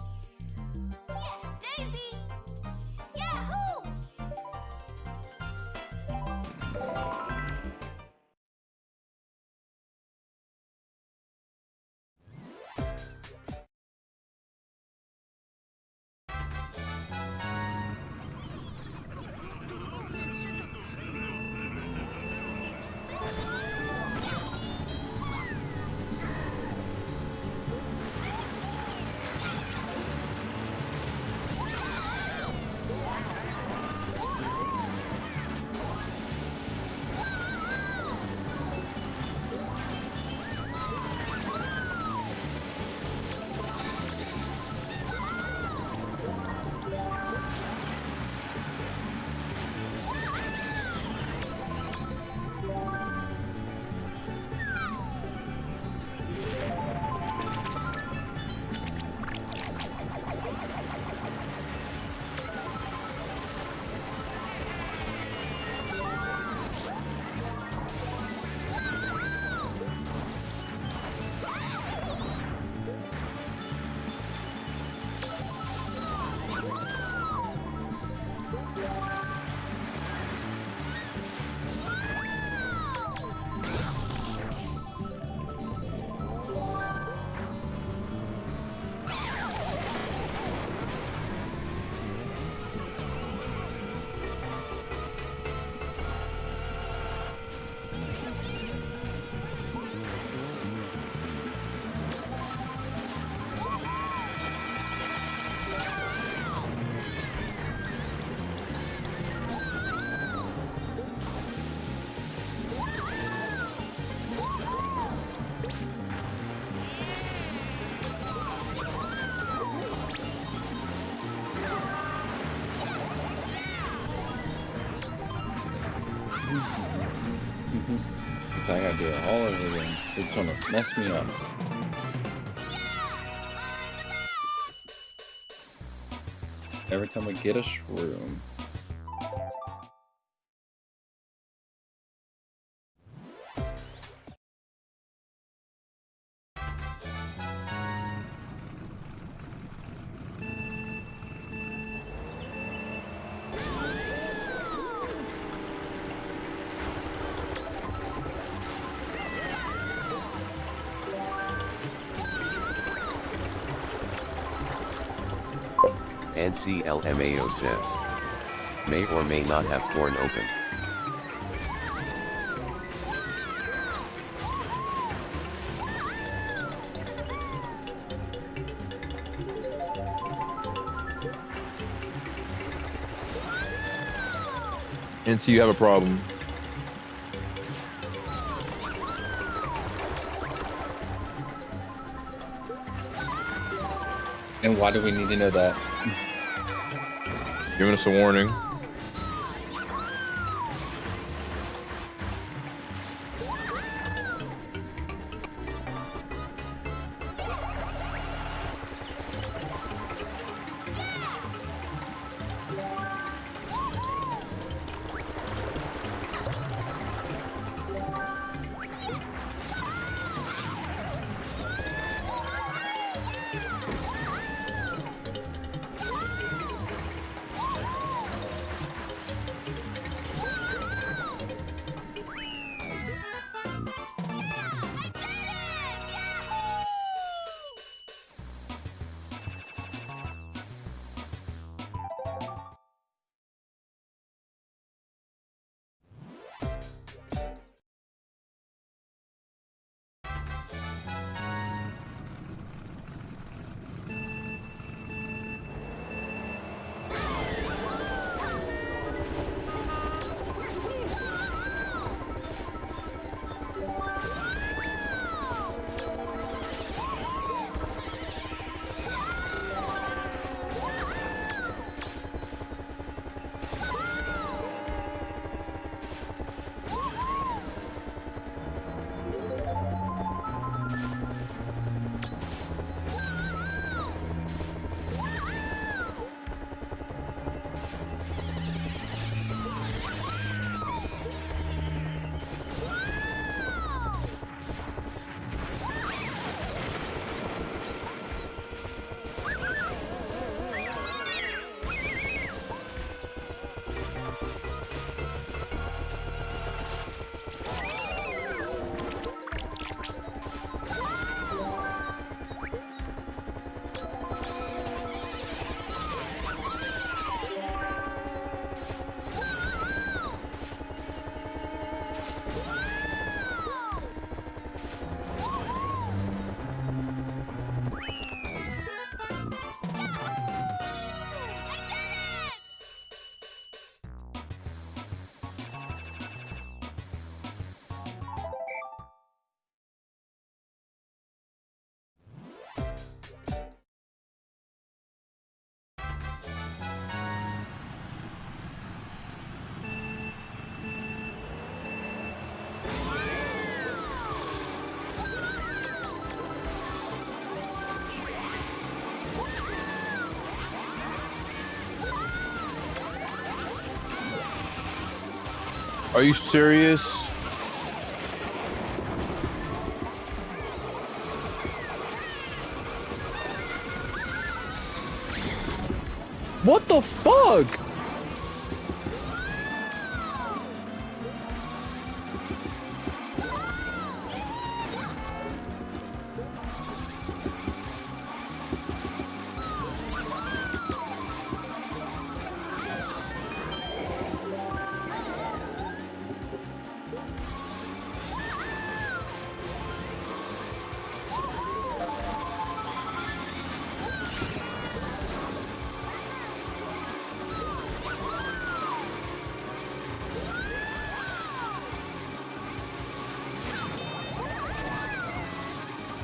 I gotta do it all over again. It's gonna mess me up. Every time we get a shroom. NCLMAO says. May or may not have porn open. NC, you have a problem. And why do we need to know that? Giving us a warning. Are you serious? What the fuck?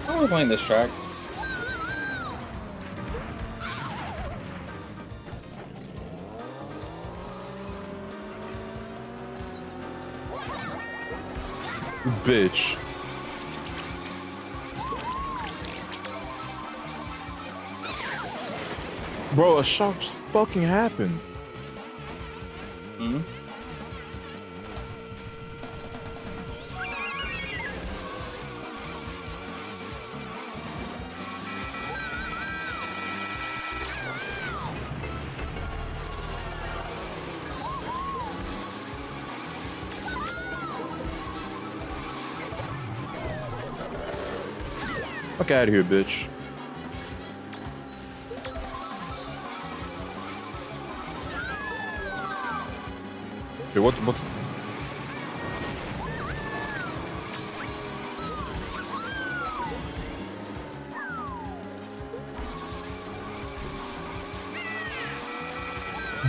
How are we playing this track? Bitch. Bro, a shock just fucking happened. Hmm? Fuck out of here, bitch. Okay, what?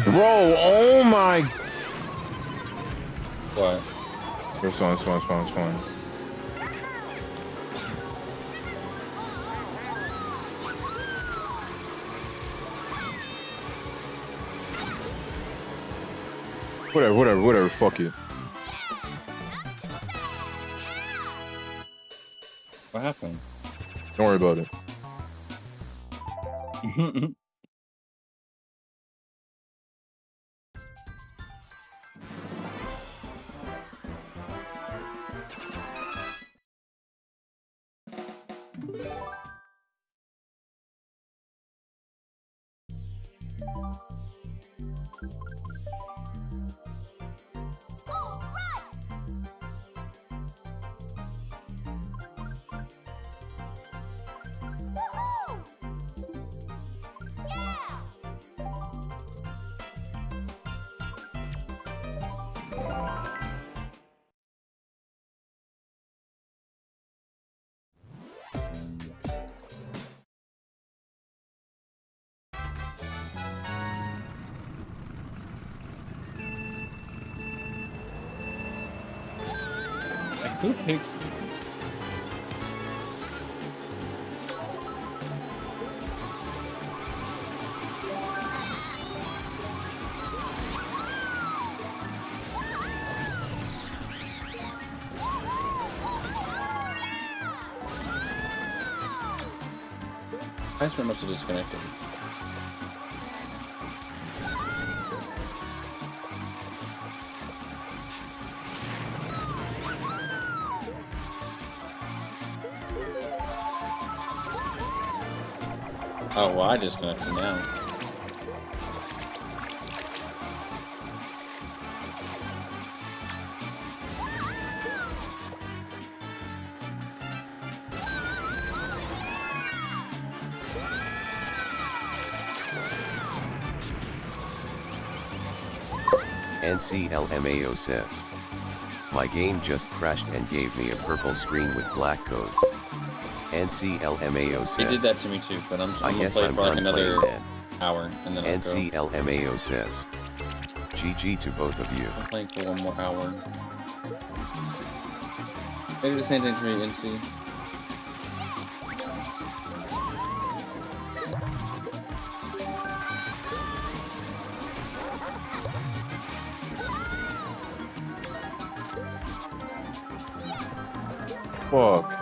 Bro, oh my. What? It's fine, it's fine, it's fine, it's fine. Whatever, fuck it. What happened? Don't worry about it. Who picks? I swear must have disconnected. Oh, well, I disconnected now. NCLMAO says, my game just crashed and gave me a purple screen with black code. NCLMAO says, He did that to me too, but I'm I gonna guess play I'm for like done another playing then. hour and then I'll go. NCLMAO says, GG to both of you. I'm playing for one more hour. Maybe the same thing to me, NC. Fuck.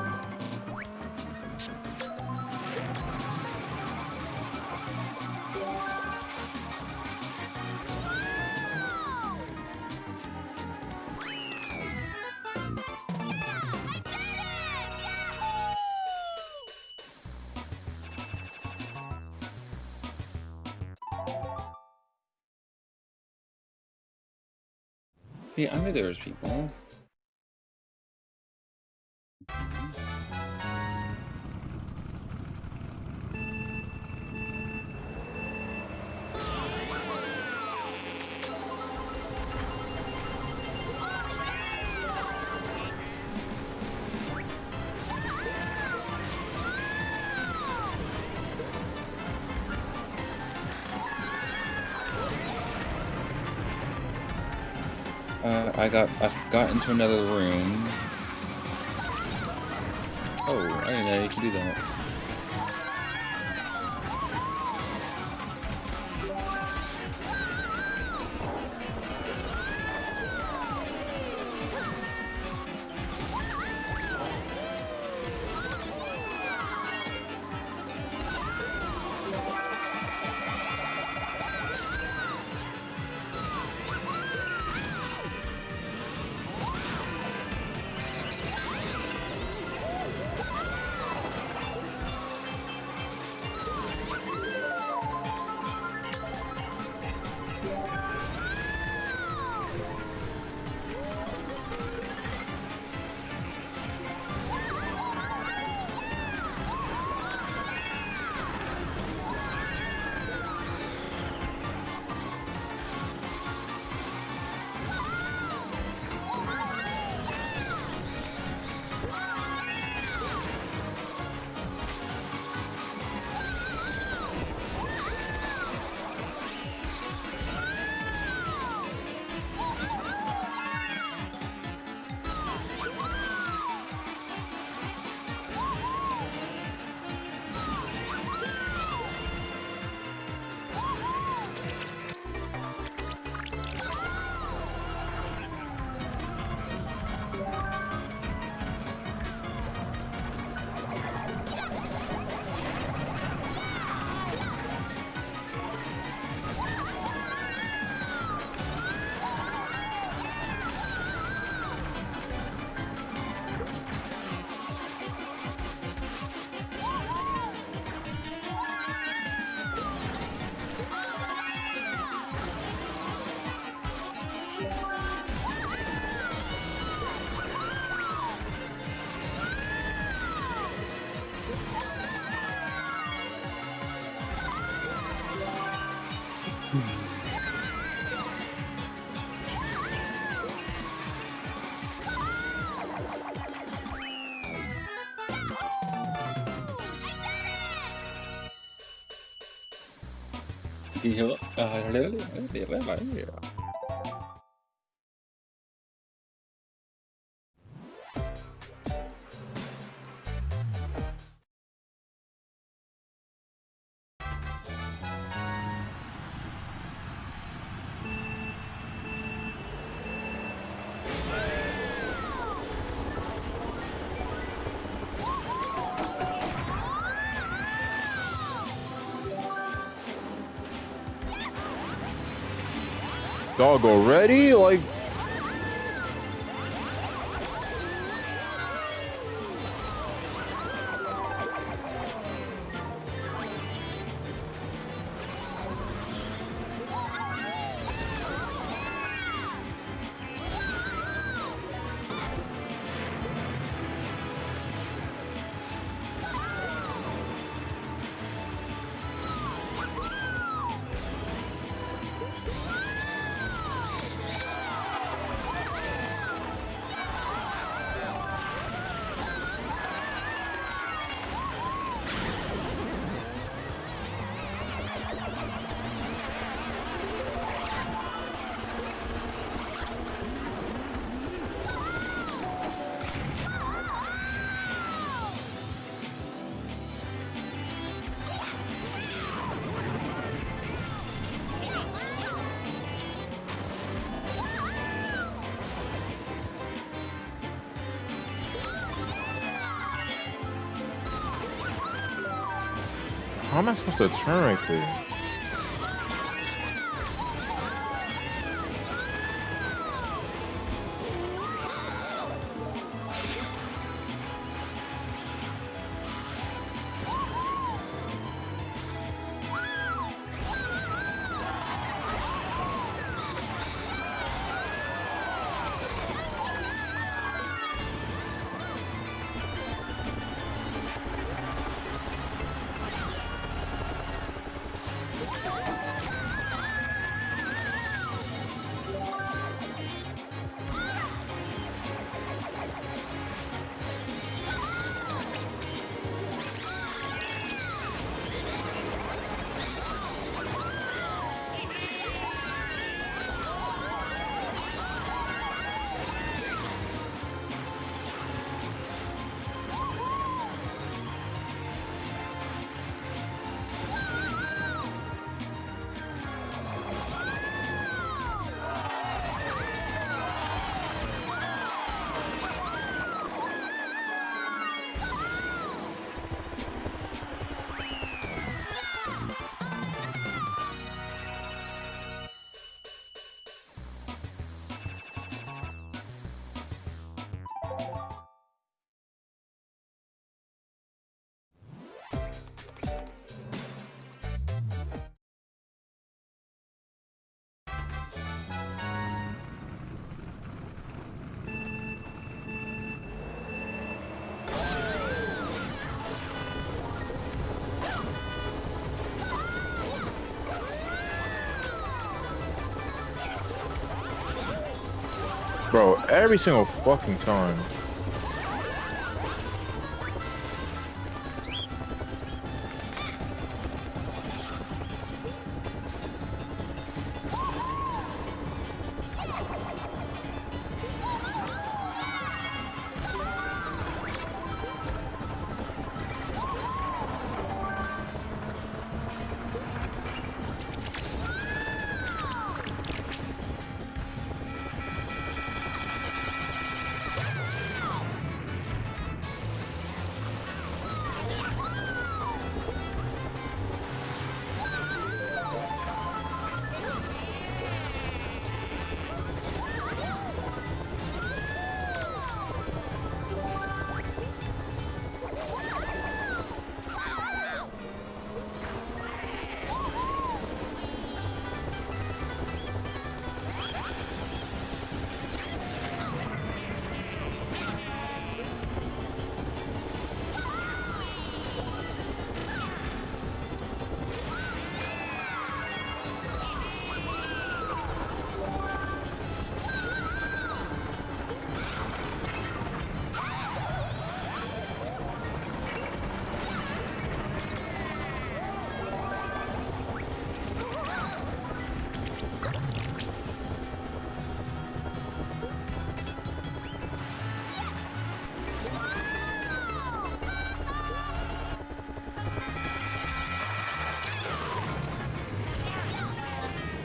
See, I knew there was people. I got into another room. Oh, I didn't know you could do that. Can you heal up? Dog already? Like, how am I supposed to turn right there? Bro, every single fucking time.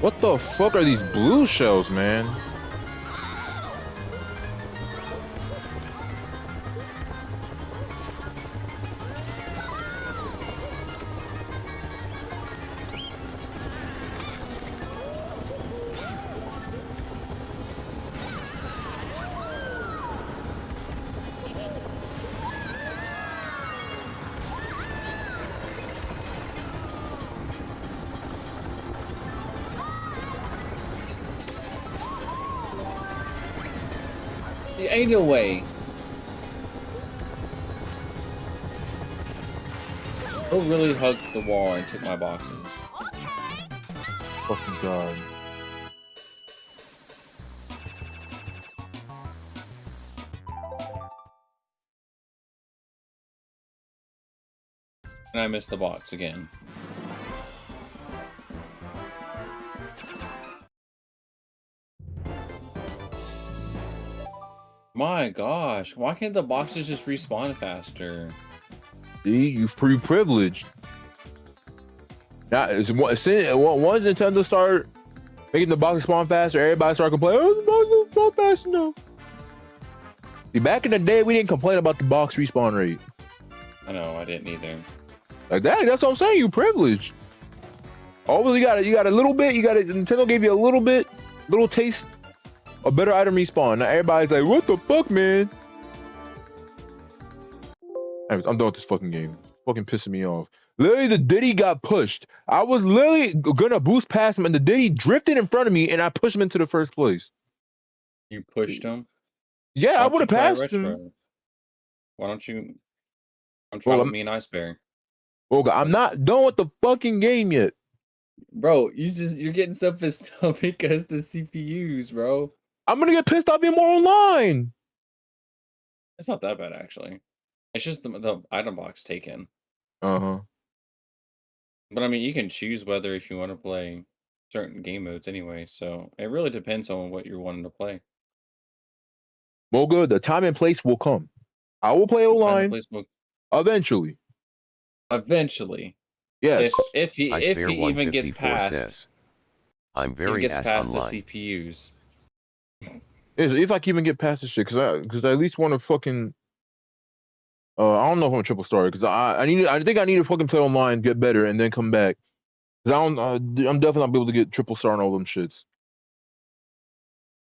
What the fuck are these blue shells, man? Ain't no way. Bro really hugged the wall and took my boxes. Fucking god. And I missed the box again. My gosh, why can't the boxes just respawn faster? See, you're pretty privileged. Now, once Nintendo start making the boxes spawn faster, everybody start complaining, oh, the boxes spawn faster now. See, back in the day, we didn't complain about the box respawn rate. I know, I didn't either. Like that, that's what I'm saying, you privileged. Always you got a little bit, Nintendo gave you a little taste, a better item respawn. Now everybody's like, what the fuck, man? Anyways, I'm done with this fucking game. It's fucking pissing me off. Literally, the Diddy got pushed. I was literally gonna boost past him, and the Diddy drifted in front of me, and I pushed him into the first place. You pushed him? Yeah, I would have passed him. Retro? Why don't you try with me and Ice Bear? Oh God, I'm not done with the fucking game yet. Bro, you're getting so pissed off because the CPUs, bro. I'm gonna get pissed off even more online. It's not that bad actually. It's just the item box taken. Uh-huh. But I mean, you can choose whether if you want to play certain game modes anyway, so it really depends on what you're wanting to play. Well, good. The time and place will come. I will play online eventually. Eventually. Yes. If he even gets past says, I'm very ass online. the CPUs. If I can even get past this shit, because I at least want to fucking. I don't know if I'm a triple star because I think I need to fucking play online, get better, and then come back. Cause I'm definitely not able to get triple star on all them shits.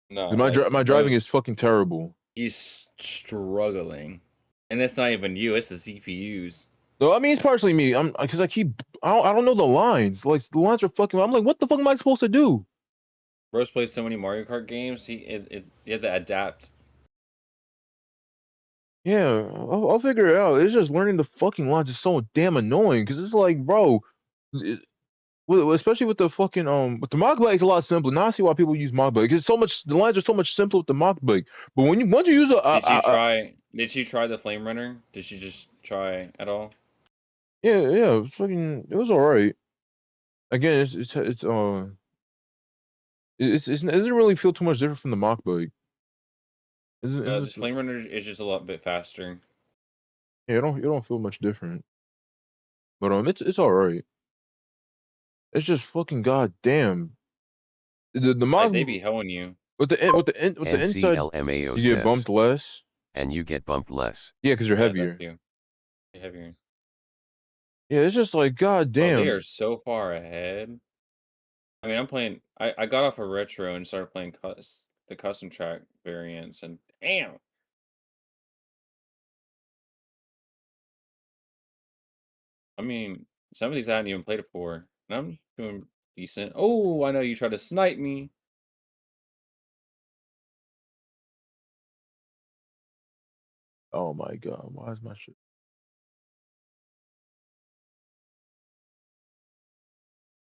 No, my driving is fucking terrible. He's struggling, and it's not even you; it's the CPUs. No, I mean it's partially me. Because I don't know the lines. Like the lines are fucking. I'm like, what the fuck am I supposed to do? Bro's played so many Mario Kart games. He had to adapt. Yeah, I'll figure it out. It's just learning the fucking lines is so damn annoying because it's like, bro, especially with the fucking with the mock bike, it's a lot simpler. Now I see why people use mock bike because the lines are so much simpler with the mock bike. But once you use Did she try the Flame Runner? Did she just try at all? Yeah, it was alright. Again, it doesn't really feel too much different from the mock bike. The Flame Runner is just a lot bit faster. Yeah, it don't feel much different. But it's alright. It's just fucking goddamn. The mock like they be helling you. with the inside, you get bumped less. And you get bumped less. Yeah, because you're heavier. You're heavier. Yeah, it's just like goddamn. Oh, they are so far ahead. I mean, I'm playing. I got off a retro and started playing the custom track variants, and damn. I mean, some of these I hadn't even played before, and I'm doing decent. Oh, I know you tried to snipe me. Oh my god, why is my shit?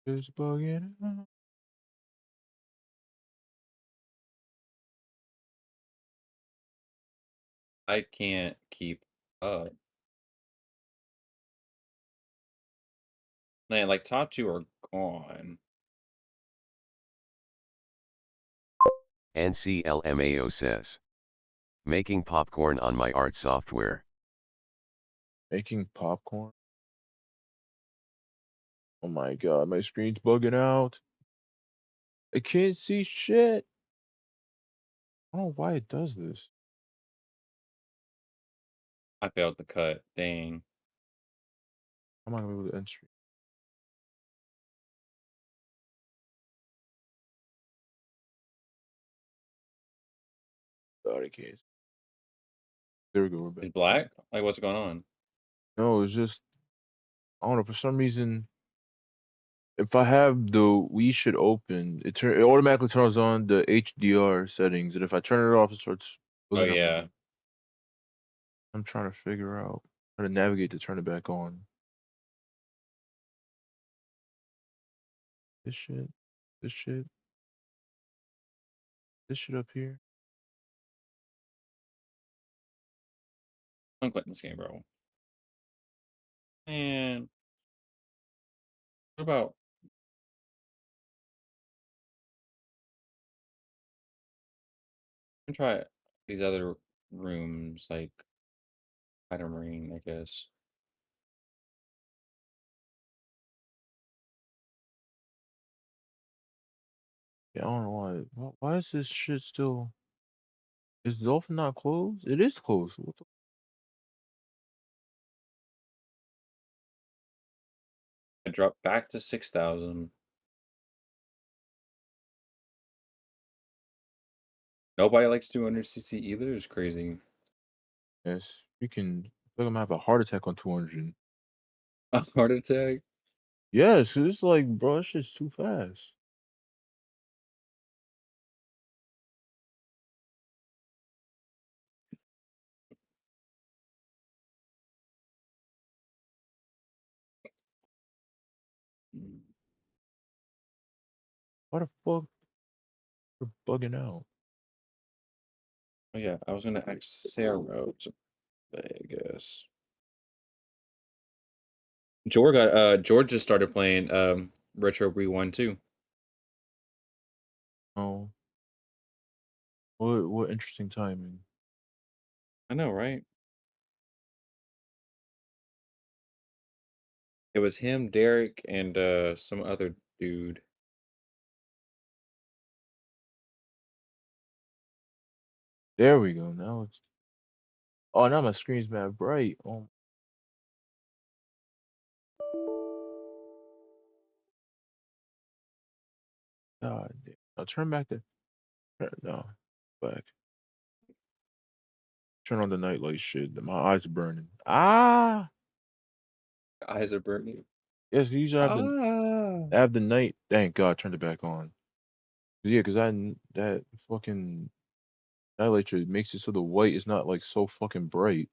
It's bugging out. I can't keep up. Man, like top two are gone. NCLMAO says, making popcorn on my art software. Making popcorn? Oh my god, my screen's bugging out. I can't see shit. I don't know why it does this. I failed the cut. Dang. I'm not gonna be able to end stream. God, I can't. There we go. We're back. Is black? Like, what's going on? No, it's just I don't know. For some reason, if I have the We Should open, it automatically turns on the HDR settings, and if I turn it off, it starts. Oh bugging out. yeah. I'm trying to figure out how to navigate to turn it back on. This shit, this shit, this shit up here. I'm quitting this game, bro. And what about try these other rooms like Item Marine, I guess. Yeah, I don't know why. Why is this shit still? Is Dolphin not closed? It is closed. What the? I dropped back to 6,000. Nobody likes 200cc either. It's crazy. Yes, you can. Like I'm gonna have a heart attack on 200. A heart attack? Yes, it's like, bro, that shit's too fast. Why the fuck? We're bugging out. Oh yeah, I was gonna ask Sarah to Vegas. George just started playing Retro Rewind too. Oh, what interesting timing. I know, right? It was him, Derek, and some other dude. There we go. Now it's. Oh, now my screen's mad bright. Oh. God damn. Now turn back the. No, back. Turn on the nightlight shit. My eyes are burning. Ah. Eyes are burning. Yes, you usually Ah. have the night. Thank God, turned it back on. Yeah, because that fucking nightlight shit makes it so the white is not like so fucking bright.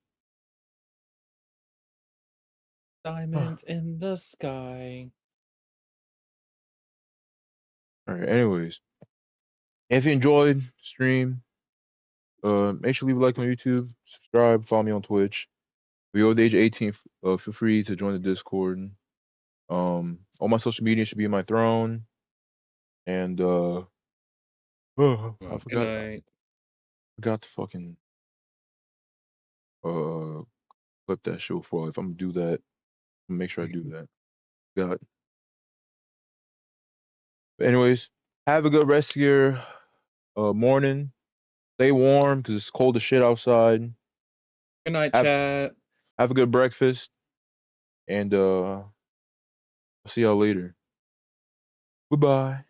Diamonds in the sky. All right. Anyways, if you enjoyed the stream, make sure to leave a like on YouTube, subscribe, follow me on Twitch. If you're over the age of 18, feel free to join the Discord. All my social media should be in my throne. And I Good night. forgot to fucking clip that show for. If I'm gonna do that, make sure I do that. God. But anyways, have a good rest of your morning. Stay warm because it's cold as shit outside. Good night, chat. Have a good breakfast. And I'll see y'all later. Goodbye.